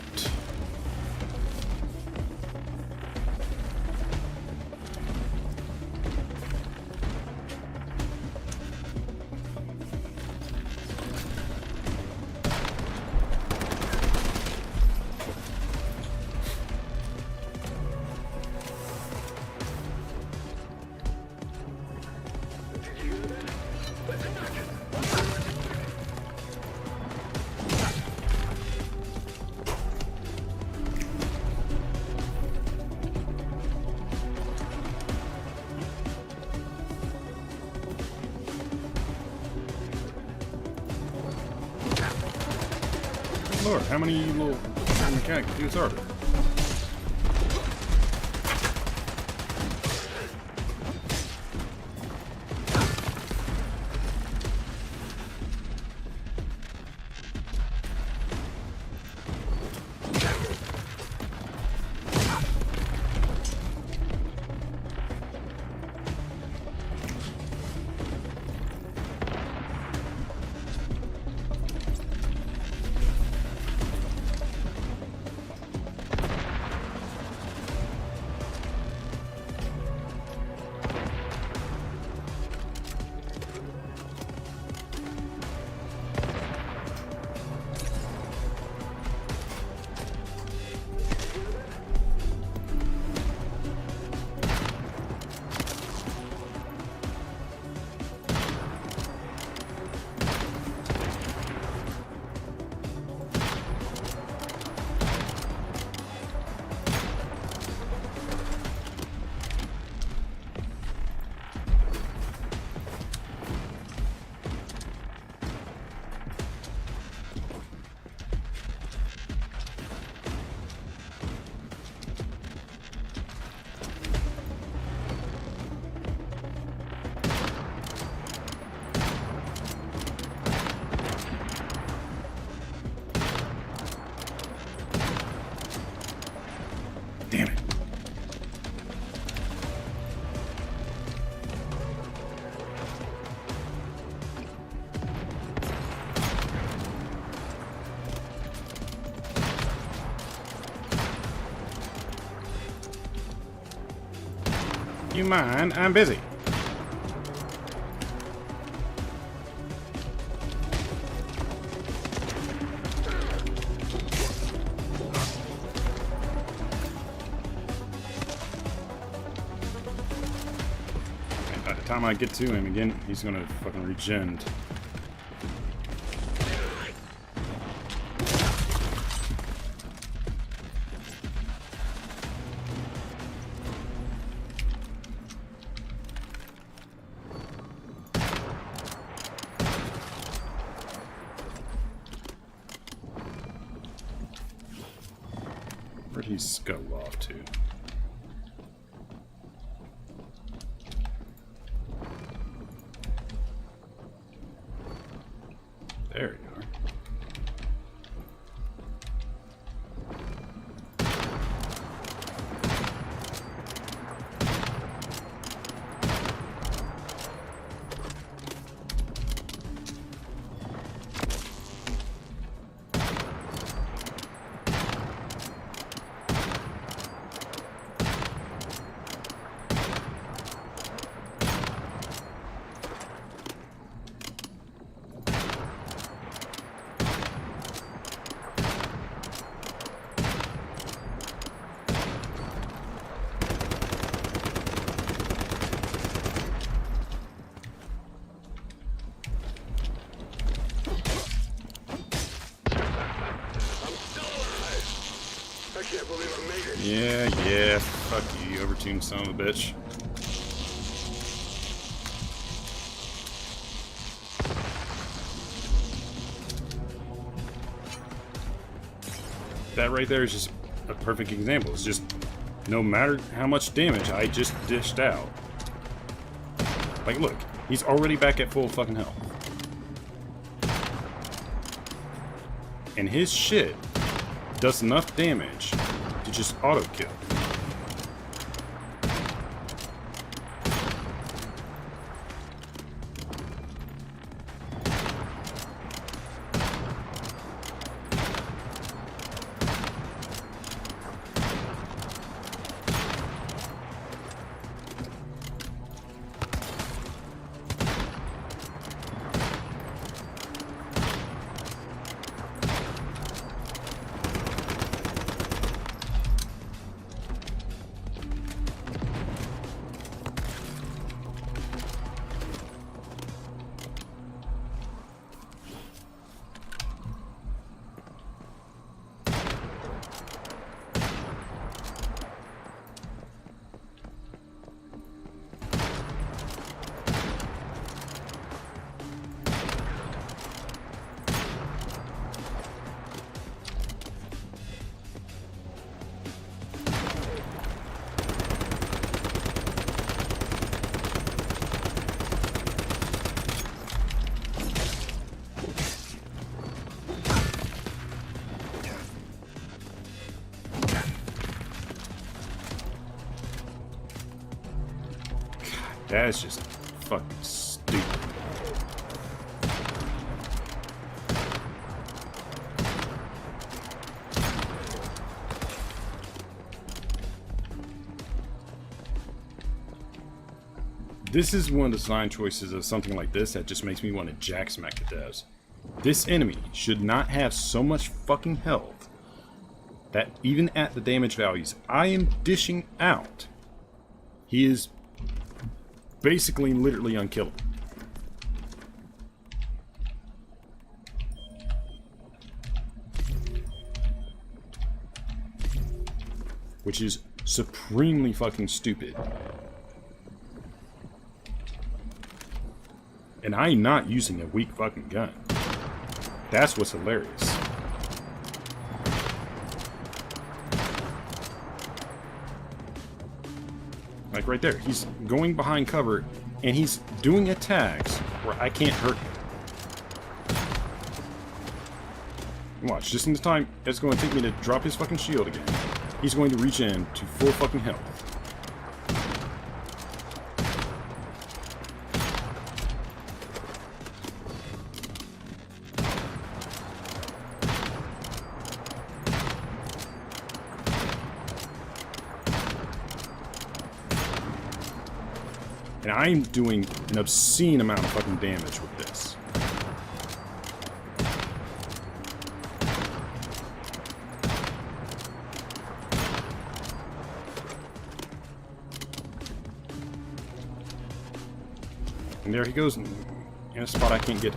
Lord, how many little mechanic dudes are there? Damn it. You mind? I'm busy. By the time I get to him again, he's gonna fucking regen. Where'd He's scuttled off too. There you are. I can't believe I made it. Yeah, fuck you, you overtuned son of a bitch. That right there is just a perfect example. It's just, no matter how much damage I just dished out. Like, look, he's already back at full fucking health. And his shit does enough damage to just auto-kill. That is just fucking stupid. This is one of the design choices of something like this that just makes me want to jack smack the devs. This enemy should not have so much fucking health that even at the damage values I am dishing out, he is basically literally unkillable. Which is supremely fucking stupid. And I'm not using a weak fucking gun. That's what's hilarious. Like right there, he's going behind cover and he's doing attacks where I can't hurt him. Watch, just in the time it's going to take me to drop his fucking shield again, he's going to reach in to full fucking health. And I'm doing an obscene amount of fucking damage with this. And there he goes in a spot I can't get.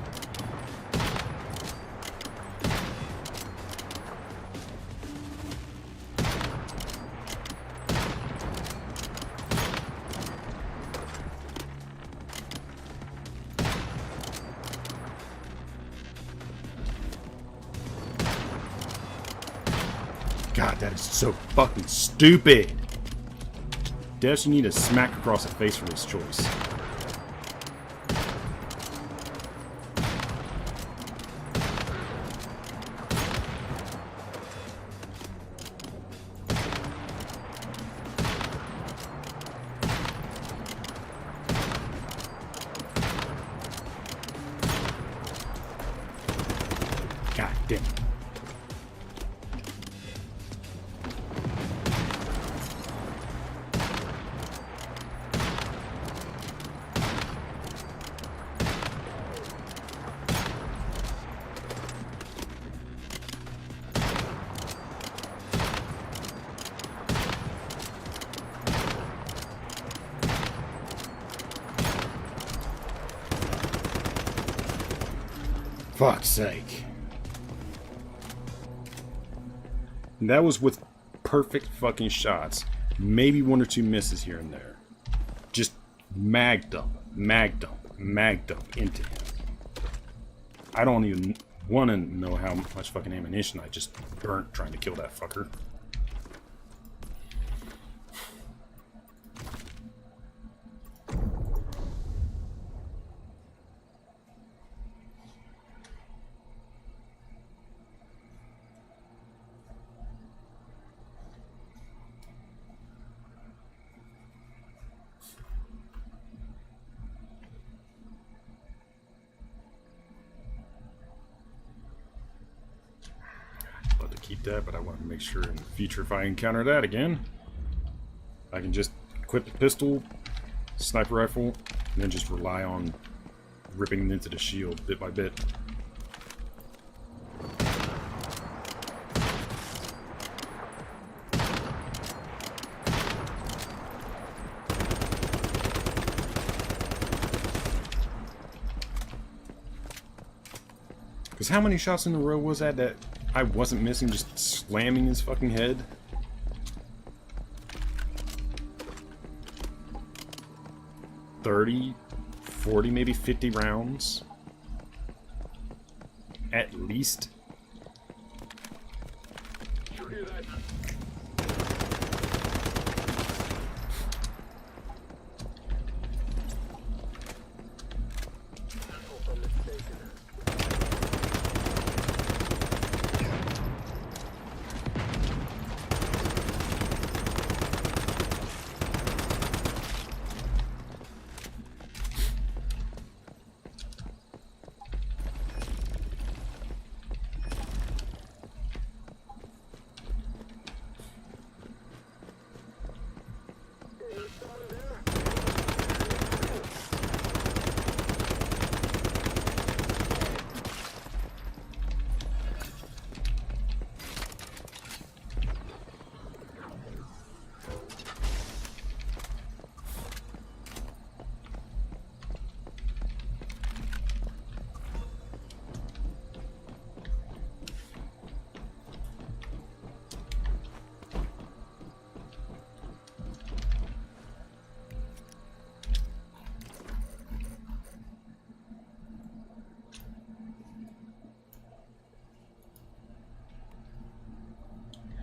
God, that is so fucking stupid. Des, you need a smack across the face for this choice. God damn it. Fuck's sake. And that was with perfect fucking shots. Maybe one or two misses here and there. Just mag dump into him. I don't even want to know how much fucking ammunition I just burnt trying to kill that fucker. Keep that, but I want to make sure in the future if I encounter that again, I can just equip the pistol, sniper rifle, and then just rely on ripping into the shield bit by bit. Because how many shots in a row was that I wasn't missing, just slamming his fucking head? $30, $40, maybe 50 rounds. At least. You hear that? Hope I'm mistaken.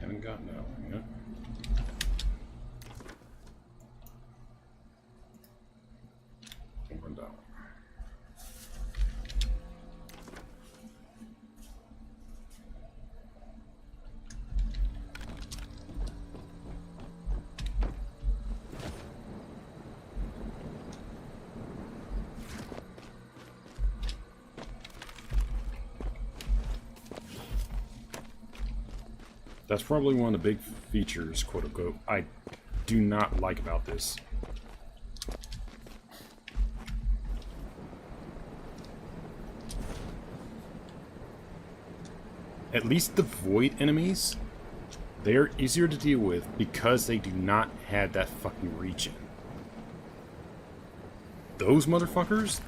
Haven't gotten that one yet. One down. That's probably one of the big features, quote unquote, I do not like about this. At least the void enemies, they're easier to deal with because they do not have that fucking regen. Those motherfuckers,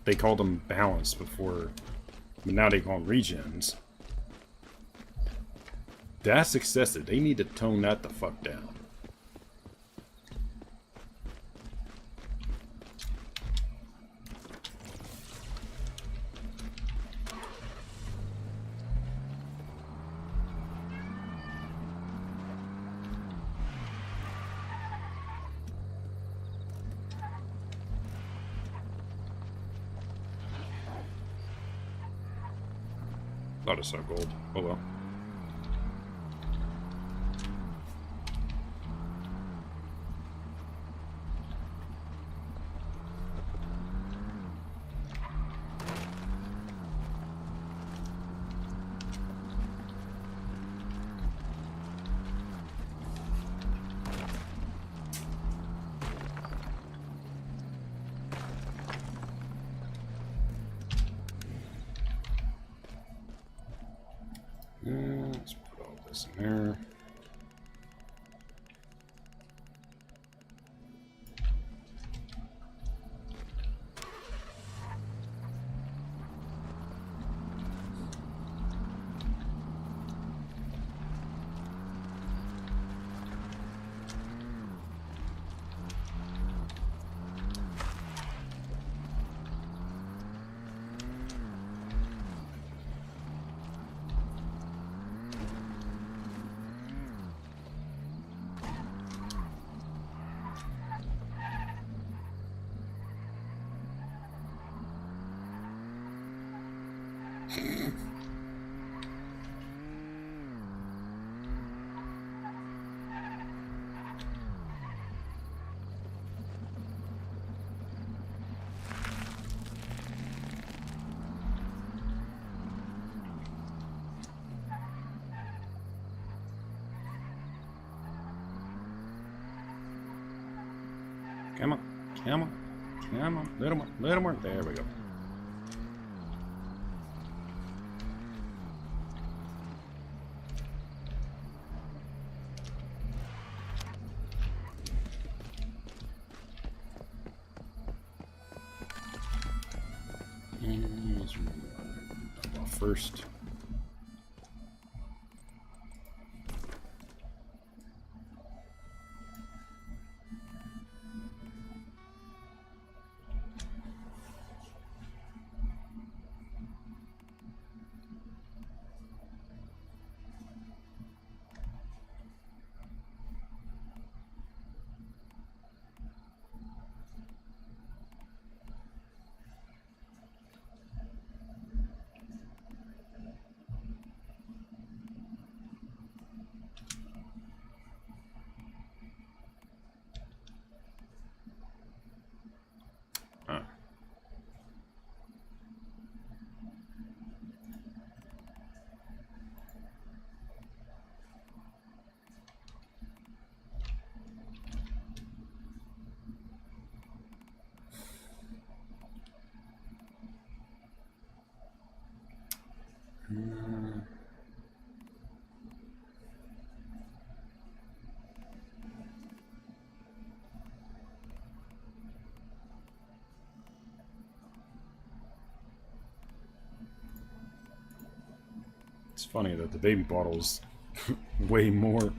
they called them balanced before, but now they call them regens. That's excessive. They need to tone that the fuck down. Thought I saw gold. Oh well. Let's put all this in there. Come on, come on, come on. Little more. There we go. First. It's funny that the baby bottle's way more.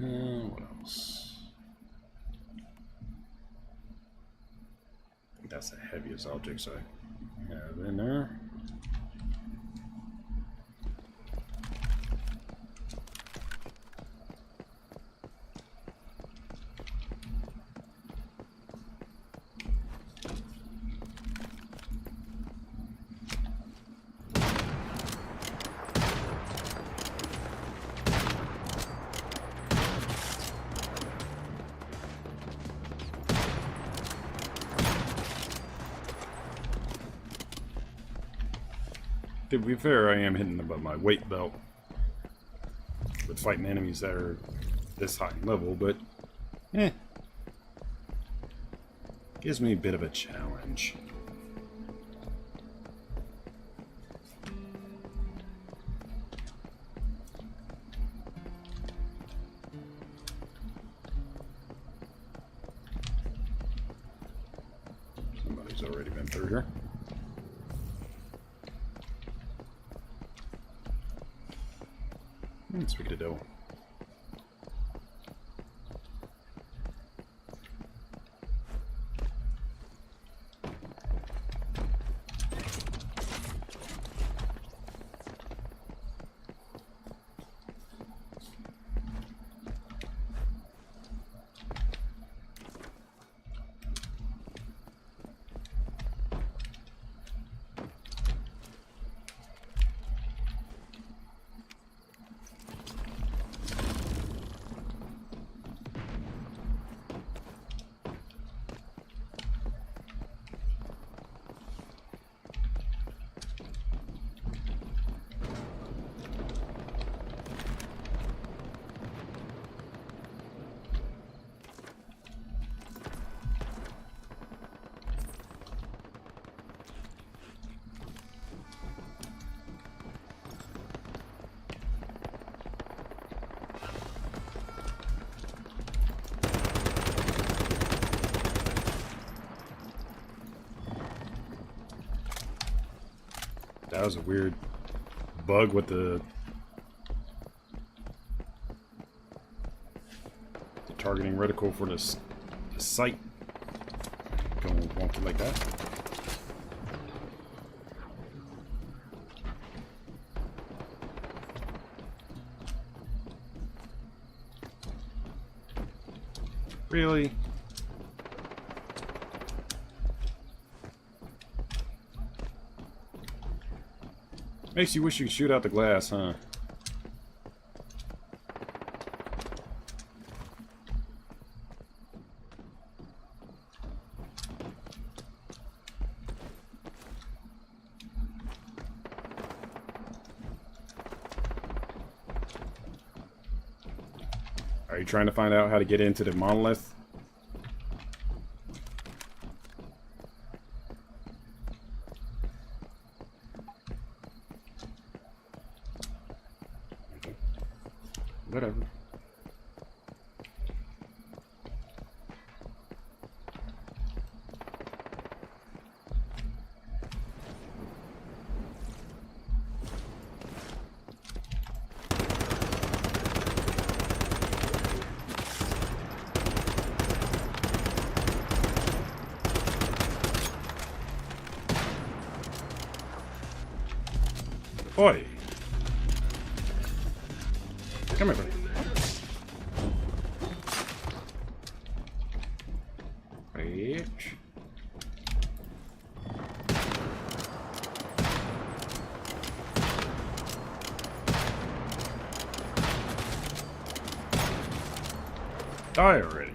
What else? I think that's the heaviest objects I have in there. To be fair, I am hitting above my weight belt with fighting enemies that are this high in level, but gives me a bit of a challenge. Somebody's already been through here. Sweet to do. that was a weird bug with the targeting reticle for the sight going wonky like that. Really? Makes you wish you could shoot out the glass, huh? Are you trying to find out how to get into the monolith? Whatever. Boy. Come here, buddy. Bitch. Die already.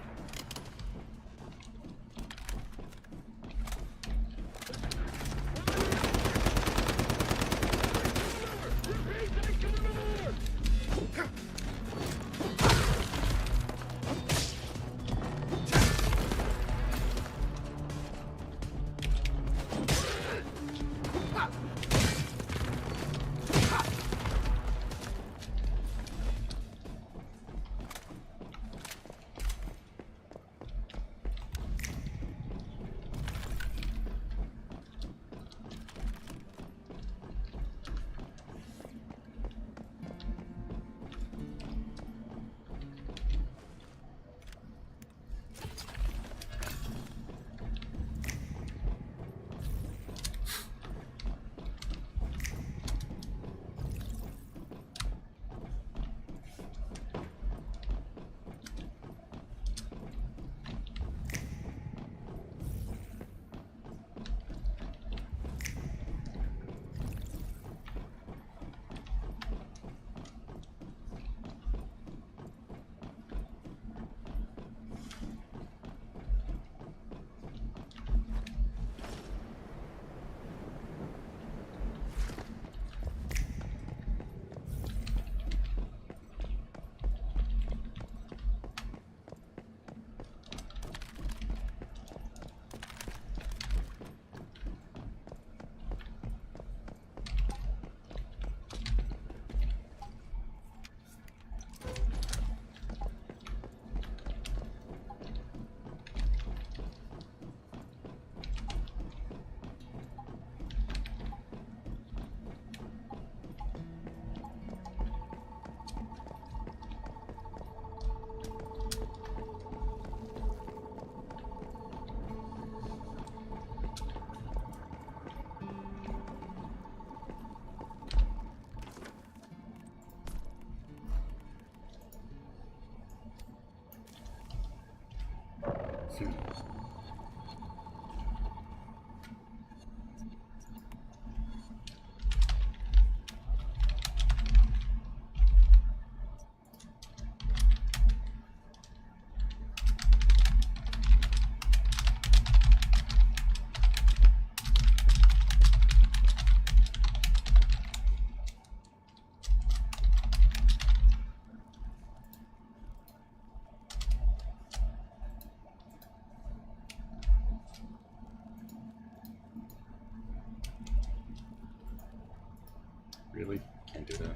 Really? Can't do that.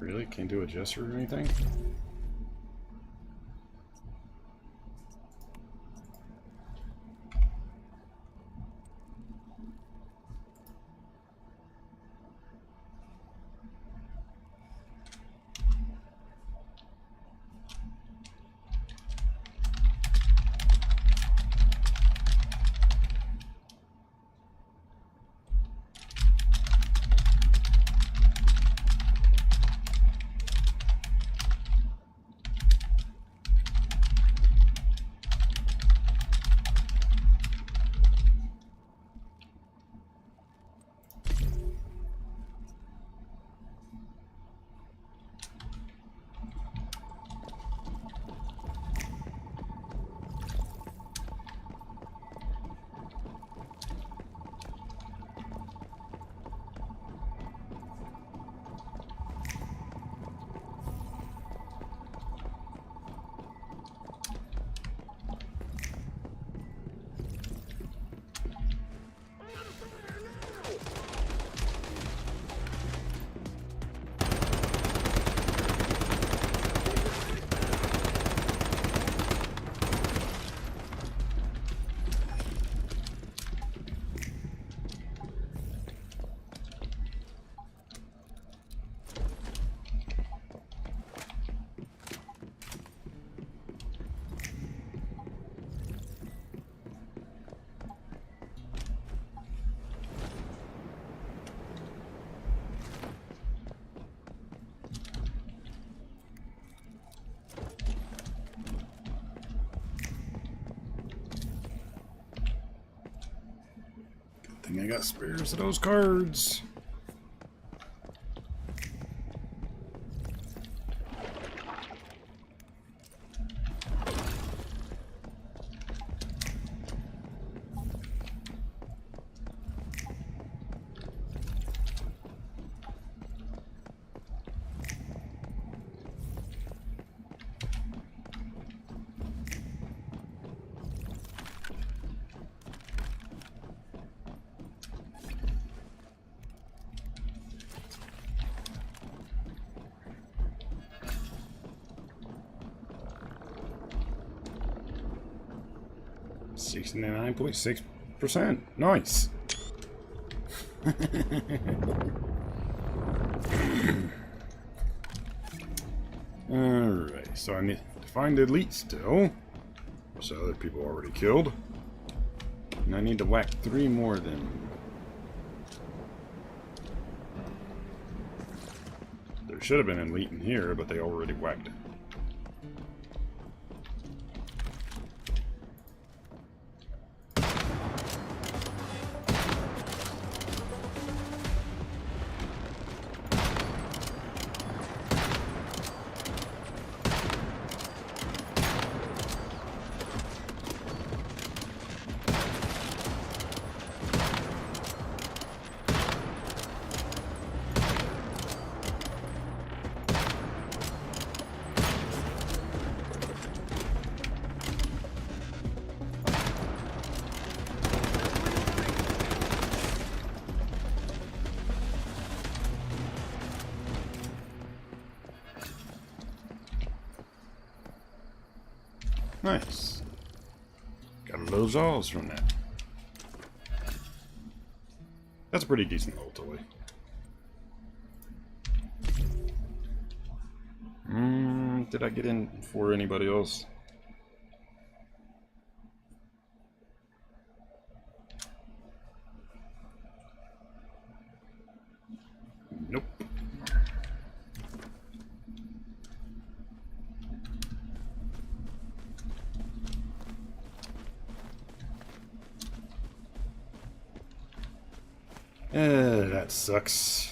Really? Can't do a gesture or anything? I think I got spares of those cards. $69.6%. Nice. Alright, so I need to find the elite still. So other people already killed. And I need to whack 3 more of them. There should have been an elite in here, but they already whacked it. Nice. Got a low jaws from that. That's a pretty decent ultimately. Did I get in before anybody else? Nope. That sucks.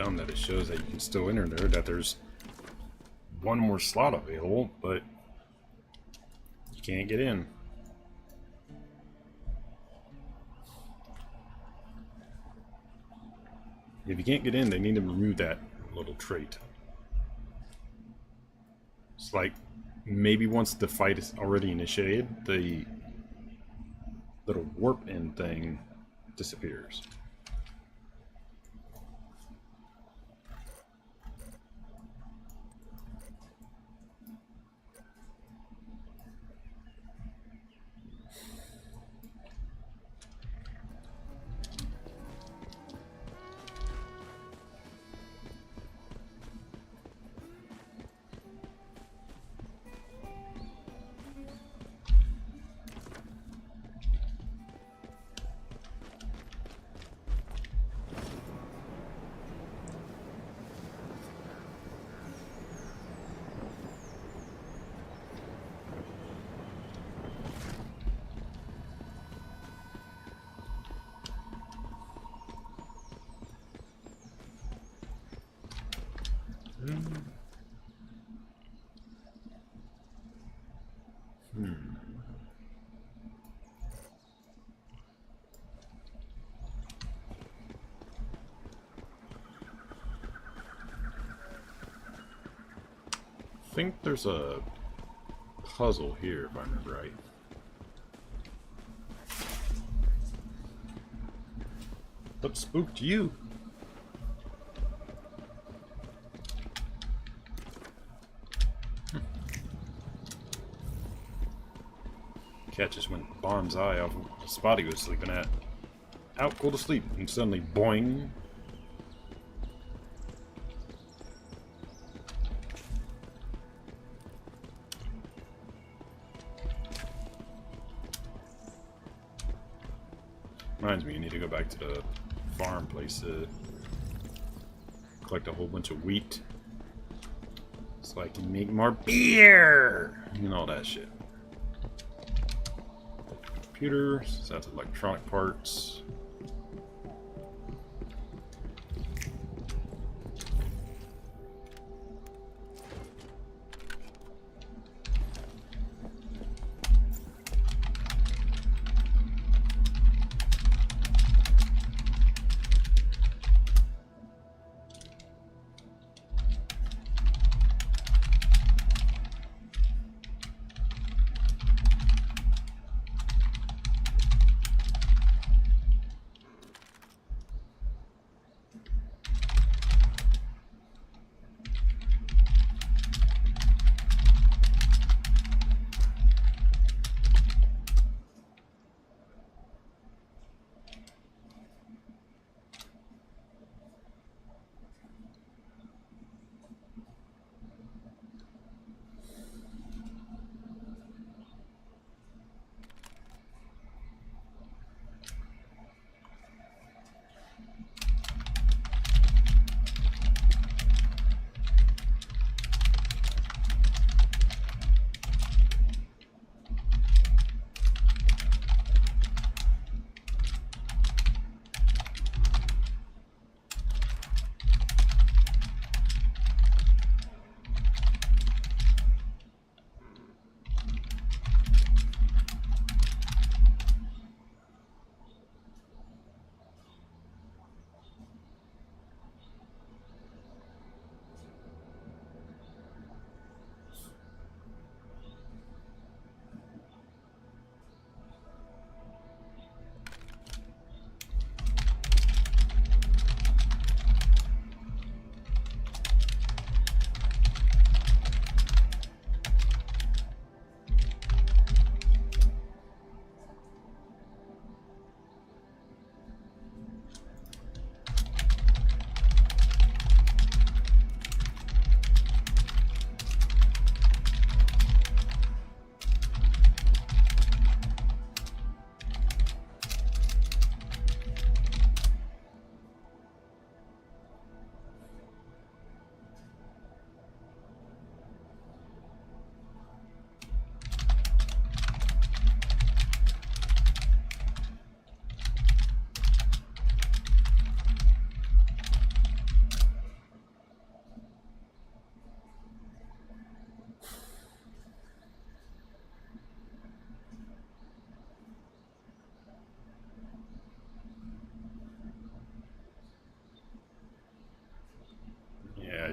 dumb that it shows that you can still enter there, that there's one more slot available, but you can't get in. If you can't get in, they need to remove that little trait. It's like, maybe once the fight is already initiated, the little warp in thing disappears. I think there's a puzzle here, if I remember right. What spooked you? Cat just went bomb's eye off of the spot he was sleeping at. Out, go to sleep, and suddenly boing. Reminds me, you need to go back to the farm place to collect a whole bunch of wheat so I can make more beer and all that shit. Computer, so that's electronic parts.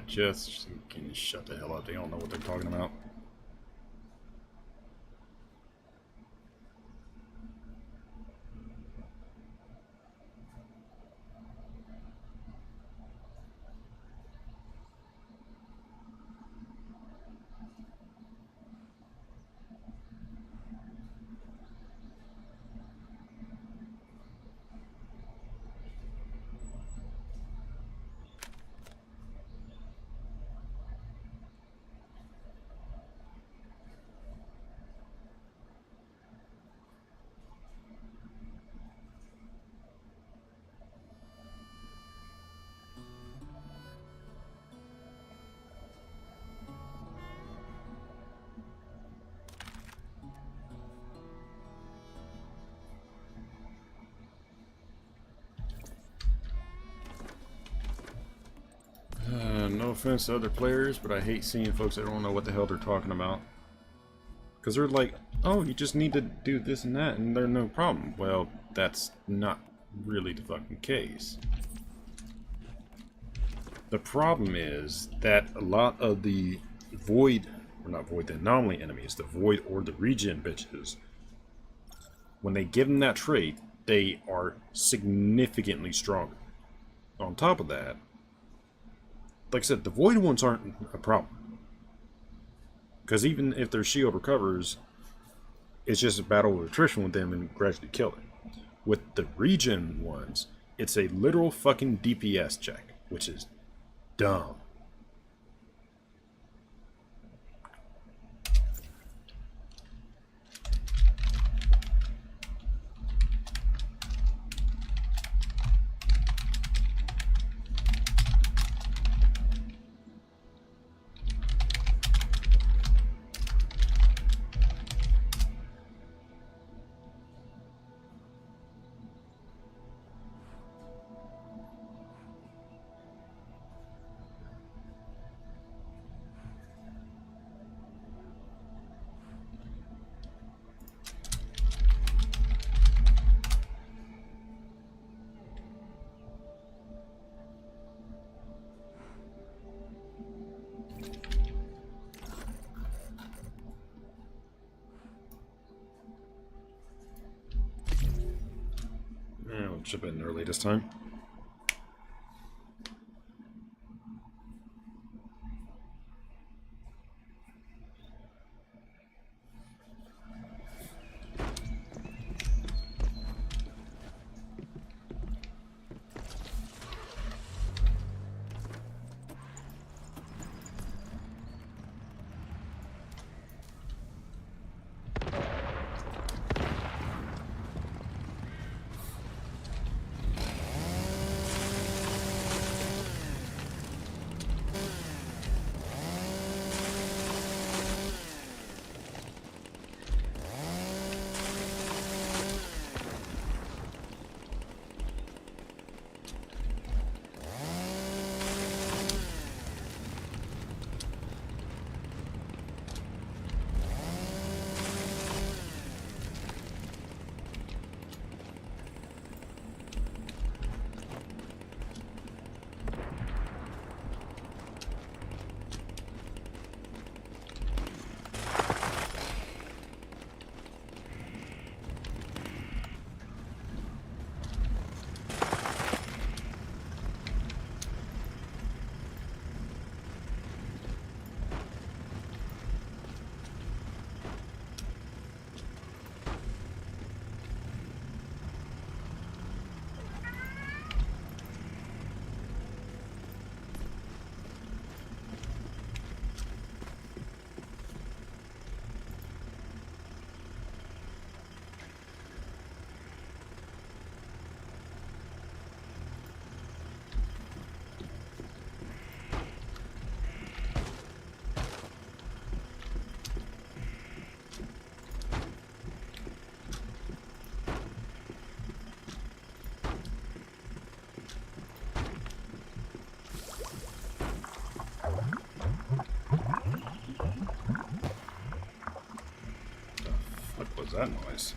just can you shut the hell up? They don't know what they're talking about. No offense to other players, but I hate seeing folks that don't know what the hell they're talking about. Because they're like, oh, you just need to do this and that, and they're no problem. Well, that's not really the fucking case. The problem is that a lot of the void, or not void, the anomaly enemies, the void or the regen bitches, when they give them that trait, they are significantly stronger. On top of that, like I said, the void ones aren't a problem. Because even if their shield recovers, it's just a battle of attrition with them and gradually kill it. With the regen ones, it's a literal fucking DPS check, which is dumb. Should have been early this time. What was that noise?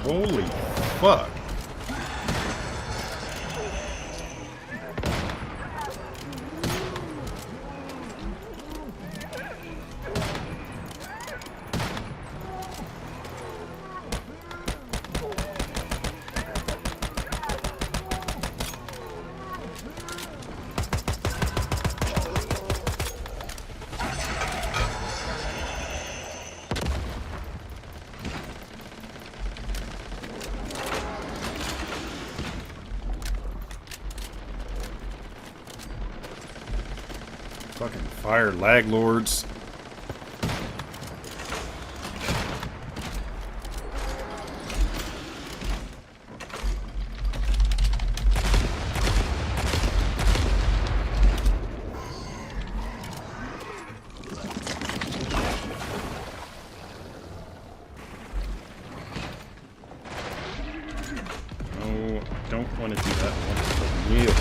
Holy fuck. Fucking fire lag lords. No, I don't want to do that one. Wheel.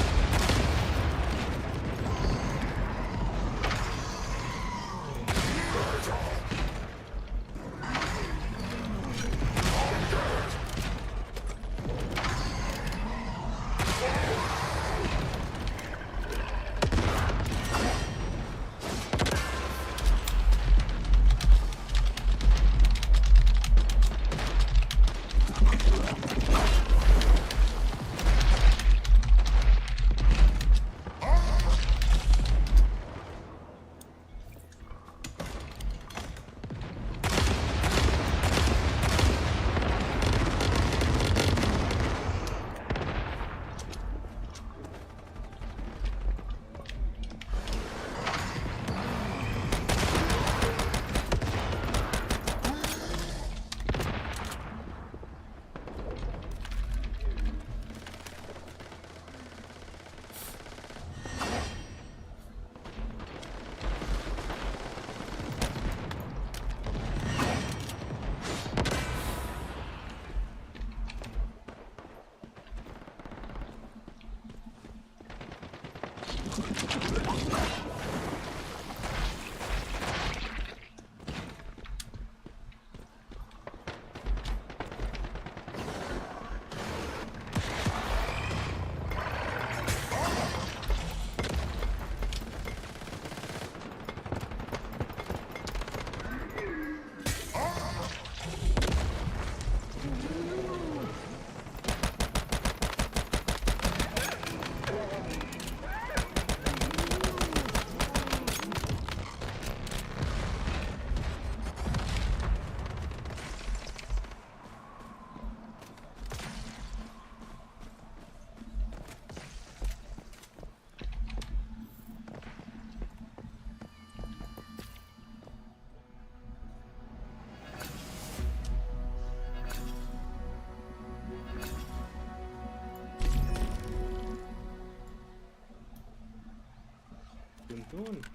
Doing?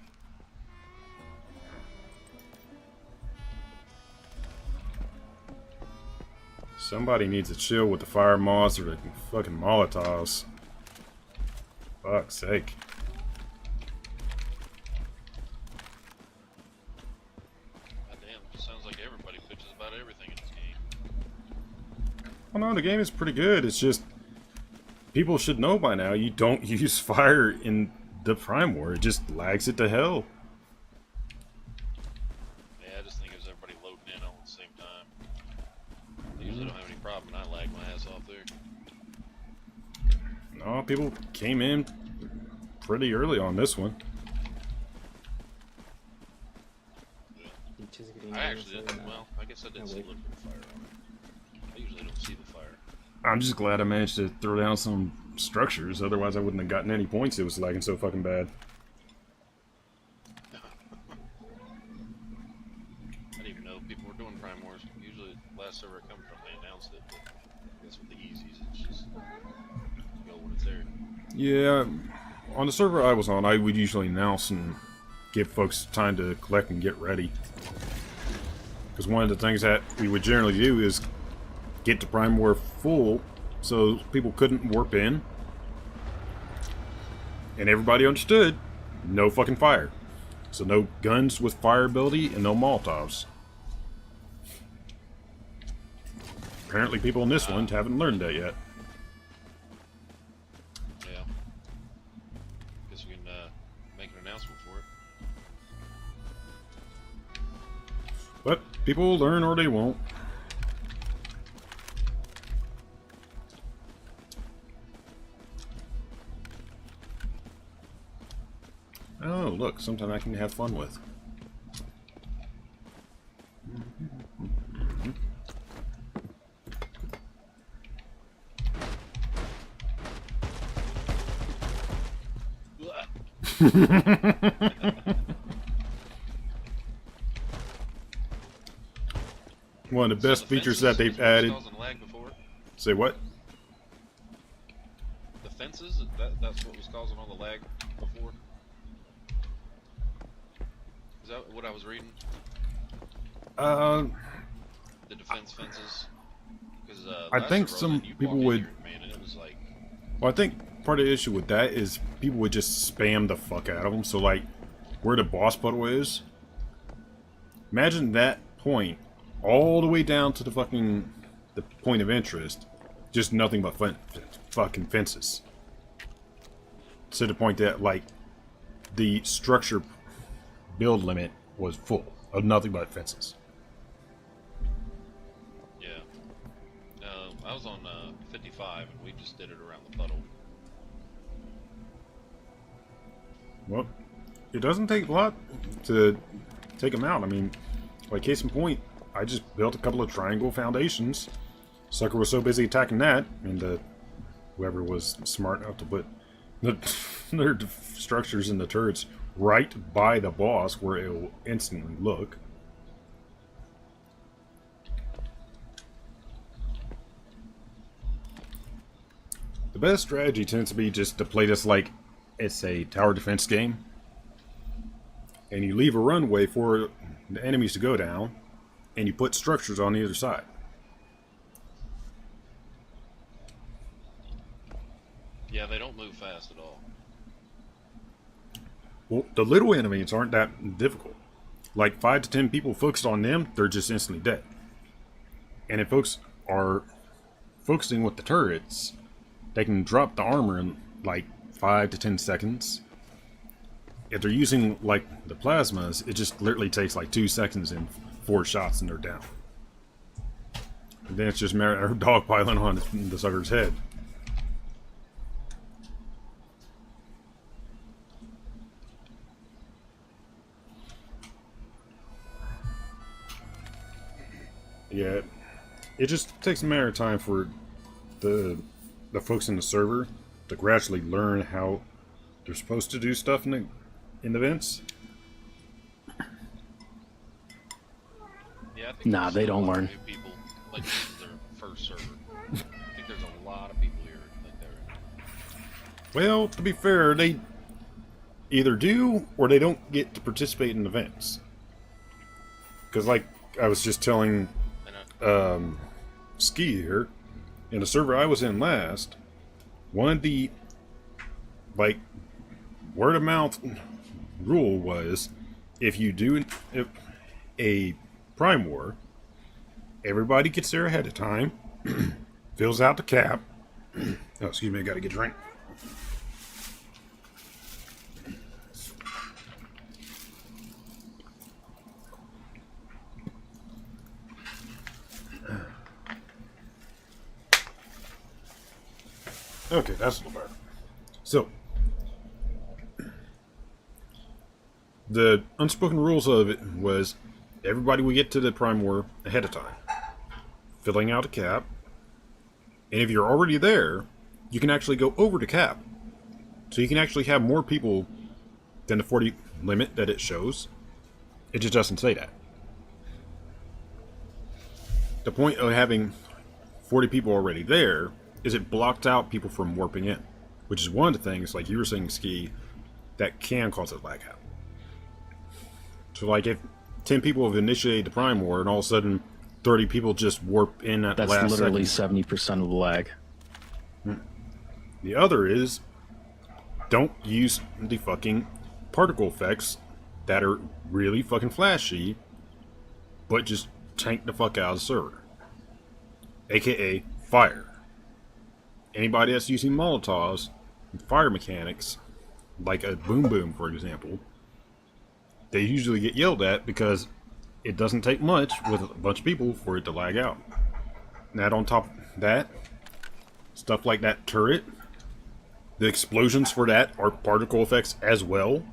Somebody needs to chill with the fire moths or the fucking Molotovs. Fuck's sake. Goddamn, sounds like everybody pitches about everything in this game. Oh no, the game is pretty good. It's just people should know by now you don't use fire in the Prime War. It just lags it to hell. Yeah, I just think it was everybody loading in all at the same time. I usually don't have any problem, and I lag my ass off there. No, people came in pretty early on this one. I actually didn't. Well, I guess I didn't see look for the fire on it. I usually don't see the fire. I'm just glad I managed to throw down some structures, otherwise I wouldn't have gotten any points. It was lagging so fucking bad. I didn't even know people were doing Prime Wars. Usually, last server I come from, they announced it, but I guess with the easies, it's just go when it's there. Yeah, on the server I was on, I would usually announce and give folks time to collect and get ready. Because one of the things that we would generally do is get the Prime War full so people couldn't warp in. And everybody understood, no fucking fire. So no guns with fire ability and no Molotovs. apparently people in this one haven't learned that yet. Yeah. Guess we can make an announcement for it. But people will learn or they won't. Oh, look, something I can have fun with. One of the best features that they've added. Lag before? Say what? The fences? That's what was causing all the lag before? Is that what I was reading? The defense fences? Because I think some people would. Man, and it was like, Well, I think part of the issue with that is people would just spam the fuck out of them. So, like, where the boss puddle is, imagine that point all the way down to the point of interest, just nothing but fucking fences. To the point that, like, the structure build limit was full of nothing but fences. yeah. I was on 55 and we just did it around the puddle. Well, it doesn't take a lot to take them out. I mean, like, case in point, I just built a couple of triangle foundations. Sucker was so busy attacking that, and whoever was smart enough to put their structures in the turrets right by the boss where it will instantly look. The best strategy tends to be just to play this like it's a tower defense game. And you leave a runway for the enemies to go down, and you put structures on the other side. Yeah, they don't move fast at all. Well, the little enemies aren't that difficult. Like 5 to 10 people focused on them, they're just instantly dead. And if folks are focusing with the turrets, they can drop the armor in like 5 to 10 seconds. If they're using like the plasmas, it just literally takes like 2 seconds and 4 shots and they're down. And then it's just a matter of dogpiling on the sucker's head. Yeah, it just takes a matter of time for the folks in the server to gradually learn how they're supposed to do stuff in the vents. Yeah, I think Nah, there's they still a don't lot of learn. new people, like this is their first server. I think there's a lot of people here like that. Well, to be fair, they either do or they don't get to participate in events. Because, like I was just telling Ski here, in the server I was in last, one of the like word of mouth rule was if you do a Prime War, everybody gets there ahead of time, fills out the cap. Oh, excuse me, I gotta get a drink. Okay, that's a little better. So, the unspoken rules of it was everybody would get to the Prime War ahead of time, filling out a cap, and if you're already there, you can actually go over the cap. So you can actually have more people than the 40 limit that it shows. It just doesn't say that. The point of having 40 people already there is it blocked out people from warping in, which is one of the things, like you were saying, Ski, that can cause it lag out. So, like, if 10 people have initiated the Prime War and all of a sudden 30 people just warp in at the last That's literally second. 70% of the lag. The other is, don't use the fucking particle effects that are really fucking flashy, but just tank the fuck out of the server. aka fire. Anybody that's using Molotovs, fire mechanics, like a boom boom for example, they usually get yelled at because it doesn't take much with a bunch of people for it to lag out. And on top of that, stuff like that turret, the explosions for that are particle effects as well.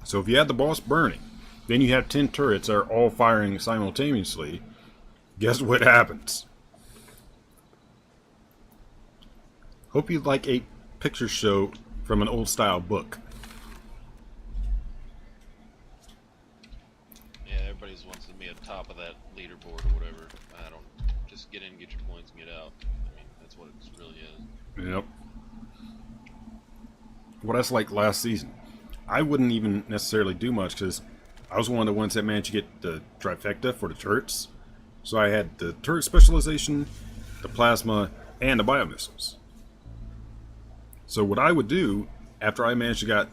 So if you have the boss burning, then you have 10 turrets that are all firing simultaneously, guess what happens? Hope you like a picture show from an old style book. Yeah, everybody wants to be at top of that leaderboard or whatever. I don't. Just get in, get your points, and get out. I mean, that's what it really is. Yep. What that's like last season. I wouldn't even necessarily do much because I was one of the ones that managed to get the trifecta for the turrets. So I had the turret specialization, the plasma, and the biomissiles. So what I would do after I managed to get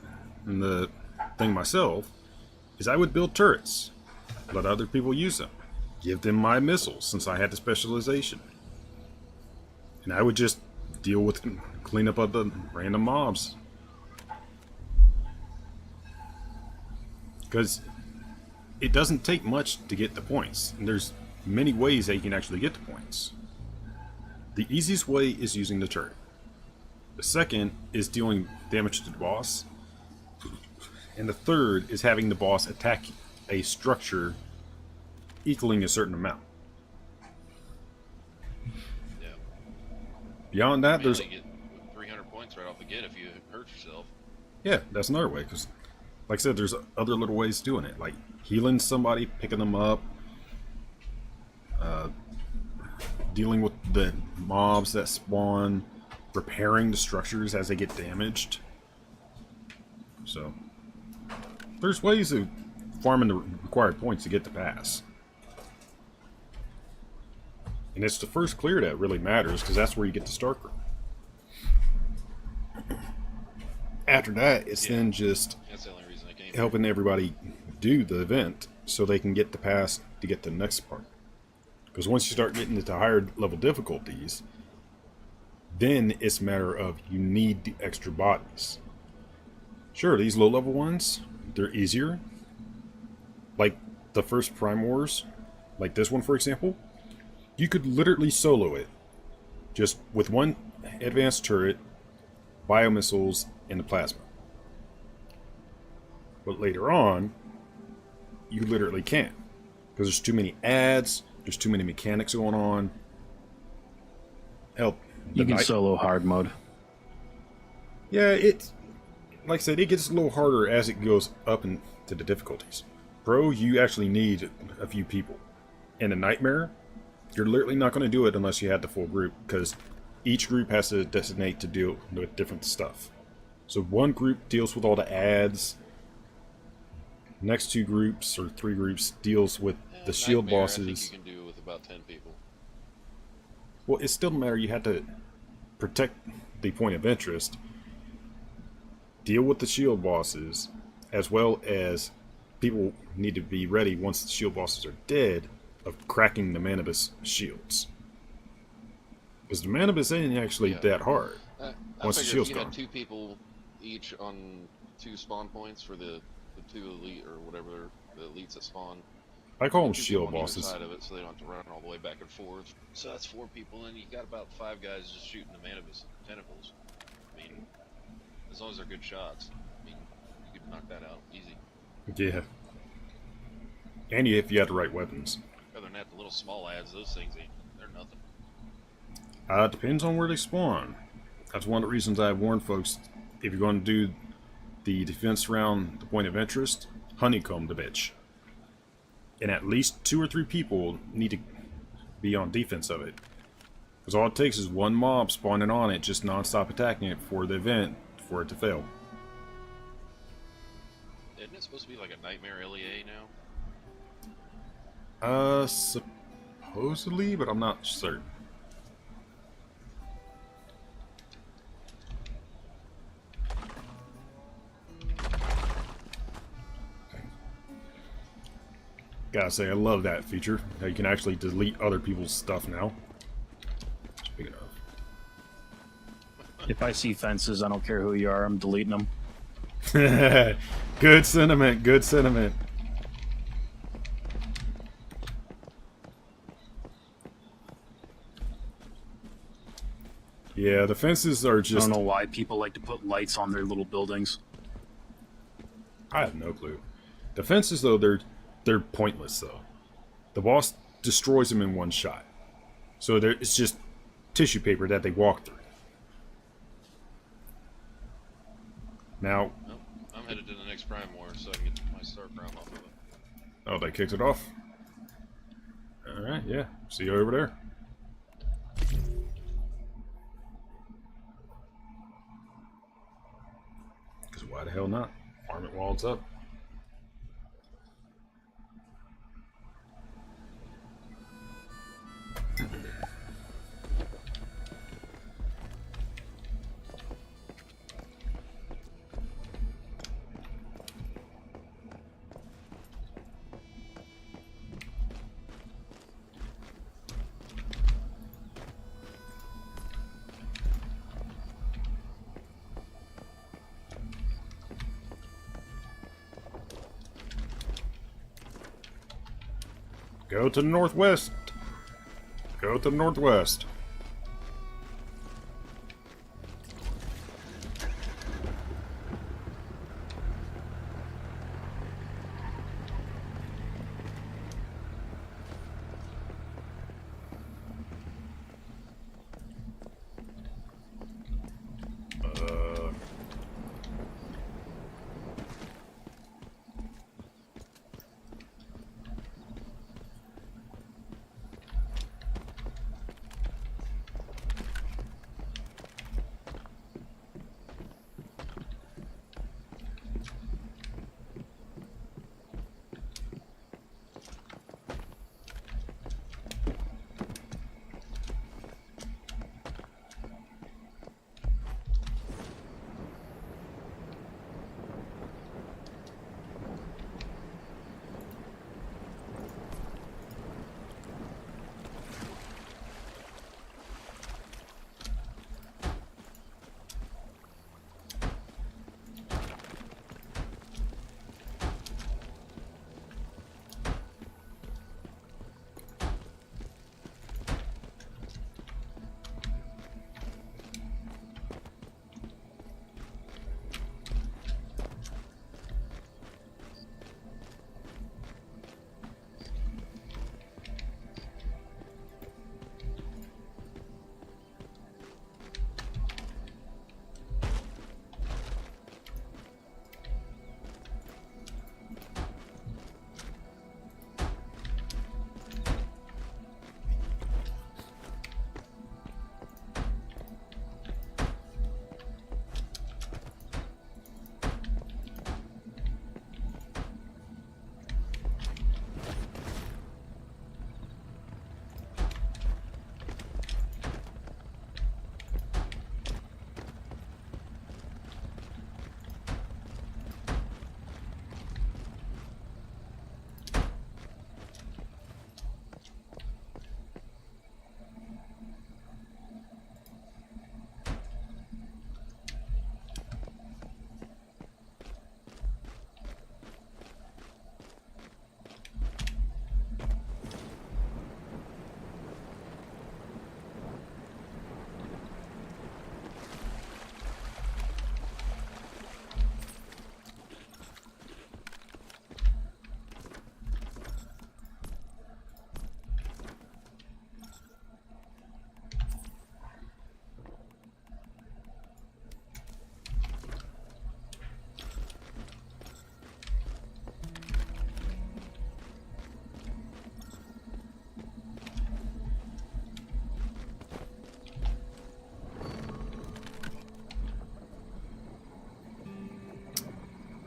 the thing myself is I would build turrets, let other people use them, give them my missiles since I had the specialization, and I would just deal with clean up of the random mobs. Because it doesn't take much to get the points, and there's many ways that you can actually get the points. The easiest way is using the turret. The second is dealing damage to the boss. And the third is having the boss attack a structure equaling a certain amount. Yeah. Beyond that, You there's... get 300 points right off the get if you hurt yourself. Yeah, that's another way, because like I said, there's other little ways of doing it, like healing somebody, picking them up, dealing with the mobs that spawn, repairing the structures as they get damaged. So, there's ways of farming the required points to get the pass. And it's the first clear that really matters, because that's where you get the start group. After that, it's then just That's the only reason I came. helping everybody do the event so they can get the pass to get to the next part. Because once you start getting into higher level difficulties, then it's a matter of you need the extra bodies. Sure, these low level ones, they're easier. Like the first Prime Wars, like this one for example, you could literally solo it just with one advanced turret, biomissiles, and the plasma. But later on, you literally can't. Because there's too many ads, there's too many mechanics going on. Hell, You can solo hard mode. yeah, it's like I said, it gets a little harder as it goes up into the difficulties. Pro, you actually need a few people. In a nightmare, you're literally not going to do it unless you have the full group, because each group has to designate to deal with different stuff. So one group deals with all the ads. Next two groups or three groups deals with the shield Nightmare, bosses. I think you can do with about 10 people. Well, it still matter. You have to protect the point of interest, deal with the shield bosses, as well as people need to be ready once the shield bosses are dead of cracking the Manibus shields. Because the Manibus ain't actually that hard. I Once the figured shield's if you gone. had 2 people each on 2 spawn points for the 2 elite or whatever the elites that spawn. I call them 2 people shield on either bosses. side of it, so they don't have to run all the way back and forth. So that's 4 people, and you got about 5 guys just shooting the Manibus tentacles. I mean, as long as they're good shots, I mean, you could knock that out easy. Yeah. And if you have the right weapons. Other than that, the little small ads, those things they're nothing. It depends on where they spawn. That's one of the reasons I've warned folks, if you're going to do the defense around the point of interest, honeycomb the bitch. And at least 2 or 3 people need to be on defense of it. Because all it takes is one mob spawning on it, just non-stop attacking it for the event, for it to fail. Isn't it supposed to be like a Nightmare LEA now? Supposedly, but I'm not certain. Gotta say, I love that feature. How you can actually delete other people's stuff now. Speaking of. If I see fences, I don't care who you are, I'm deleting them. Good sentiment, good sentiment. Yeah, the fences are I just... don't know why people like to put lights on their little buildings. I have no clue. The fences, though, they're pointless, though. The boss destroys them in one shot. So it's just tissue paper that they walk through. Now... Nope, I'm headed to the next Prime War so I can get my Star Crown off of it. Oh, they kicked it off? Alright, yeah. See you over there. Because why the hell not? Farm it while it's up. Go to the northwest. Go to the northwest.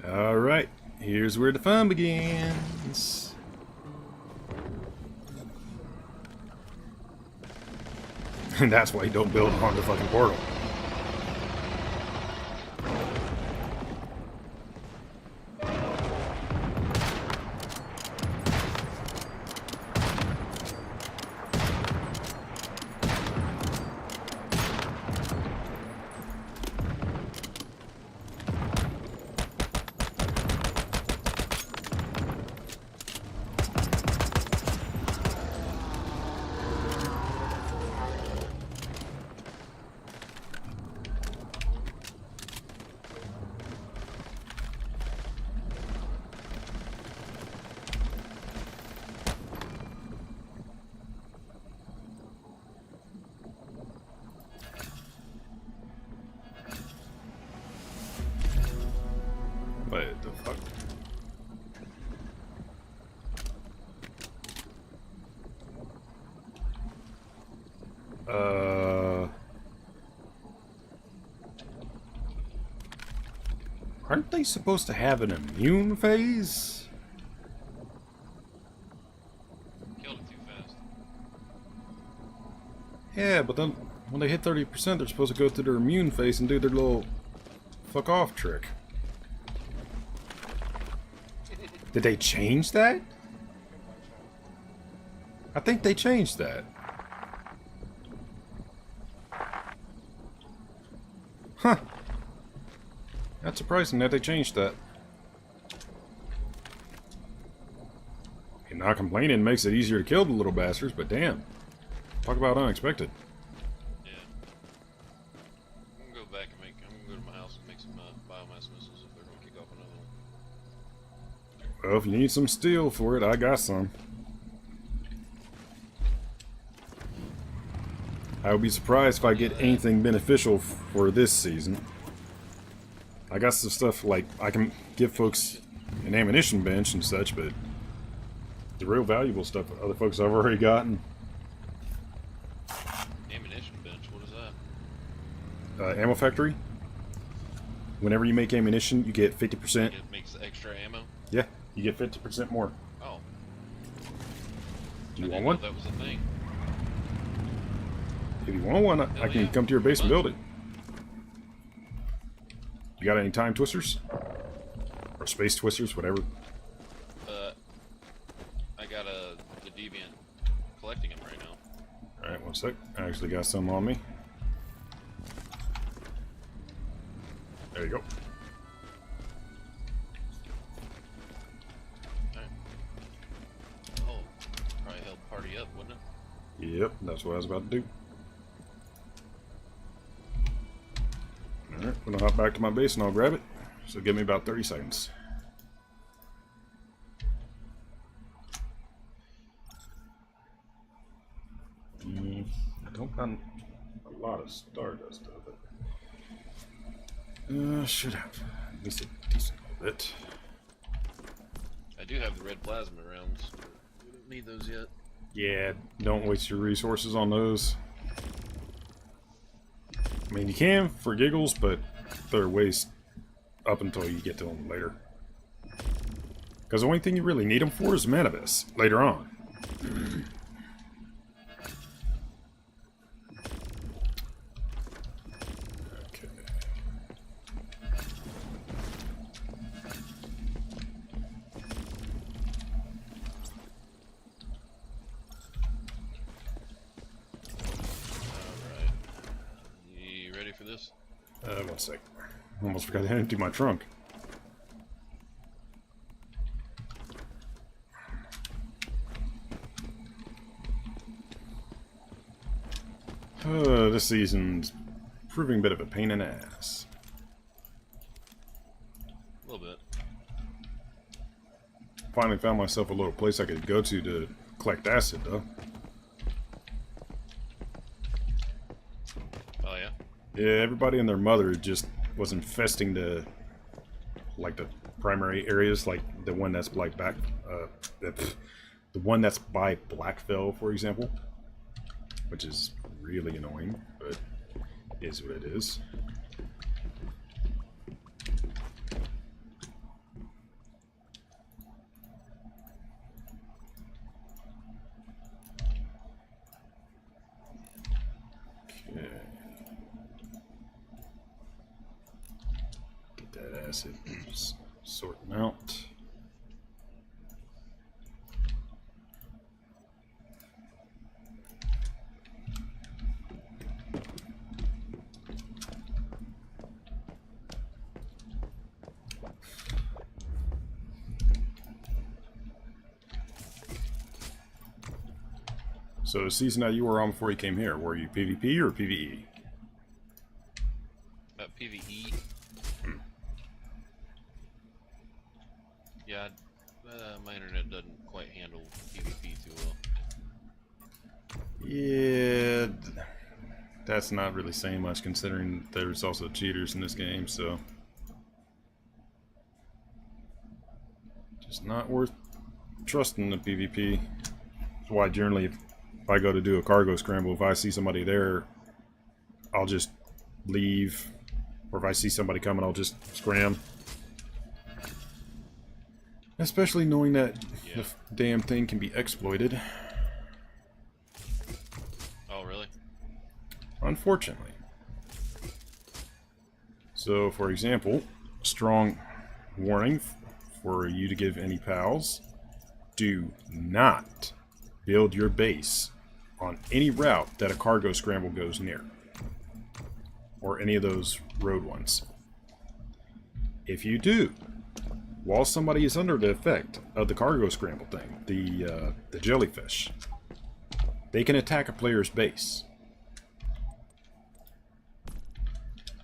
Alright, here's where the fun begins. And that's why you don't build on the fucking portal. Aren't they supposed to have an immune phase? Killed it too fast. Yeah, but then when they hit 30%, they're supposed to go through their immune phase and do their little fuck off trick. Did they change that? I think they changed that. Huh. That's surprising that they changed that. Not complaining makes it easier to kill the little bastards, but damn. Talk about unexpected. Yeah. I'm gonna go back and I'm gonna go to my house and make some biomass missiles if they're gonna kick off another one. Well, if you need some steel for it, I got some. I would be surprised if I get anything beneficial for this season. I got some stuff like I can give folks an ammunition bench and such, but the real valuable stuff other folks have already gotten. Ammunition bench, what is that? Ammo factory. Whenever you make ammunition, you get 50%. It makes extra ammo? Yeah, you get 50% more. Oh. Do you I want didn't know one? that was a thing. If you want one, I can come to your base and build it. You got any time twisters? Or space twisters, whatever. I got the Deviant collecting them right now. Alright, one sec. I actually got some on me. There you go. Alright. Oh, probably help party up, wouldn't it? Yep, that's what I was about to do. Alright, I'm gonna hop back to my base and I'll grab it. So give me about 30 seconds. I don't got a lot of stardust of it. Should have at least a decent little bit. I do have the red plasma rounds. We don't need those yet. Yeah, don't waste your resources on those. I mean, you can for giggles, but they're a waste up until you get to them later. Because the only thing you really need them for is Manibus later on. Okay. Alright. You ready for this? One sec. Almost forgot to empty my trunk. This season's proving a bit of a pain in the ass. A little bit. Finally found myself a little place I could go to collect acid, though. Oh yeah? Yeah, everybody and their mother just was infesting the primary areas, like the one that's like the one that's by Blackfell, for example, which is really annoying, but is what it is. Okay. Get that acid. Just sorting out. So the season that you were on before you came here, were you PvP or PvE? PvE. Yeah, my internet doesn't quite handle PvP too well. Yeah, that's not really saying much considering there's also cheaters in this game, so just not worth trusting the PvP. That's why generally if I go to do a cargo scramble, if I see somebody there, I'll just leave, or if I see somebody coming, I'll just scram Especially knowing that Yeah. the damn thing can be exploited. Oh, really? Unfortunately. So, for example, strong warning for you to give any pals: do not build your base on any route that a cargo scramble goes near, or any of those road ones. If you do, while somebody is under the effect of the cargo scramble thing, the jellyfish, they can attack a player's base,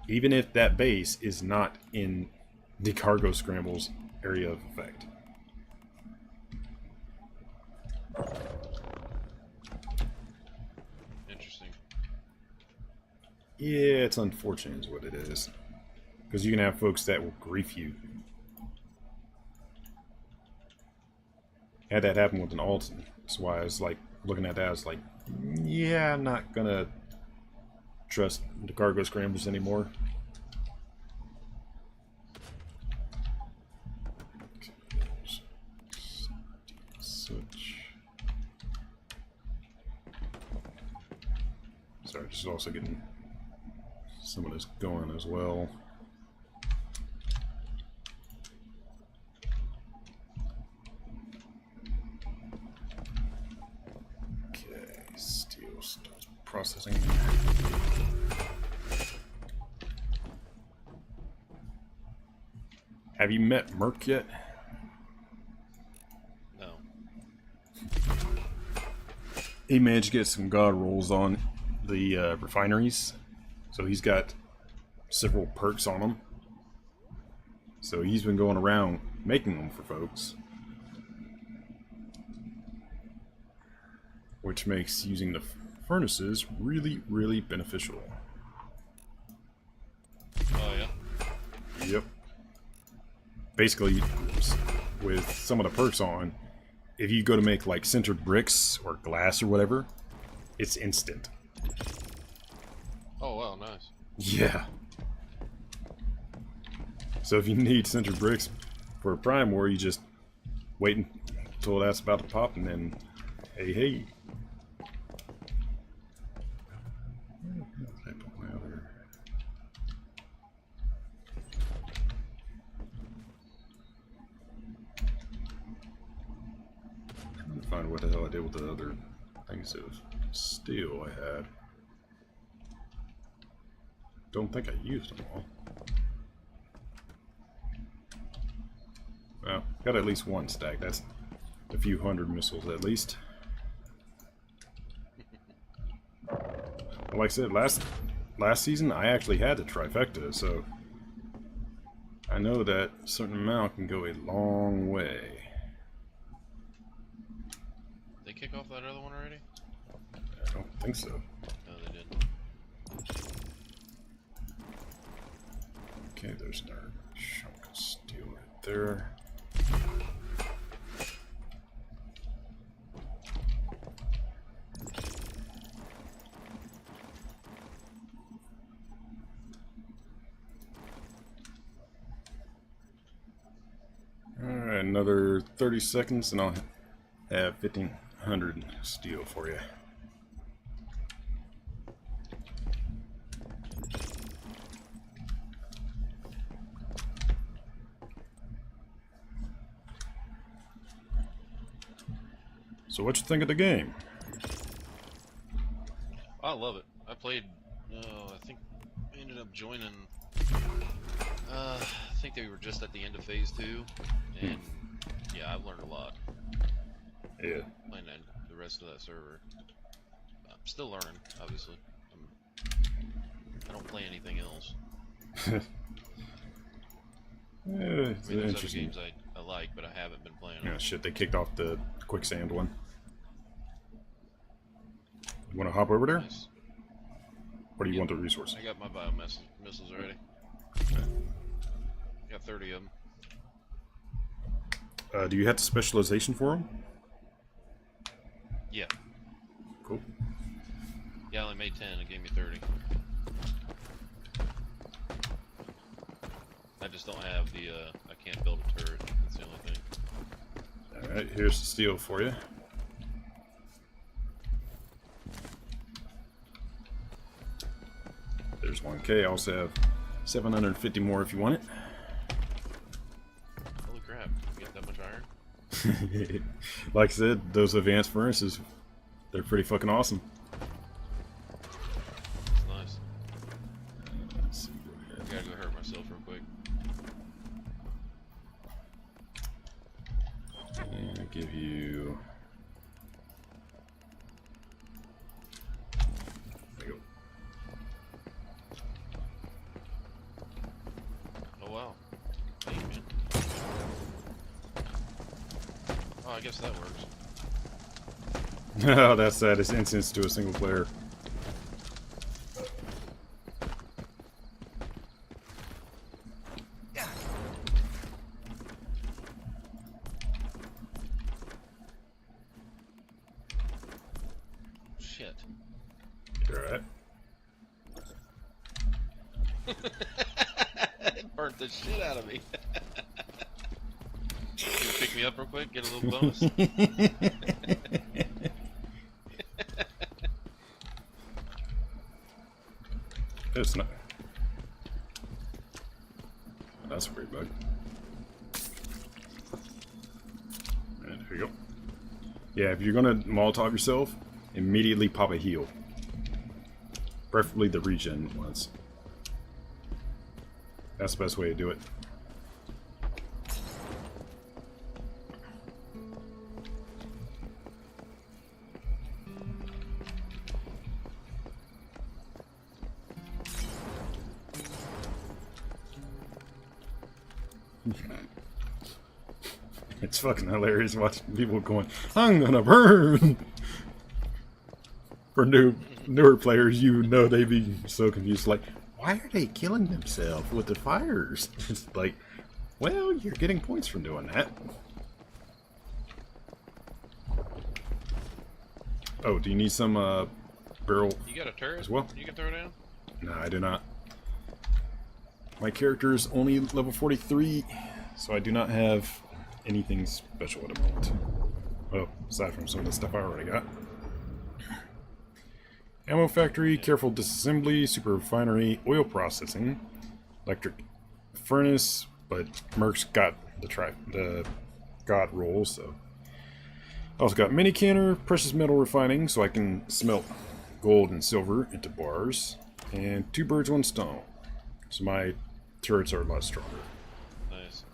even if that base is not in the cargo scramble's area of effect. Interesting. Yeah, it's unfortunate is what it is. Because you can have folks that will grief you. Had that happen with an Alton. That's why I was like, looking at that, I was like, yeah, I'm not gonna trust the cargo scramblers anymore. Okay, there's such. Sorry, just also getting some of this going as well. Okay, steel starts processing. Have you met Merc yet? No. He managed to get some god rolls on the refineries, so he's got several perks on them. So he's been going around making them for folks, which makes using the furnaces really, really beneficial. Oh, yeah? Yep. Basically, with some of the perks on, if you go to make like sintered bricks or glass or whatever, it's instant. Oh, wow, nice. Yeah. So if you need sintered bricks for a Prime War, you just wait until that's about to pop, and then, hey, hey. I put my other... Trying to find what the hell I did with the other things of steel I had. Don't think I used them all. Well, got at least one stack. That's a few hundred missiles at least. Like I said, last season I actually had the trifecta, so I know that a certain amount can go a long way. They kick off that other one already? I don't think so. No, they didn't. Okay, there's another chunk of steel right there. Alright, another 30 seconds and I'll have 1,500 steel for you. So what you think of the game? I love it. I played, I think I ended up joining, I think they were just at the end of phase 2, and yeah, I've learned a lot. Yeah. Playing the rest of that server. I'm still learning, obviously. I don't play anything else. Yeah, I it's mean, there's other interesting. games I like, but I haven't been playing Yeah, them. shit, they kicked off the quicksand one. You want to hop over there? Nice. Or do you want the resource? I got my missiles ready. Got 30 of them. Do you have the specialization for them? Yeah. Cool. Yeah, I only made 10. It gave me 30. I just don't have the, I can't build a turret. That's the only thing. Alright, here's the steel for you. There's 1K. I also have 750 more if you want it. Holy crap! You got that much iron? Like I said, those advanced furnaces, they're pretty fucking awesome. That's nice. Let's see what we I have. gotta go hurt myself real quick. And I'll give you. There you go. Oh wow. Hey, man. Oh, I guess that works. Oh, that's sad. It's instance to a single player. Shit. You're alright. It burnt the shit out of me. Can you pick me up real quick? Get a little bonus? It's not. That's a weird bug. And here you go. Yeah, if you're gonna Molotov yourself, immediately pop a heal. Preferably the regen ones. That's the best way to do it. It's fucking hilarious watching people going, I'm gonna burn! For newer players, you know they'd be so confused, like, why are they killing themselves with the fires? It's like, well, you're getting points from doing that. Oh, do you need some barrel You got a turret as well? you can throw down? No, I do not. My character is only level 43, so I do not have anything special at the moment. Well, aside from some of the stuff I already got. Ammo factory, careful disassembly, super refinery, oil processing, electric furnace, but Merc's got the god roll, so. I also got mini canner, precious metal refining, so I can smelt gold and silver into bars, and 2 birds, 1 stone. So my turrets are a lot stronger. Nice.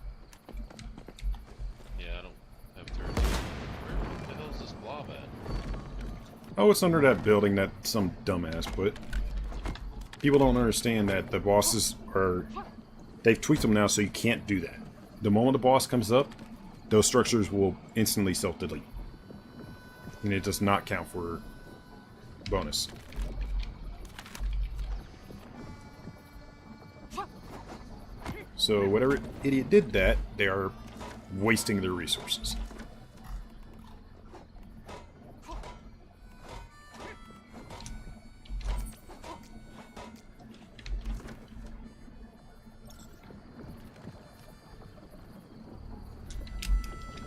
Yeah, I don't have turrets. Where the hell is this blob at? Oh, it's under that building that some dumbass put. People don't understand that the bosses are... They've tweaked them now so you can't do that. The moment the boss comes up, those structures will instantly self-delete. And it does not count for bonus. So whatever idiot did that, they are wasting their resources.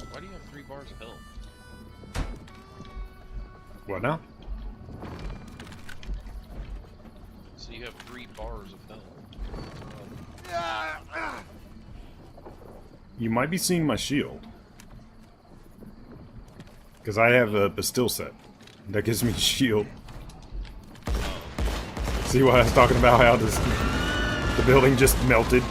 Why do you have 3 bars of health? What now? So you have 3 bars of health. You might be seeing my shield. Because I have a Bastille set. That gives me shield. See what I was talking about, how the building just melted?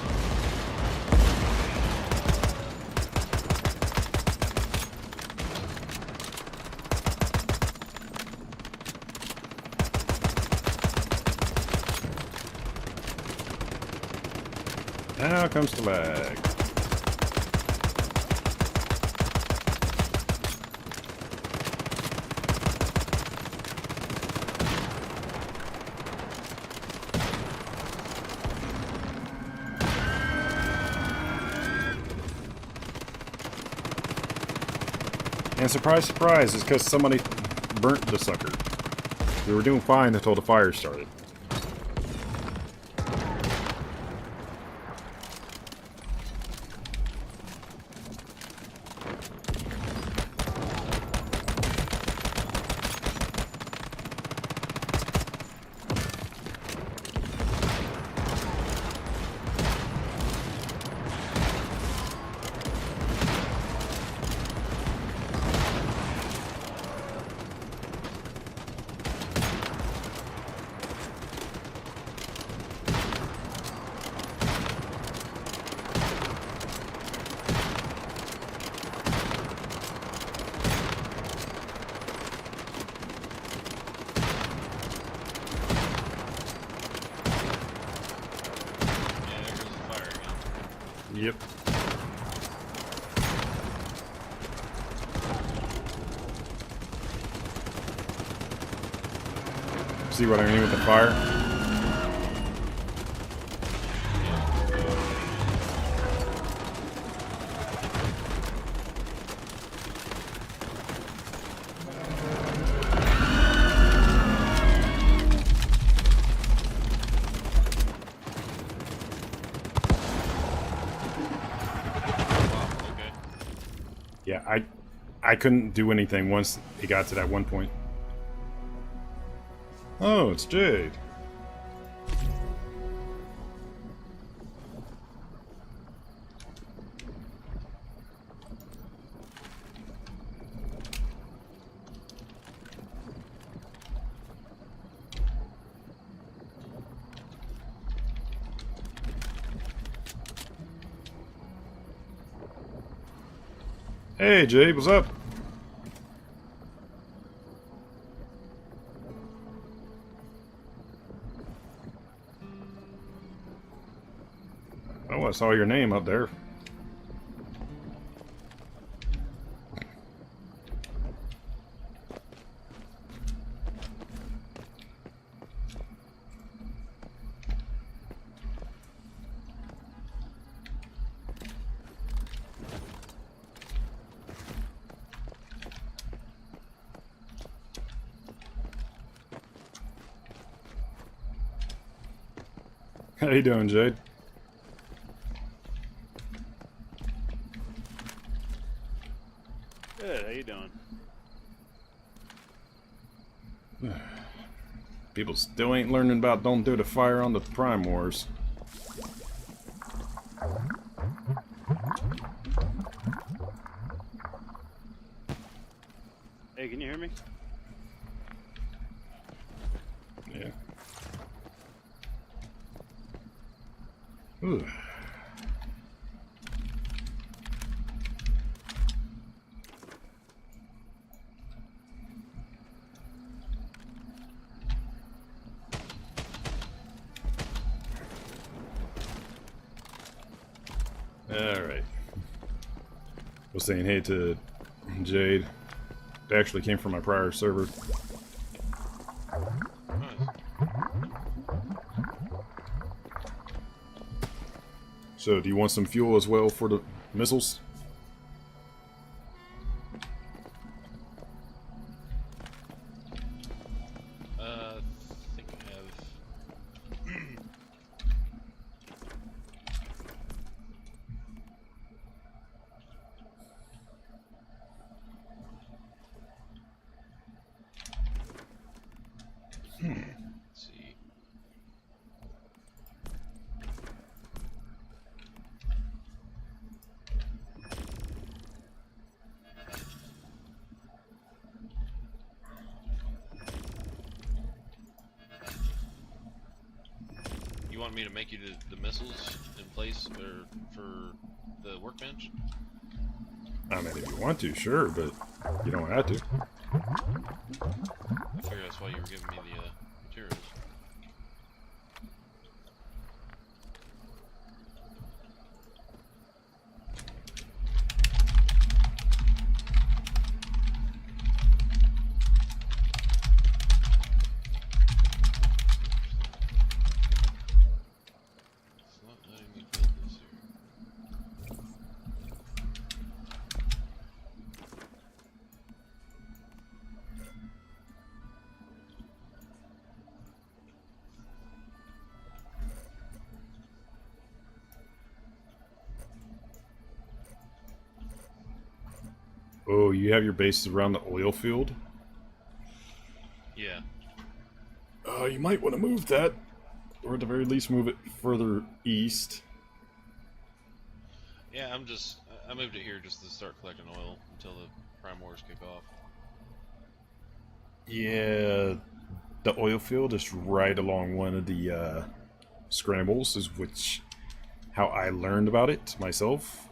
Now comes the lag. And surprise, surprise, it's because somebody burnt the sucker. We were doing fine until the fire started. Yep. See what I mean with the fire? Okay. Yeah, I couldn't do anything once it got to that one point. Oh, it's Jade. Hey, Jade, what's up? Oh, I saw your name up there. How you doing, Jade? Good, how you doing? People still ain't learning about don't do the fire on the Prime Wars. Hey, can you hear me? Yeah. Ooh. Alright. Was saying hey to Jade. They actually came from my prior server. Nice. So, do you want some fuel as well for the missiles? I think I have. Let's see. You want me to make you the missiles in place or for the workbench? I mean, if you want to, sure, but you don't have to. I figured that's why you were giving me the materials. It's not letting me build this here. Oh, you have your bases around the oil field? Yeah. You might want to move that. Or at the very least move it further east. Yeah, I moved it here just to start collecting oil until the Prime Wars kick off. Yeah, the oil field is right along one of the scrambles, is which how I learned about it myself.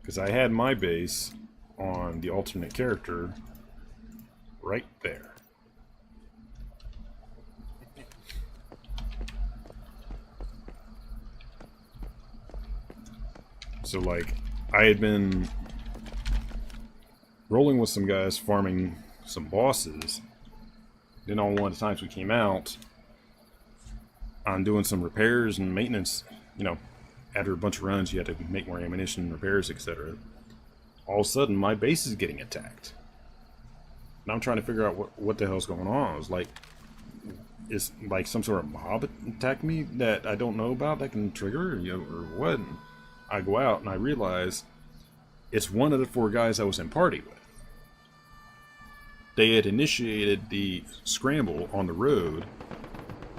Because I had my base on the alternate character right there. So, like, I had been rolling with some guys farming some bosses. Then on one of the times we came out, I'm doing some repairs and maintenance. You know, after a bunch of runs, you had to make more ammunition, repairs, etc. All of a sudden, my base is getting attacked. And I'm trying to figure out what the hell's going on. I was like, is like some sort of mob attack me that I don't know about that can trigger, you know, or what? And I go out and I realize it's one of the 4 guys I was in party with. They had initiated the scramble on the road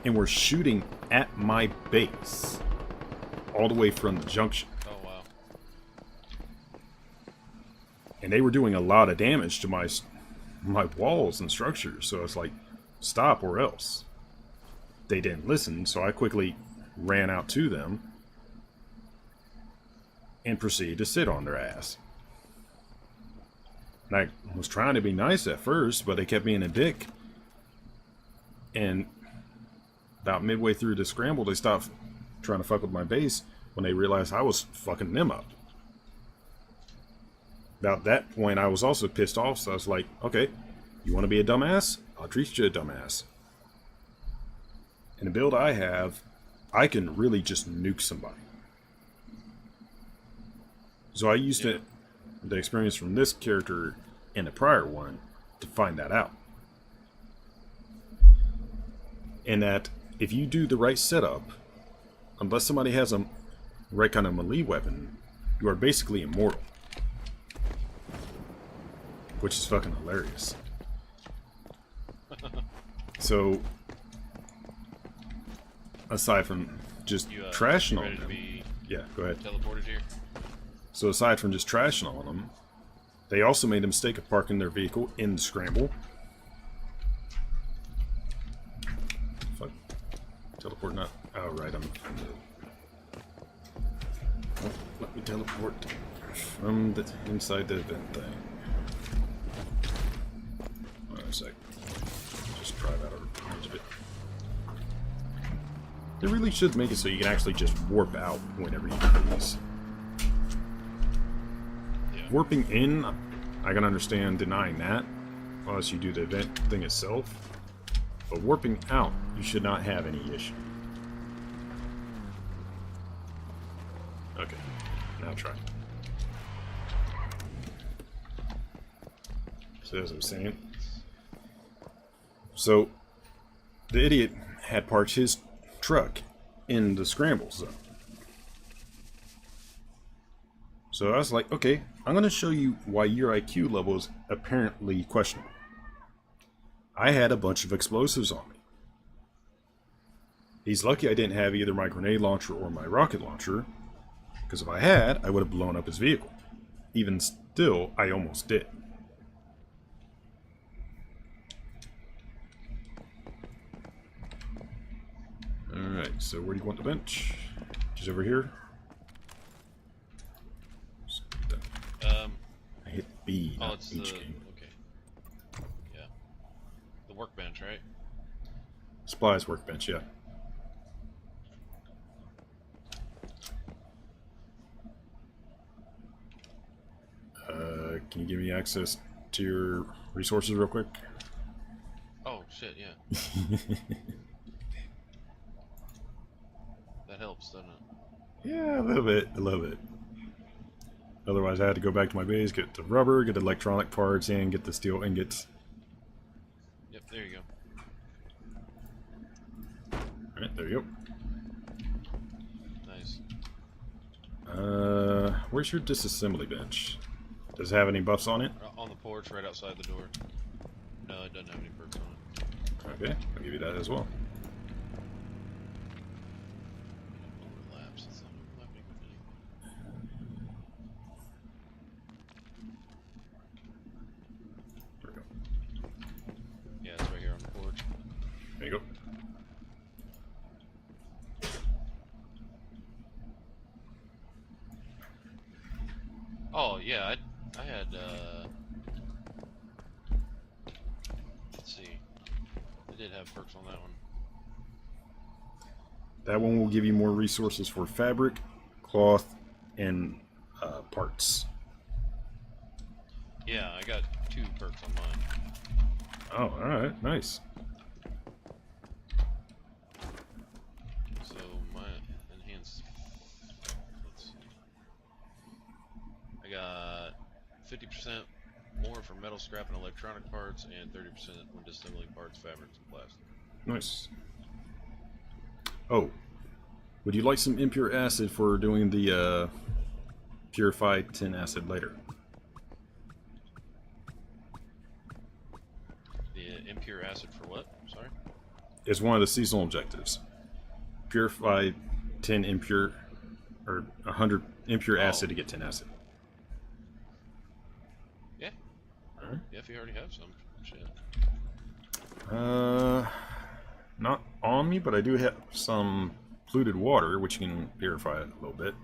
and were shooting at my base all the way from the junction. Oh wow. And they were doing a lot of damage to my walls and structures. So it's like, stop or else. They didn't listen, so I quickly ran out to them and proceeded to sit on their ass. And I was trying to be nice at first, but they kept being a dick. And about midway through the scramble, they stopped trying to fuck with my base when they realized I was fucking them up. About that point, I was also pissed off, so I was like, okay, you want to be a dumbass? I'll treat you a dumbass. In the build I have, I can really just nuke somebody. So I used the experience from this character in the prior one to find that out. And that if you do the right setup, unless somebody has a right kind of melee weapon, you are basically immortal. Which is fucking hilarious. So, aside from just trashing on them, yeah, go ahead. Teleported here. So aside from just trashing on them, they also made the mistake of parking their vehicle in the scramble. Fuck. Teleport not. Oh, right, I'm. Oh, let me teleport from the inside the event thing. Hold on a sec. Just try that over a bit. They really should make it so you can actually just warp out whenever you please. Warping in, I can understand denying that, unless you do the event thing itself. But warping out, you should not have any issue. Okay, now try. So as I was saying, so the idiot had parked his truck in the scramble zone. So I was like, okay, I'm going to show you why your IQ level is apparently questionable. I had a bunch of explosives on me. He's lucky I didn't have either my grenade launcher or my rocket launcher, because if I had, I would have blown up his vehicle. Even still, I almost did. Alright, so where do you want the bench? Just over here? I hit B, not it's H the key. okay. Yeah. The workbench, right? Supplies workbench, yeah. Can you give me access to your resources real quick? Oh shit, yeah. That helps, doesn't it? Yeah, a little bit, a little bit. Otherwise, I had to go back to my base, get the rubber, get the electronic parts, and get the steel ingots. Yep, there you go. Alright, there you Nice. go. Where's your disassembly bench? Does it have any buffs on it? On the porch, right outside the door. No, it doesn't have any perks on it. Okay, I'll give you that as well. Overlaps. It's not overlapping with anything. There we go. Yeah, it's right here on the porch. There you go. Oh yeah, I had let's see. I did have perks on that one. That one will give you more resources for fabric, cloth, and parts. Yeah, I got 2 perks on mine. Oh, alright, nice. So my enhanced. Let's see. I got 50% more for metal scrap and electronic parts, and 30% when disassembling parts, fabrics, and plastic. Nice. Oh, would you like some impure acid for doing the purified tin acid later? The impure acid for what? Sorry? It's one of the seasonal objectives. Purified tin impure, or 100 impure acid to get tin acid. Yeah. Alright. Yeah, if you already have some. Shit. Not on me, but I do have some polluted water, which can purify it a little bit.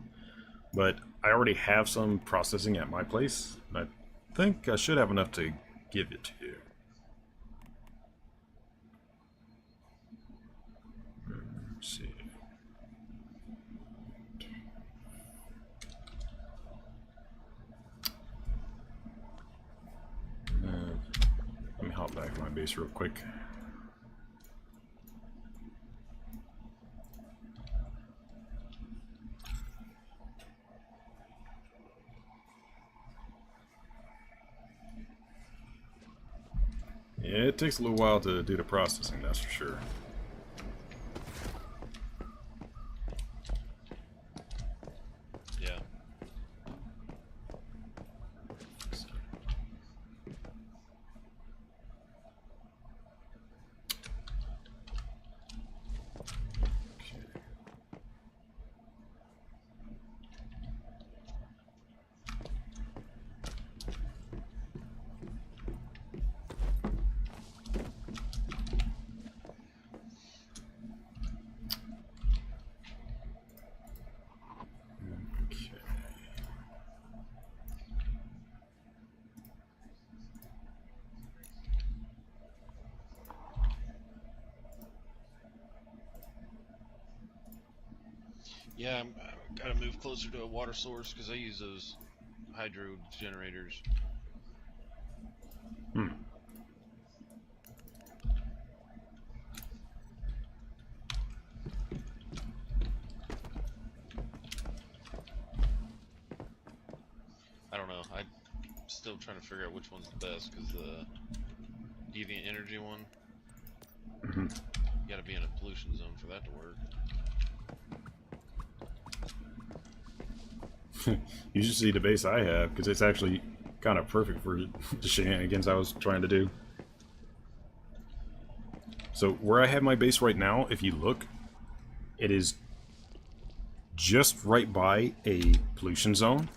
But I already have some processing at my place, and I think I should have enough to give it to you. Let's see. Let me hop back to my base real quick. Yeah, it takes a little while to do the processing, that's for sure. Yeah. Yeah, I gotta move closer to a water source because I use those hydro generators. Hmm. I don't know. I'm still trying to figure out which one's the best because the deviant energy one, Mm-hmm. you gotta be in a pollution zone for that to work. You should see the base I have, because it's actually kind of perfect for the shenanigans I was trying to do. So where I have my base right now, if you look, it is just right by a pollution zone,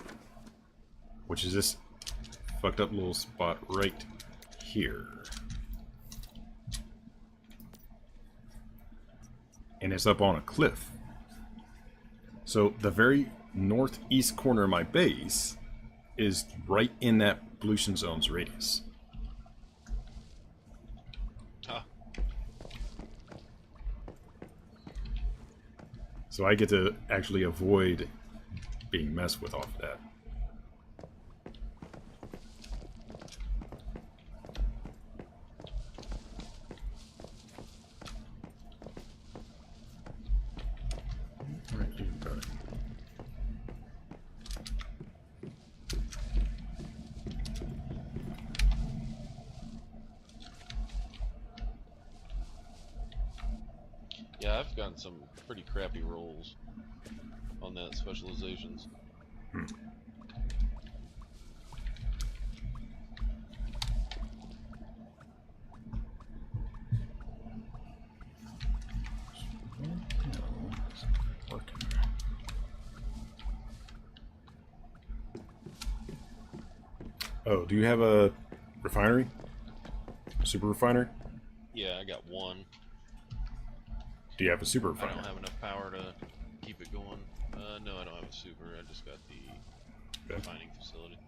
which is this fucked up little spot right here. And it's up on a cliff. So the very northeast corner of my base is right in that pollution zone's radius. Huh. So I get to actually avoid being messed with off that. Right, you got it. Yeah, I've gotten some pretty crappy rolls on that specializations. Oh, do you have a refinery? Super refiner? Yeah, I got one. Do you have a super I refiner? don't have enough power to keep it going. No, I don't have a super. I just got the refining facility.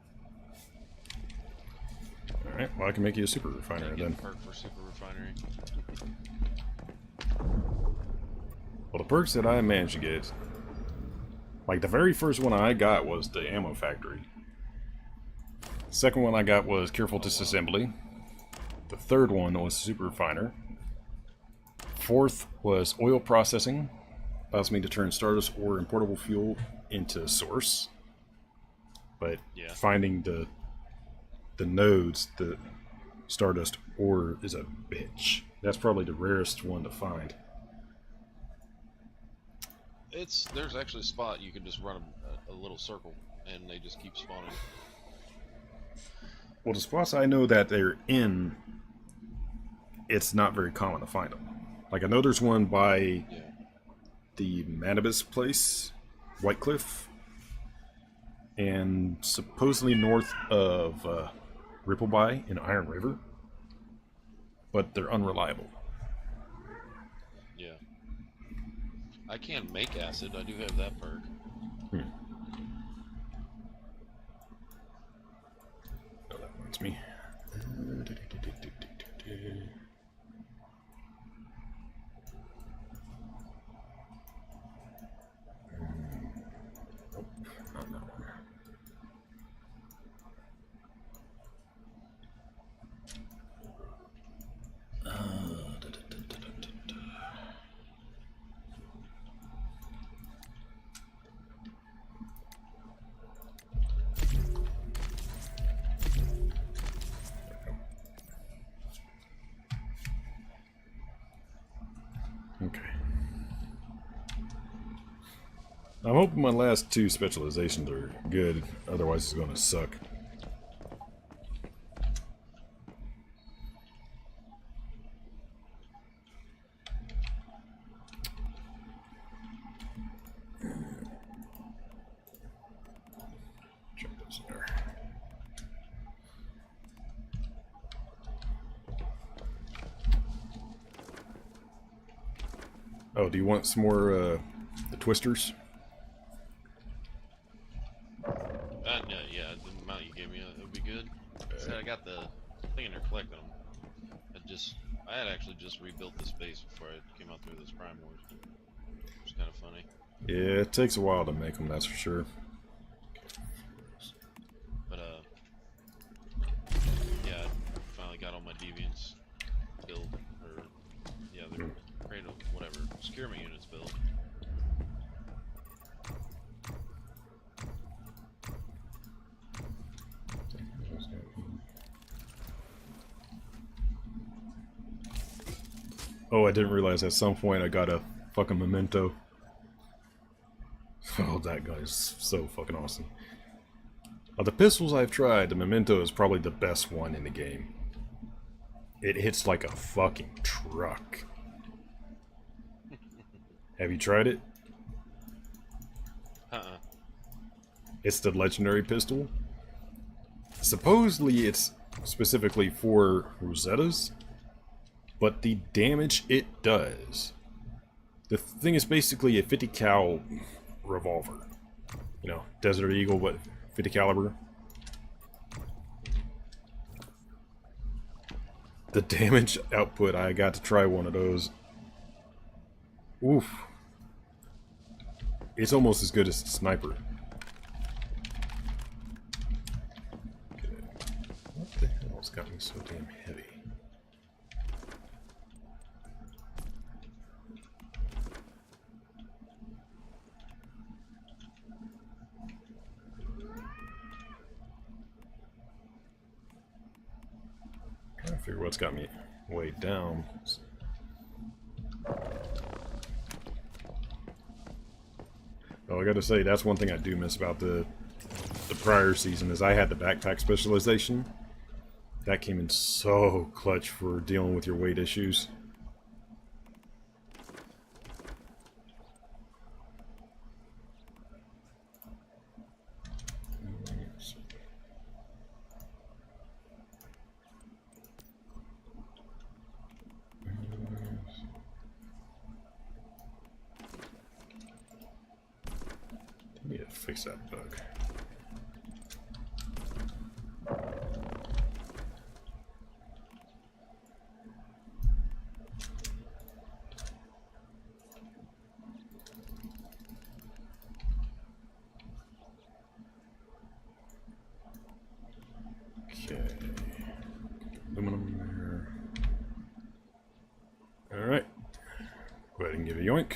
Alright, well I can make you a super refiner I get then. a perk for super refinery. Well, the perks that I managed to get Like, the very first one I got was the ammo factory. The second one I got was careful disassembly. The third one was super refiner. Fourth was oil processing. Allows me to turn Stardust ore and portable fuel into source. But Yeah. finding the nodes, the Stardust ore is a bitch. That's probably the rarest one to find. There's actually a spot you can just run a little circle and they just keep spawning. Well, the spots I know that they're in, it's not very common to find them. Like, I know there's one by Yeah. the Manibus place, White Cliff, and supposedly north of Rippleby in Iron River, but they're unreliable. Yeah. I can make acid. I do have that perk. Oh, that reminds me. Nope, not that one. Okay. I'm hoping my last two specializations are good, otherwise it's going to suck. Check this there. Oh, do you want some more the twisters? No, yeah, the amount you gave me, it would be good. So I got the thing in there collecting them. I had actually just rebuilt this base before I came out through this Prime Wars. It's kind of funny. Yeah, it takes a while to make them, that's for sure. But, yeah, I finally got all my deviants built, or, yeah, they're creative, whatever, securement units built. Oh, I didn't realize at some point I got a fucking memento. Oh, that guy is so fucking awesome. Of the pistols I've tried, the memento is probably the best one in the game. It hits like a fucking truck. Have you tried it? It's the legendary pistol. Supposedly it's specifically for Rosettas, but the damage it does. The thing is basically a 50 cal revolver. You know, Desert Eagle, but 50 caliber. The damage output, I got to try one of those. Oof. It's almost as good as the sniper. Okay. What the hell's got me so damn heavy? Trying to figure what's got me weighed down. Oh, I gotta say, that's one thing I do miss about the prior season, is I had the backpack specialization. That came in so clutch for dealing with your weight issues. I need to fix that bug. yoink.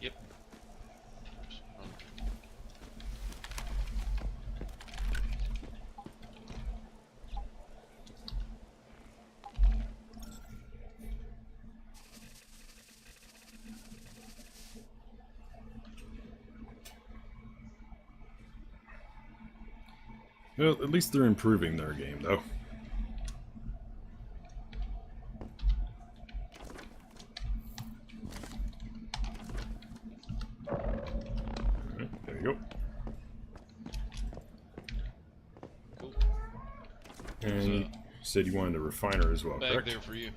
Yep. Well, at least they're improving their game, though. Alright, there you go. Cool. And you said you wanted a refiner as well, Bag correct? there for you.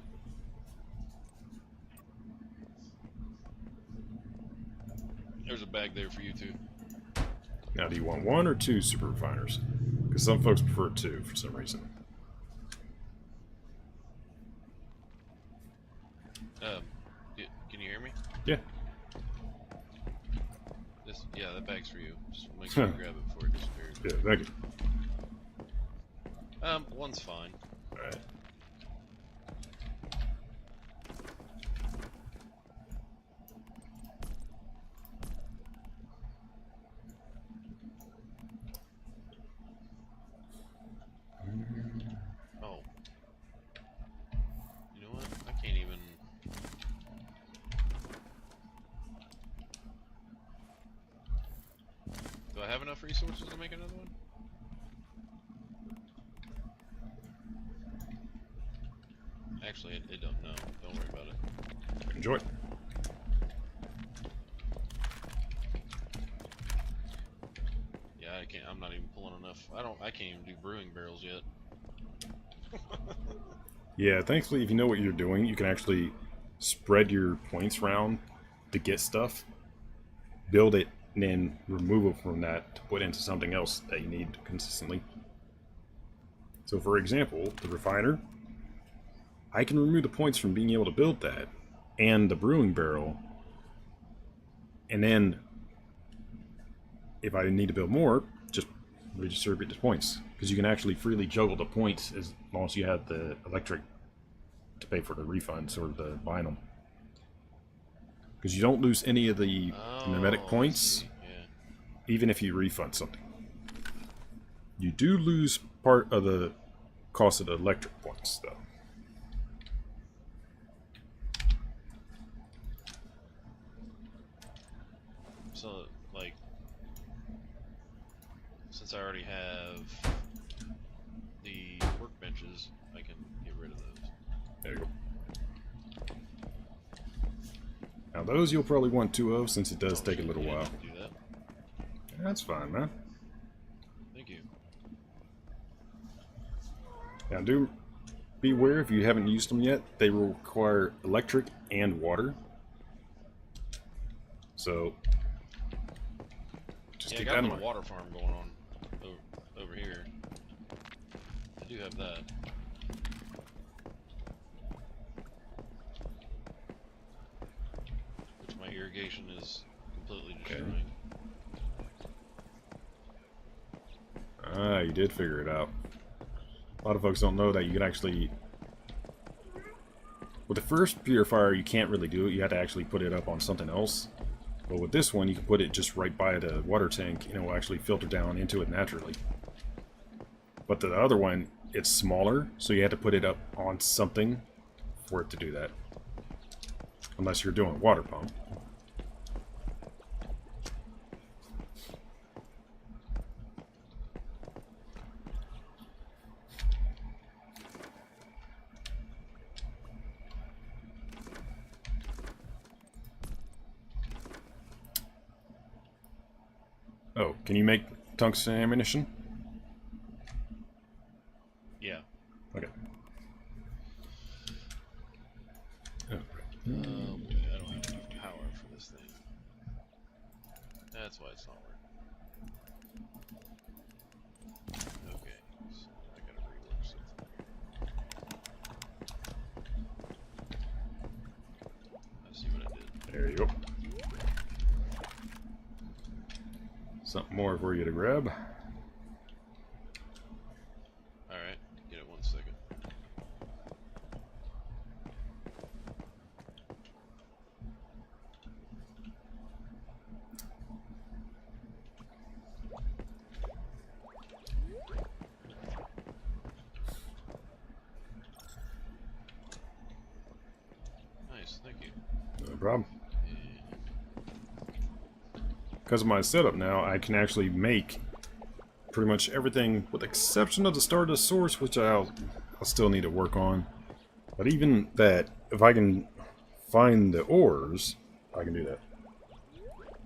There's a bag there for you too. Now, do you want 1 or 2 super refiners? Because some folks prefer 2 for some reason. Can you hear me? Yeah. Yeah, that bag's for you. Just make sure you grab it before it disappears. Yeah, thank you. One's fine. Alright. Oh. You know what? I can't even. Do I have enough resources to make another one? Actually, it don't know. Don't worry about it. Enjoy. Yeah, I can't. I'm not even pulling enough. I can't even do brewing barrels yet. Yeah, thankfully, if you know what you're doing, you can actually spread your points around to get stuff, build it, and then remove it from that to put into something else that you need consistently. So, for example, the refiner, I can remove the points from being able to build that, and the brewing barrel, and then if I need to build more, just redistribute the points. Because you can actually freely juggle the points as long as you have the electric to pay for the refunds or the buying them. Because you don't lose any of the mimetic I points, see. Yeah. even if you refund something. You do lose part of the cost of the electric points, though. So, like, since I already have the workbenches, I can get rid of those. There you go. Now those you'll probably want 2 of, since it does take a little Yeah, while. you can do that. Yeah, that's fine, man. Thank you. Now do beware if you haven't used them yet, they will require electric and water. So just Yeah, I keep got that a in little mind. water farm going on over here. I do have that. Which my irrigation is completely Okay. destroying. Ah, you did figure it out. A lot of folks don't know that you can actually... With the first purifier, you can't really do it. You have to actually put it up on something else. But with this one, you can put it just right by the water tank, and it will actually filter down into it naturally. But the other one, it's smaller, so you have to put it up on something for it to do that. Unless you're doing a water pump. Oh, can you make tungsten ammunition? Yeah. Okay. Oh, I don't have enough power for this thing. That's why it's not working. Okay, so I gotta rework something here. I see what I did. there you go. Something more for you to grab. Alright, get it 1 second. nice. Thank you. No problem. Because of my setup now, I can actually make pretty much everything, with the exception of the Stardust Source, which I'll still need to work on. But even that, if I can find the ores, I can do that.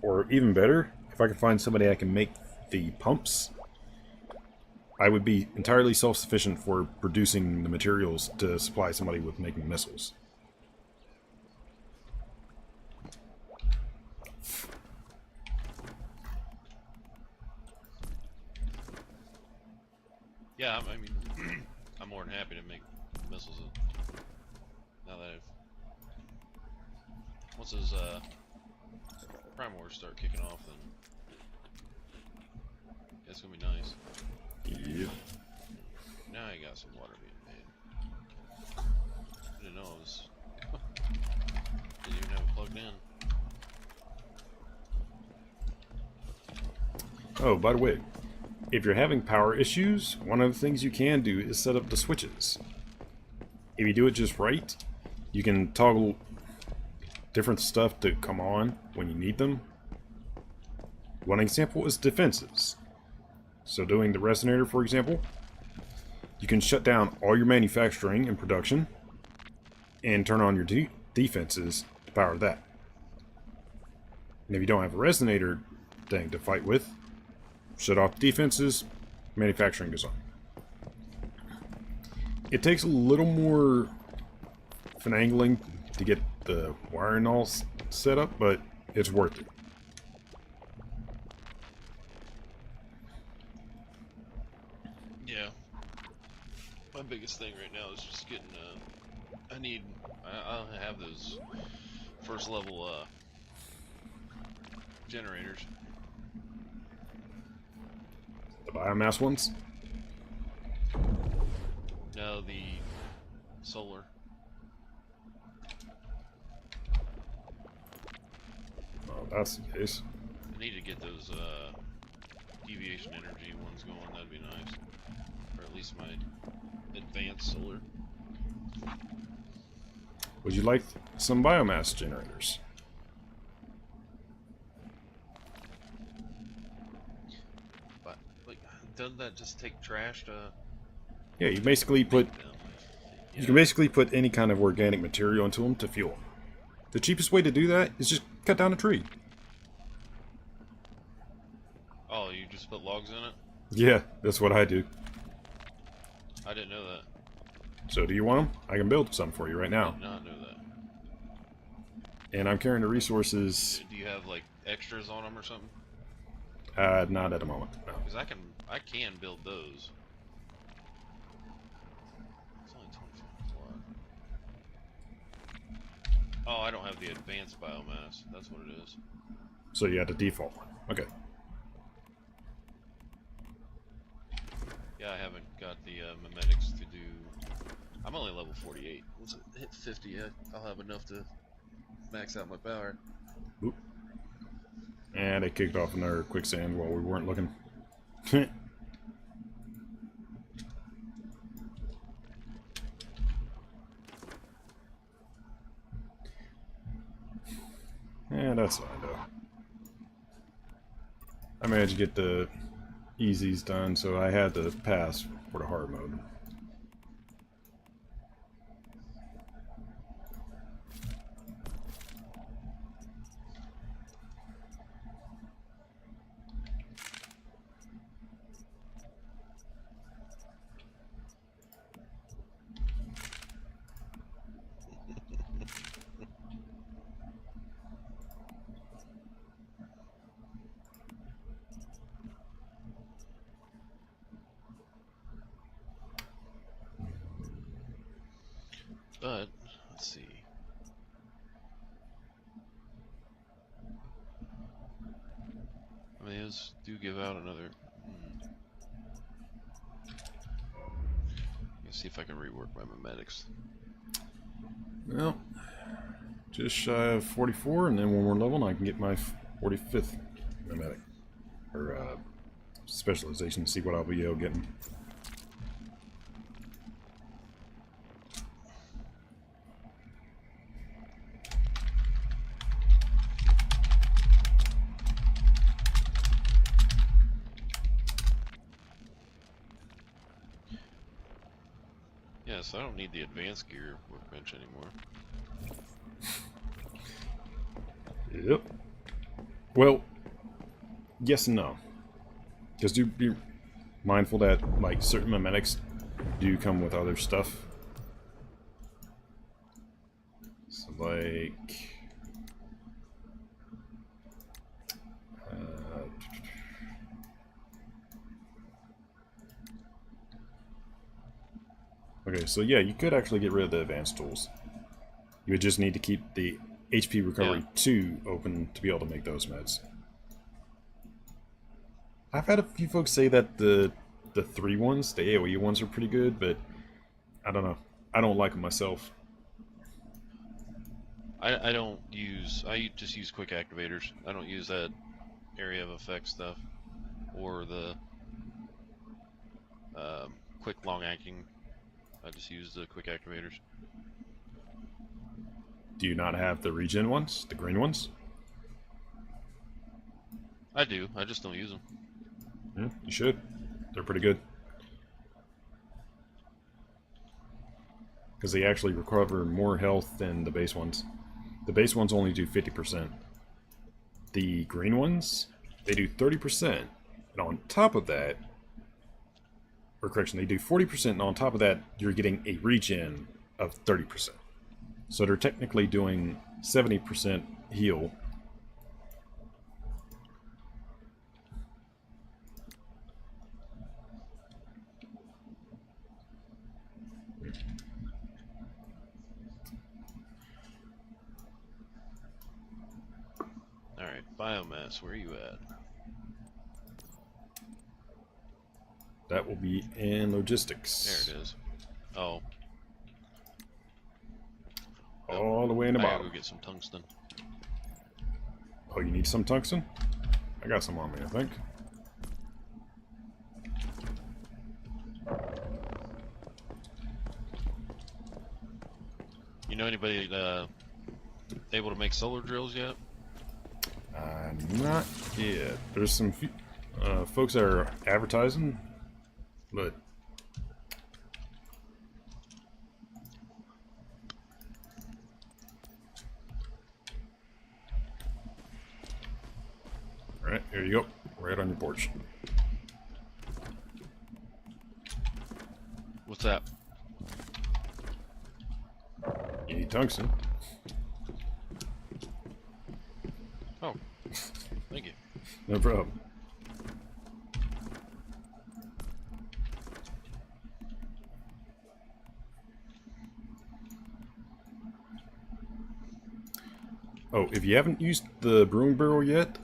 Or even better, if I can find somebody I can make the pumps, I would be entirely self-sufficient for producing the materials to supply somebody with making missiles. Yeah, I mean, I'm more than happy to make missiles. Now that once those Prime Wars start kicking off, then that's gonna be nice. Yep. Now I got some water being made. I didn't know it was. Didn't even have it plugged in. Oh, by the way, if you're having power issues, one of the things you can do is set up the switches. If you do it just right, you can toggle different stuff to come on when you need them. One example is defenses. So doing the resonator, for example, you can shut down all your manufacturing and production and turn on your defenses to power that. And if you don't have a resonator thing to fight with, shut off defenses, manufacturing goes on. It takes a little more finagling to get the wiring all set up, but it's worth it. Yeah. My biggest thing right now is just getting. I have those first level generators. The biomass ones? No, the solar. Oh, that's the case. I need to get those deviation energy ones going. That'd be nice, or at least my advanced solar. Would you like some biomass generators? But like, doesn't that just take trash to? Yeah, you basically put you can basically put any kind of organic material into them to fuel them. The cheapest way to do that is just cut down a tree. Oh, you just put logs in it? Yeah, that's what I do. I didn't know that. So do you want them? I can build some for you right I now. did not know that. And I'm carrying the resources. Do you have like extras on them or something? Not at the moment. No. Because I can build those. It's only 25 watt. Oh, I don't have the advanced biomass. That's what it is. So you had the default one. Okay. Yeah, I haven't got the mimetics to do. I'm only level 48. Once I hit 50, I'll have enough to max out my power. Oop. And it kicked off another quicksand while we weren't looking. Yeah, that's fine though. I managed to get the easies done, so I had to pass for the hard mode. But let's see. I mean, those do give out another. Let's see if I can rework my mimetics. Well, just shy of 44, and then one more level, and I can get my 45th mimetic. Or, specialization, see what I'll be able to get. biomass. I don't need the advanced gear workbench anymore. Yep. Well, yes and no. Because do be mindful that like certain mimetics do come with other stuff. So like okay, so yeah, you could actually get rid of the advanced tools. You would just need to keep the HP recovery 2 open to be able to make those meds. I've had a few folks say that the 3 ones, the AoE ones, are pretty good, but I don't know. I don't like them myself. I don't use. I just use quick activators. I don't use that area of effect stuff or the quick long acting. I just use the quick activators. Do you not have the regen ones? The green ones? I do. I just don't use them. Yeah, you should. They're pretty good. Because they actually recover more health than the base ones. The base ones only do 50%. The green ones, they do 30%. And on top of that, or correction, they do 40%, and on top of that, you're getting a regen of 30%. So they're technically doing 70% heal. Alright, biomass, where are you at? That will be in logistics. There it is. Oh. All the way in the I gotta bottom. go get some tungsten. Oh, you need some tungsten? I got some on me, I think. You know anybody able to make solar drills yet? Not yet. There's some folks that are advertising, but alright, here you go. Right on your porch. What's that? You need tungsten. Oh. Thank you. No problem. Oh, if you haven't used the brewing barrel yet,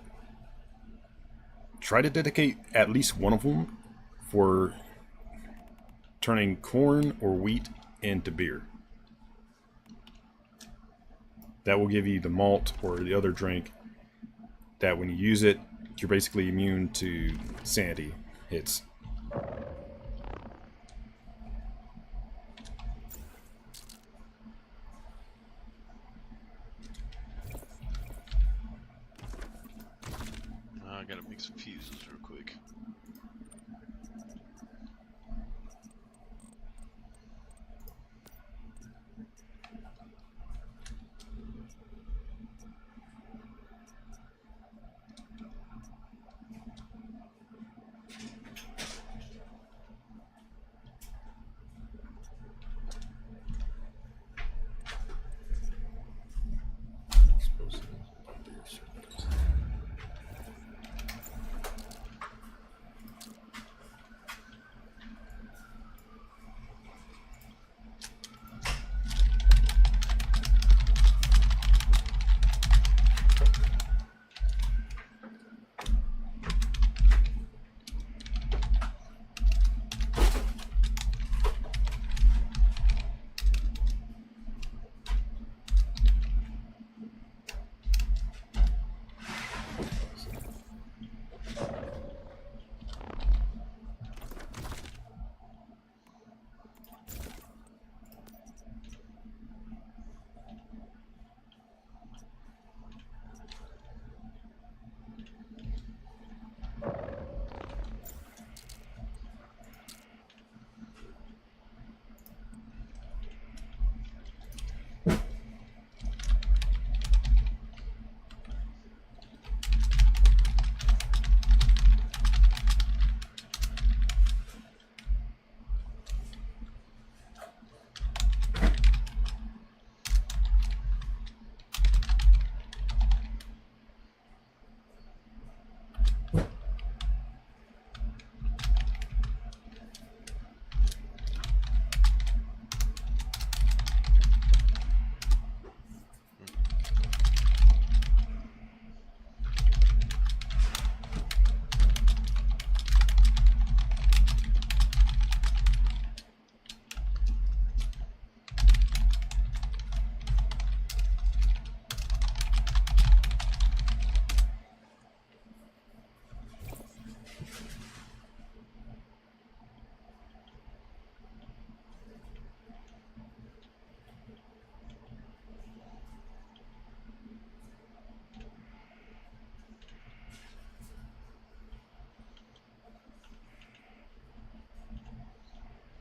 try to dedicate at least one of them for turning corn or wheat into beer. That will give you the malt or the other drink that when you use it, you're basically immune to sanity hits. I gotta make some fuses real quick.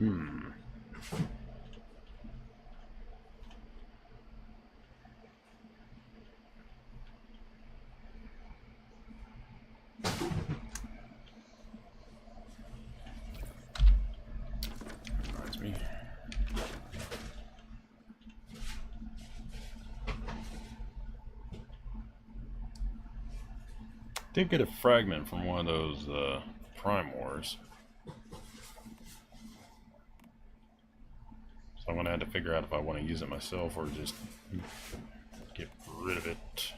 Reminds me. Did get a fragment from one of those Prime Wars. So I'm gonna have to figure out if I want to use it myself or just get rid of it.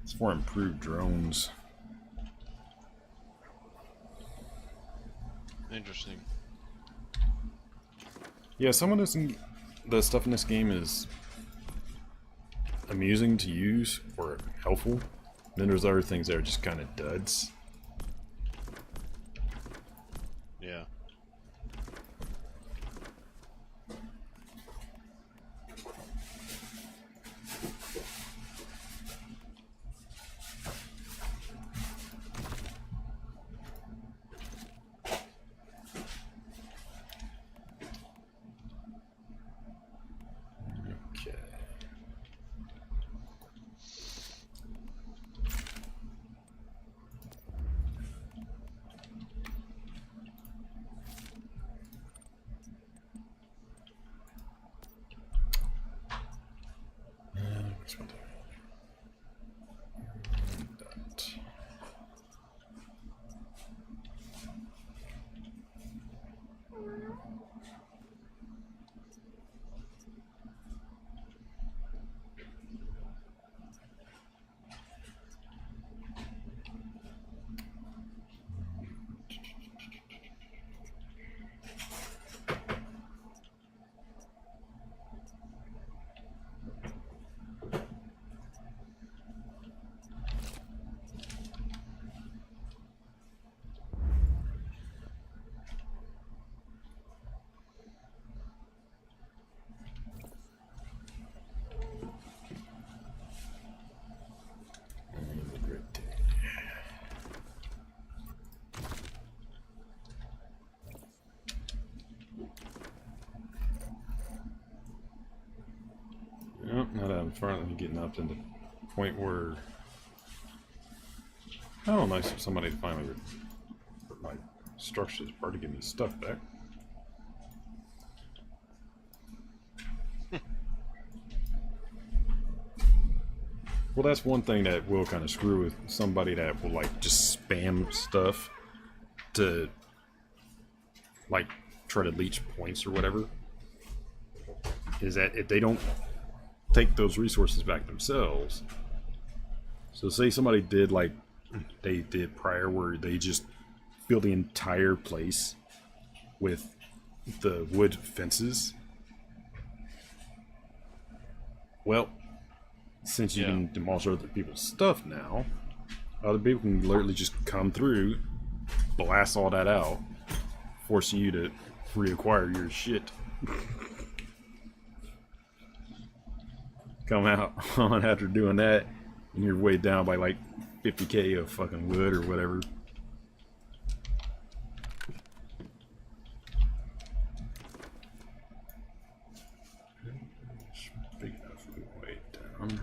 It's for improved drones. Interesting. Yeah, some of the stuff in this game is amusing to use or helpful. Then there's other things that are just kind of duds. Yeah. Okay. Which one do that. Yep, now that I'm finally getting up to the point where oh, nice of somebody to finally put my structures apart to give me stuff back. Well, that's one thing that will kind of screw with somebody that will like just spam stuff to like try to leech points or whatever. Is that if they don't take those resources back themselves. So say somebody did like they did prior where they just fill the entire place with the wood fences. Well, since you can demolish other people's stuff now, other people can literally just come through, blast all that out, forcing you to reacquire your shit. Come out on after doing that, and you're way down by like 50k of fucking wood or whatever. Big enough way down.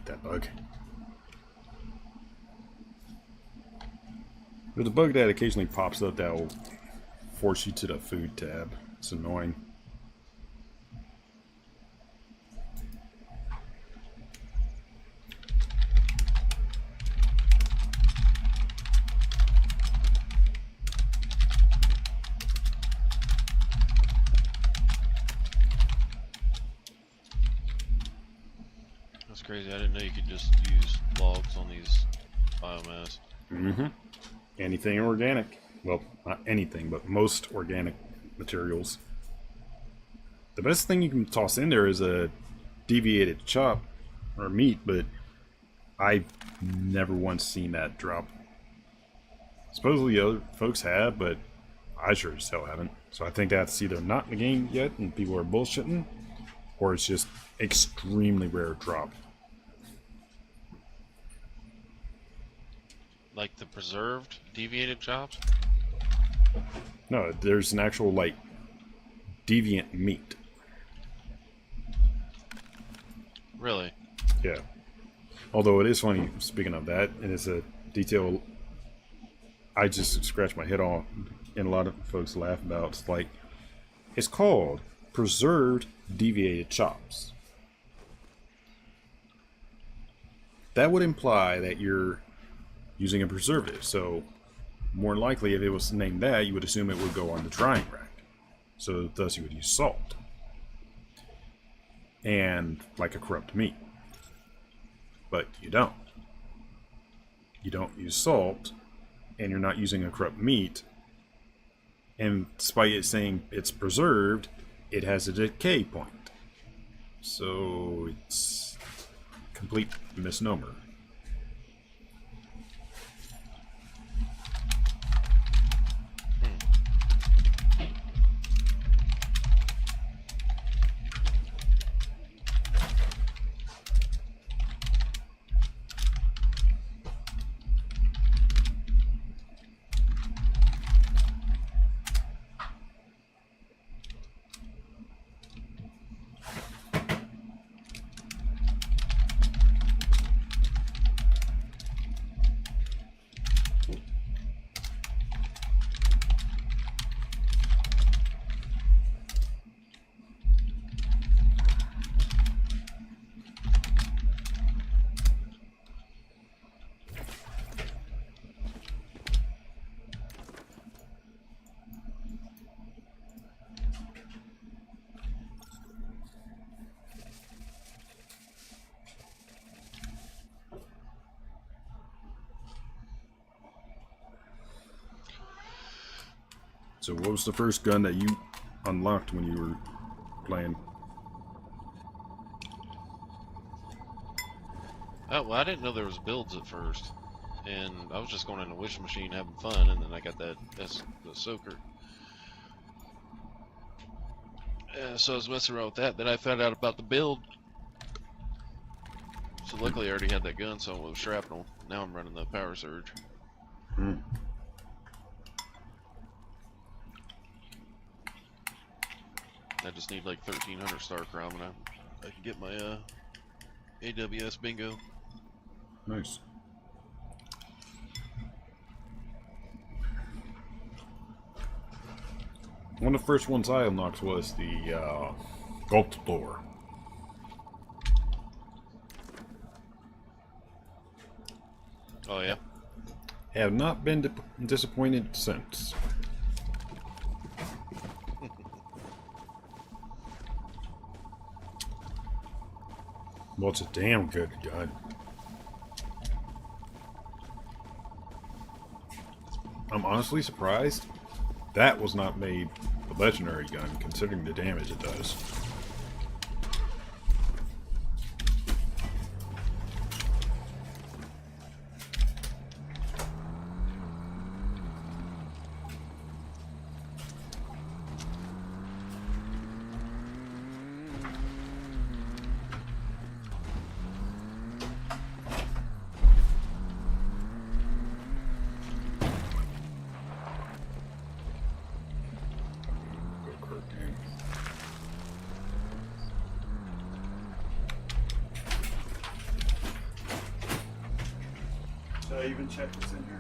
That bug. There's a bug that occasionally pops up that will force you to the food tab. It's annoying. That's crazy. I didn't know you could just use logs on these biomass. Mm-hmm. Anything organic. Well, not anything, but most organic materials. The best thing you can toss in there is a deviated chop or meat, but I've never once seen that drop. Supposedly other folks have, but I sure as hell haven't. So I think that's either not in the game yet and people are bullshitting, or it's just extremely rare drop. Like the preserved deviated chops? No, there's an actual, like, deviant meat. Really? Yeah. Although it is funny, speaking of that, and it's a detail I just scratch my head on, and a lot of folks laugh about. It's like, it's called preserved deviated chops. That would imply that you're using a preservative, so more likely if it was named that, you would assume it would go on the drying rack. So thus you would use salt. And like a corrupt meat. But you don't. You don't use salt, and you're not using a corrupt meat. And despite it saying it's preserved, it has a decay point. So it's a complete misnomer. So what was the first gun that you unlocked when you were playing? Oh, well, I didn't know there was builds at first, and I was just going in a wish machine having fun, and then I got the soaker. So I was messing around with that. Then I found out about the build. So luckily I already had that gun, so I went with shrapnel. Now I'm running the power surge. Hmm. I just need like 1300 star crime, and I can get my AWS bingo. Nice. One of the first ones I unlocked was the Gulp Door. Oh yeah. Have not been disappointed since. Well, it's a damn good gun. I'm honestly surprised that was not made a legendary gun, considering the damage it does. Should I even check this in here?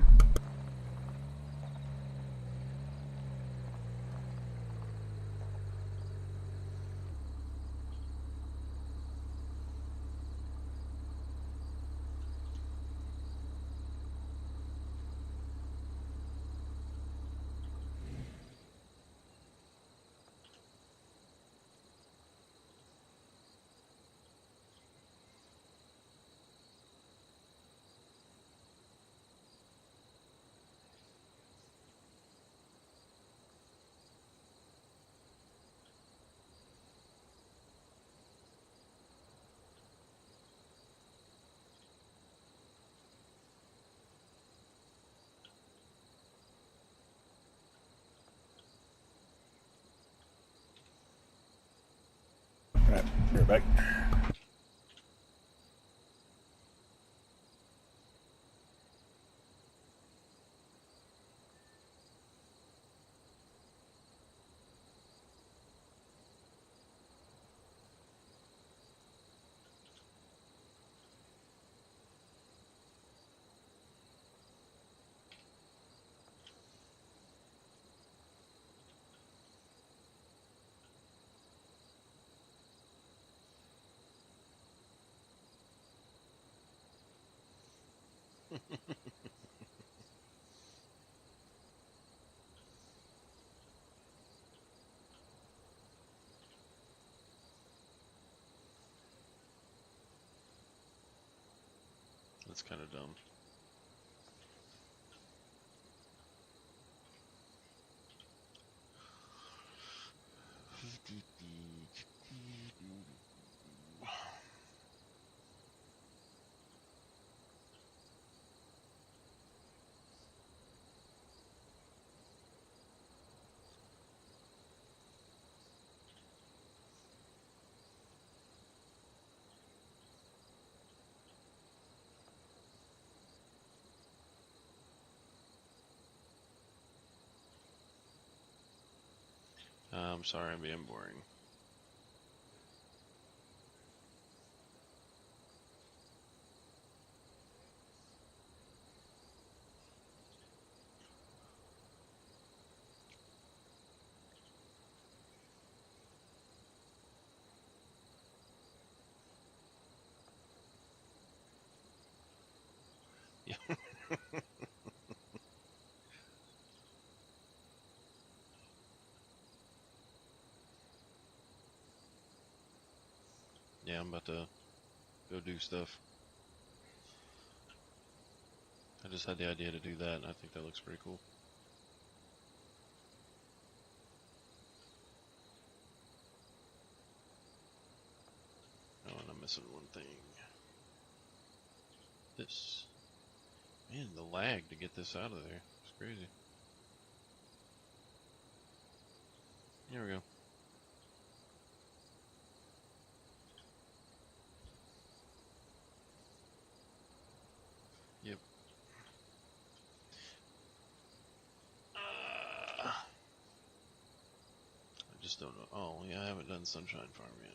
Alright, be right back. That's kind of dumb. I'm sorry I'm being boring. Yeah. Yeah, I'm about to go do stuff. I just had the idea to do that, and I think that looks pretty cool. Oh, and I'm missing one thing. This. Man, the lag to get this out of there. It's crazy. Here we go. Yep. I just don't know. Oh, yeah, I haven't done Sunshine Farm yet.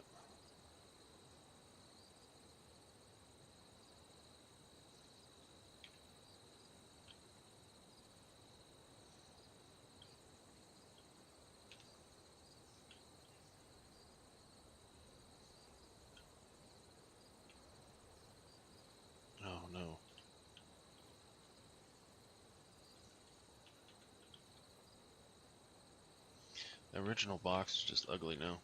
Oh, no. The original box is just ugly now.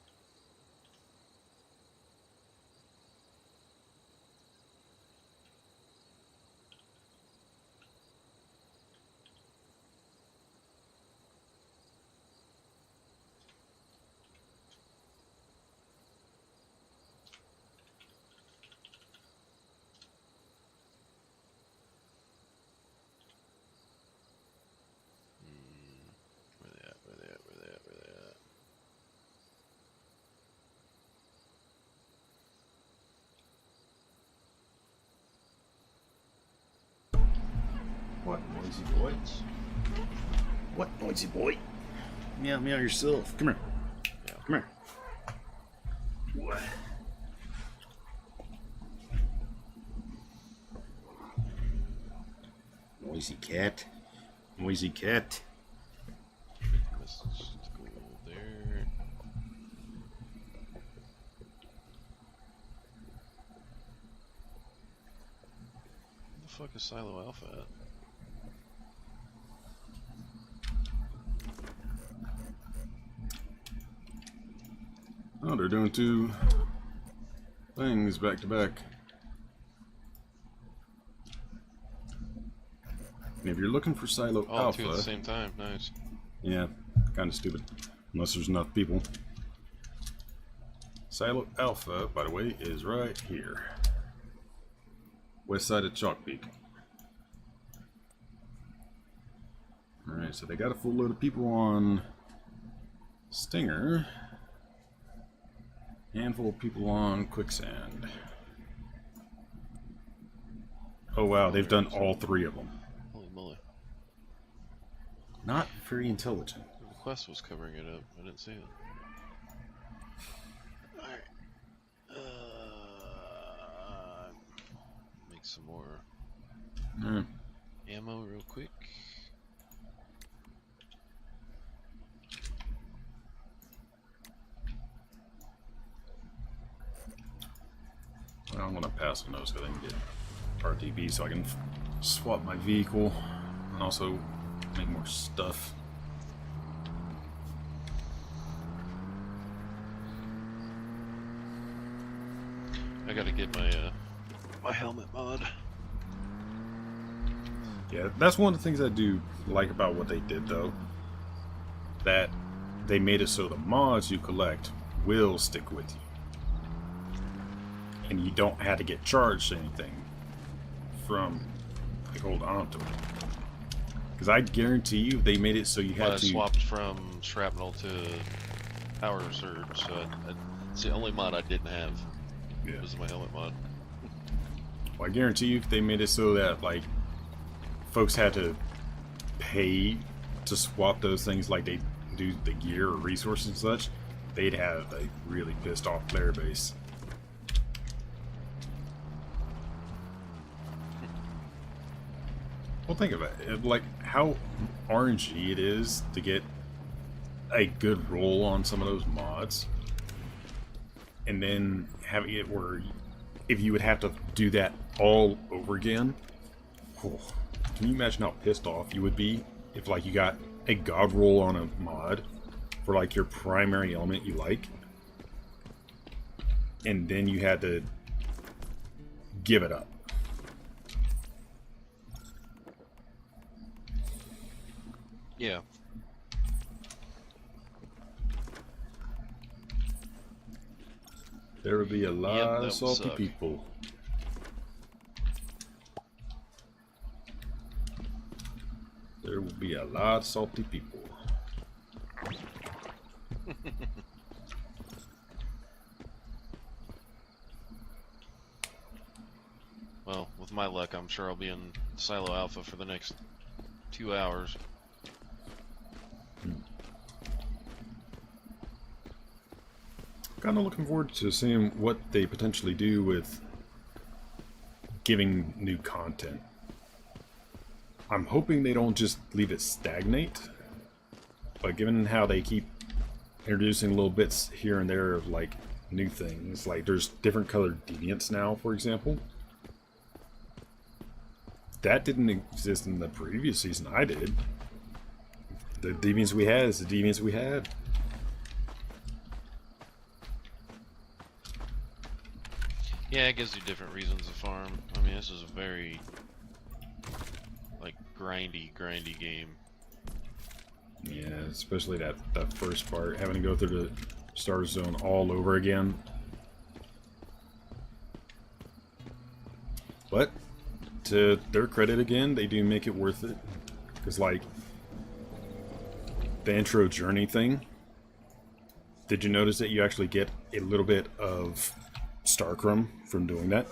Where they at? Where they at? Where they at? Where they at? What noisy boy? What noisy boy? Meow meow yourself. Come here. Yeah. Come here. What? Noisy cat. Noisy cat. Let's just go there. Where the fuck is Silo Alpha at? Oh, they're doing two things back to back. And if you're looking for Silo Oh, Alpha, two at the same time. Nice. yeah, kind of stupid, unless there's enough people. Silo Alpha, by the way, is right here, west side of Chalk Peak. All right, so they got a full load of people on Stinger. Handful of people on quicksand. Oh wow, they've done all 3 of them. Holy moly. Not very intelligent. The request was covering it up. I didn't see it. Alright. Make some more ammo real quick. Well, I'm gonna pass on those so I can get RTB so I can swap my vehicle and also make more stuff. I gotta get my my helmet mod. Yeah, that's one of the things I do like about what they did, though. That they made it so the mods you collect will stick with you. And you don't have to get charged anything from like holding on to it. Because I guarantee you they made it so you had I to... swapped from shrapnel to power surge, so it's the only mod I didn't have. Yeah. Was my helmet mod. Well, I guarantee you if they made it so that like folks had to pay to swap those things like they do the gear or resources and such, they'd have a really pissed off player base. Well, think of it, like how RNG it is to get a good roll on some of those mods, and then having it where if you would have to do that all over again, oh, can you imagine how pissed off you would be if like you got a god roll on a mod for like your primary element you like, and then you had to give it up. Yeah. There would be a lot that of would salty suck. people. There will be a lot of salty people. Well, with my luck, I'm sure I'll be in Silo Alpha for the next 2 hours. Kind of looking forward to seeing what they potentially do with giving new content. I'm hoping they don't just leave it stagnate, but given how they keep introducing little bits here and there of like new things, like there's different colored deviants now, for example. That didn't exist in the previous season I did. The deviants we had is the deviants we had. Yeah, it gives you different reasons to farm. I mean, this is a very, like, grindy game. Yeah, especially that first part, having to go through the starter zone all over again. But, to their credit again, they do make it worth it. Because, like, the intro journey thing, did you notice that you actually get a little bit of Starcrum from doing that?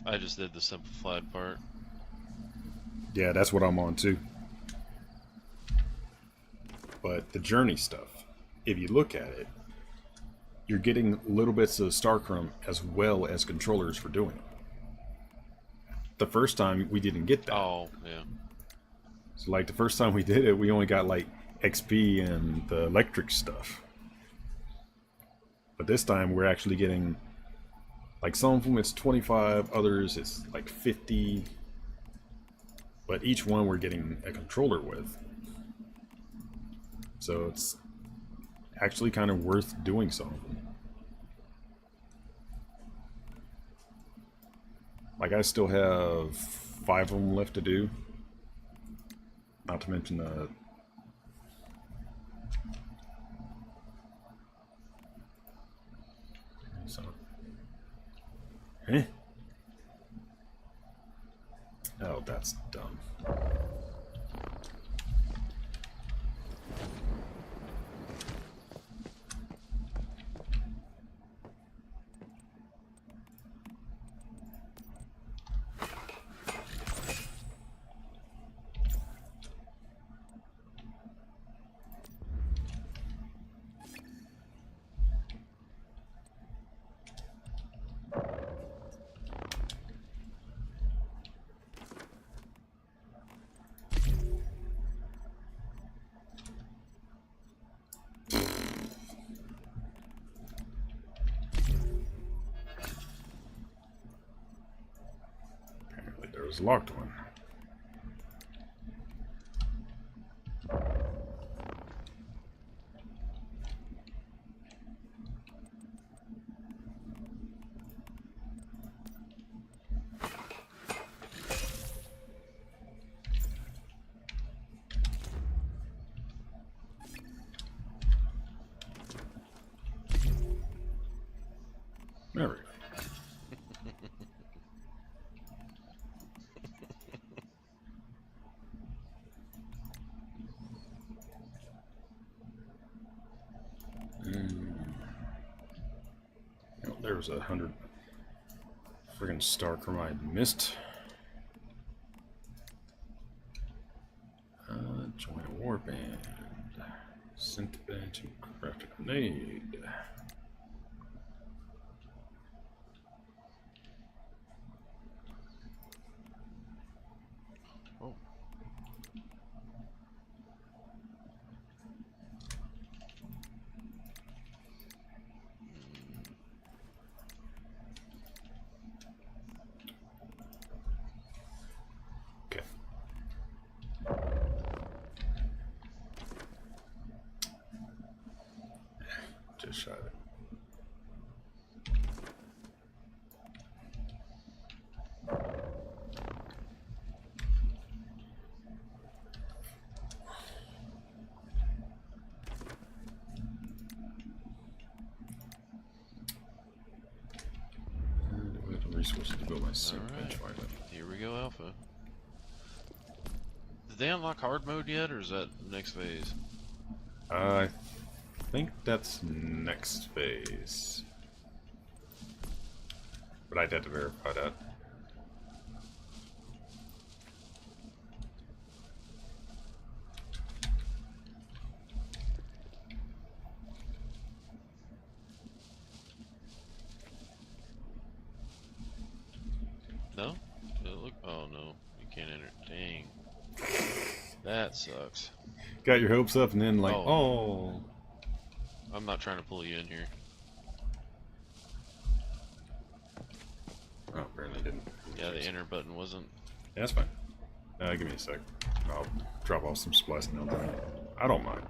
I just did the simplified part. Yeah, that's what I'm on too. But the journey stuff, if you look at it, you're getting little bits of Starcrum as well as controllers for doing it. The first time we didn't get that. Oh, yeah. So like the first time we did it, we only got like XP and the electric stuff. But this time we're actually getting, like some of them it's 25, others it's like 50. But each one we're getting a controller with. So it's actually kind of worth doing some of them. Like I still have 5 of them left to do. Not to mention the... So... Eh? Oh, that's dumb. was a locked one. There we go. Oh, there was 100 friggin' star chromite missed. Join a war band. Sent the band to craft a grenade. Oh. Okay. Just shot it. And we have the resources to build my sick bench fire. Here we go, Alpha. Did they unlock hard mode yet, or is that next phase? I think that's next phase. But I'd have to verify that. No? Look. Oh no, you can't enter. Dang. That sucks. Got your hopes up and then like, Oh. oh. I'm not trying to pull you in here. Oh, apparently didn't. Yeah, the enter button wasn't. Yeah, that's fine. Give me a sec. I'll drop off some supplies and they'll done. I don't mind.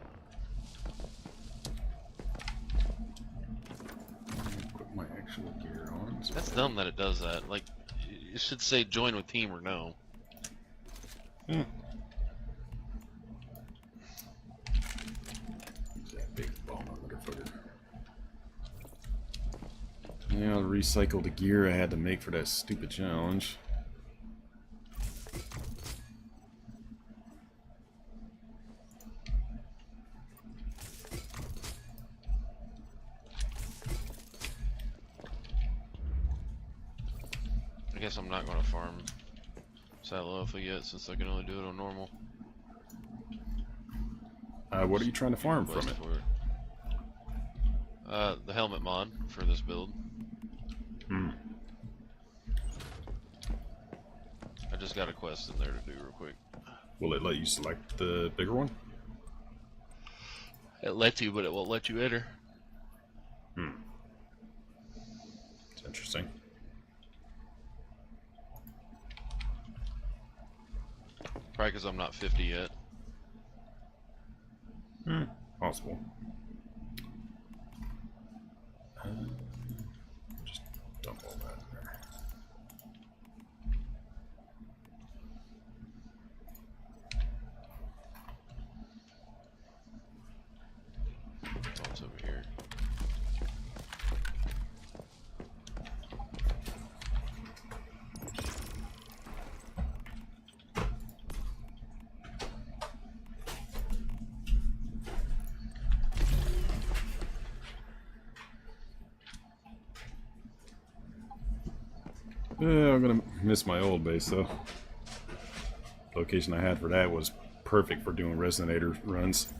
Put my actual gear on. So That's dumb that it does that. Like, it should say join with team or no. Hmm. Who's that big bomb motherfucker? Yeah, I'll recycle the gear I had to make for that stupid challenge. I guess I'm not going to farm Saddle Alpha yet, since I can only do it on normal. What are you trying to farm from Quest it? for it. The helmet mod for this build. Hmm. I just got a quest in there to do real quick. Will it let you select the bigger one? It lets you, but it won't let you enter. Hmm. It's interesting. Probably because I'm not 50 yet. Hmm. Possible. Just dump all that in there. Oh, it's over here. Yeah, I'm gonna miss my old base though. Location I had for that was perfect for doing resonator runs.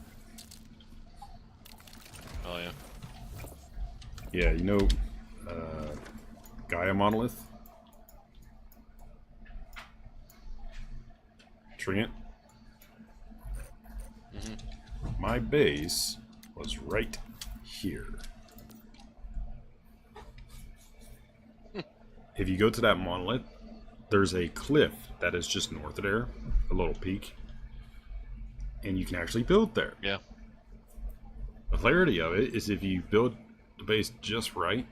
Oh yeah. Yeah, you know, Gaia Monolith? Trient? My base was right here. If you go to that monolith, there's a cliff that is just north of there, a little peak, and you can actually build there. Yeah. The clarity of it is if you build the base just right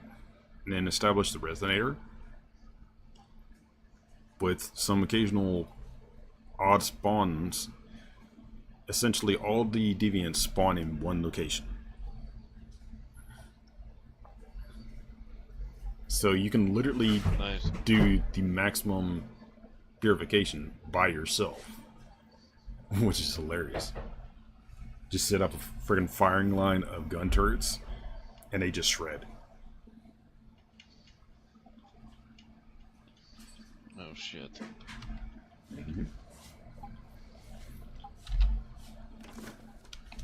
and then establish the resonator with some occasional odd spawns, essentially all the deviants spawn in one location. So you can literally Nice. do the maximum purification by yourself, which is hilarious. Just set up a friggin' firing line of gun turrets, and they just shred. Oh shit.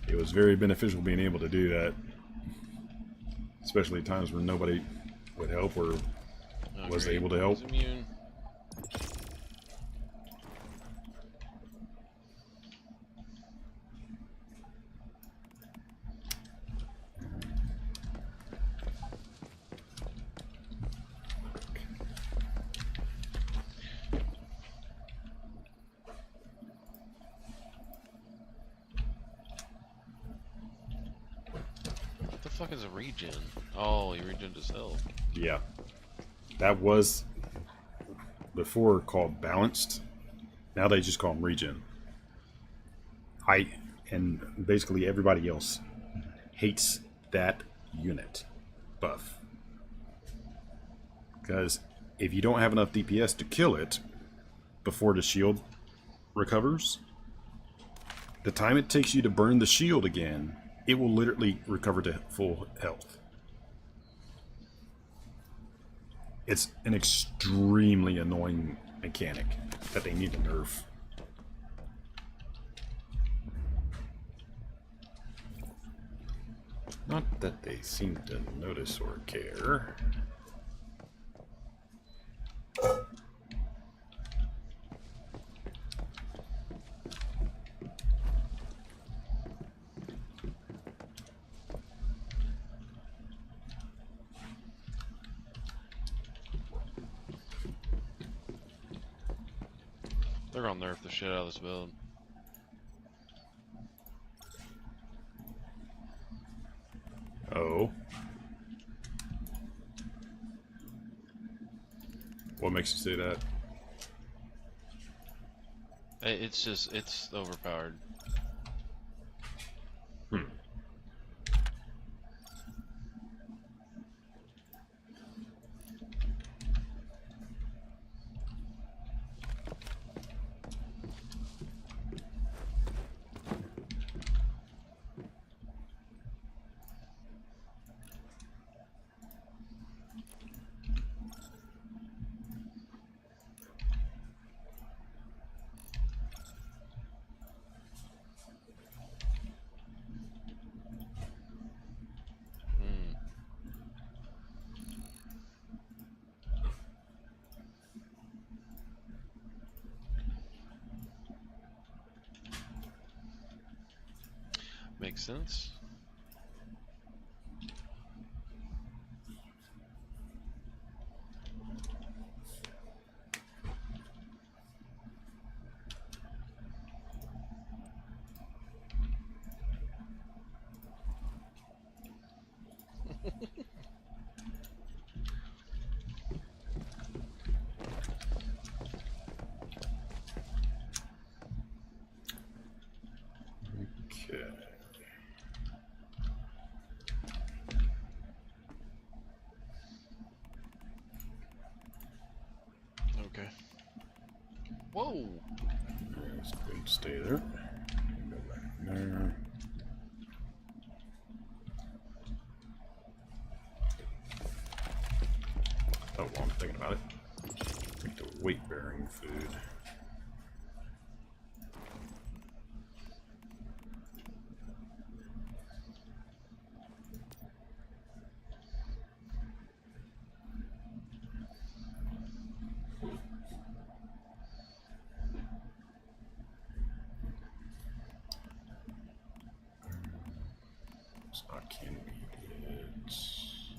It was very beneficial being able to do that, especially at times when nobody would help or Oh, was great. able to help. He's immune. What the fuck is a regen? Oh, he regened his health. Yeah. That was before called balanced. Now they just call them regen. And basically everybody else hates that unit buff. Because if you don't have enough DPS to kill it before the shield recovers, the time it takes you to burn the shield again, it will literally recover to full health. It's an extremely annoying mechanic that they need to nerf. Not that they seem to notice or care. They're gonna nerf the shit out of this build. Oh. What makes you say that? It's just, it's overpowered. Hmm. Hmm. Makes sense. Okay. Okay. Whoa! Let's go ahead and stay there. Go back there. Oh, while I'm thinking about it, make the weight-bearing food. It's not candy. It's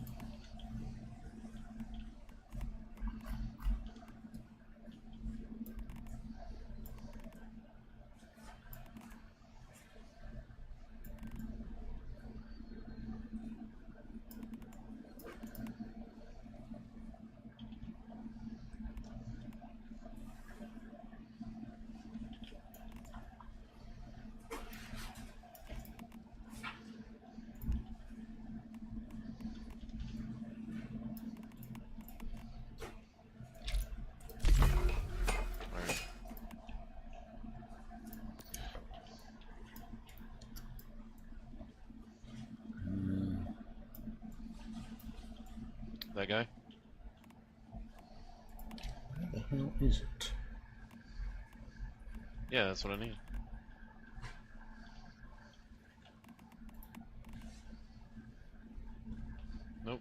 That guy? Where the hell is it? Yeah, that's what I need. Nope.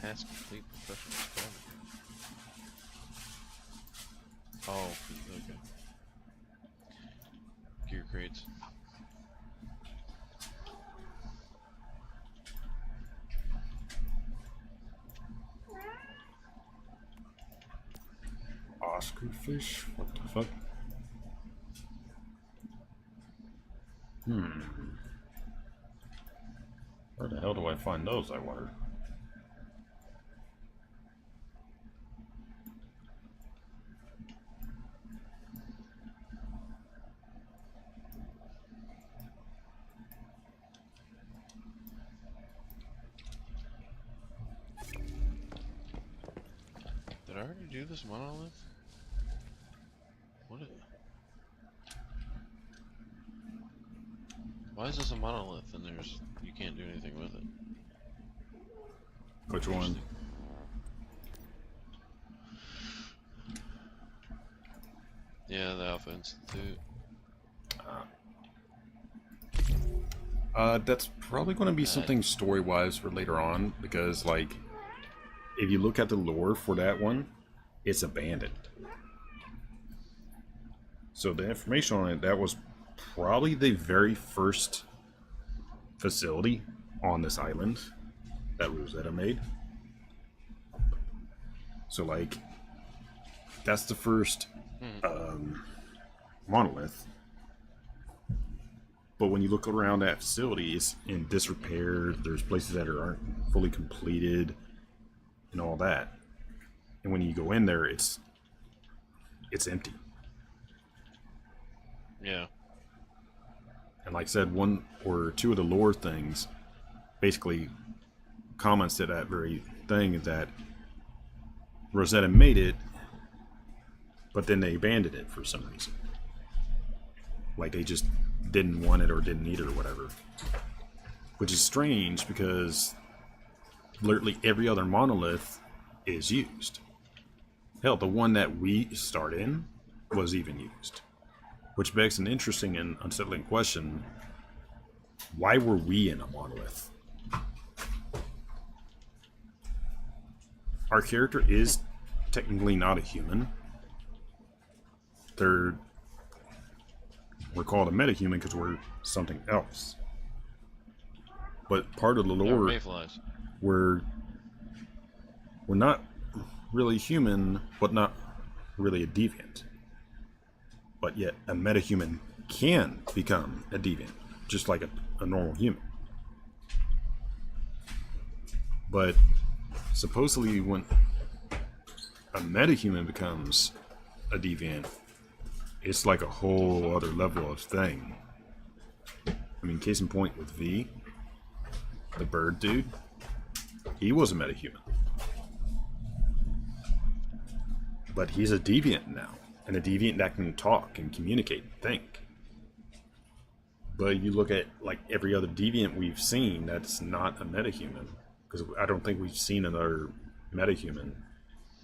Task complete, professional scavenger. Oh, okay. Gear crates. Oscar fish? What the fuck? Where the hell do I find those, I wonder? Did I already do this monolith? What? Why is this a monolith and you can't do anything with it? Which one? Yeah, the Alpha Institute. That's probably going to be something story-wise for later on, because, like, if you look at the lore for that one, it's abandoned. So the information on it, that was probably the very first facility on this island that Rosetta made. So, like, that's the first monolith. But when you look around that facility, it's in disrepair. There's places that aren't fully completed and all that. And when you go in there, it's empty. Yeah. And like I said, one or two of the lore things basically comments to that very thing, that Rosetta made it, but then they abandoned it for some reason. Like they just didn't want it or didn't need it or whatever. Which is strange because literally every other monolith is used. Hell, the one that we start in was even used. Which begs an interesting and unsettling question. Why were we in a monolith? Our character is technically not a human. We're called a metahuman because we're something else. But part of the lore, Mayflies. we're not really human, but not really a deviant. But yet a metahuman can become a deviant, just like a normal human. But supposedly when a metahuman becomes a deviant, it's like a whole other level of thing. I mean, case in point with V, the bird dude, he was a metahuman. But he's a deviant now, and a deviant that can talk and communicate and think. But you look at like every other deviant we've seen that's not a metahuman, because I don't think we've seen another metahuman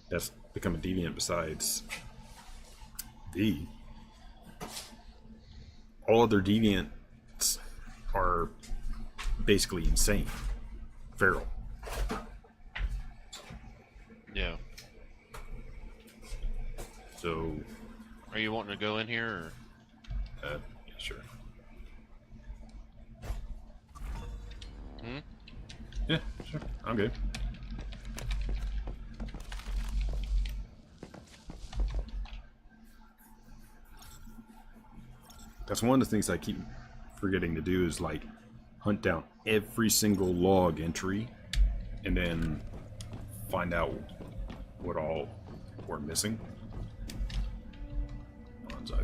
that's become a deviant besides V. All other deviants are basically insane, feral. Yeah. So, Are you wanting to go in here, or? yeah, sure. Yeah, sure. I'm good. That's one of the things I keep forgetting to do is like hunt down every single log entry and then find out what all or missing. One sec.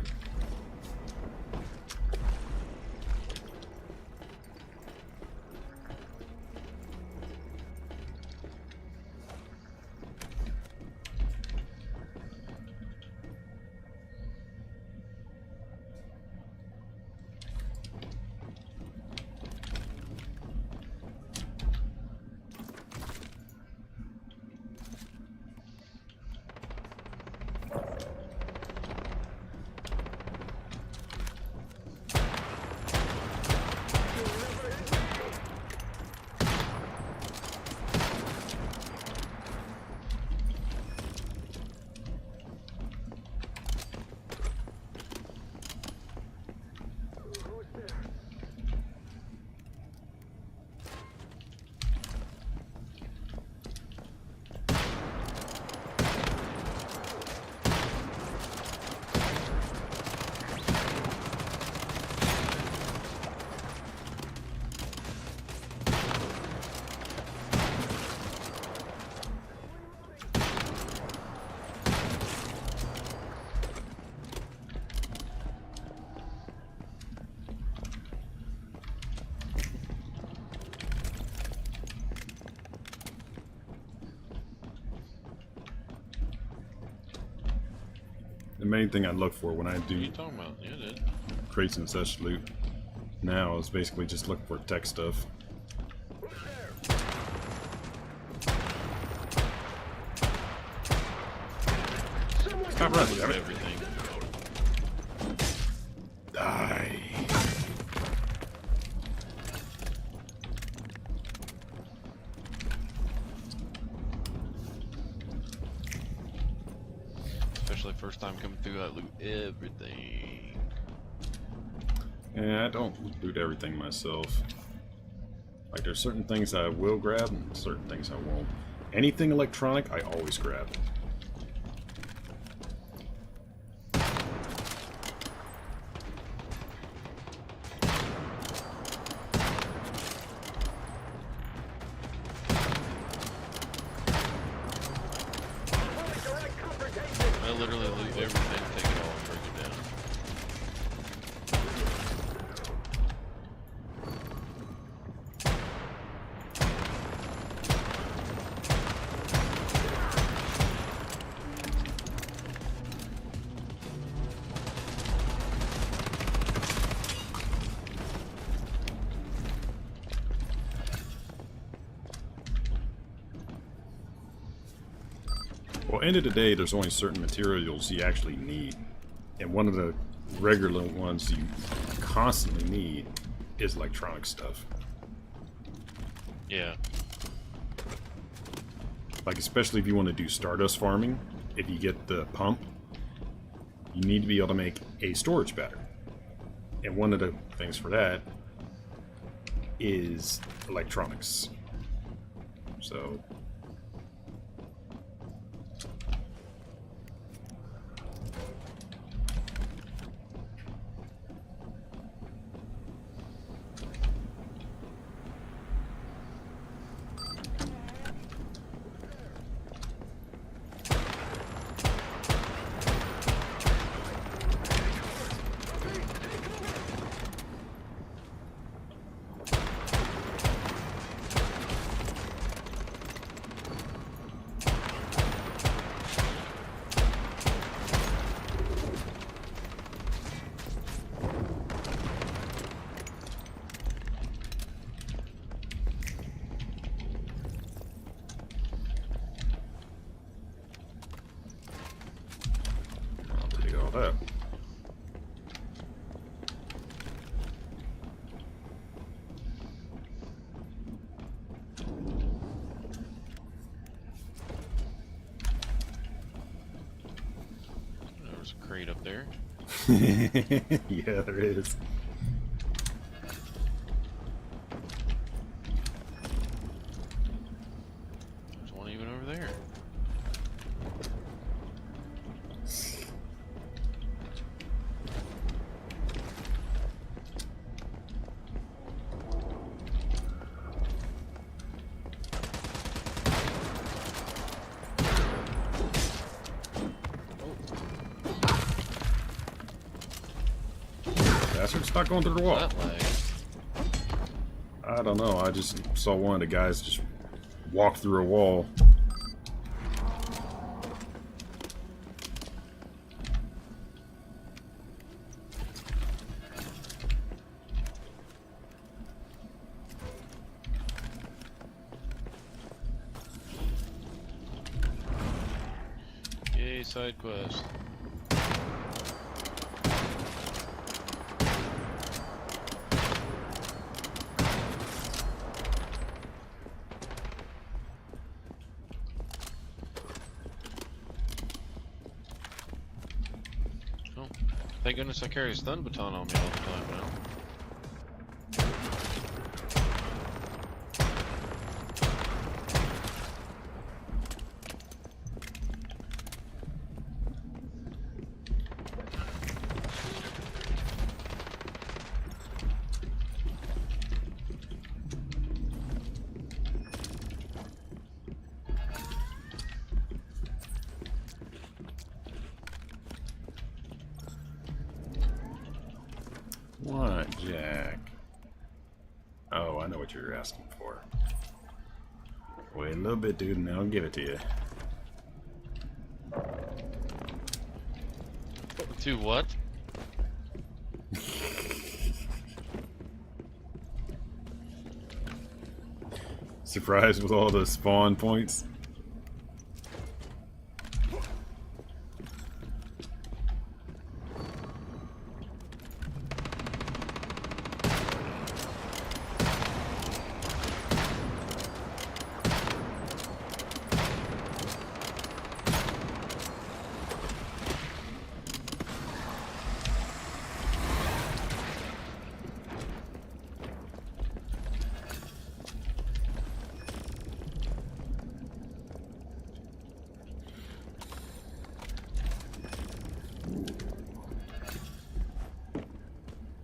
The main thing I look for when I What are do you talking about? Yeah, dude. crates and such loot now is basically just looking for tech stuff. Stop running, damn it. Everything. Die. Especially first time coming through, I loot everything. Yeah, I don't loot everything myself. Like, there's certain things I will grab and certain things I won't. Anything electronic, I always grab. I literally loot everything, take it all, and break it down. Well, end of the day, there's only certain materials you actually need. And one of the regular ones you constantly need is electronic stuff. Yeah. Like, especially if you want to do stardust farming, if you get the pump, you need to be able to make a storage battery. And one of the things for that is electronics. So I'll take all that. There's a crate up there. Yeah, there is. There's one even over there. Bastard, stop going through the wall. That lag. I don't know. I just saw one of the guys just walk through a wall. Yay, side quest. Oh, thank goodness I carry a stun baton on me all the time now. What, Jack? Oh, I know what you're asking for. Wait a little bit, dude, and I'll give it to you. To what? Surprised with all the spawn points?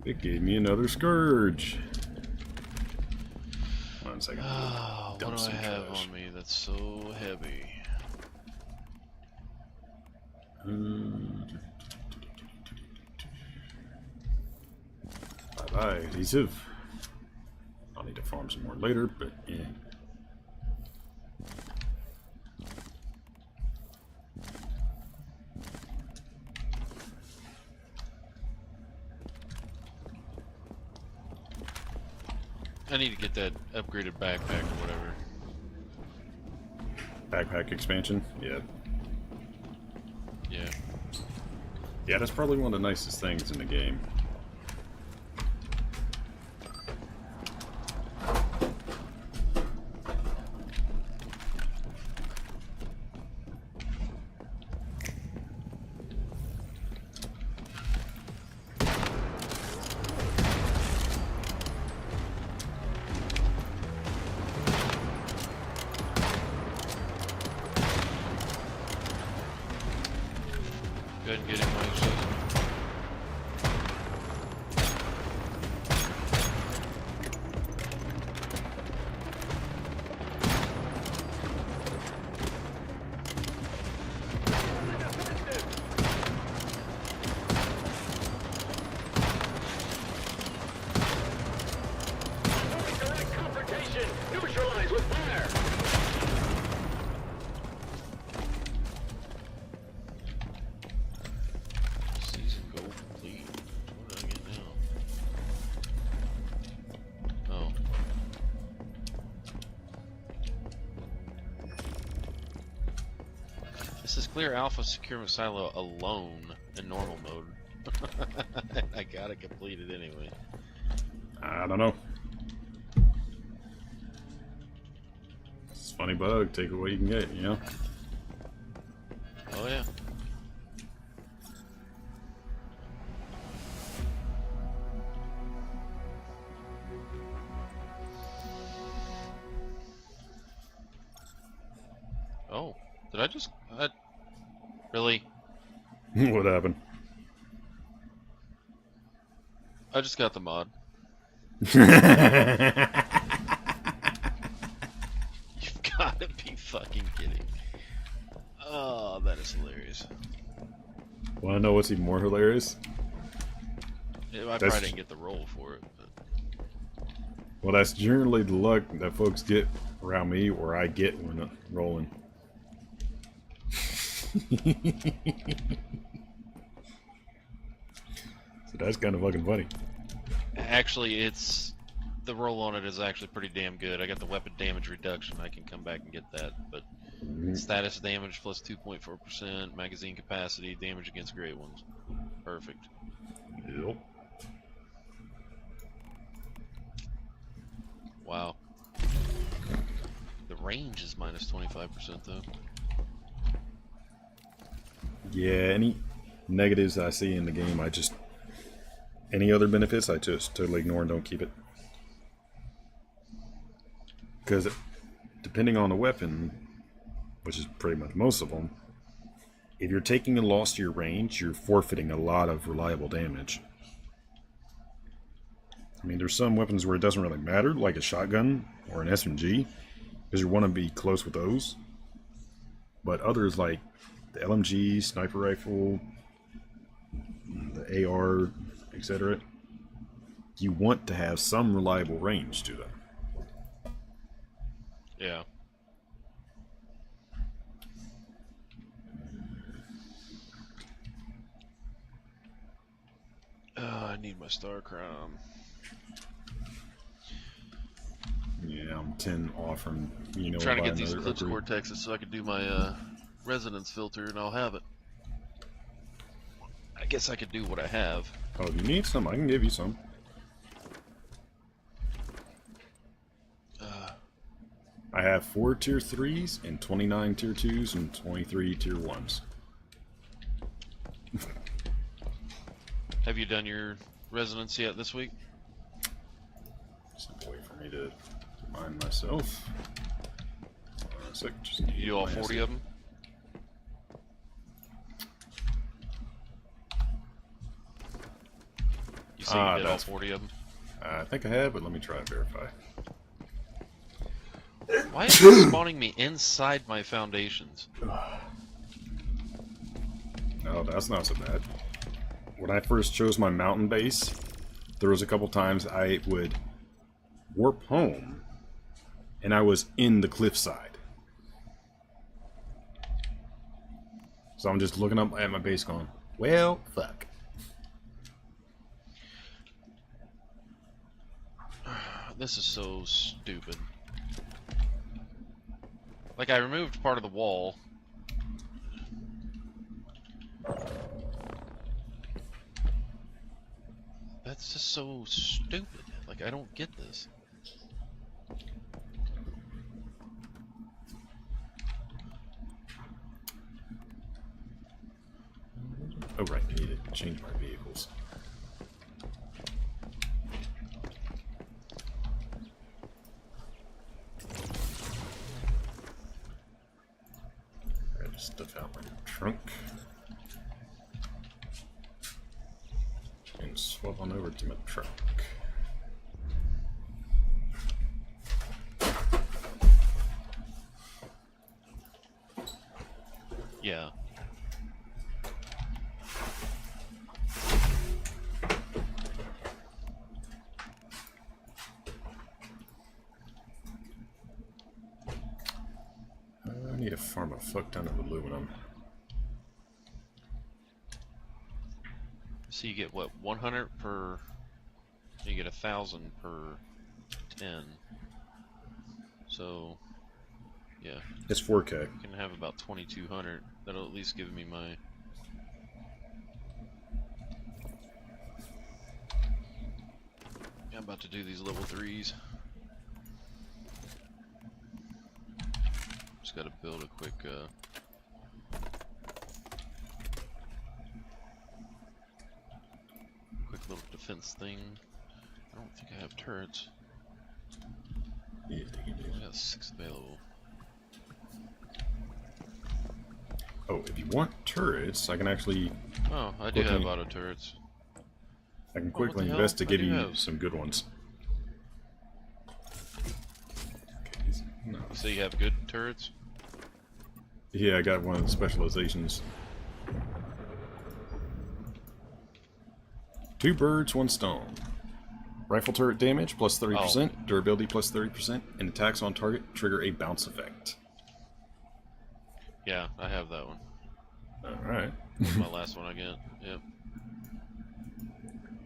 It gave me another scourge. 1 second. Oh, what Dump do I some have trash. on me that's so heavy? Bye bye, adhesive. I'll need to farm some more later, but yeah. I need to get that upgraded backpack or whatever. Backpack expansion? Yeah. Yeah. Yeah, that's probably one of the nicest things in the game. Go ahead and get in while you're shaking. Direct confrontation! Neutralize with fire! Season goal complete. What do I get now? Oh. This is clear alpha secure silo alone in normal mode. I gotta complete it anyway. I don't know. It's a funny bug. Take it what you can get, you know? Oh yeah. Oh, did I just... really? What happened? I just got the mod. You've gotta be fucking kidding. Oh, that is hilarious. Want to know what's even more hilarious? I That's- probably didn't get the roll for it. But Well, that's generally the luck that folks get around me, or I get when rolling. So that's kind of fucking funny. actually, it's the roll on it is actually pretty damn good. I got the weapon damage reduction. I can come back and get that, but status damage plus 2.4%, magazine capacity, damage against great ones. Perfect. Yep. Wow. The range is minus 25% though. Yeah, any negatives I see in the game, any other benefits, I just totally ignore and don't keep it. Because depending on the weapon, which is pretty much most of them, if you're taking a loss to your range, you're forfeiting a lot of reliable damage. I mean, there's some weapons where it doesn't really matter, like a shotgun or an SMG, because you want to be close with those. But others, like the LMG, sniper rifle, the AR, etc., you want to have some reliable range to them. Yeah. I need my star crown. Yeah, I'm 10 off from, Trying to buy get these another Eclipse upgrade. Cortexes so I can do my resonance filter and I'll have it. I guess I could do what I have. Oh, if you need some, I can give you some. I have 4 tier 3s and 29 tier 2s and 23 tier 1s. Have you done your resonance yet this week? Simple way for me to remind myself. Just You do all 40 of them? You say you did all 40 of them? I think I have, but let me try and verify. Why is it spawning me inside my foundations? No, that's not so bad. When I first chose my mountain base, there was a couple times I would warp home, and I was in the cliffside. So I'm just looking up at my base going, well, fuck. This is so stupid. Like, I removed part of the wall. That's just so stupid. Like, I don't get this. Oh, right, I need to change my vehicles. I gotta stuff out my trunk. And swap on over to my truck. Yeah. I need to farm a fuck ton of aluminum. So you get what, 100 per. You get 1,000 per 10. So, yeah. It's 4K. I can have about 2,200. That'll at least give me my. Yeah, I'm about to do these level 3s. Just gotta build a quick little defense thing. I don't think I have turrets. Yeah, take it I easy. got 6 available. Oh, if you want turrets, I can actually Oh, I do Quickly. have auto turrets. I can what quickly the hell? invest to I give do you have. some good ones. No. So you have good turrets? Yeah, I got one of the specializations. Two birds, one stone. Rifle turret damage plus 30%, durability plus 30%, and attacks on target trigger a bounce effect. Yeah, I have that one. Alright. That's my last one I get. Yep.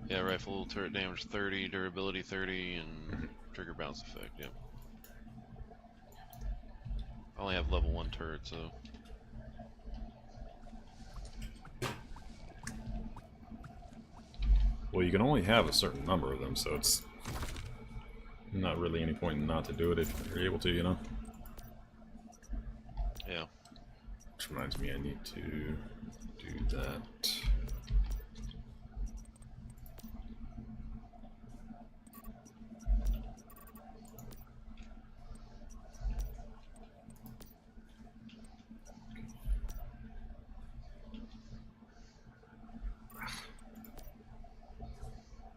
Yeah, rifle turret damage 30, durability 30, and trigger bounce effect. Yep. I only have level 1 turret, so. Well, you can only have a certain number of them, so it's not really any point not to do it if you're able to, you know? Yeah. Which reminds me, I need to do that.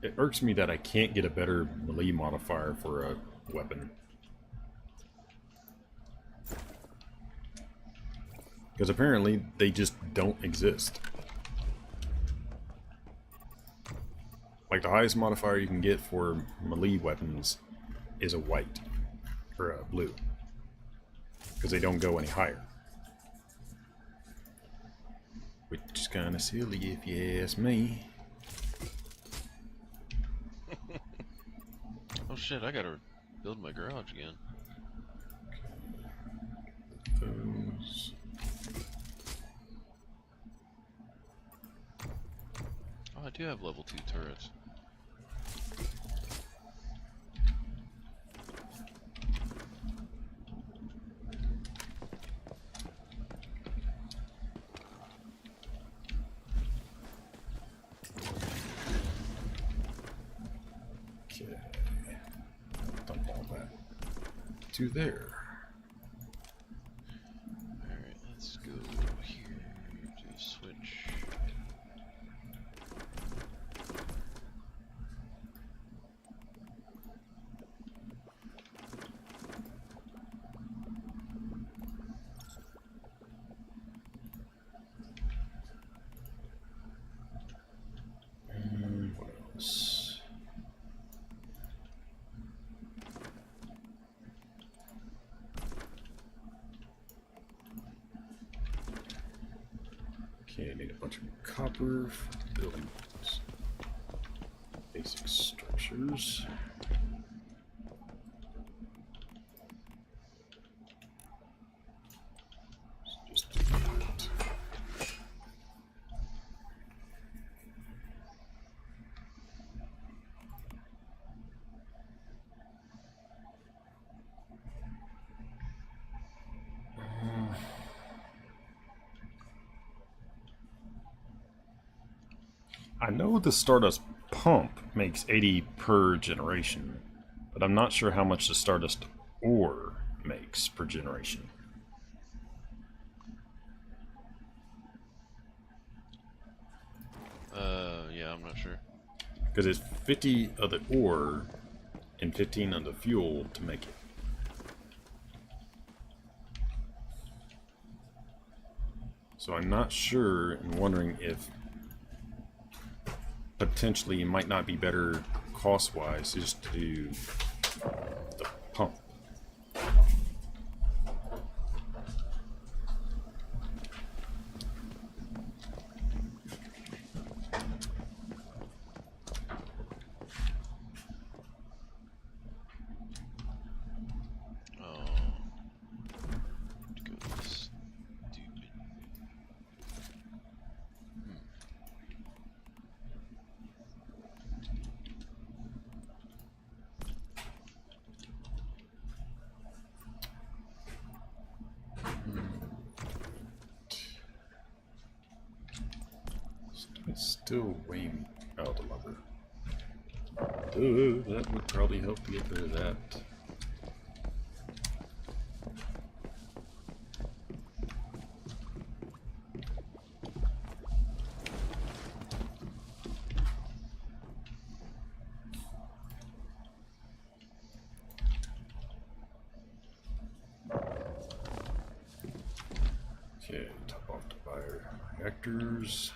It irks me that I can't get a better melee modifier for a weapon. Because apparently they just don't exist. Like the highest modifier you can get for melee weapons is a white or a blue. Because they don't go any higher. Which is kind of silly if you ask me. Oh shit, I gotta build my garage again. Those. Oh, I do have level 2 turrets. Okay. Dump all that to there. Alright, let's go here to switch. What else? Okay, I need a bunch of copper for building basic structures. Let's just do that. I know the Stardust pump makes 80 per generation, but I'm not sure how much the Stardust ore makes per generation. Yeah, I'm not sure. Because it's 50 of the ore and 15 of the fuel to make it. So I'm not sure and wondering if potentially it might not be better cost-wise just to do the pump. Oh. Go this stupid. It's still way out the lumber. Duh, that would probably help to get rid of that. Okay, top off the reactors.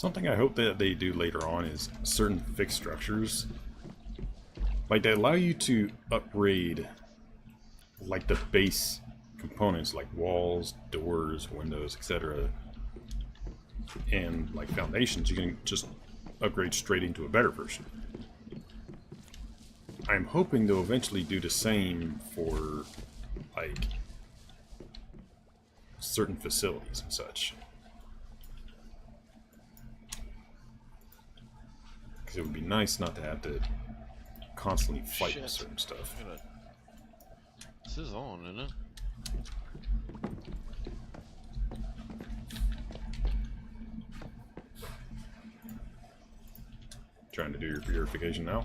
Something I hope that they do later on is certain fixed structures, like they allow you to upgrade like the base components like walls, doors, windows, etc. And like foundations, you can just upgrade straight into a better version. I'm hoping they'll eventually do the same for like certain facilities and such. Because it would be nice not to have to constantly fight with certain stuff. This is on, isn't it? Trying to do your purification now.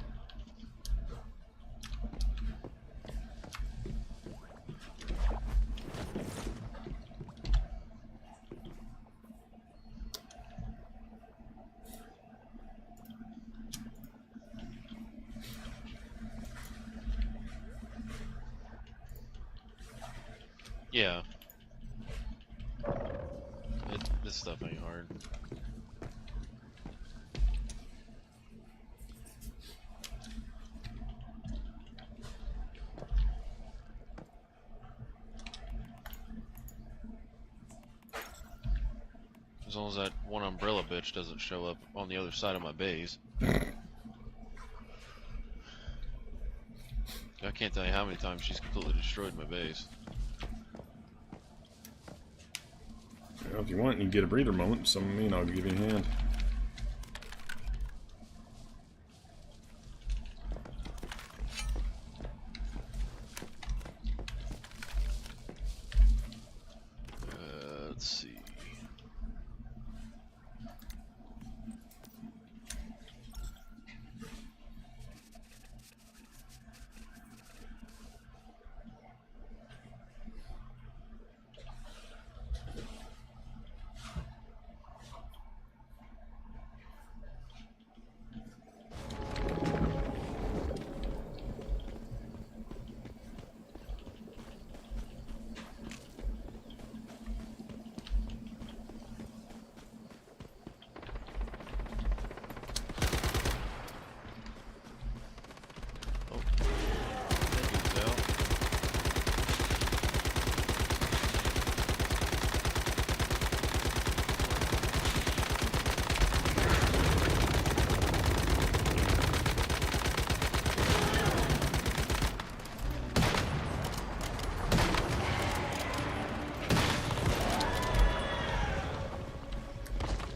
Yeah. This stuff ain't hard. As long as that one umbrella bitch doesn't show up on the other side of my base. I can't tell you how many times she's completely destroyed my base. Well, if you want and you get a breather moment, summon me and I'll give you a hand. Let's see.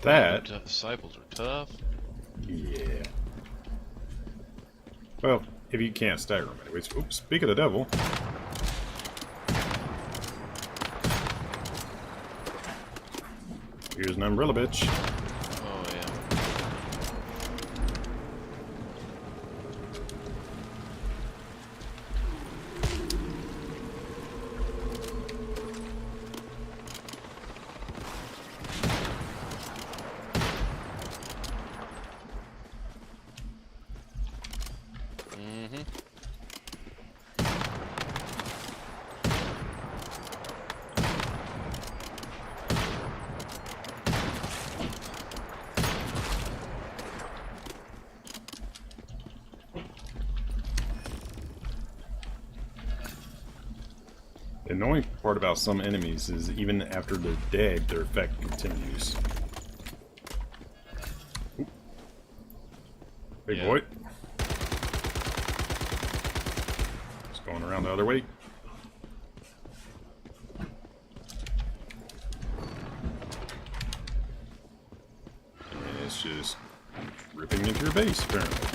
That... Disciples are tough. Yeah. Well, if you can't stagger them anyways. Oops, speak of the devil. Here's an umbrella bitch. Oh yeah. The annoying part about some enemies is even after they're dead, their effect continues. Oop. Big Yeah. boy. Just going around the other way. And it's just ripping into your base, apparently.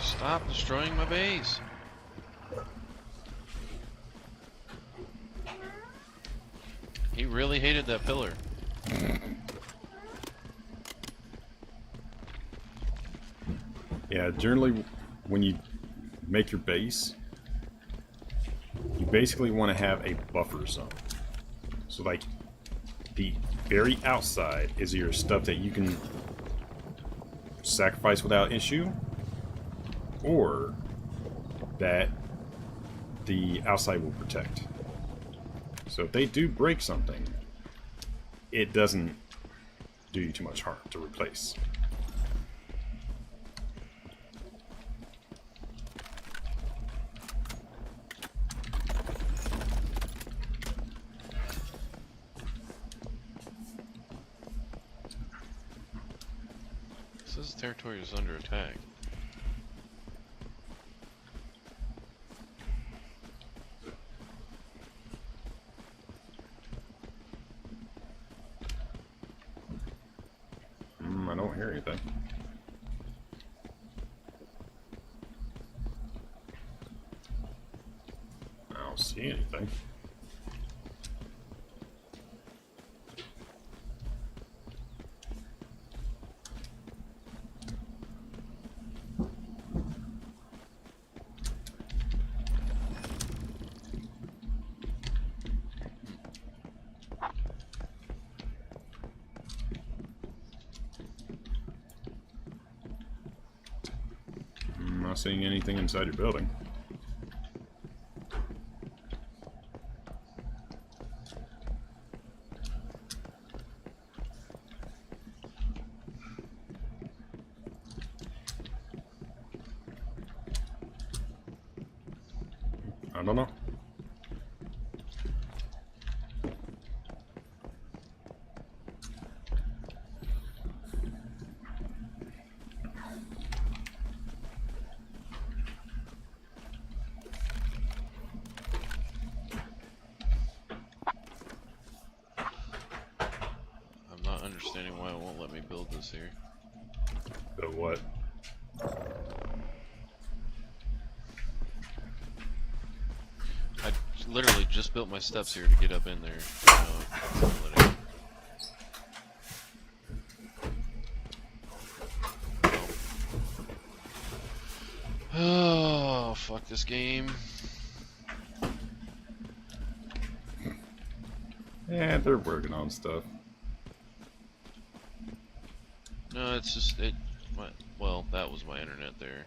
Stop destroying my base. He really hated that pillar. Yeah, generally when you make your base, you you basically want to have a buffer zone. So like the very outside is your stuff that you can sacrifice without issue, or that the outside will protect. So if they do break something, it doesn't do you too much harm to replace. This territory is under attack. I don't hear anything. I don't see anything. I'm not seeing anything inside your building. I don't know. I'm not understanding why it won't let me build this here. But what? I literally just built my steps here to get up in there. It's not letting me. Oh, fuck this game. Yeah, they're working on stuff. No, it's just well, that was my internet there.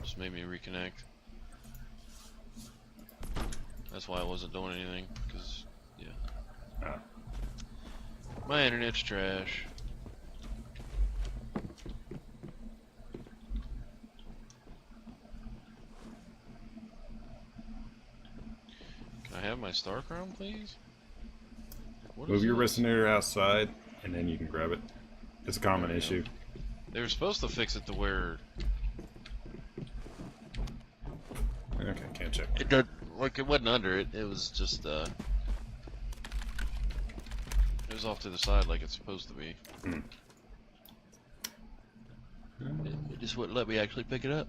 Just made me reconnect. That's why I wasn't doing anything, cause yeah, Ah. my internet's trash. Can I have my star crown, please? What Move is your this? resonator outside, and then you can grab it. It's a common There we go. issue. They were supposed to fix it to where Okay, can't check. it did, like it wasn't under it. It was just it was off to the side like it's supposed to be. Hmm. It just wouldn't let me actually pick it up.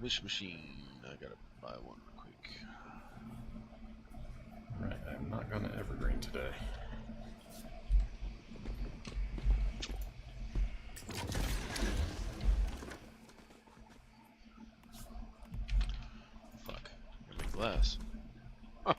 Wish machine. I gotta buy one real quick. Right, I'm not gonna evergreen today. Fuck. Give me glass. Huh.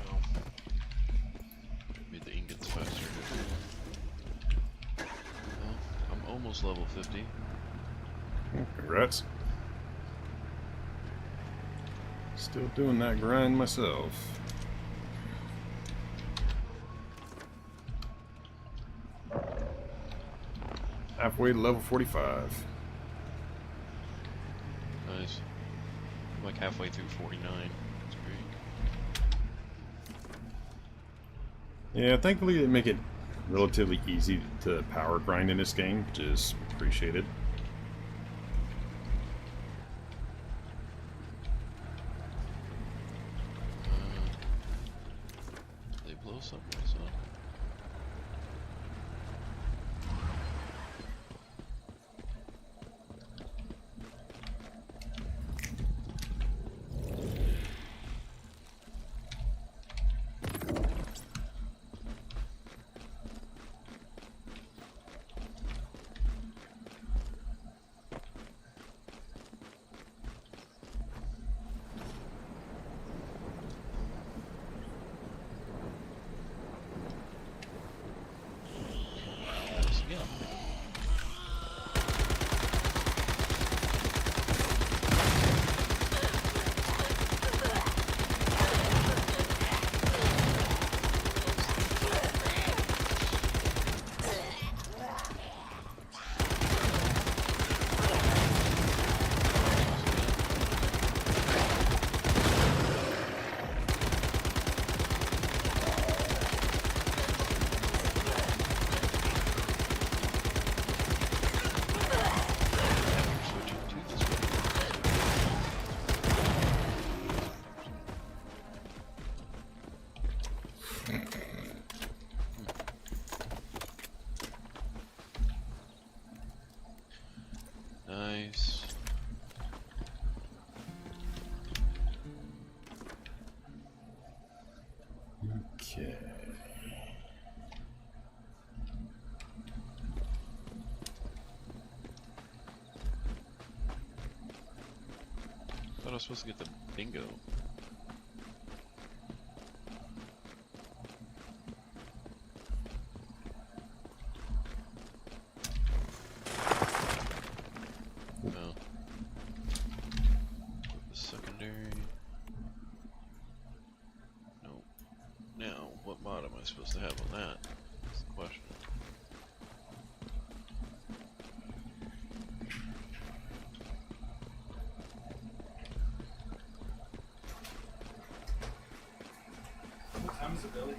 Well, made the ingots faster. Well, I'm almost level 50. Congrats. Still doing that grind myself. Halfway to level 45. Nice. I'm like halfway through 49. That's great. Yeah, thankfully they make it relatively easy to power grind in this game, which is appreciated. They blow what's up, what's up? Let's go. Switching to this one. Nice. Okay. Thought I was supposed to get the bingo. No. The secondary. No. Now, what mod am I supposed to have on that? That's the question. What time is it, Billy?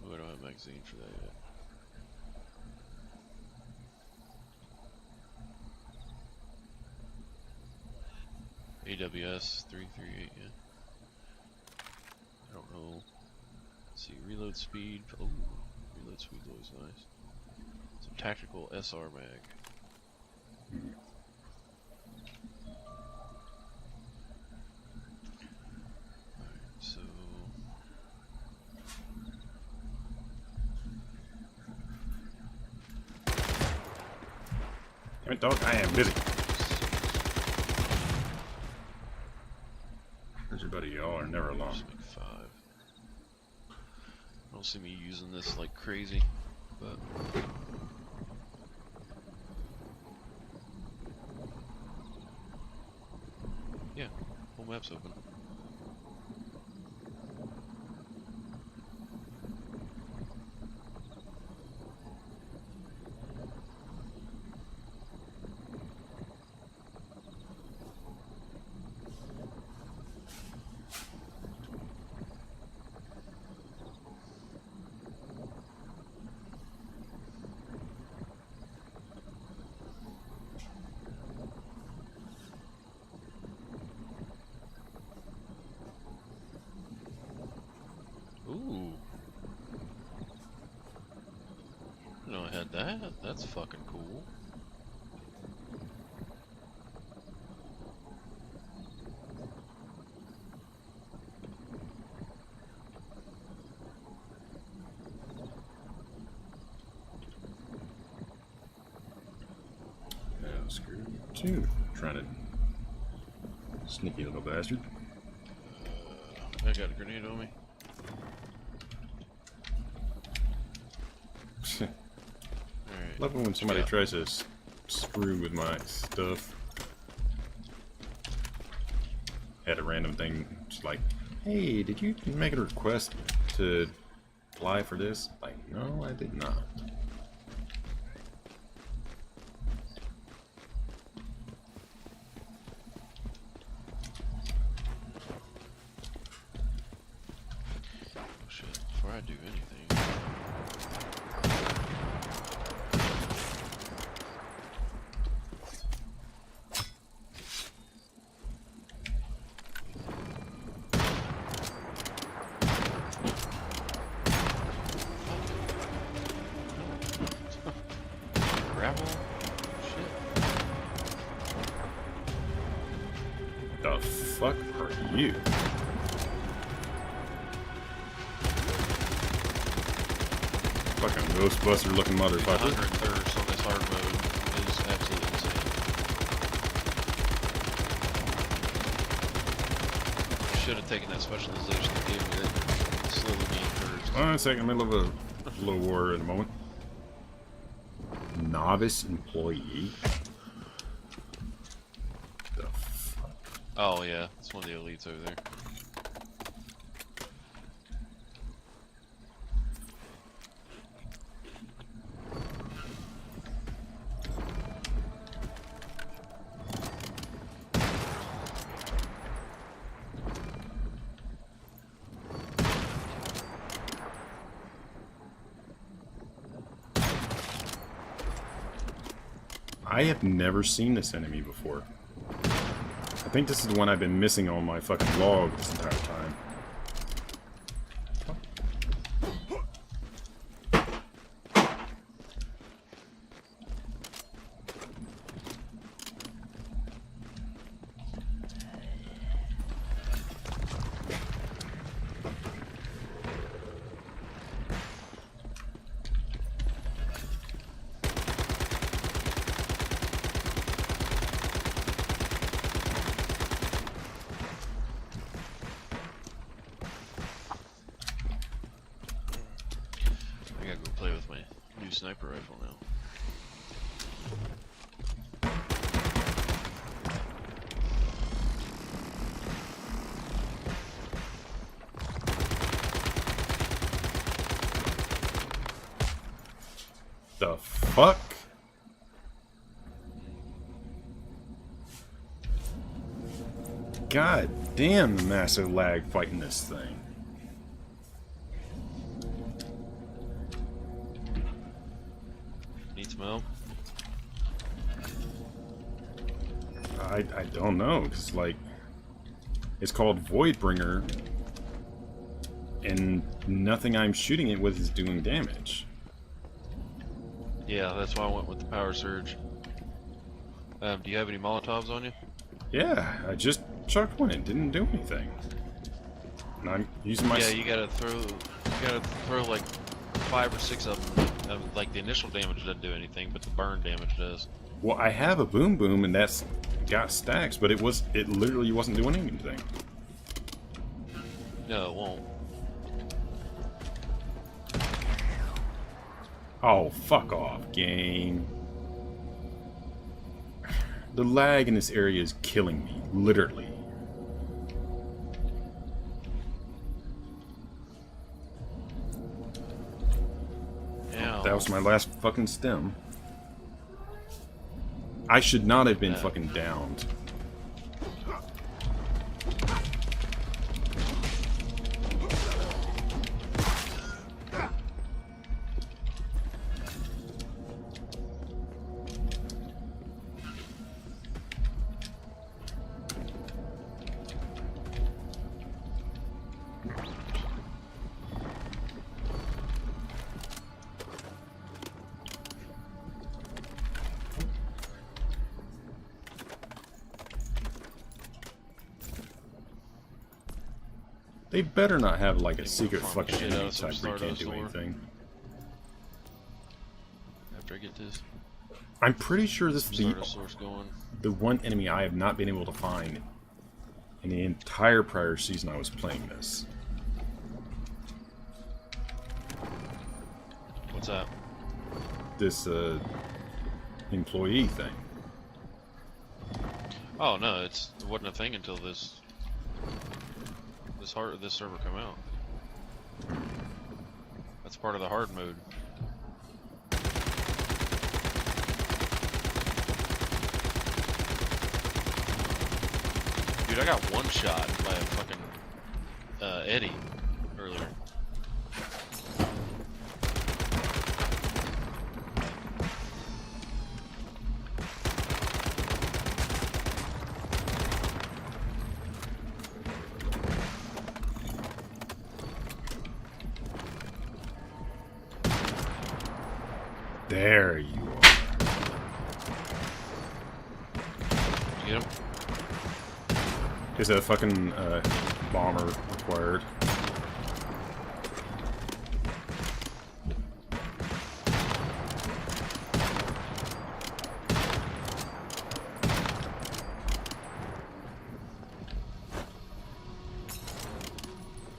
Oh, I don't have a magazine for that yet. AWS 338, yeah. I don't know. Let's see, reload speed. Oh, reload speed's always nice. Some tactical SR mag. Alright, so Damn it, dog. I am busy. Where's your buddy? Y'all are never alone. just make 5. I don't see me using this like crazy, but yeah, whole map's open. Ooh. I didn't know I had that. That's fucking cool. Yeah, screw you. Trying to sneaky little bastard. I got a grenade on me. Alright. Love it when somebody Yeah. tries to screw with my stuff. Had a random thing just like, hey, did you make a request to apply for this? Like, no, I did not. Oh shit, before I do anything. Gravel? Shit. The fuck are you? Fucking Ghostbuster looking motherfucker. 103rd on this hard mode is absolutely insane. I should have taken that specialization that gave me that slowly being curves. One second, middle of a little war in a moment. Novice employee. The fuck? Oh yeah, it's one of the elites over there. I have never seen this enemy before. I think this is the one I've been missing on my fucking log this entire time. I gotta go play with my new sniper rifle now. The fuck? God damn the massive lag fighting this thing. Need some help? I don't know, because like it's called Voidbringer and nothing I'm shooting it with is doing damage. Yeah, that's why I went with the power surge. Do you have any Molotovs on you? Yeah, I just chucked one, it didn't do anything. And I'm using my Yeah, you gotta throw like 5 or 6 of them. Like the initial damage doesn't do anything, but the burn damage does. Well, I have a boom boom and that's got stacks, but it literally wasn't doing anything. No, it won't. Oh, fuck off, game. The lag in this area is killing me, literally. Ow. That was my last fucking stem. I should not have been Yeah. fucking downed. They better not have like a secret farm fucking shit out enemy of some type where you can't do Stardust ore. anything. After I get this I'm pretty sure this is Stardust source going. the one enemy I have not been able to find in the entire prior season I was playing this. What's that? This employee thing. Oh no, it wasn't a thing until this server come out. That's part of the hard mode. Dude, I got one shot by a fucking Eddie earlier. There you are. You get him? Is a fucking bomber required?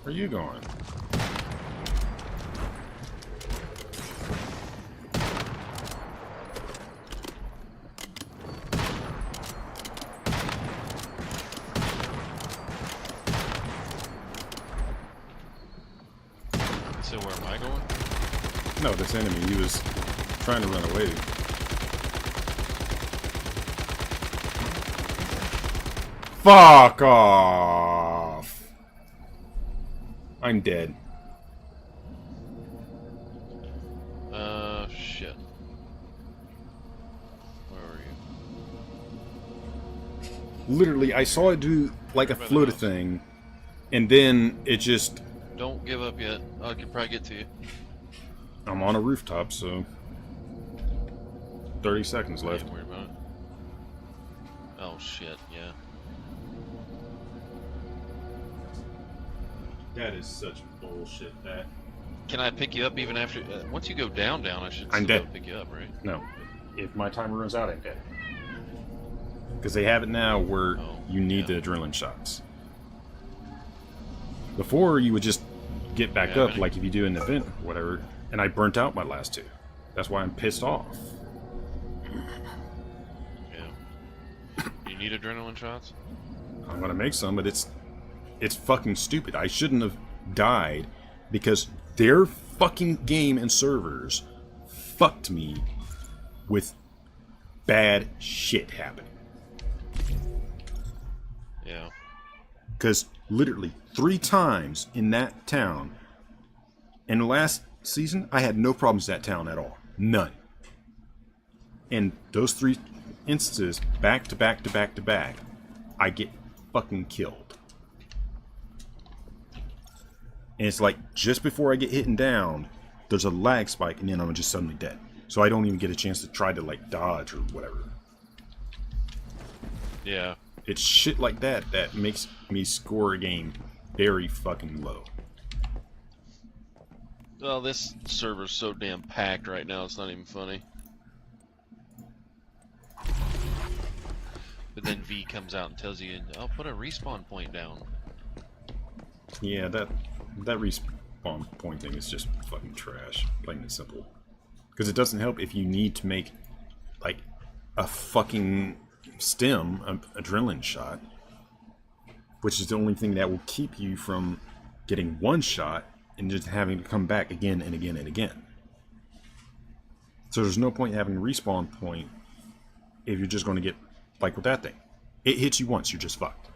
Where are you going? So where am I going? No, this enemy. He was trying to run away. Fuck off! I'm dead. Shit. Where are you? Literally, I saw it do like a By the floater house. thing, and then it just... Don't give up yet. I can probably get to you. I'm on a rooftop, so 30 seconds I left. ain't worried about it. Oh shit, yeah. That is such bullshit. That Can I pick you up even after? Once you go down, I should I'm still be able dead. to pick you up, right? no, if my timer runs out, I'm dead. Because they have it now where Oh, you need yeah. the adrenaline shots. Before you would just get back Yeah, up many- like if you do an event or whatever, and I burnt out my last two. That's why I'm pissed off. Yeah. You need adrenaline shots? I'm gonna make some, but it's fucking stupid. I shouldn't have died because their fucking game and servers fucked me with bad shit happening. Yeah. Because literally 3 times in that town, in the last season, I had no problems in that town at all. None. And those 3 instances, back to back to back to back, I get fucking killed. And it's like, just before I get hit and down, there's a lag spike, and then I'm just suddenly dead. So I don't even get a chance to try to, like, dodge or whatever. Yeah. It's shit like that that makes me score a game very fucking low. Well, this server's so damn packed right now, it's not even funny. But then V comes out and tells you, "I'll put a respawn point down." Yeah, that respawn point thing is just fucking trash, plain and simple. Because it doesn't help if you need to make, like, a fucking stem, adrenaline shot, which is the only thing that will keep you from getting one shot and just having to come back again and again and again. So there's no point in having a respawn point if you're just going to get, like with that thing. It hits you once, you're just fucked.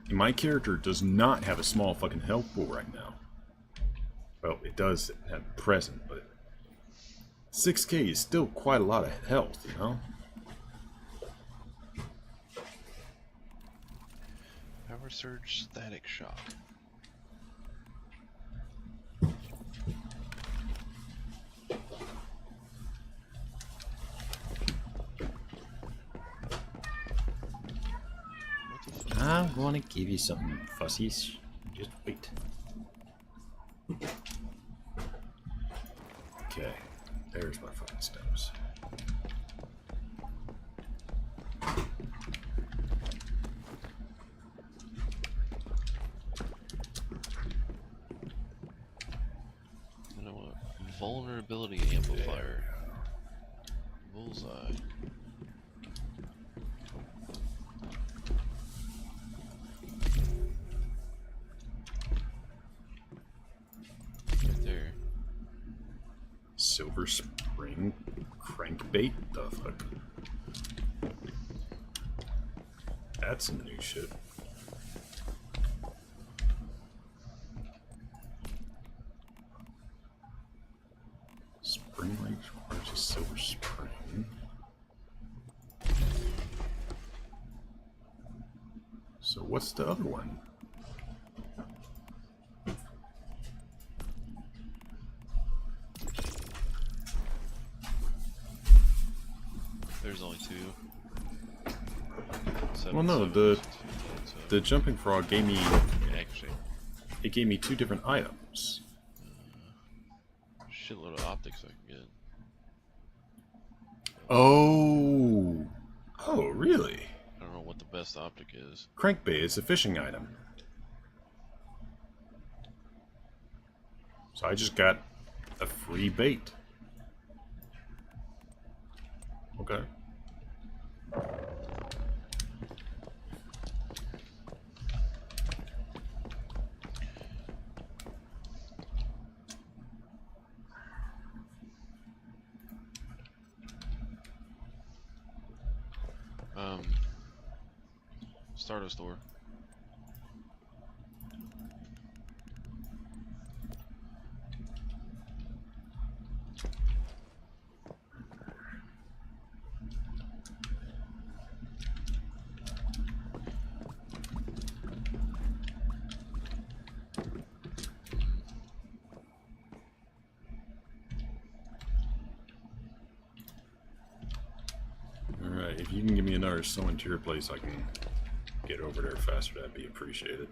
And my character does not have a small fucking health pool right now. Well, it does at present, but 6k is still quite a lot of health, you know? Power surge, static shock. I'm gonna give you something, fussies. Just wait. Okay, there's my fucking stems. You know what? Vulnerability amplifier. Bullseye. Right there. Silver Spring crankbait? The fuck? That's some new shit. Spring Lake requires a silver spring. So what's the other one? There's only two. Well, no, the jumping frog gave me, actually, it gave me 2 different items. shitload of optics I can get. Oh, oh, really? I don't know what the best optic is. Crankbait is a fishing item. So I just got a free bait. Okay. Stardust store. Alright, if you can give me another sewing to your place, I can get over there faster. That'd be appreciated.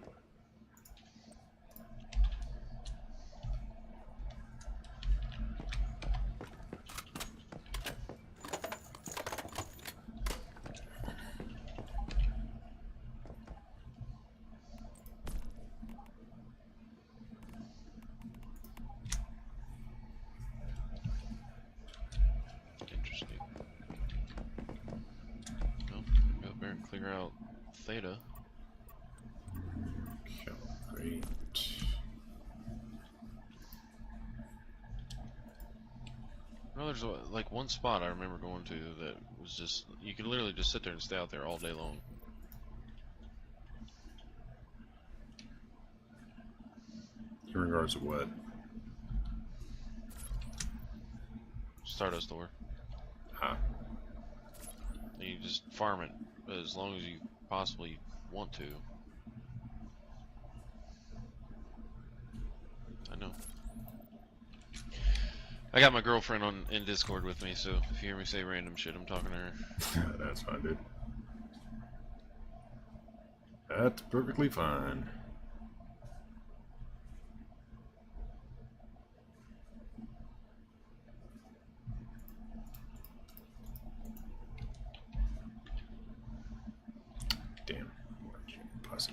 Interesting. Well, go up there and clear out Theta. Great. No, there's like one spot I remember going to that was just, you could literally just sit there and stay out there all day long. In regards to what? Stardust store. Ah. And you just farm it as long as you possibly want to. I know. I got my girlfriend in Discord with me, so if you hear me say random shit, I'm talking to her. That's fine, dude. That's perfectly fine. Damn. Pussy.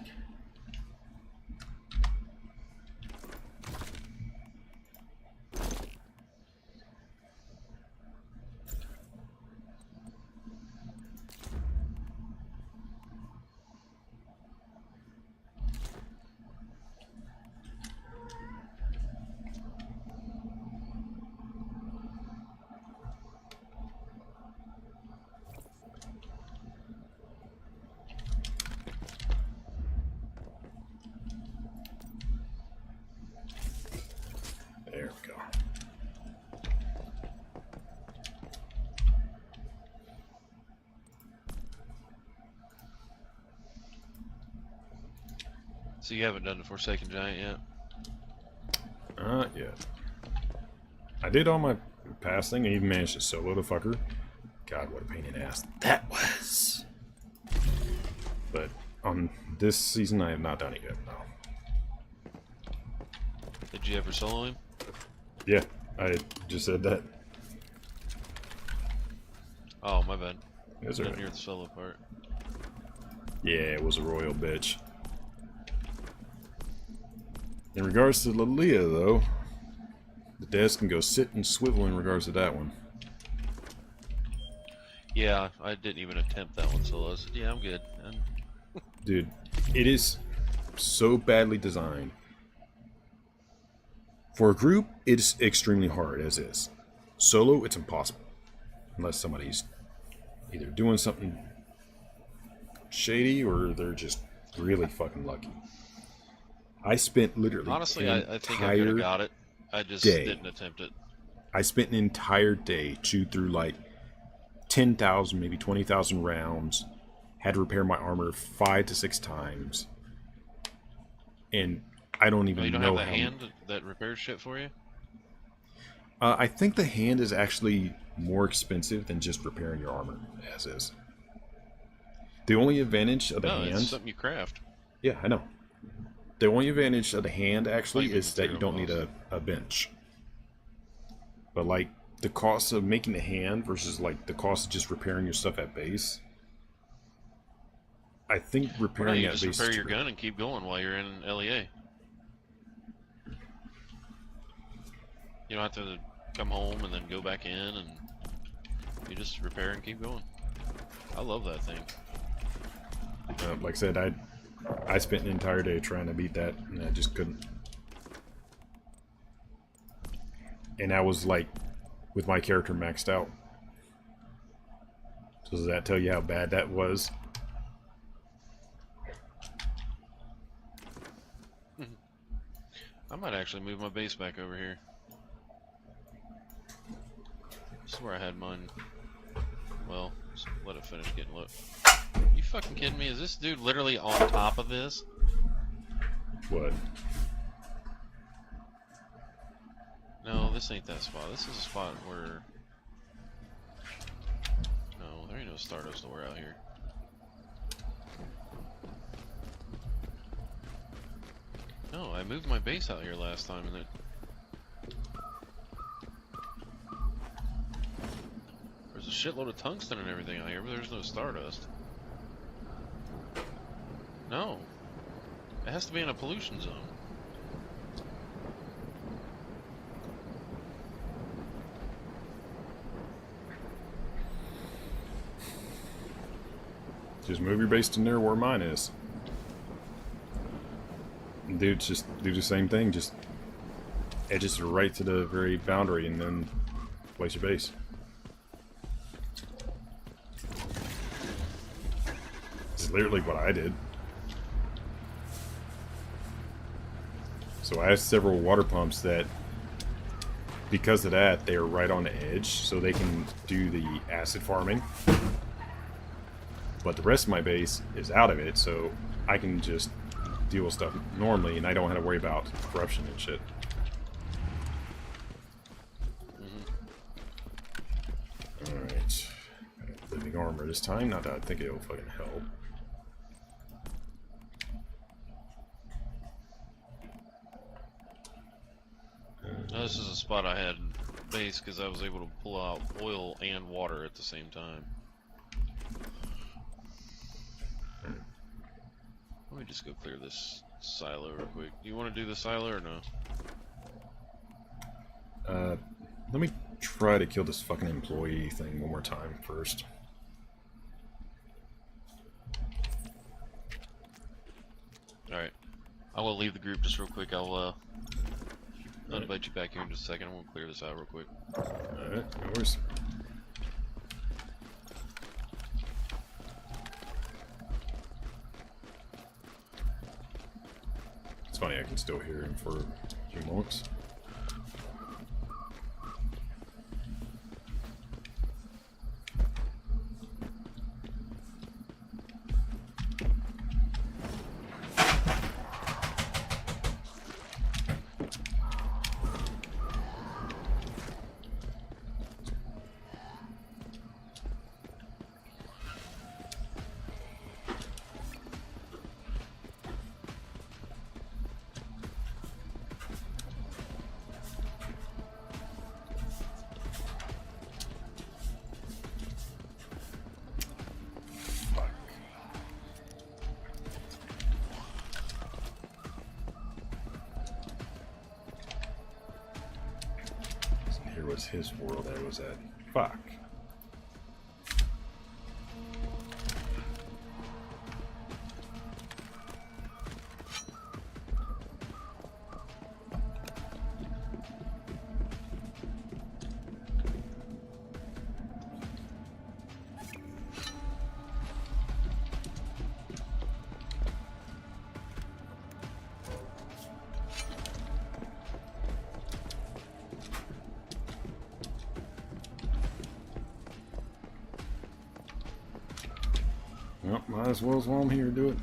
There we go. So you haven't done the Forsaken Giant yet? Not yet. I did all my passing and even managed to solo the fucker. God, what a pain in the ass that was. But on this season, I have not done it yet, no. Did you ever solo him? Yeah, I just said that. Oh, my bad. Yes, Didn't sir. hear the solo part. Yeah, it was a royal bitch. In regards to Lilia, though, the desk can go sit and swivel in regards to that one. Yeah, I didn't even attempt that one solo. I said, yeah, I'm good. And Dude, it is so badly designed. For a group, it's extremely hard as is. Solo, it's impossible. Unless somebody's either doing something shady or they're just really fucking lucky. I spent literally honestly, an I think I could have entire got it. I just day. didn't attempt it. I spent an entire day chewed through like 10,000, maybe 20,000 rounds. Had to repair my armor 5 to 6 times. And I don't even Oh, you don't know have the how. hand that repairs shit for you? I think the hand is actually more expensive than just repairing your armor, as is. The only advantage of the No, hand... it's something you craft. Yeah, I know. The only advantage of the hand, actually, Like is that you don't need a bench. But, like, the cost of making the hand versus, like, the cost of just repairing your stuff at base... I think Well, repairing you at just base repair is your cheaper. gun and keep going while you're in LEA. You don't have to come home and then go back in, and you just repair and keep going. I love that thing. Like I said, I spent an entire day trying to beat that, and I just couldn't. And I was like, with my character maxed out. So does that tell you how bad that was? I might actually move my base back over here. This is where I had mine. Well, just let it finish getting lit. You fucking kidding me? Is this dude literally on top of this? What? No, this ain't that spot. This is a spot where... No, there ain't no Stardust nowhere out here. No, I moved my base out here last time and it... There's a shitload of tungsten and everything out here, but there's no Stardust. No. It has to be in a pollution zone. Just move your base to near where mine is. Dude, just do the same thing. Just edges right to the very boundary and then place your base. It's literally what I did. So I have several water pumps that, because of that, they are right on the edge, so they can do the acid farming. But the rest of my base is out of it, so I can just deal with stuff normally, and I don't have to worry about corruption and shit. Alright. Living armor this time, not that I think it'll fucking help. No, this is a spot I had base because I was able to pull out oil and water at the same time. Let me just go clear this silo real quick. Do you want to do the silo or no? Let me try to kill this fucking employee thing one more time first. Alright. I will leave the group just real quick. I'll invite you back here in just a second. I want to clear this out real quick. Alright, no worries. It's funny, I can still hear him for a few moments. Here was his world I was at. Fuck. Might as well while I'm here do it.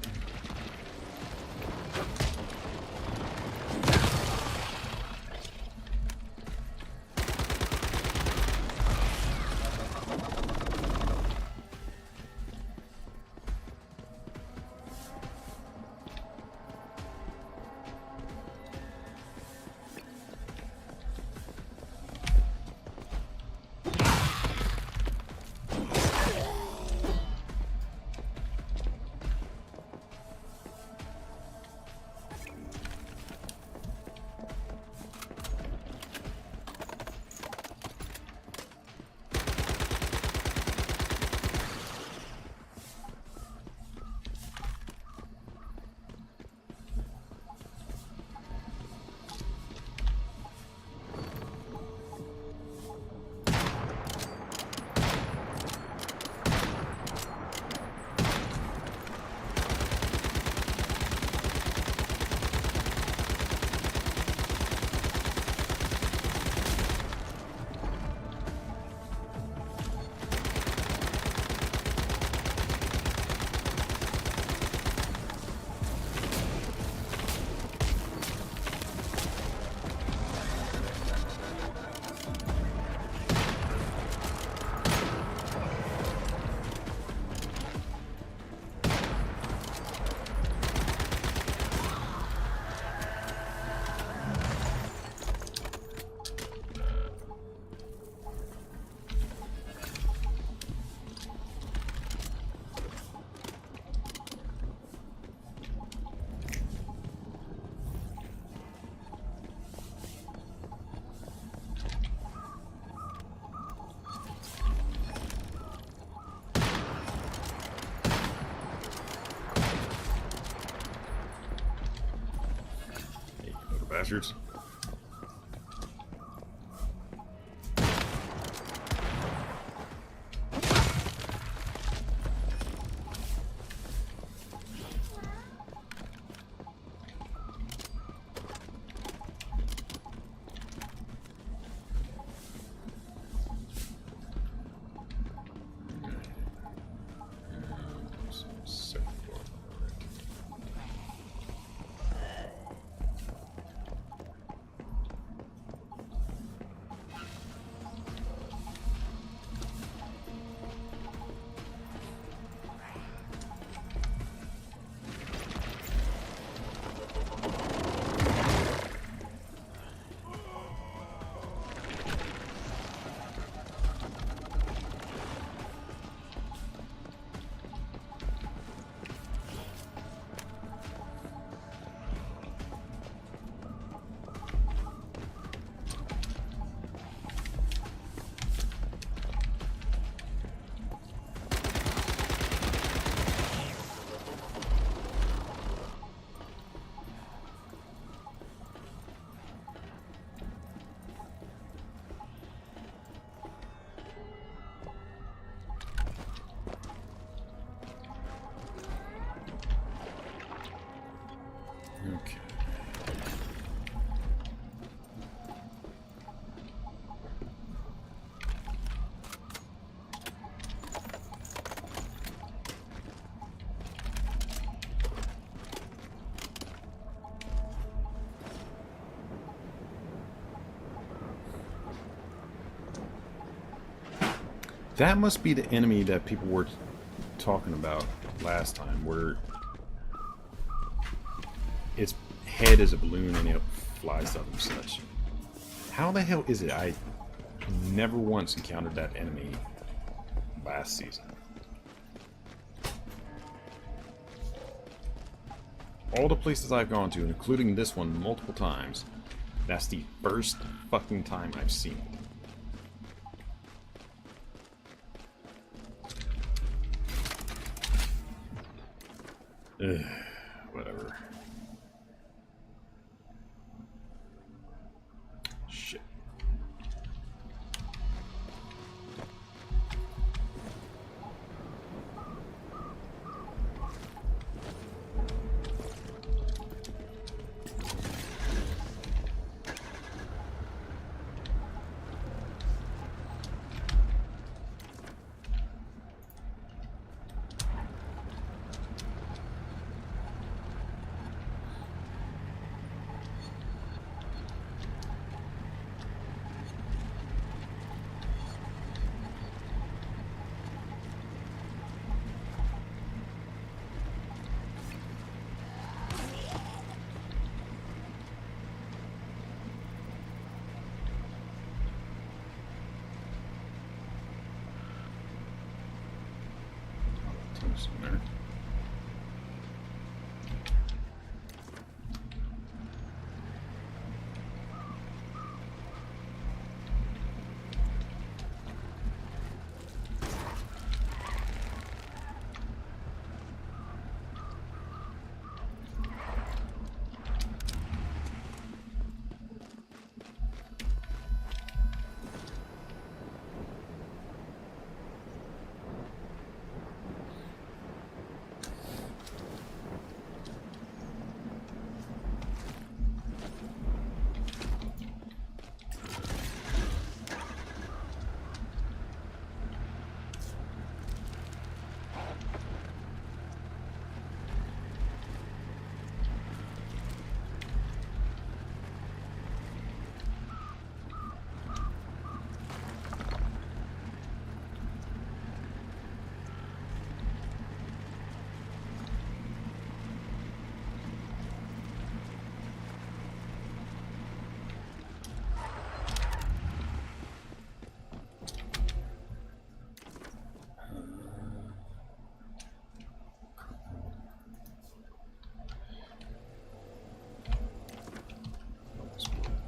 Bastards. Okay. That must be the enemy that people were talking about last time, where its head is a balloon and it flies up and such. How the hell is it? I never once encountered that enemy last season. All the places I've gone to, including this one multiple times, that's the first fucking time I've seen it. Ugh, whatever. Shit. There's some there.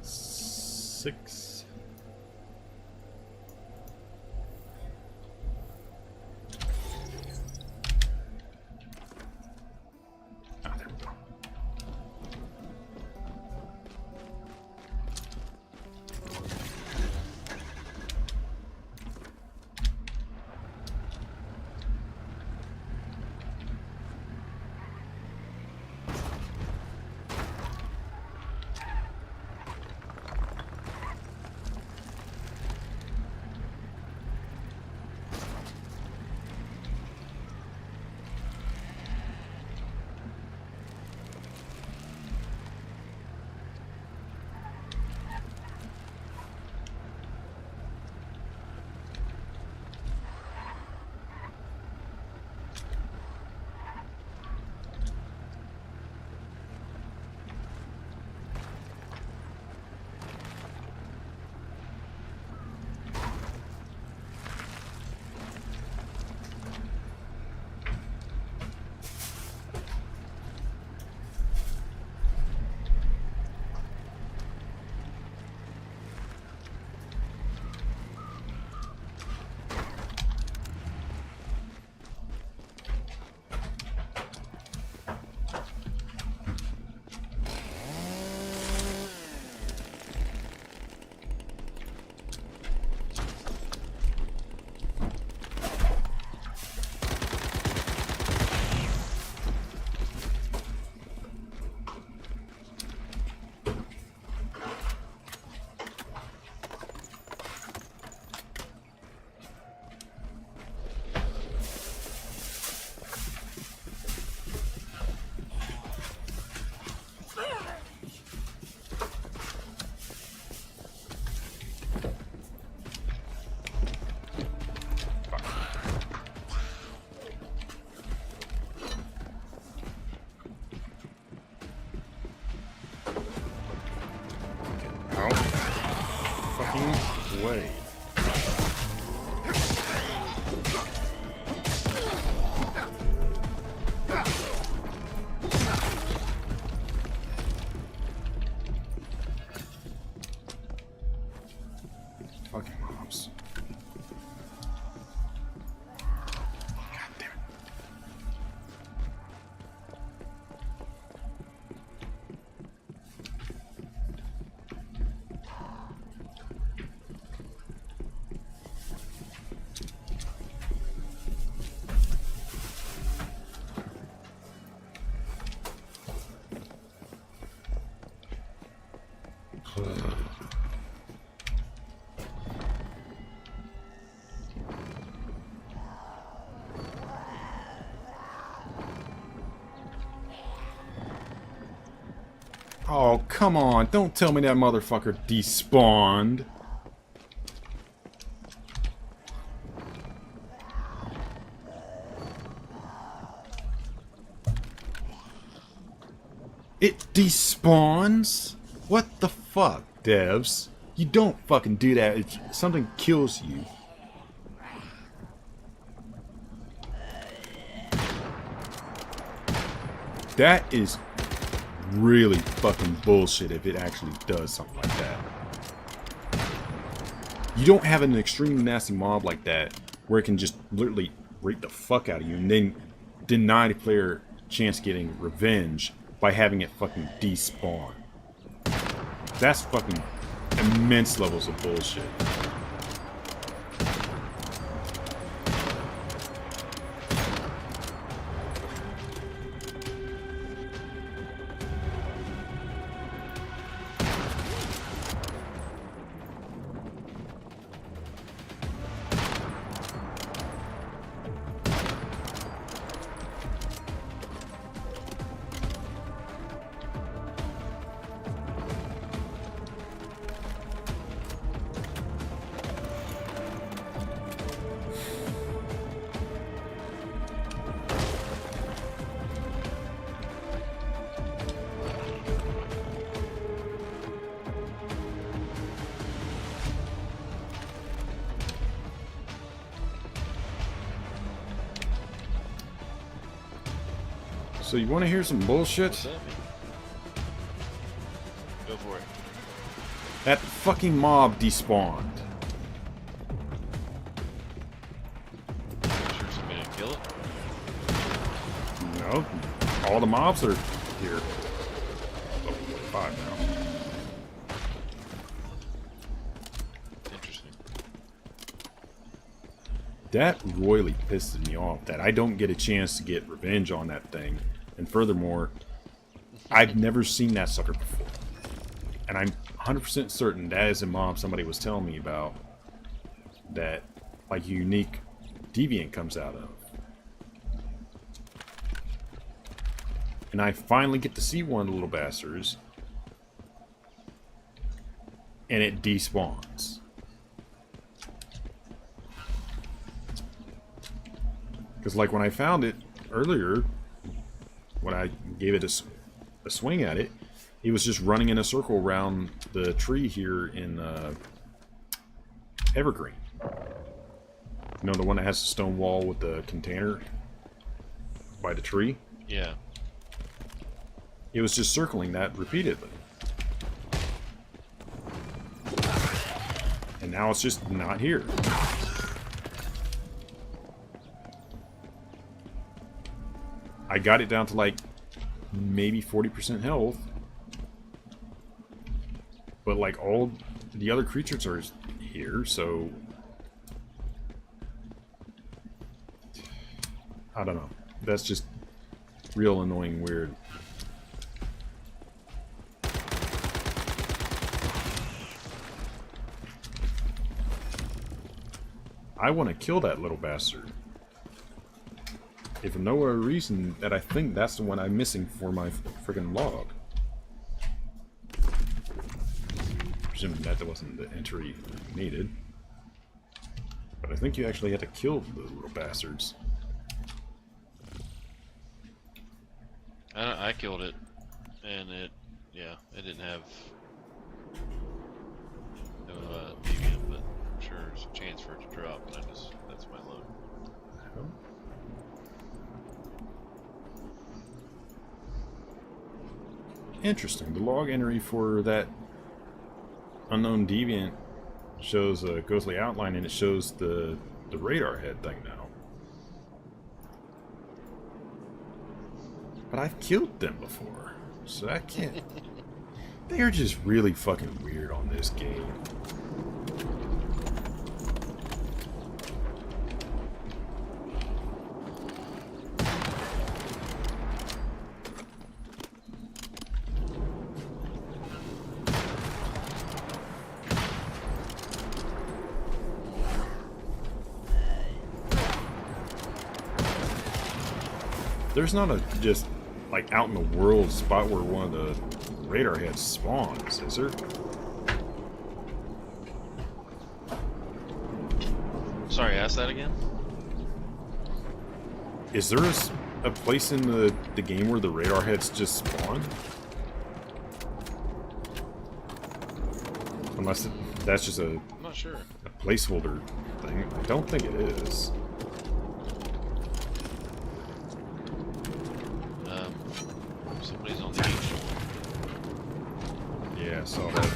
Six. Ah, there we go. Way. Fucking mobs. God damn it. Oh, come on. Don't tell me that motherfucker despawned. It despawns? What the fuck, devs? You don't fucking do that if something kills you. That is really fucking bullshit if it actually does something like that. You don't have an extremely nasty mob like that where it can just literally rape the fuck out of you and then deny the player a chance of getting revenge by having it fucking despawn. That's fucking immense levels of bullshit. So you want to hear some bullshit? What's that mean? Go for it. That fucking mob despawned. Sure somebody didn't kill it? No, all the mobs are here. Oh, 5 now. Interesting. That royally pisses me off that I don't get a chance to get revenge on that thing. And furthermore, I've never seen that sucker before. And I'm 100% certain that is a mob somebody was telling me about that, like, a unique deviant comes out of. And I finally get to see one of the little bastards. And it despawns. Because, like, when I found it earlier, when I gave it a swing at it, he was just running in a circle around the tree here in Evergreen. You know, the one that has the stone wall with the container by the tree? Yeah. It was just circling that repeatedly. And now it's just not here. I got it down to like maybe 40% health. But like all the other creatures are here, so I don't know. That's just real annoying weird. I want to kill that little bastard. If for no other reason that I think that's the one I'm missing for my friggin' log. Presuming that wasn't the entry needed. But I think you actually had to kill the little bastards. I killed it, and it didn't have no deviant, but I'm sure there's a chance for it to drop, and that's my load. Interesting. The log entry for that unknown deviant shows a ghostly outline, and it shows the radar head thing now. But I've killed them before, so I can't. They are just really fucking weird on this game. There's not a just like out in the world spot where one of the radar heads spawns, is there? Sorry, ask that again? Is there a place in the game where the radar heads just spawn? Unless that's just I'm not sure. a placeholder thing. I don't think it is. Yeah, saw that.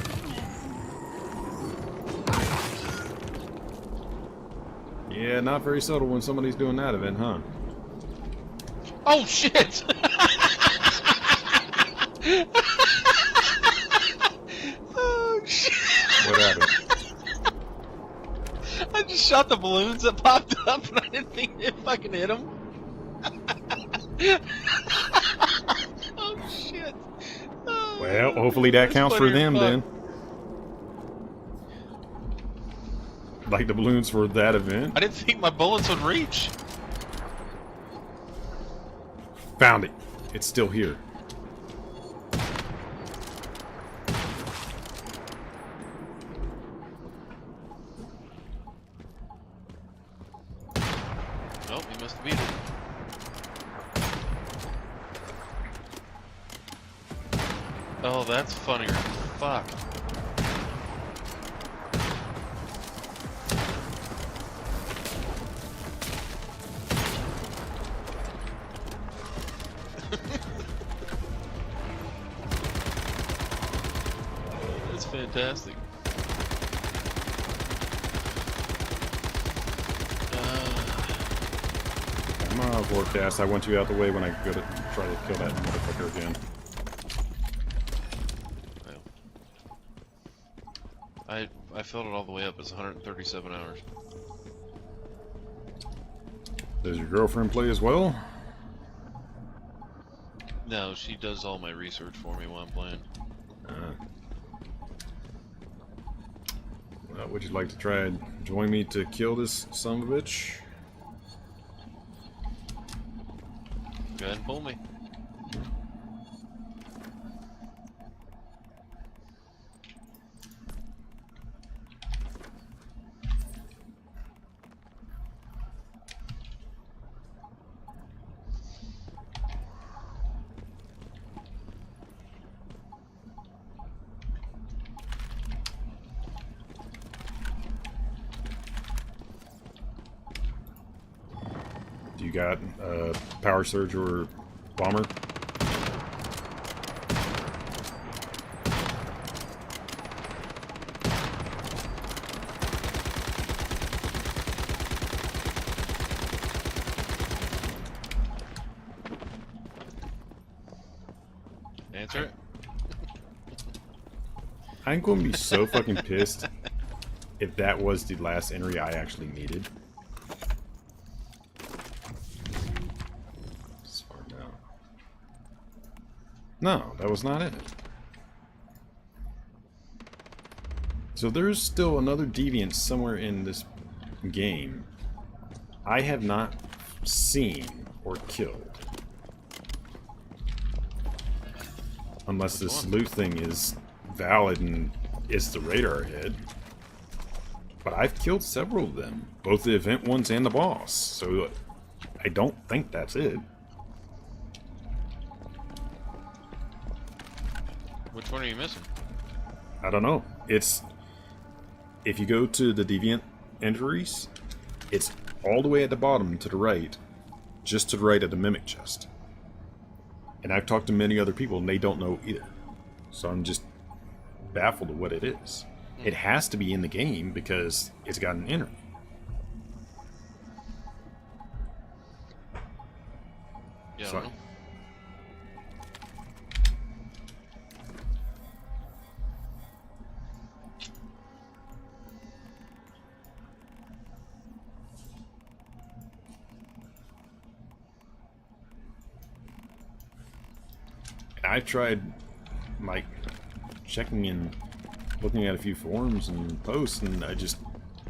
Yeah, not very subtle when somebody's doing that event, huh? Oh shit! Oh shit! What happened? I just shot the balloons that popped up, and I didn't think it fucking hit them. Oh shit! Oh, Well, hopefully that that's counts for funny as them fuck. then. Like the balloons for that event. I didn't think my bullets would reach. Found it. It's still here. Nope, he must have beat it. Oh, that's funnier. Fuck. That's fantastic. I'm forecast. I want you out the way when I go to try to kill that motherfucker again. I filled it all the way up. It's 137 hours. Does your girlfriend play as well? No, she does all my research for me while I'm playing. Well, would you like to try and join me to kill this son of a bitch? Go ahead and pull me. Do you got power surge or bomber? Answer it. I'm going to be so fucking pissed if that was the last entry I actually needed. As far down. No, that was not it. So there's still another deviant somewhere in this game I have not seen or killed. Unless this loot thing is valid and is the radar head. But I've killed several of them. Both the event ones and the boss. So I don't think that's it. Which one are you missing? I don't know. It's... If you go to the deviant entries, it's all the way at the bottom to the right. Just to the right of the mimic chest. And I've talked to many other people and they don't know either. So I'm just baffled at what it is. It has to be in the game because it's got an entry. Yeah, I So- don't know. I've tried, like, checking and looking at a few forums and posts, and I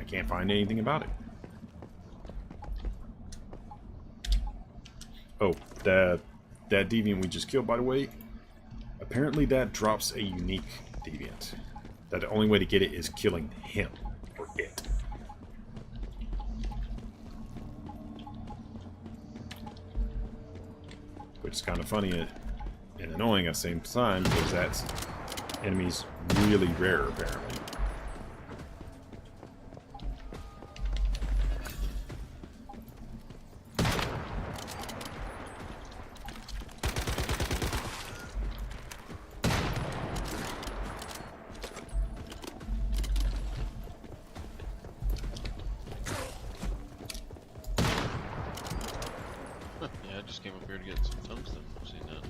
can't find anything about it. Oh, that deviant we just killed, by the way, apparently that drops a unique deviant. That the only way to get it is killing him, or it. Which is kind of funny and annoying at the same time, because that's enemies really rare, apparently. here to get some tungsten. I've seen that.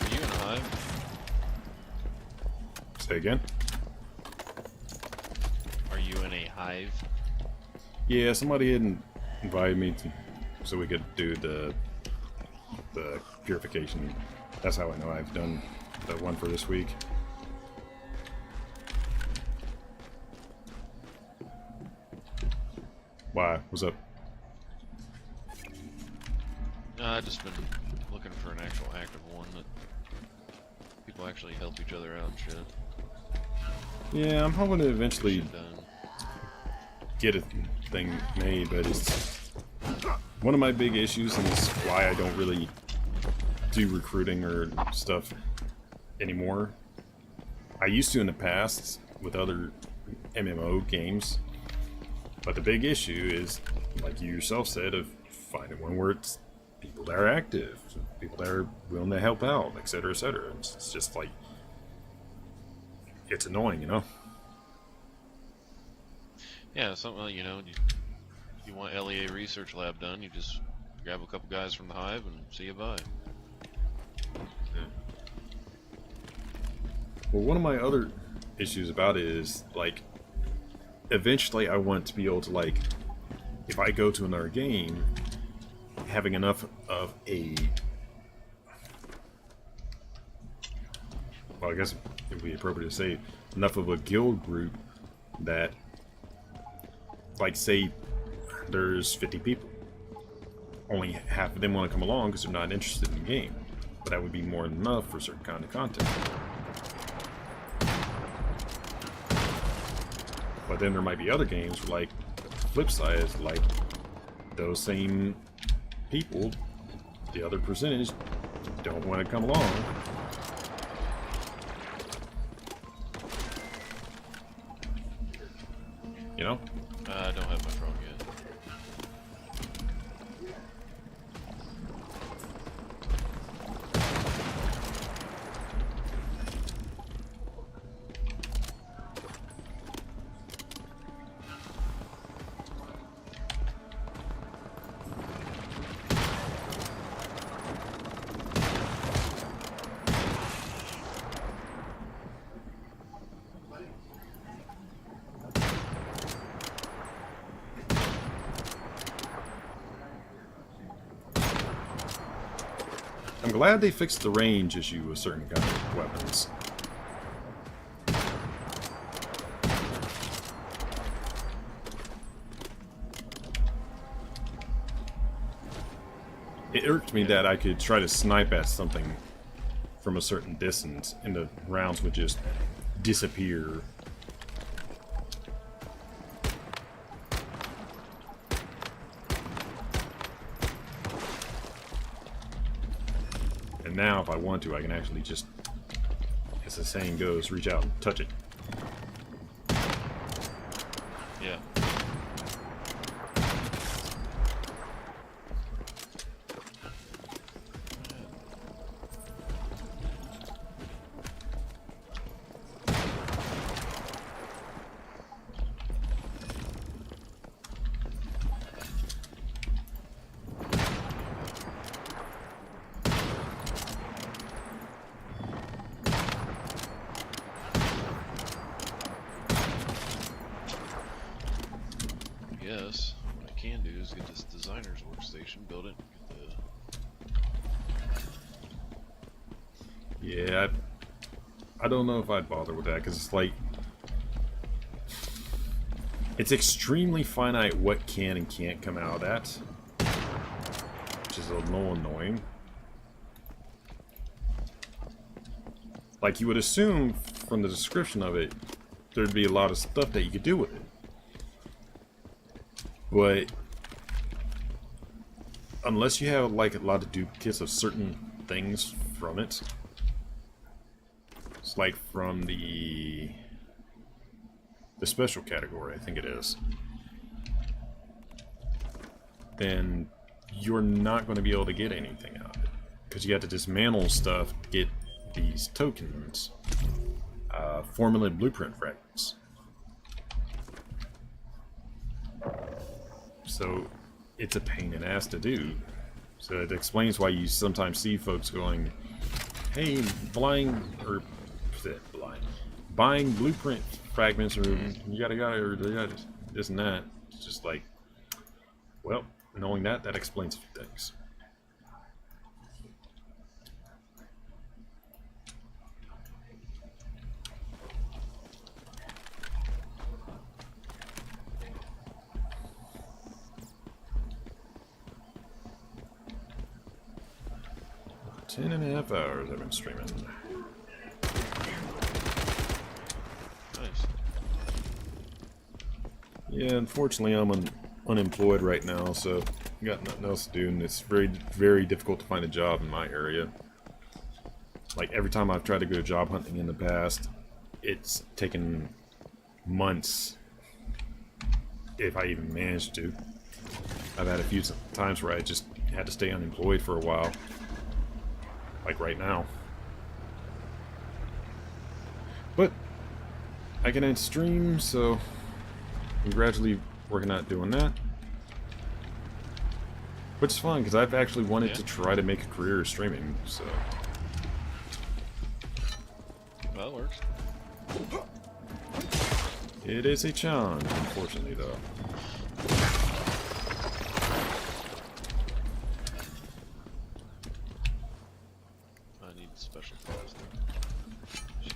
Are you in a hive? Say again? Are you in a hive? Yeah, somebody had invited me to, so we could do the purification. That's how I know I've done the one for this week. Why? What's up? No, I've just been looking for an actual active one that people actually help each other out and shit. Yeah, I'm hoping to eventually Shit done. get a thing made, but it's one of my big issues, and it's why I don't really do recruiting or stuff anymore. I used to in the past with other MMO games, but the big issue is, like you yourself said, of finding one where it's people that are active, people that are willing to help out, etc., etc. It's just like, it's annoying, you know? Yeah, something, you know, you want LEA research lab done, you just grab a couple guys from the hive and see you bye. Well, one of my other issues about it is, like, eventually I want to be able to, like, if I go to another game, having enough of a, well, I guess it would be appropriate to say, enough of a guild group that, like, say there's 50 people. Only half of them want to come along because they're not interested in the game. But that would be more than enough for certain kind of content. But then there might be other games where, like, the flip side is, like, those same people, the other percentage, don't want to come along. You know? I don't have my frog yet. I'm glad they fixed the range issue with certain kind of weapons. It irked me that I could try to snipe at something from a certain distance and the rounds would just disappear. And now, if I want to, I can actually just, as the saying goes, reach out and touch it. Yeah. guess what I can do is get this designer's workstation, build it, get the Yeah, I don't know if I'd bother with that because it's like it's extremely finite what can and can't come out of that, which is a little annoying. Like you would assume from the description of it, there'd be a lot of stuff that you could do with it. But unless you have like a lot of duplicates of certain things from it, it's like from the special category, I think it is, then you're not going to be able to get anything out of it because you have to dismantle stuff to get these tokens, formula and blueprint fragments. So it's a pain in the ass to do. So it explains why you sometimes see folks going, "Hey, buying blueprint fragments, or yada yada, or this and that." It's just like, well, knowing that explains a few things. Ten and a half hours I've been streaming. nice. Yeah, unfortunately I'm unemployed right now, so got nothing else to do, and it's very, very difficult to find a job in my area. Like every time I've tried to go job hunting in the past, it's taken months, if I even managed to. I've had a few times where I just had to stay unemployed for a while. Like right now. But I can end stream, so I'm gradually working out doing that. Which is fun, because I've actually wanted to try to make a career of streaming, so. Well, that works. It is a challenge, unfortunately, though. Special plastic. Shit.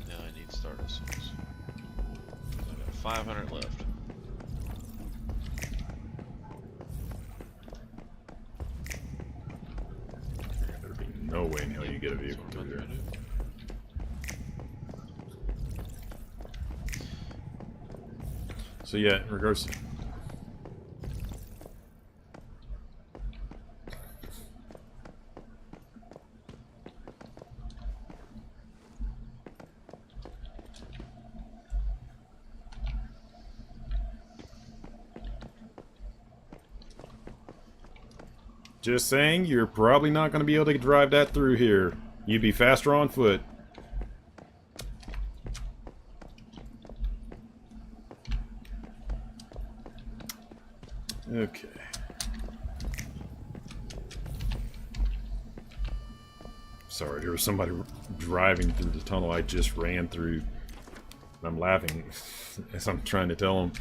Now I need starter souls. I got 500 left. There'd be no way in hell you get a vehicle through here. So yeah, in regards to just saying, you're probably not going to be able to drive that through here. You'd be faster on foot. Okay. Sorry, there was somebody driving through the tunnel I just ran through. I'm laughing as I'm trying to tell them,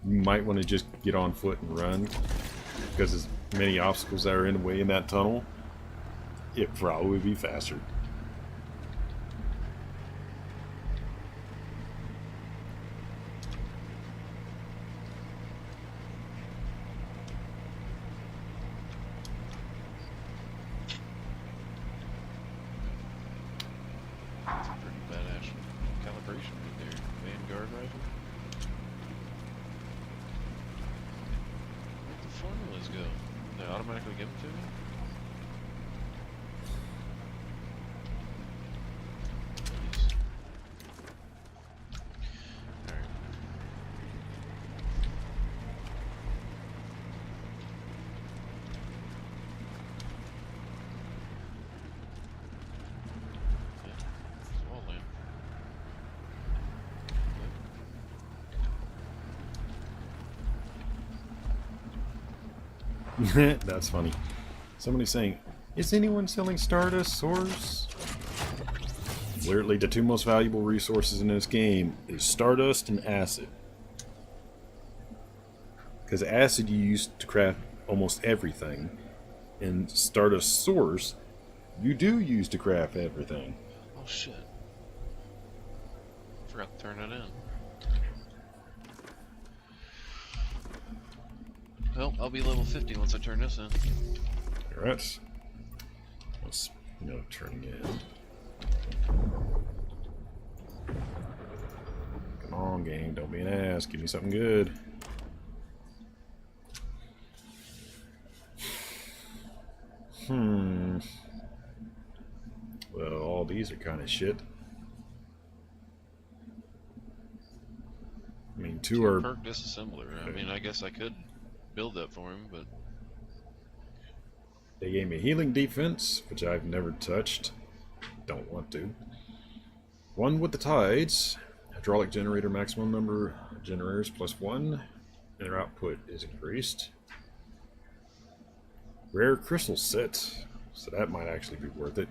you might want to just get on foot and run, because as many obstacles that are in the way in that tunnel, it probably would be faster. That's a pretty badass calibration right there. Vanguard rifle. Where'd the formulas go? They automatically give them to me? Nice. Alright. Yeah, it's all in. That's funny. Somebody's saying, is anyone selling Stardust Source? Literally, the two most valuable resources in this game is Stardust and Acid. Because Acid you use to craft almost everything, and Stardust Source you do use to craft everything. Oh shit. Forgot to turn it in. Well, I'll be level 50 once I turn this in. Alright. Let's, turning in. Come on, game. Don't be an ass. Give me something good. Well, all these are kind of shit. I mean, two are... Perk disassembler. I mean, I guess I could build that for him, but... They gave me healing defense, which I've never touched. Don't want to. One with the tides. Hydraulic generator, maximum number of generators +1. And their output is increased. Rare crystal set. So that might actually be worth it.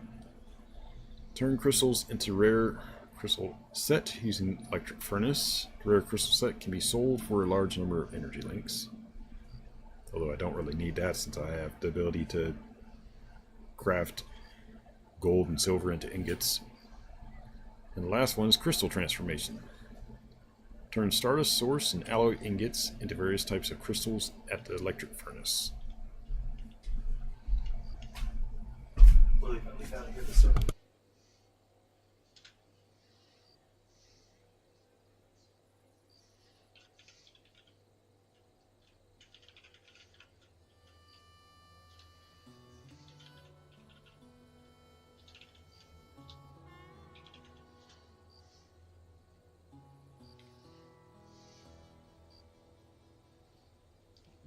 Turn crystals into rare crystal set using electric furnace. The rare crystal set can be sold for a large number of energy links. Although I don't really need that since I have the ability to craft gold and silver into ingots. And the last one is crystal transformation. Turn Stardust Source and alloy ingots into various types of crystals at the electric furnace.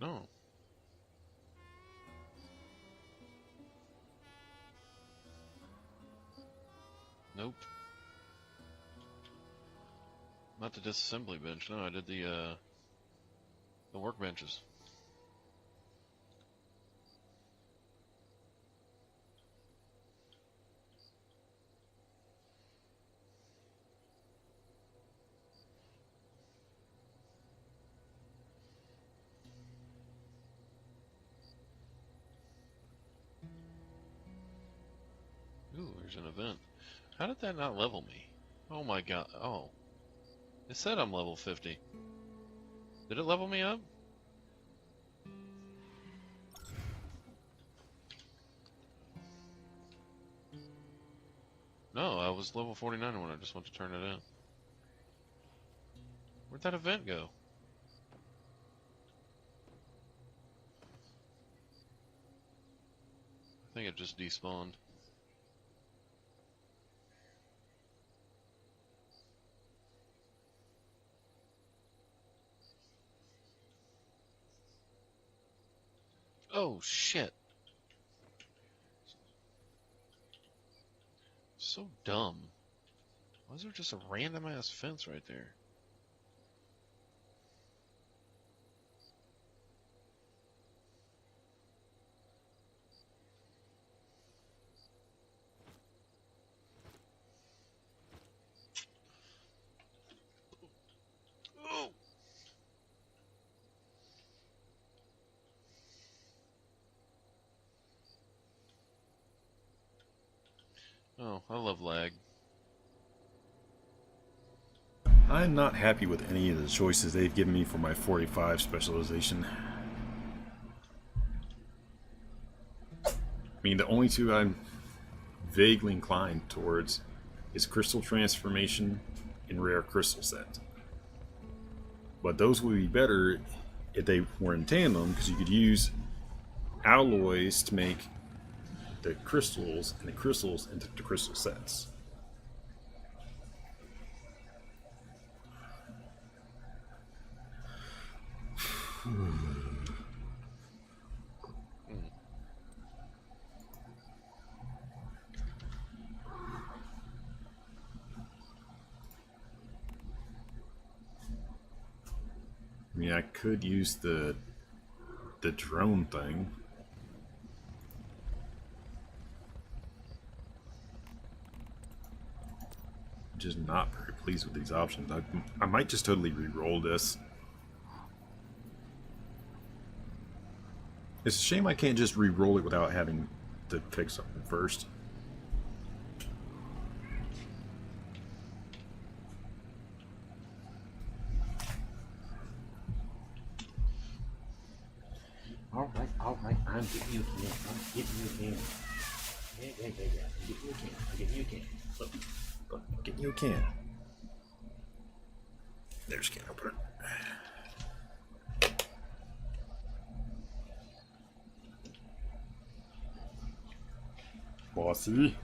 No. Nope. Not the disassembly bench. No, I did the workbenches. Ooh, there's an event. How did that not level me? Oh my god. Oh. It said I'm level 50. Did it level me up? No, I was level 49 when I just went to turn it in. Where'd that event go? I think it just despawned. Oh shit. So dumb. Why is there just a random ass fence right there? Oh. Oh, I love lag. I'm not happy with any of the choices they've given me for my 45 specialization. I mean, the only two I'm vaguely inclined towards is crystal transformation and rare crystal set. But those would be better if they were in tandem, because you could use alloys to make the crystals and the crystals into the crystal sets. I mean, I could use the drone thing. just not very pleased with these options. I might just totally re-roll this. It's a shame I can't just re-roll it without having to fix something first. Alright, I'm getting you again. I'm getting you again. Yeah. I'm getting you again. I'm getting you again. Look, I'm getting you a can. There's a can opener. Bossy.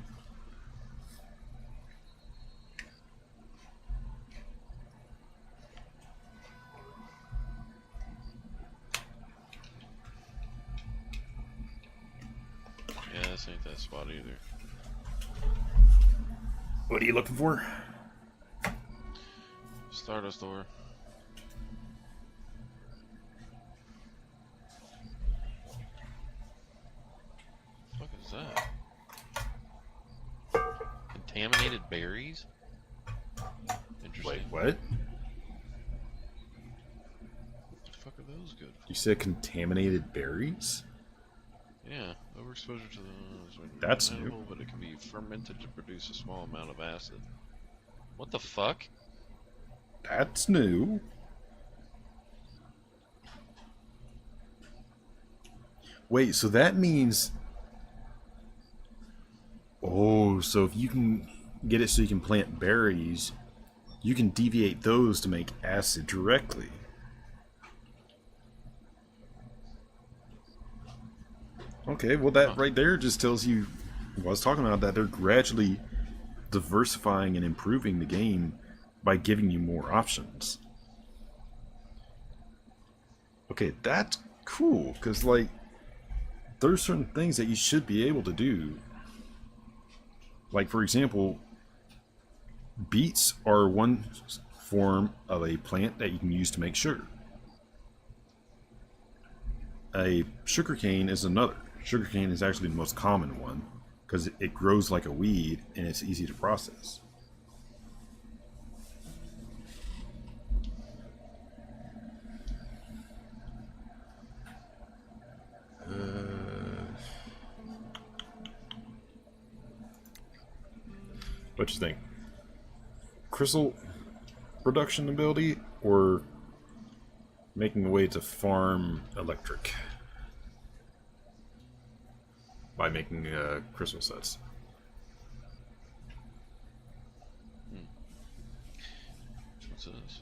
Yeah, this ain't that spot either. What are you looking for? Stardust ore. What the fuck is that? Contaminated berries? Interesting. Wait, what? What the fuck are those good for? You said contaminated berries? Yeah, overexposure to the That's new. edible, but it can be fermented to produce a small amount of acid. What the fuck? That's new. Wait, so that means... Oh, so if you can get it so you can plant berries, you can deviate those to make acid directly. Okay, well that right there just tells you what I was talking about, that they're gradually diversifying and improving the game by giving you more options. Okay, that's cool, because like there's certain things that you should be able to do. Like for example, beets are one form of a plant that you can use to make sugar. A sugarcane is another. Sugarcane is actually the most common one because it grows like a weed and it's easy to process. What you think? Crystal production ability or making a way to farm electric by making crystal sets? What's this?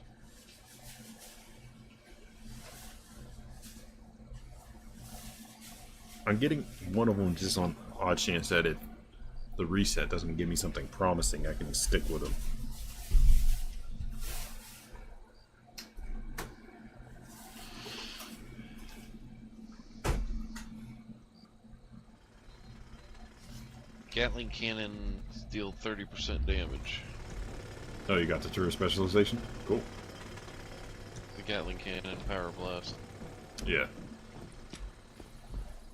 I'm getting one of them just on odd chance that the reset doesn't give me something promising I can stick with them. Gatling cannon deal 30% damage. Oh, you got the turret specialization? Cool. The Gatling cannon, power blast. Yeah.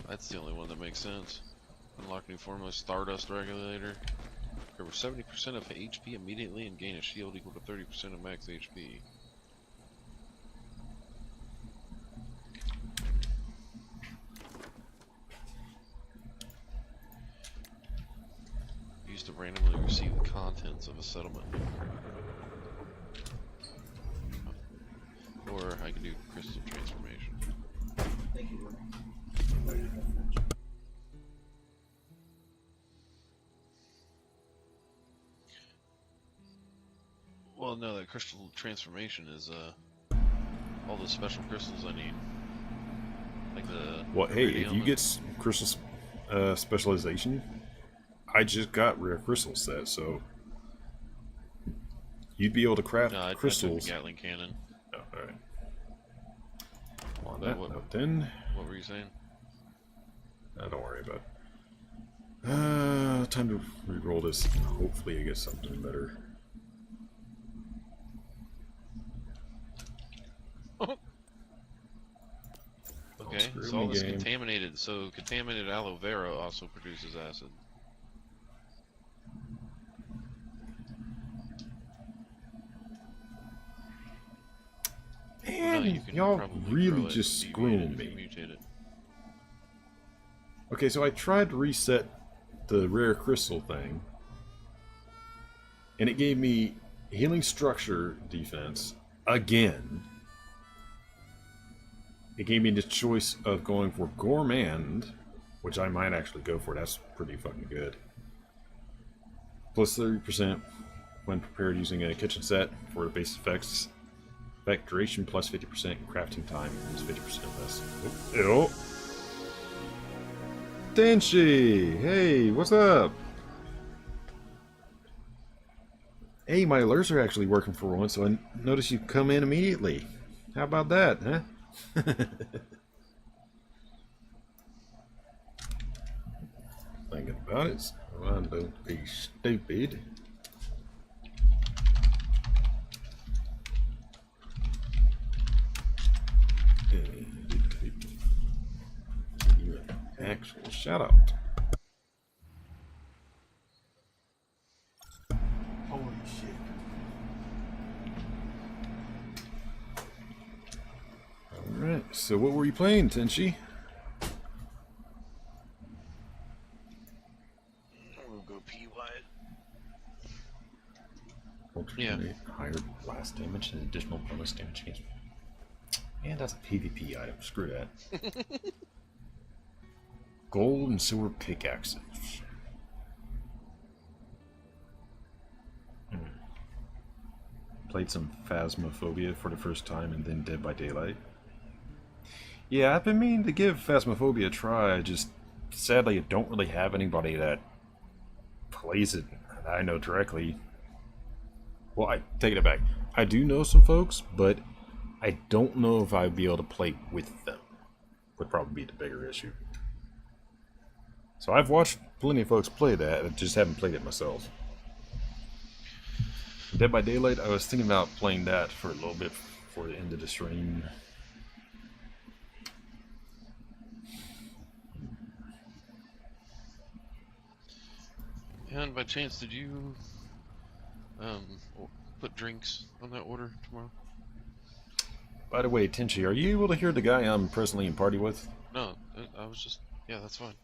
That's the only one that makes sense. Unlock new form of Stardust Regulator. Recover 70% of HP immediately and gain a shield equal to 30% of max HP. Used to randomly receive the contents of a settlement. Or I can do crystal transformation. Thank you. Well, no, that crystal transformation is all the special crystals I need. Like the... Well, hey, if iridium you and- get crystal specialization, I just got rare crystal set, so you'd be able to craft No, I took crystals. the Gatling cannon. Oh, alright. On But that what- note, then, What were you saying? don't worry about it. Time to re-roll this. Hopefully, I get something better. Okay, screw so all me, this game. contaminated. So contaminated aloe vera also produces acid. Man, you can y'all probably really grow it just and deviate it screwing if you me. mutate it. Okay, so I tried to reset the rare crystal thing, and it gave me healing structure defense again. It gave me the choice of going for gourmand, which I might actually go for. That's pretty fucking good. Plus 30% when prepared using a kitchen set for the base effects. Effect duration plus 50%, and crafting time is 50% less. Oh, ew. Denshi! Hey, what's up? Hey, my alerts are actually working for once, so I noticed you come in immediately. How about that, huh? Thinking about it, so I don't be stupid. You an actual shout out. Holy shit. Alright, so what were you playing, Tenchi? We'll go pee Wyatt. Alternate higher blast damage and additional bonus damage against. Man, that's a PvP item. Screw that. Gold and silver pickaxes. Played some Phasmophobia for the first time and then Dead by Daylight. Yeah, I've been meaning to give Phasmophobia a try. Just sadly, I don't really have anybody that plays it that I know directly. Well, I take it back. I do know some folks, but I don't know if I'd be able to play with them. Would probably be the bigger issue. So I've watched plenty of folks play that, I just haven't played it myself. Dead by Daylight, I was thinking about playing that for a little bit before the end of the stream. And by chance, did you put drinks on that order tomorrow? By the way, Tenchi, are you able to hear the guy I'm presently in party with? No, I was just, yeah, that's fine.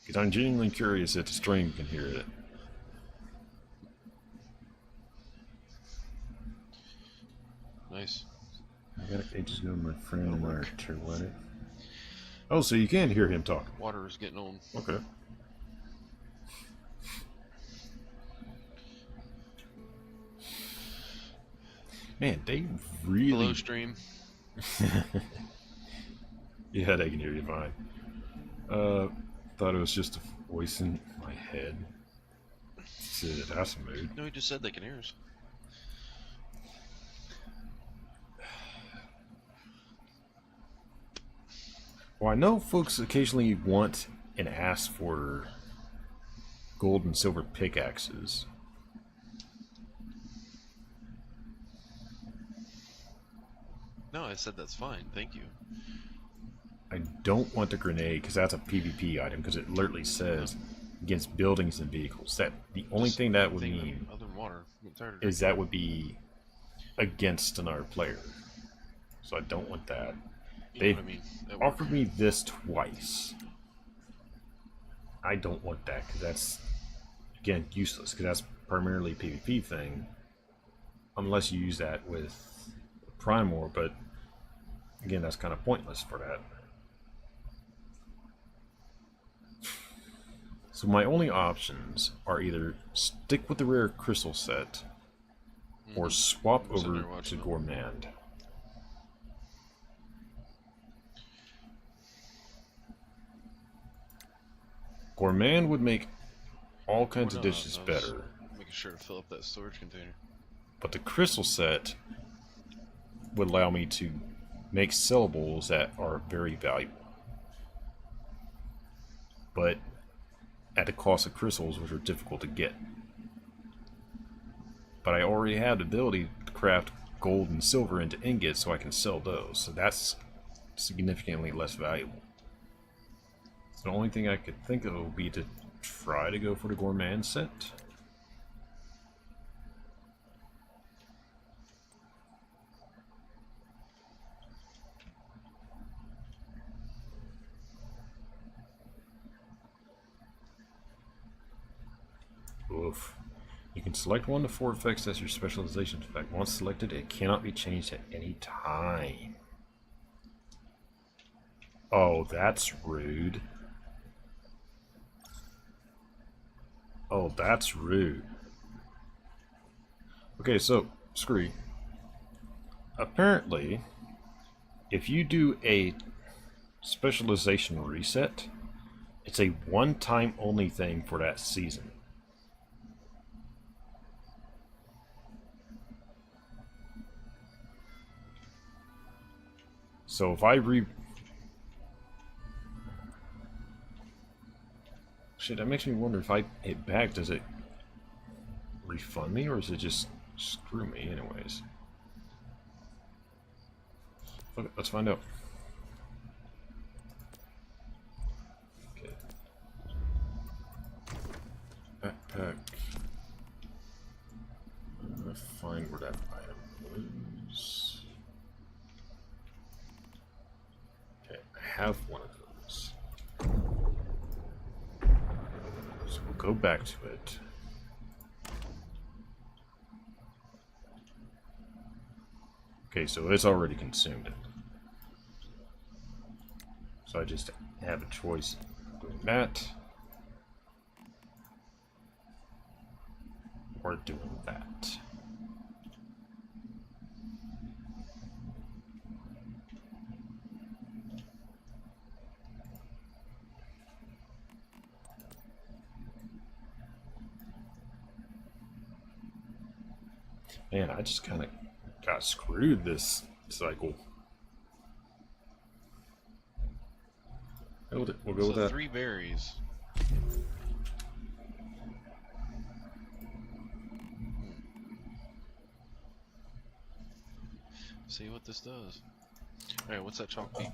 Because I'm genuinely curious if the stream can hear it. Nice. I got ages ago, my friend and I are terwetted. Oh, so you can hear him talk. Water is getting on. Okay. Man, they really... Hello, stream. Yeah, they can hear you fine. Thought it was just a voice in my head. Said that's a mood. No, he just said they can hear us. Well, I know folks occasionally want and ask for gold and silver pickaxes. No, I said that's fine. Thank you. I don't want the grenade because that's a PvP item because it literally says against buildings and vehicles. That the only thing that would mean other than water. I'm tired of is that would be against another player. So I don't want that. You know They've what I mean? That offered me this twice. I don't want that because that's, again, useless because that's primarily a PvP thing. Unless you use that with Primor, but again, that's kind of pointless for that. So my only options are either stick with the rare crystal set or swap I'm sitting over there watching to it. gourmand. Gourmand would make all kinds of dishes I was better, making sure to fill up that storage container. but the crystal set would allow me to make sellables that are very valuable. But at the cost of crystals, which are difficult to get. But I already have the ability to craft gold and silver into ingots so I can sell those, so that's significantly less valuable. So the only thing I could think of would be to try to go for the gourmand set. Oof. You can select 1 to 4 effects as your specialization effect. Once selected, it cannot be changed at any time. Oh, that's rude. Oh, that's rude. Okay, so, Scree. Apparently, if you do a specialization reset, it's a one-time only thing for that season. So if I Shit, that makes me wonder if I hit back, does it refund me, or does it just screw me anyways? Okay, let's find out. Okay. Backpack. I'm gonna find where that item was. Okay, I have one of those. So we'll go back to it. Okay, so it's already consumed it. So I just have a choice of doing that or doing that. Man, I just kind of got screwed this cycle. We'll go with that. 3 berries. See what this does. Alright, what's that chalk peak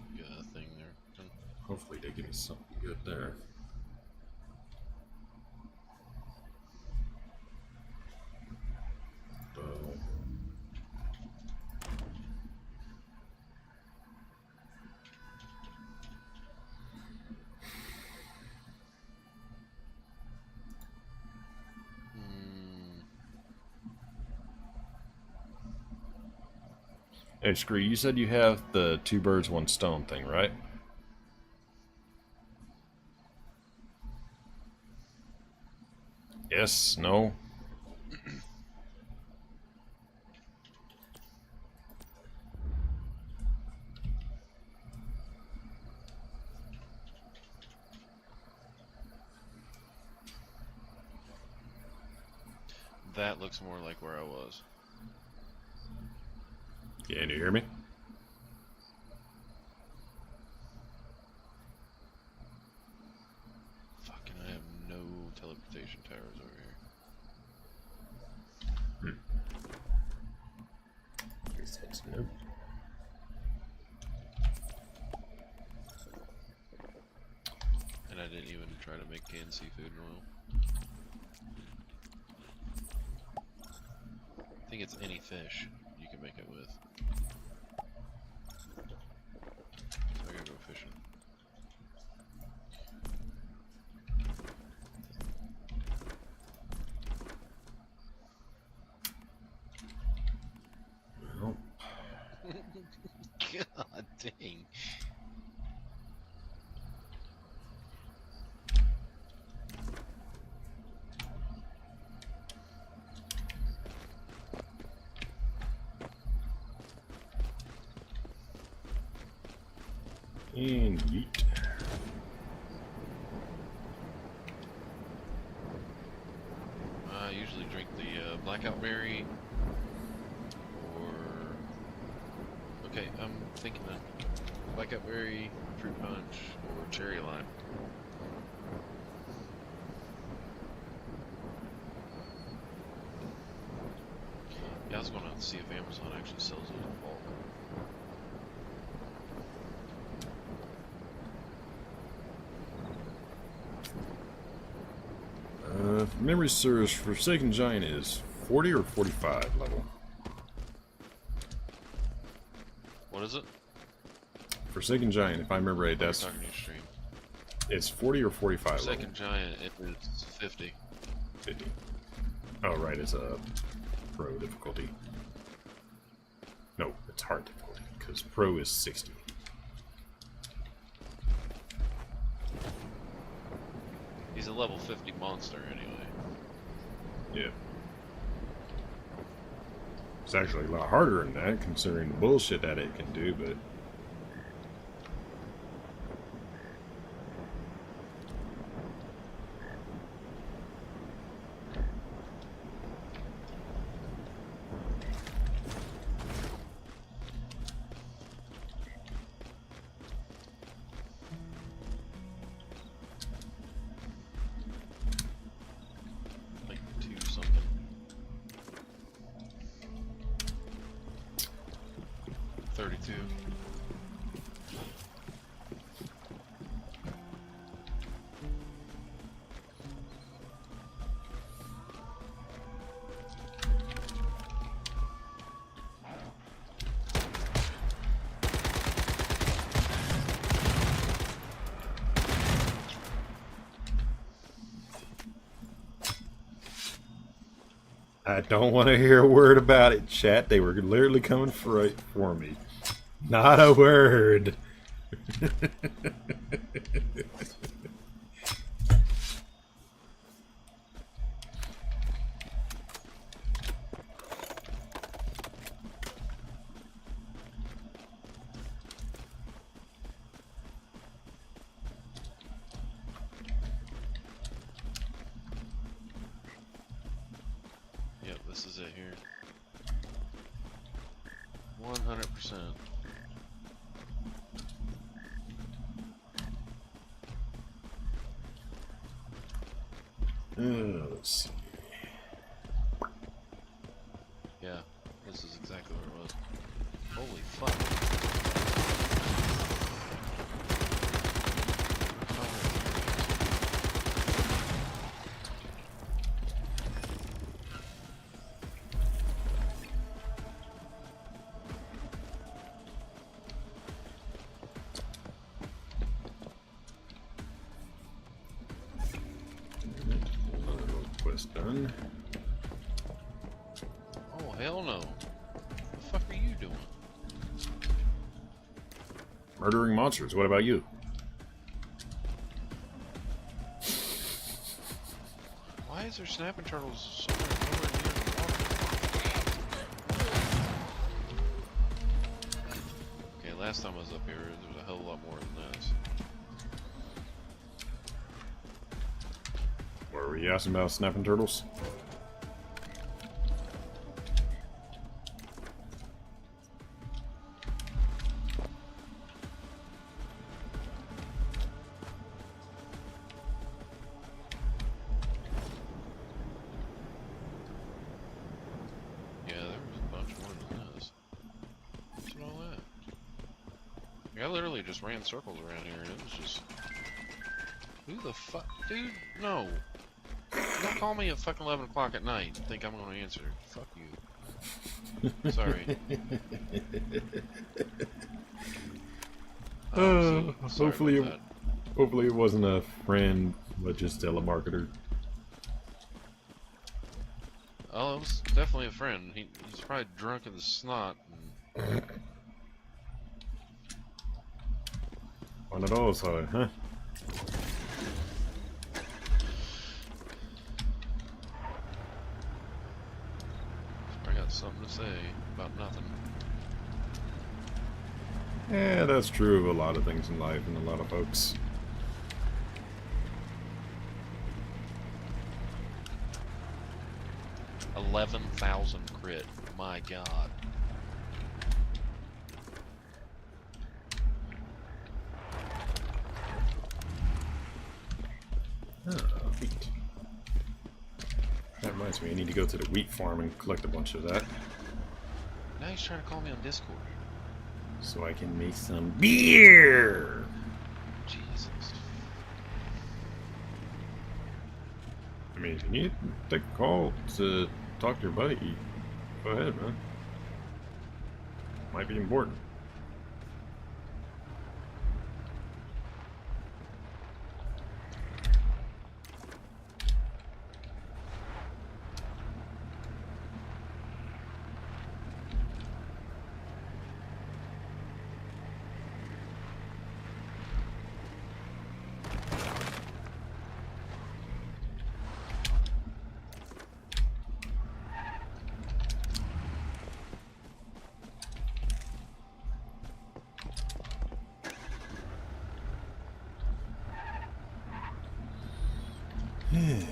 thing there? Hopefully they give me something good there. Hey, Scree, you said you have the 2 birds, 1 stone thing, right? Yes, no? That looks more like where I was. Can you hear me? Fucking, I have no teleportation towers over here. Guess that's no. And I didn't even try to make canned seafood and oil. I think it's any fish you can make it with. So I gotta go fishing. Well, God dang. and yeet. I usually drink the blackout berry, or okay, I'm thinking of blackout berry, fruit punch, or cherry lime. Yeah, I was going to see if Amazon actually sells it in bulk. If memory serves, Forsaken Giant is 40 or 45 level. What is it? Forsaken Giant, if I remember right, that's Talking to your stream. it's 40 or 45 Second level. giant, it is 50. 50. Oh, right, it's a pro difficulty. No, it's hard difficulty, because pro is 60. He's a level 50 monster anyway. Yeah. It's actually a lot harder than that, considering the bullshit that it can do, but... Like 2 something. $32. I don't want to hear a word about it, chat. They were literally coming for me. Not a word. Yep, this is it here. 100%. Let's see. Yeah, this is exactly where it was. Holy fuck. Another little quest done. Oh, hell no. What the fuck are you doing? Murdering monsters. What about you? Why is there snapping turtles nowhere near the water? Okay, last time I was up here, there was a hell of a lot more than this. What were you asking about snapping turtles? Yeah, there was a bunch more than this. What's all that? Like, I literally just ran circles around here and it was just... Who the fuck? Dude, no. Don't call me at fucking 11 o'clock at night and think I'm gonna answer. Fuck you. Sorry. Sorry Hopefully, about that. hopefully it wasn't a friend, but just telemarketer. Oh, it was definitely a friend. He's probably drunk in the snot. And... One of those, huh? I got something to say about nothing. Yeah, that's true of a lot of things in life and a lot of folks. $11,000 crit. My god. Oh, wheat. That reminds me, I need to go to the wheat farm and collect a bunch of that. Now he's trying to call me on Discord. So I can make some beer! Jesus. I mean, if you need to take a call to talk to your buddy, go ahead, man. Might be important. Need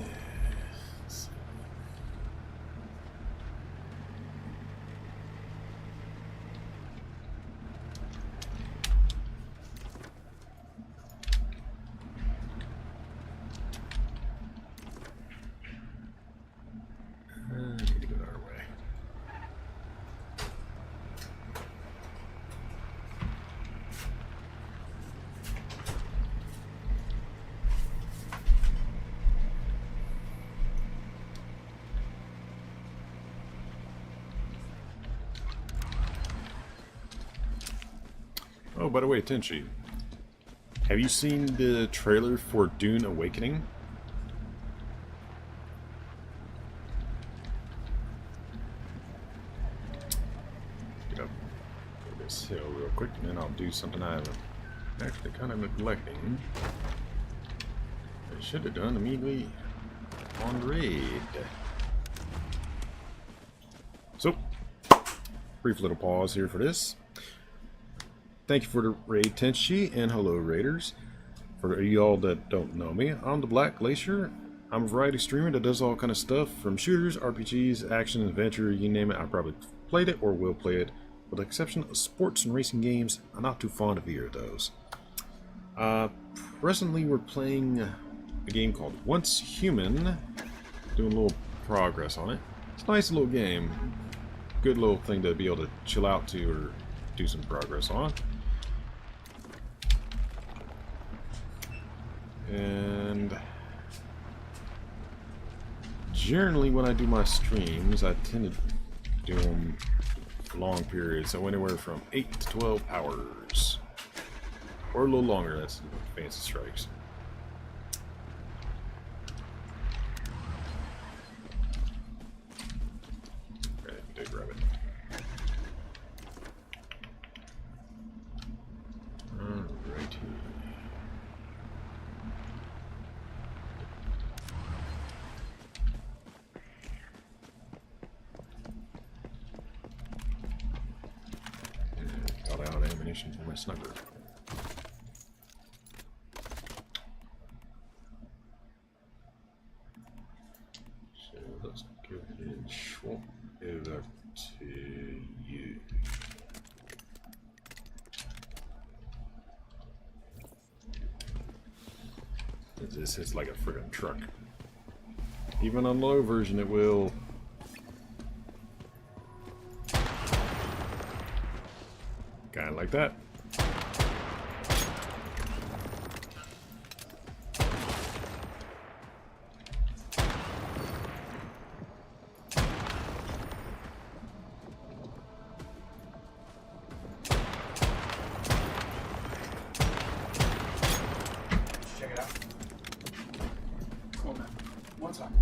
to go our way. Oh, by the way, Tenchi, have you seen the trailer for Dune Awakening? Get up this hill real quick, and then I'll do something I'm actually kind of neglecting. I should have done immediately on raid. So, brief little pause here for this. Thank you for the raid, Tenchi, and hello, Raiders. For y'all that don't know me, I'm the Black Glacier. I'm a variety streamer that does all kind of stuff, from shooters, RPGs, action, adventure, you name it. I probably played it or will play it. With the exception of sports and racing games, I'm not too fond of either of those. Presently, we're playing a game called Once Human. Doing a little progress on it. It's a nice little game. Good little thing to be able to chill out to or do some progress on. And generally when I do my streams, I tend to do them for long periods, so anywhere from 8 to 12 hours. Or a little longer, that's fancy strikes. Right, dig rabbit. Alrighty. Got out ammunition for my sniper. So let's go ahead and swap over to you. This is like a friggin' truck. Even on low version it will. Kinda like that. Check it out. Cool, man. One time.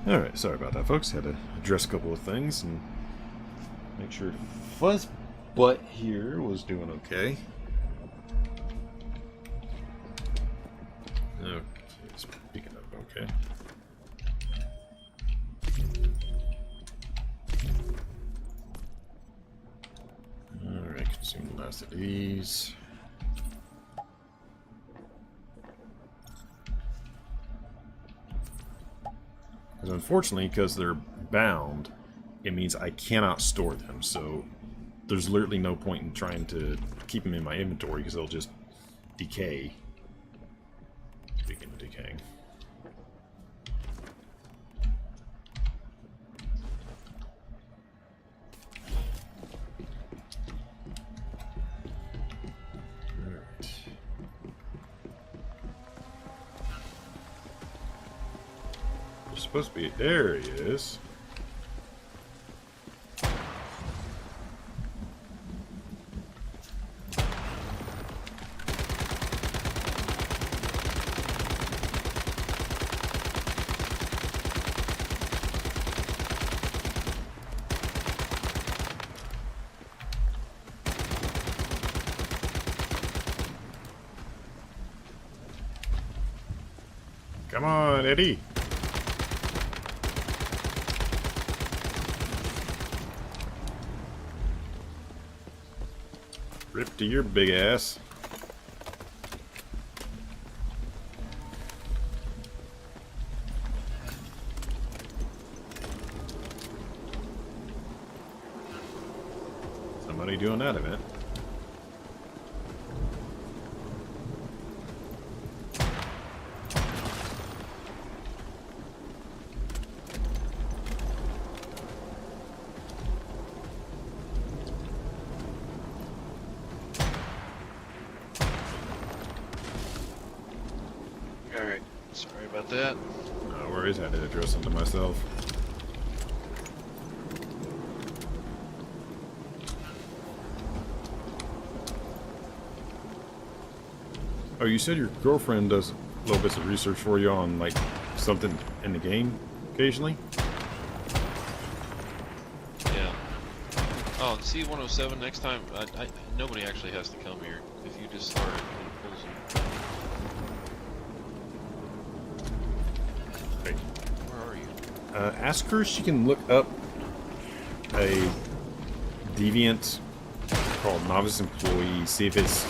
Alright, sorry about that, folks. Had to address a couple of things and make sure Fuzz Butt here was doing okay. Okay, it's picking up okay. Alright, consume the last of these. Because unfortunately, because they're bound, it means I cannot store them, so there's literally no point in trying to keep them in my inventory because they'll just decay. Speaking of decaying. Alright. There's supposed to be... There he is. Come on, Eddie. Rip to your big ass. Somebody doing that event. Alright, sorry about that. No worries, I had to address them to myself. Oh, you said your girlfriend does little bits of research for you on, like, something in the game occasionally? Yeah. Oh, and C-107, next time, nobody actually has to come here. If you just start it, it pulls them. Hey. Where are you? Ask her if she can look up a deviant called Novice Employee, see if it's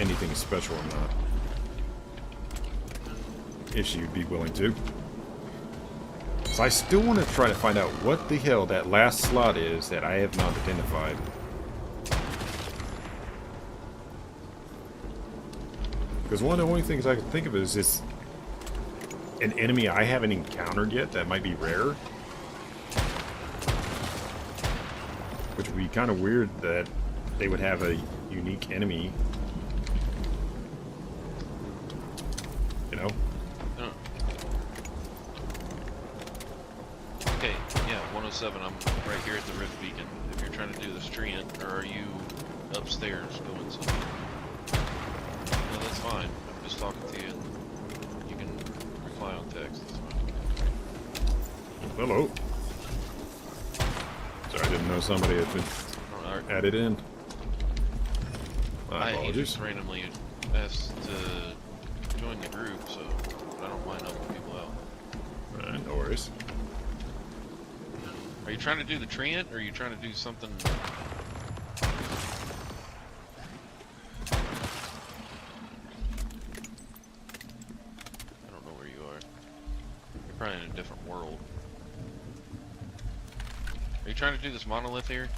anything special or not. If she would be willing to. So I still want to try to find out what the hell that last slot is that I have not identified. Because one of the only things I can think of is this an enemy I haven't encountered yet that might be rare. Which would be kind of weird that they would have a unique enemy. You know? Oh. Okay, yeah, 107, I'm right here at the Rift Beacon. If you're trying to do this treant, or are you upstairs doing something? No, that's fine. I'm just talking to you. You can reply on text. It's fine. Hello. Sorry, I didn't know somebody had been added in. My He apologies. just randomly asked to join the group, so I don't mind helping people out. Alright, no worries. Are you trying to do the treant, or are you trying to do something? I don't know where you are. You're probably in a different world. Are you trying to do this monolith here?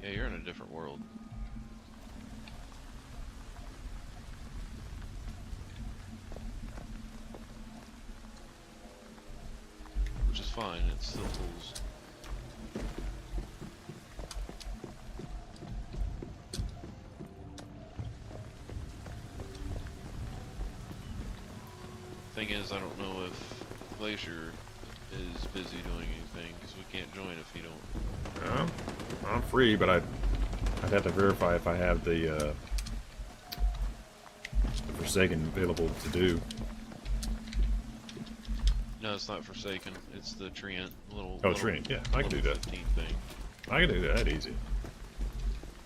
Yeah, you're in a different world. Which is fine, it still pulls. Thing is, I don't know if Glacier is busy doing anything, because we can't join if he don't. No, I'm free, but I'd have to verify if I have the Forsaken available to do. No, it's not Forsaken. It's the Treant. Oh, Treant, yeah, I can do that. 15 thing. I can do that easy.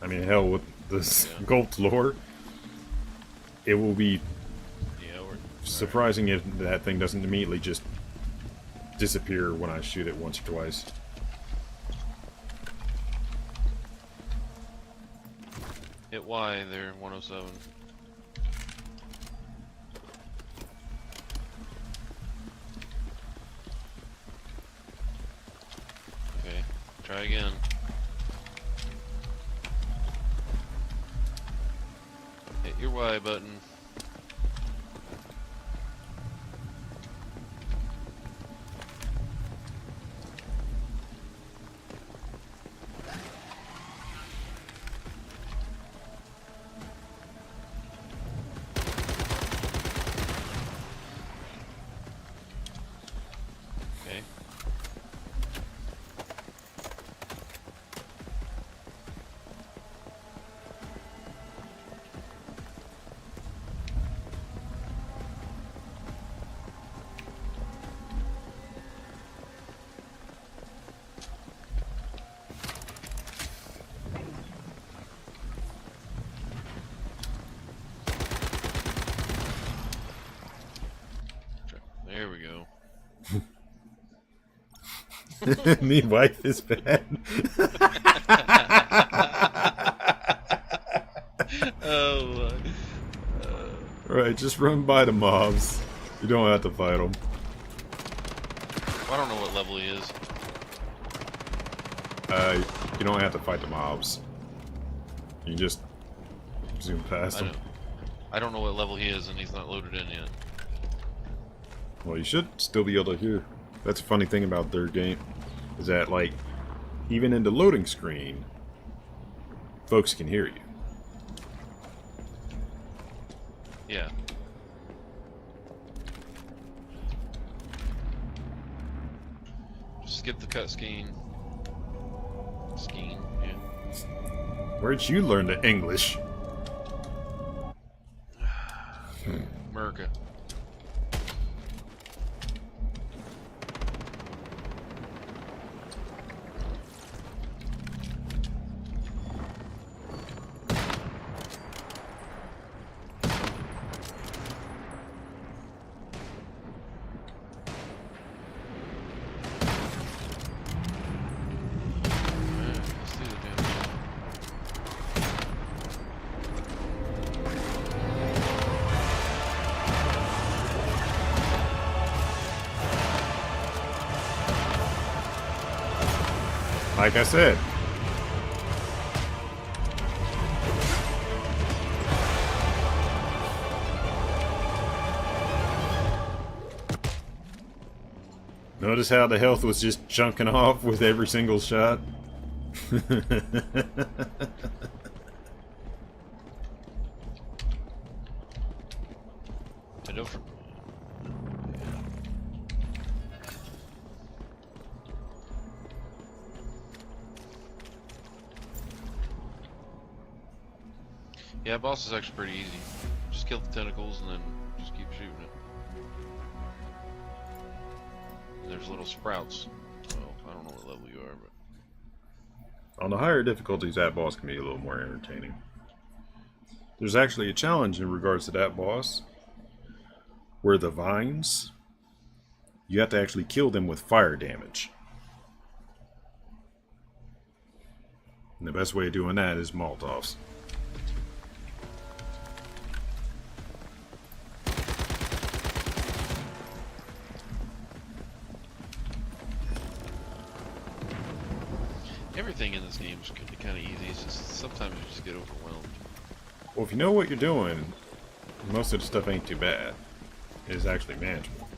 I mean, hell, with this Yeah. Gold lore, it will be Yeah, we're surprising if that thing doesn't immediately just disappear when I shoot it once or twice. hit Y there, 107. Okay, try again. Hit your Y button. Okay. There we go. Me wife is bad. Oh, Right, just run by the mobs. You don't have to fight them. I don't know what level he is. You don't have to fight the mobs. You just zoom past I them. don't, I don't know what level he is, and he's not loaded in yet. Well, you should still be able to hear. That's a funny thing about their game, is that, like, even in the loading screen, folks can hear you. Yeah. Just skip the cut scheme. Scheme, yeah. Where'd you learn the English? America. Let's do the damn thing. Like I said. Notice how the health was just chunking off with every single shot? I don't. Yeah, boss is actually pretty easy. Just kill the tentacles and then just keep shooting it. And there's little sprouts. Well, I don't know what level you are, but On the higher difficulties, that boss can be a little more entertaining. There's actually a challenge in regards to that boss, where the vines, you have to actually kill them with fire damage. And the best way of doing that is Molotovs. everything in this game is kind of easy. It's just sometimes you just get overwhelmed. Well, if you know what you're doing, most of the stuff ain't too bad. It is actually manageable.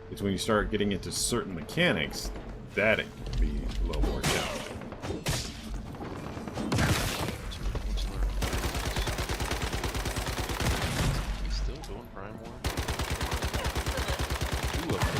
It's when you start getting into certain mechanics that it can be a little more challenging. He's still doing Prime War? Two of them.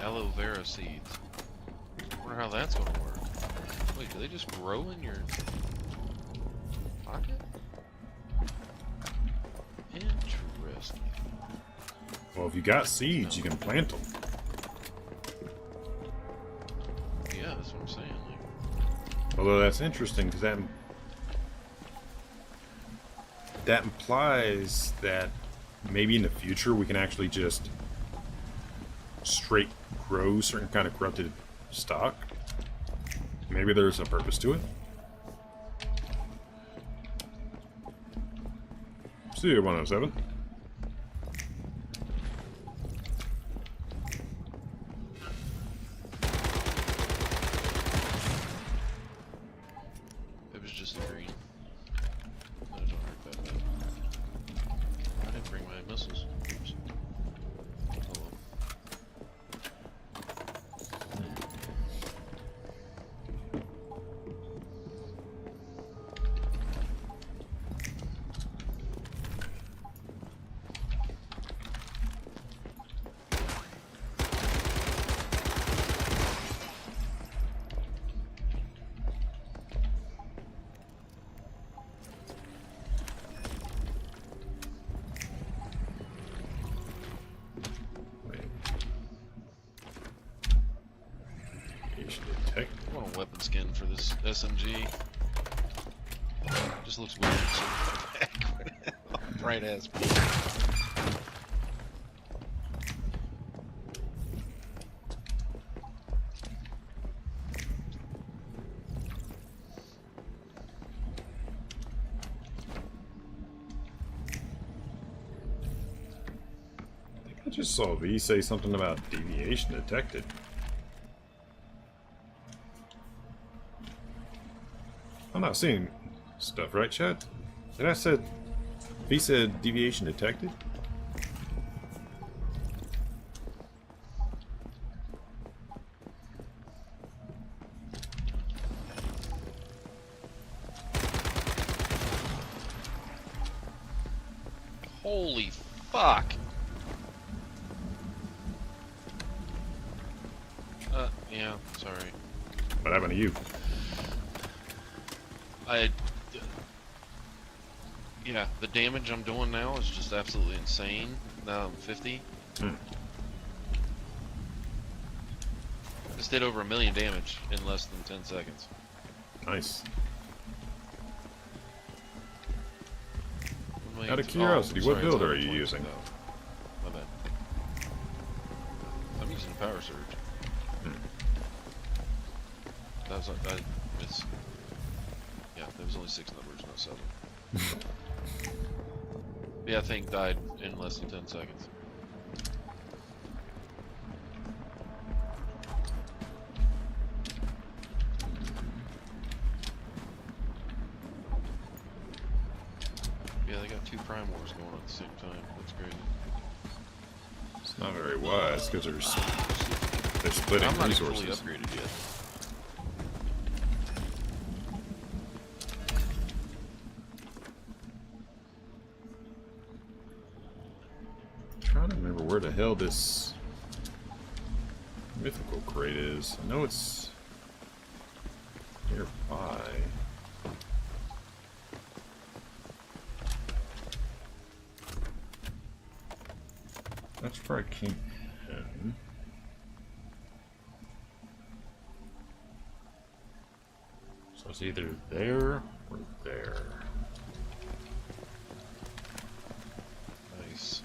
aloe vera seeds. Wonder how that's gonna work. Wait, do they just grow in your pocket? Interesting. Well, if you got seeds, you can plant them. Yeah, that's what I'm saying. Like, Although that's interesting because that implies that maybe in the future we can actually just straight grow certain kind of corrupted stock. Maybe there's a purpose to it. See you, 107. it was just a green. That don't hurt that bad. I didn't bring my missiles. Oops. Oh well. I want a weapon skin for this SMG. Just looks weird. Bright ass. I just saw V say something about deviation detected. I'm not seeing stuff, right, Chad? And I said, V said deviation detected? Holy fuck! Yeah, sorry. What happened to you? Yeah, the damage I'm doing now is just absolutely insane. Now I'm 50. Just did over 1 million damage in less than 10 seconds. Nice. Wait, Out of curiosity, oh, what sorry, build it's are you 120. using? No, my bad. I'm using a power surge. That was yeah, there was only 6 numbers, not 7. Yeah, that thing died in less than 10 seconds. Yeah, they got 2 Prime Wars going on at the same time. That's crazy. It's not very wise because they're splitting I'm not even resources. fully upgraded yet. Trying to remember where the hell this mythical crate is. I know it's nearby. That's where I came in. So it's either there or there. Nice.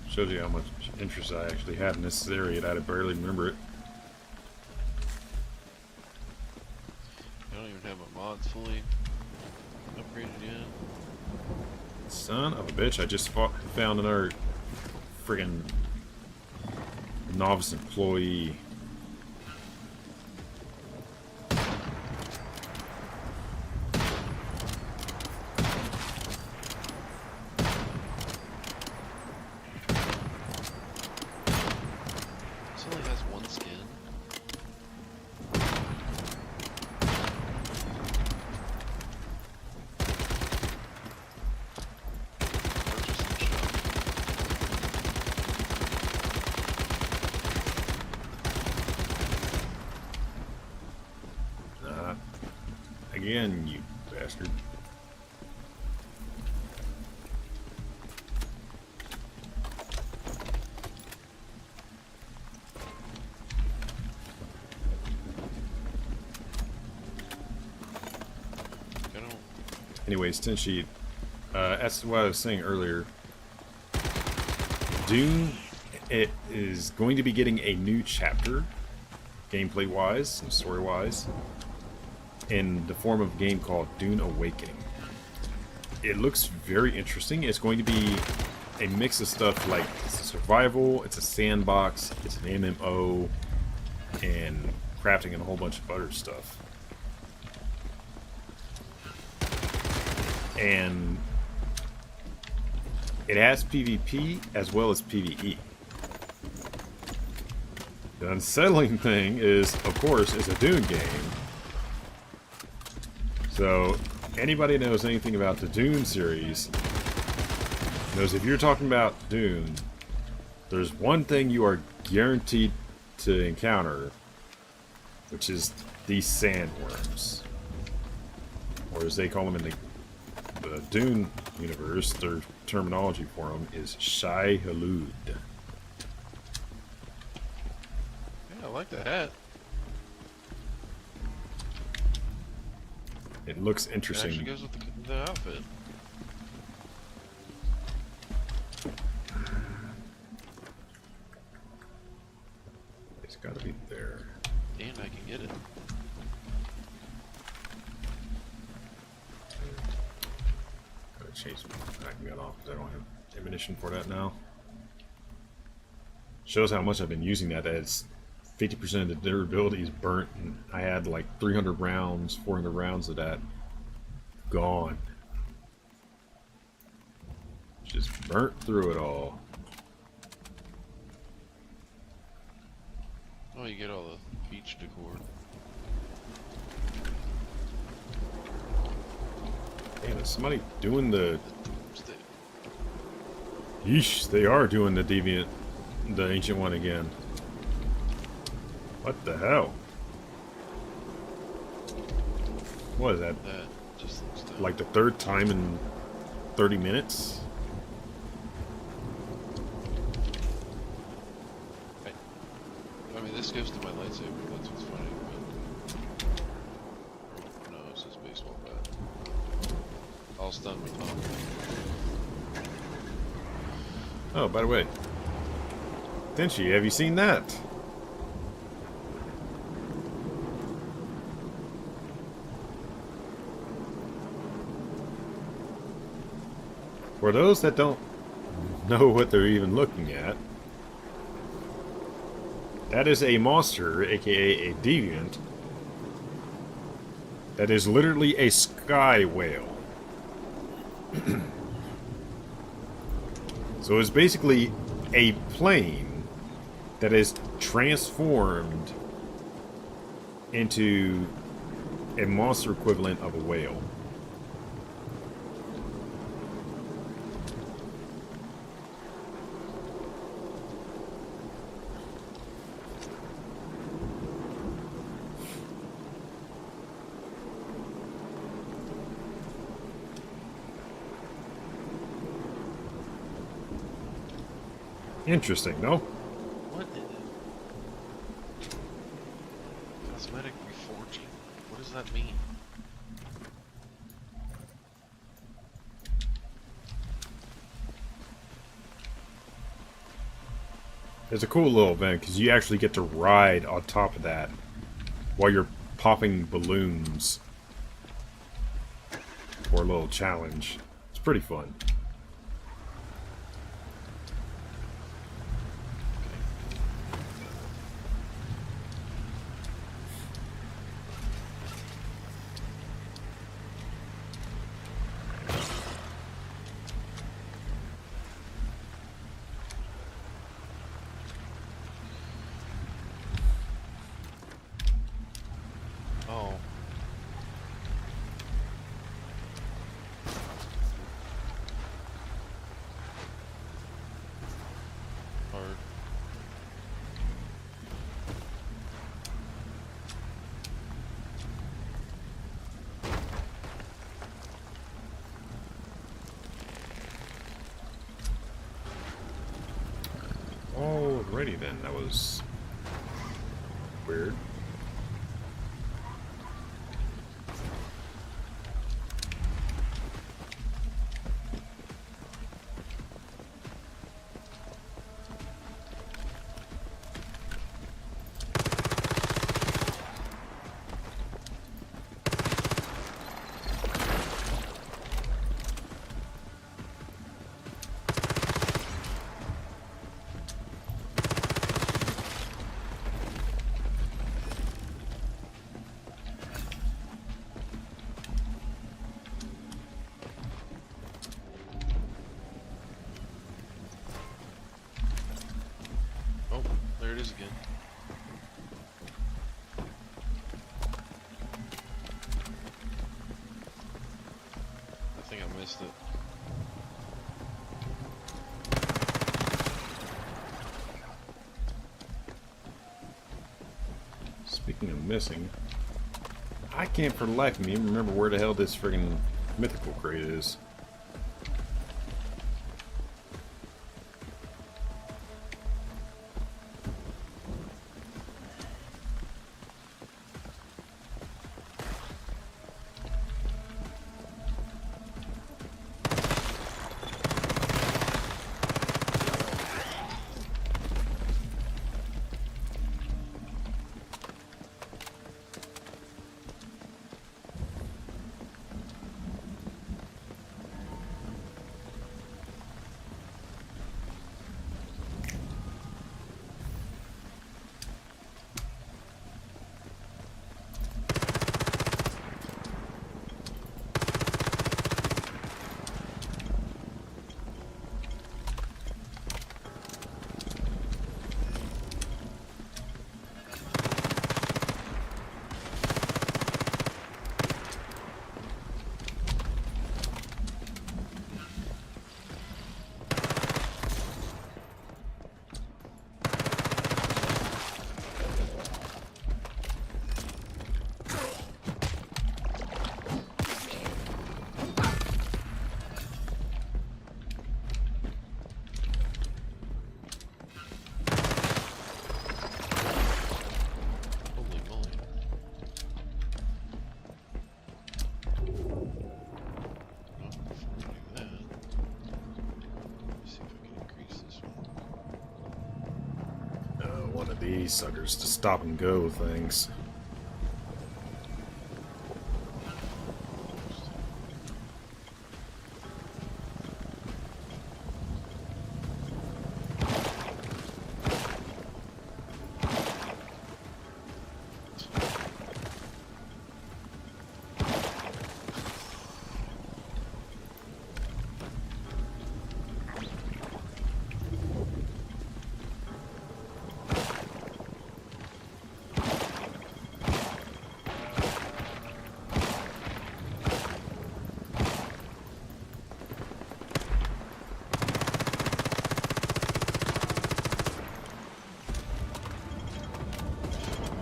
Shows you how much interest I actually had in this area that I barely remember it. I don't even have my mods fully upgraded yet. Son of a bitch, I just found another friggin' novice employee. This only has 1 skin. Purchase and shop. again, you bastard. I don't. Anyways, Tenshi, that's what I was saying earlier. Dune, it is going to be getting a new chapter, gameplay-wise and story-wise, in the form of a game called Dune Awakening. It looks very interesting. It's going to be a mix of stuff like it's a survival, it's a sandbox, it's an MMO, and crafting and a whole bunch of other stuff. And it has PvP as well as PvE. The unsettling thing is, of course, it's a Dune game. So, anybody knows anything about the Dune series knows if you're talking about Dune, there's one thing you are guaranteed to encounter, which is these sandworms. Or as they call them in the Dune universe, their terminology for them is Shai Halud. Yeah, I like the hat. It looks It interesting. actually goes with the outfit. It's gotta be there. And I can get it. Gotta change my back gun off because I don't have ammunition for that now. Shows how much I've been using that. As 50% of the durability is burnt, and I had like 300 rounds, 400 rounds of that gone. Just burnt through it all. Oh, you get all the beach decor. Damn, is somebody doing the... Doomsday. Yeesh, they are doing the deviant, the ancient one again. What the hell? What is that? That just looks dumb. Like the third time in 30 minutes? I mean, this goes to my lightsaber. That's what's funny. But... No, it's just baseball bat. All stun with Tom. Oh, by the way. Tenchi, have you seen that? For those that don't know what they're even looking at, that is a monster, aka a deviant, that is literally a sky whale. So it's basically a plane that is transformed into a monster equivalent of a whale. Interesting, no? What is it? Cosmetic reforging. What does that mean? It's a cool little event because you actually get to ride on top of that while you're popping balloons for a little challenge. It's pretty fun. Oh. Hard. Alrighty then, that was weird. Oh, there it is again. I think I missed it. Speaking of missing, I can't for the life of me remember where the hell this friggin' mythical crate is. Holy moly. Oh, before we do that, let me see if I can increase this one. One of these suckers to stop and go things.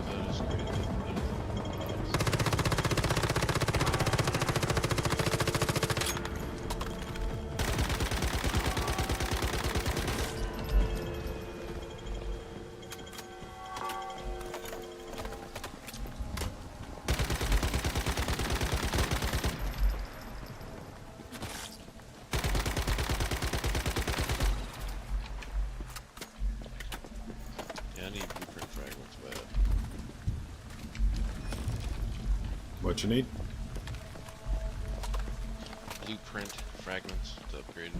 That is great. Yeah, I need blueprint fragments bad. What you need? Blueprint fragments to upgrade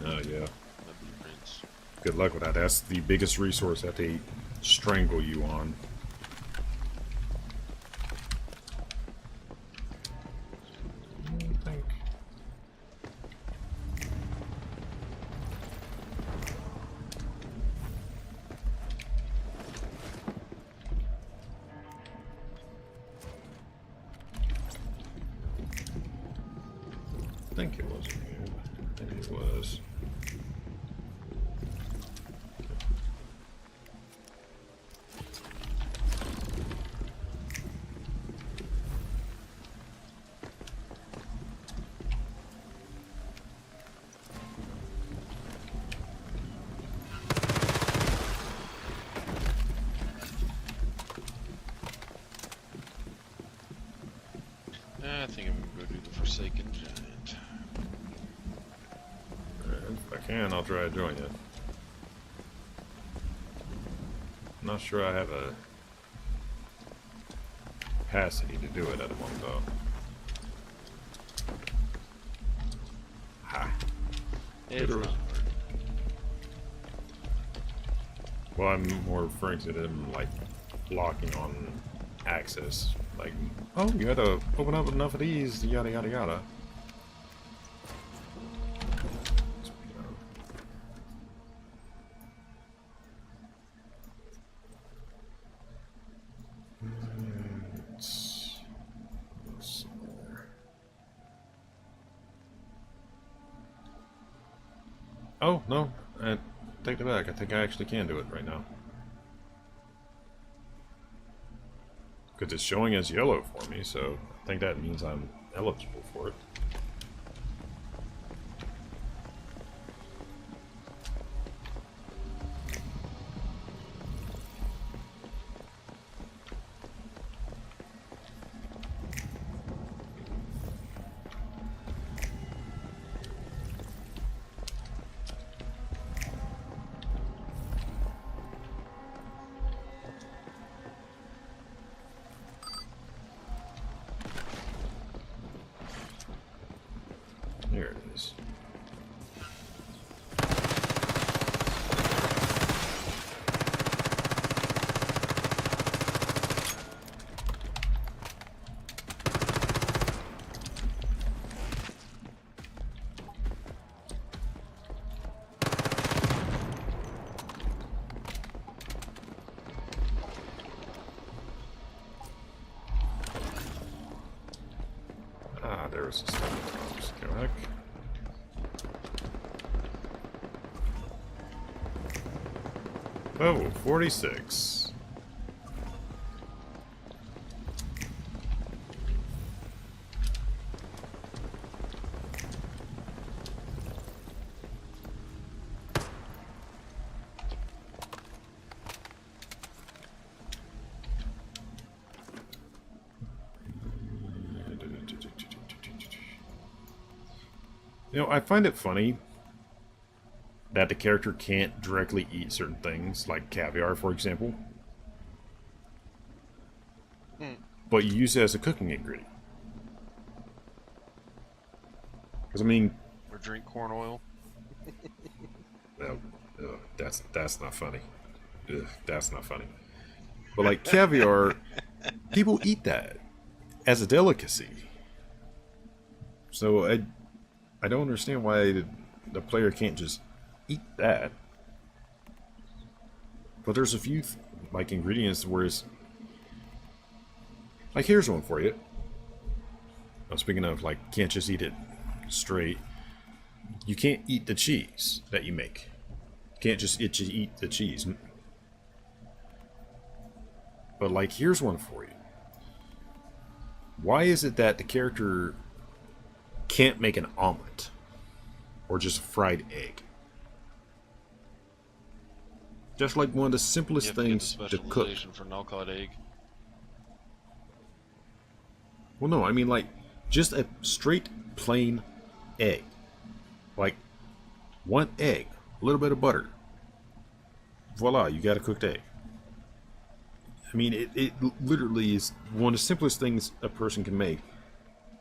Oh yeah. my blueprints. Good luck with that. That's the biggest resource that they strangle you on. I think it wasn't here. I think it was. think I'm gonna go do the Forsaken Giant. If I can, I'll try to join you. I'm not sure I have a capacity to do it at the moment, though. Ha. It's not hard. Well, I'm more referring to them like blocking on access. Like, oh, you had to open up enough of these, yada yada yada. Oh, no, I take it back. I think I actually can do it right now. Because it's showing as yellow for me, so I think that means I'm eligible for it. There it is. Ah, there's a stone. I'll just go back. Level 46. You know, I find it funny that the character can't directly eat certain things, like caviar, for example. But you use it as a cooking ingredient. Because, I mean... Or drink corn oil. Well, that's not funny. Ugh, that's not funny. But, like, caviar, people eat that as a delicacy. So, I don't understand why the player can't just eat that. But there's a few like ingredients where it's like, here's one for you. Speaking of, like, can't just eat it straight. You can't eat the cheese that you make. Can't just eat the cheese. But, like, here's one for you. Why is it that the character can't make an omelet or just a fried egg? Just like one of the simplest things to cook. For an alcod egg. Well, no, I mean, like, just a straight plain egg. Like, one egg, a little bit of butter. Voila, you got a cooked egg. I mean, it literally is one of the simplest things a person can make.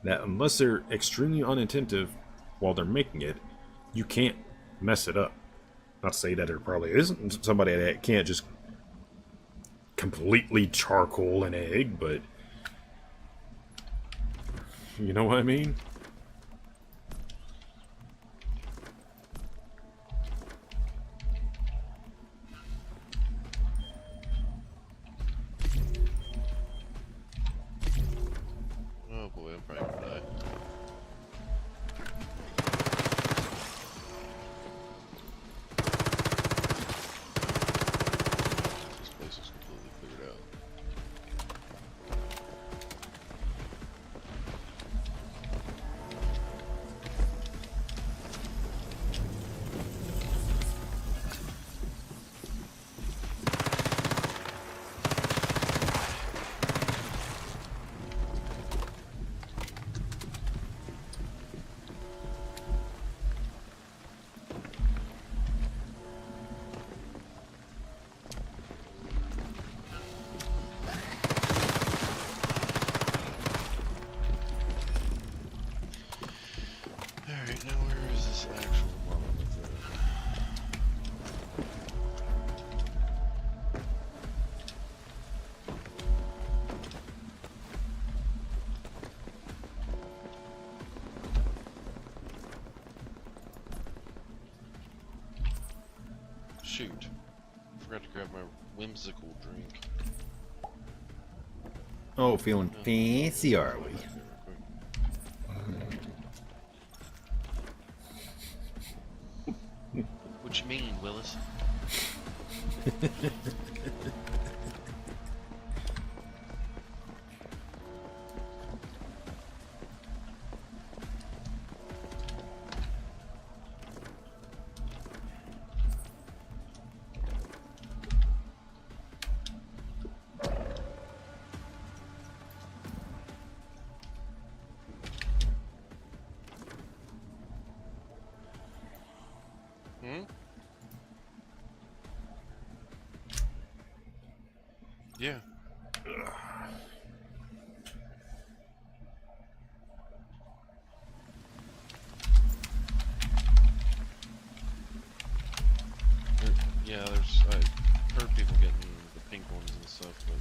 That unless they're extremely unattentive while they're making it, you can't mess it up. Not to say that there probably isn't somebody that can't just completely charcoal an egg, but you know what I mean? Oh boy, I'm probably gonna die. This place is completely cleared out. shoot. Forgot to grab my whimsical drink. Oh, feeling fancy, are we? What you mean, Willis? Hmm? Yeah. Yeah, I've heard people getting the pink ones and stuff, but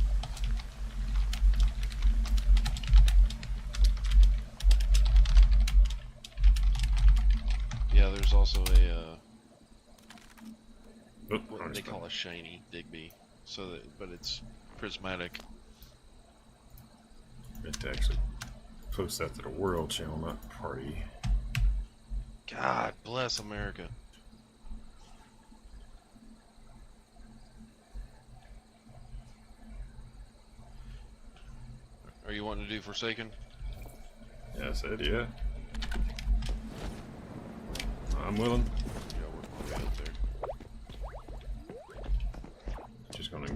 yeah, there's also a what they call a shiny Digby, so that, but it's prismatic. Meant to actually post that to the world channel, not party. God bless America. Are you wanting to do Forsaken? Yeah, I said yeah. I'm willing. Yeah, we're way out there. Just gonna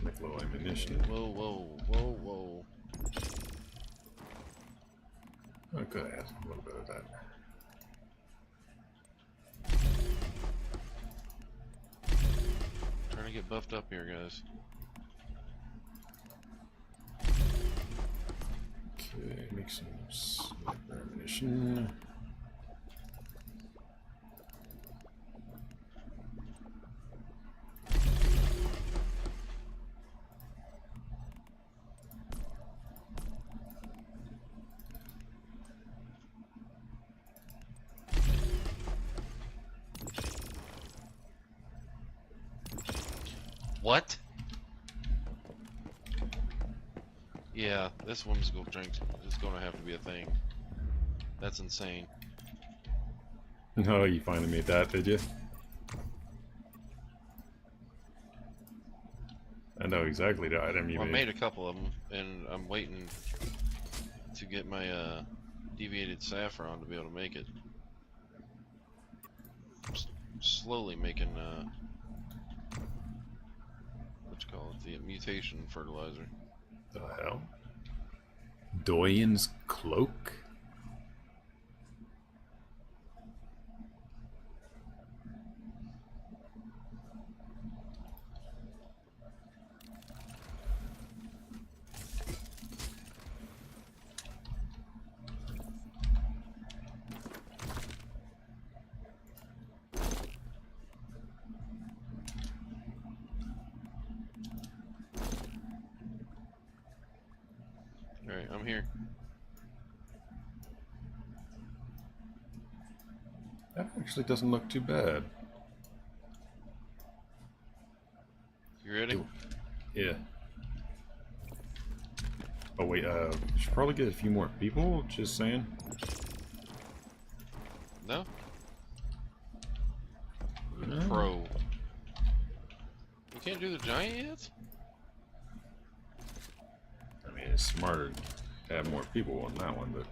make a little ammunition. Whoa, whoa, whoa, whoa. I could have a little bit of that. Trying to get buffed up here, guys. Okay, make some sniper ammunition. What? Yeah, this whimsical drink is gonna have to be a thing. That's insane. No, you finally made that, did you? I know exactly the item you Well, I made. made a couple of them, and I'm waiting to get my deviated saffron to be able to make it. Slowly making what you call it, the mutation fertilizer. The hell? Doyen's cloak? Alright, I'm here. That actually doesn't look too bad. You ready? Yeah. Oh wait, should probably get a few more people, just saying. No? No. Pro. We can't do the giant yet? I mean, it's smarter to have more people on that one, but...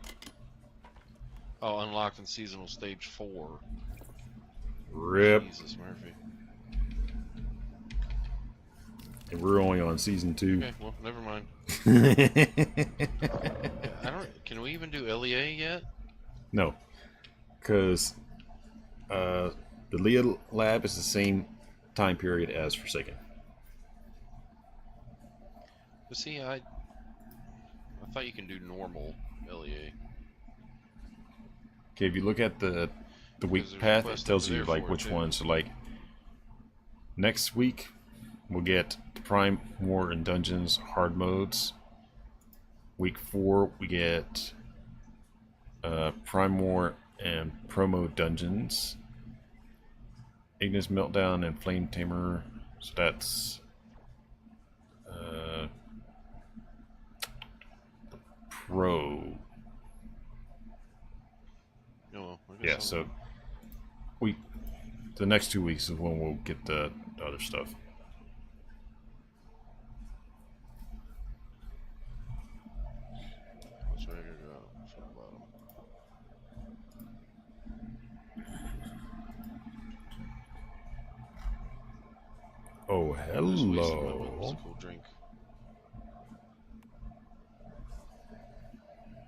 Oh, unlocked in seasonal stage 4. RIP. Jesus, Murphy. And we're only on season 2. Okay, well, never mind. Can we even do LEA yet? No. Because the Leah lab is the same time period as Forsaken. But see, I thought you can do normal LEA. Okay, if you look at the week Because there's path, it quests tells over you there like for it, which too. one. So like next week we'll get Prime War and Dungeons hard modes. Week 4 we get Prime War and promo dungeons. Ignis Meltdown and Flame Tamer. So that's Pro. Oh, well, Yeah, so the next 2 weeks is when we'll get the other stuff. That's right here, from the bottom. Oh, Just wasted my hello. whimsical drink.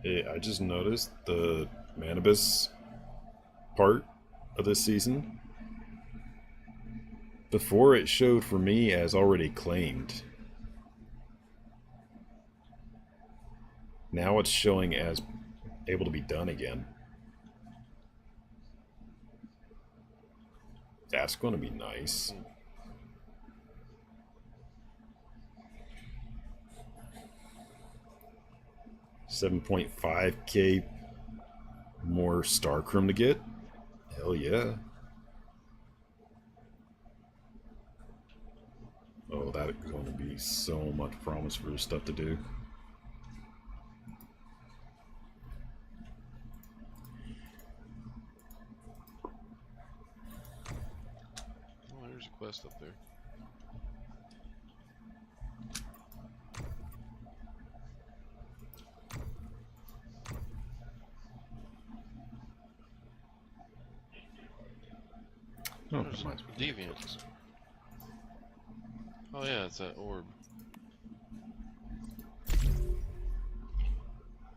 Hey, I just noticed the Manibus part of this season. Before it showed for me as already claimed. Now it's showing as able to be done again. That's going to be nice. $7.5K more Starchrome to get? Hell yeah. Oh, that is going to be so much promise for stuff to do. Oh, there's a quest up there. Oh, There's reminds me. Deviants. Oh yeah, it's that orb.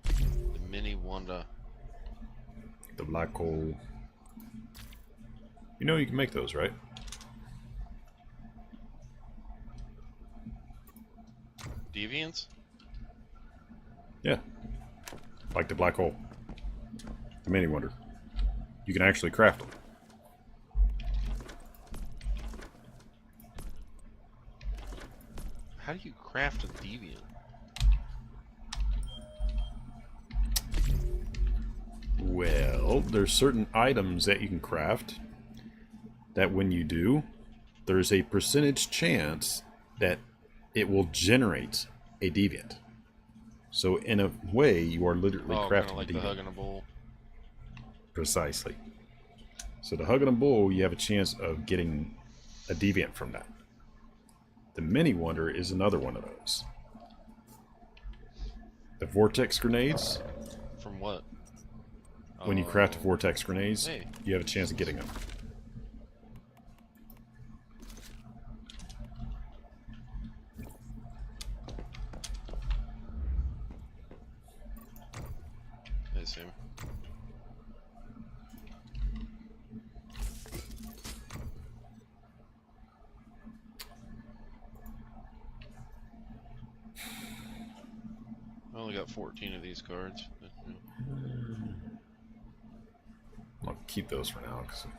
The mini Wanda. The black hole. You know you can make those, right? Deviants? Yeah. Like the black hole. The mini wonder. You can actually craft them. How do you craft a deviant? Well, there's certain items that you can craft that when you do, there's a percentage chance that it will generate a deviant. So in a way, you are literally Oh, crafting kind of like a the deviant. hug in a bowl. Precisely. So the hug and a bull, you have a chance of getting a deviant from that. The mini wonder is another one of those. The vortex grenades, From what? when you craft Oh, vortex grenades, Hey. you have a chance of getting them. Hey, Sam. I only got 14 of these cards. I'll keep those for now because it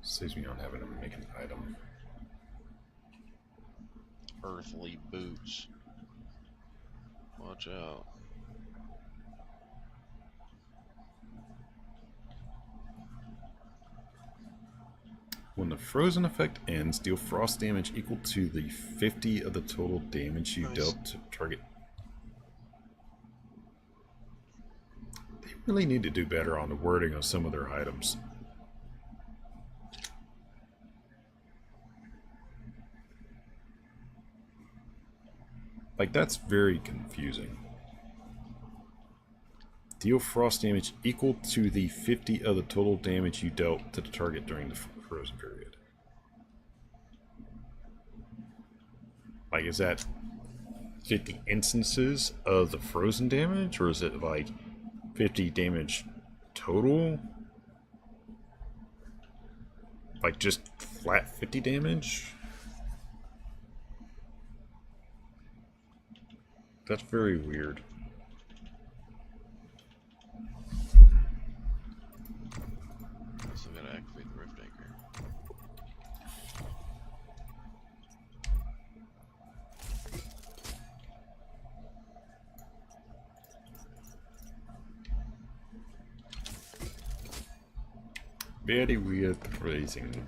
saves me on having to make an item. Earthly boots. Watch out. When the frozen effect ends, deal frost damage equal to the 50 of the total damage you Nice. dealt to target. They really need to do better on the wording of some of their items. Like, that's very confusing. Deal frost damage equal to the 50 of the total damage you dealt to the target during the frozen period. Like, is that 50 instances of the frozen damage, or is it like 50 damage total? Like, just flat 50 damage? That's very weird. Still gotta activate the Rift Anchor. Very weird phrasing.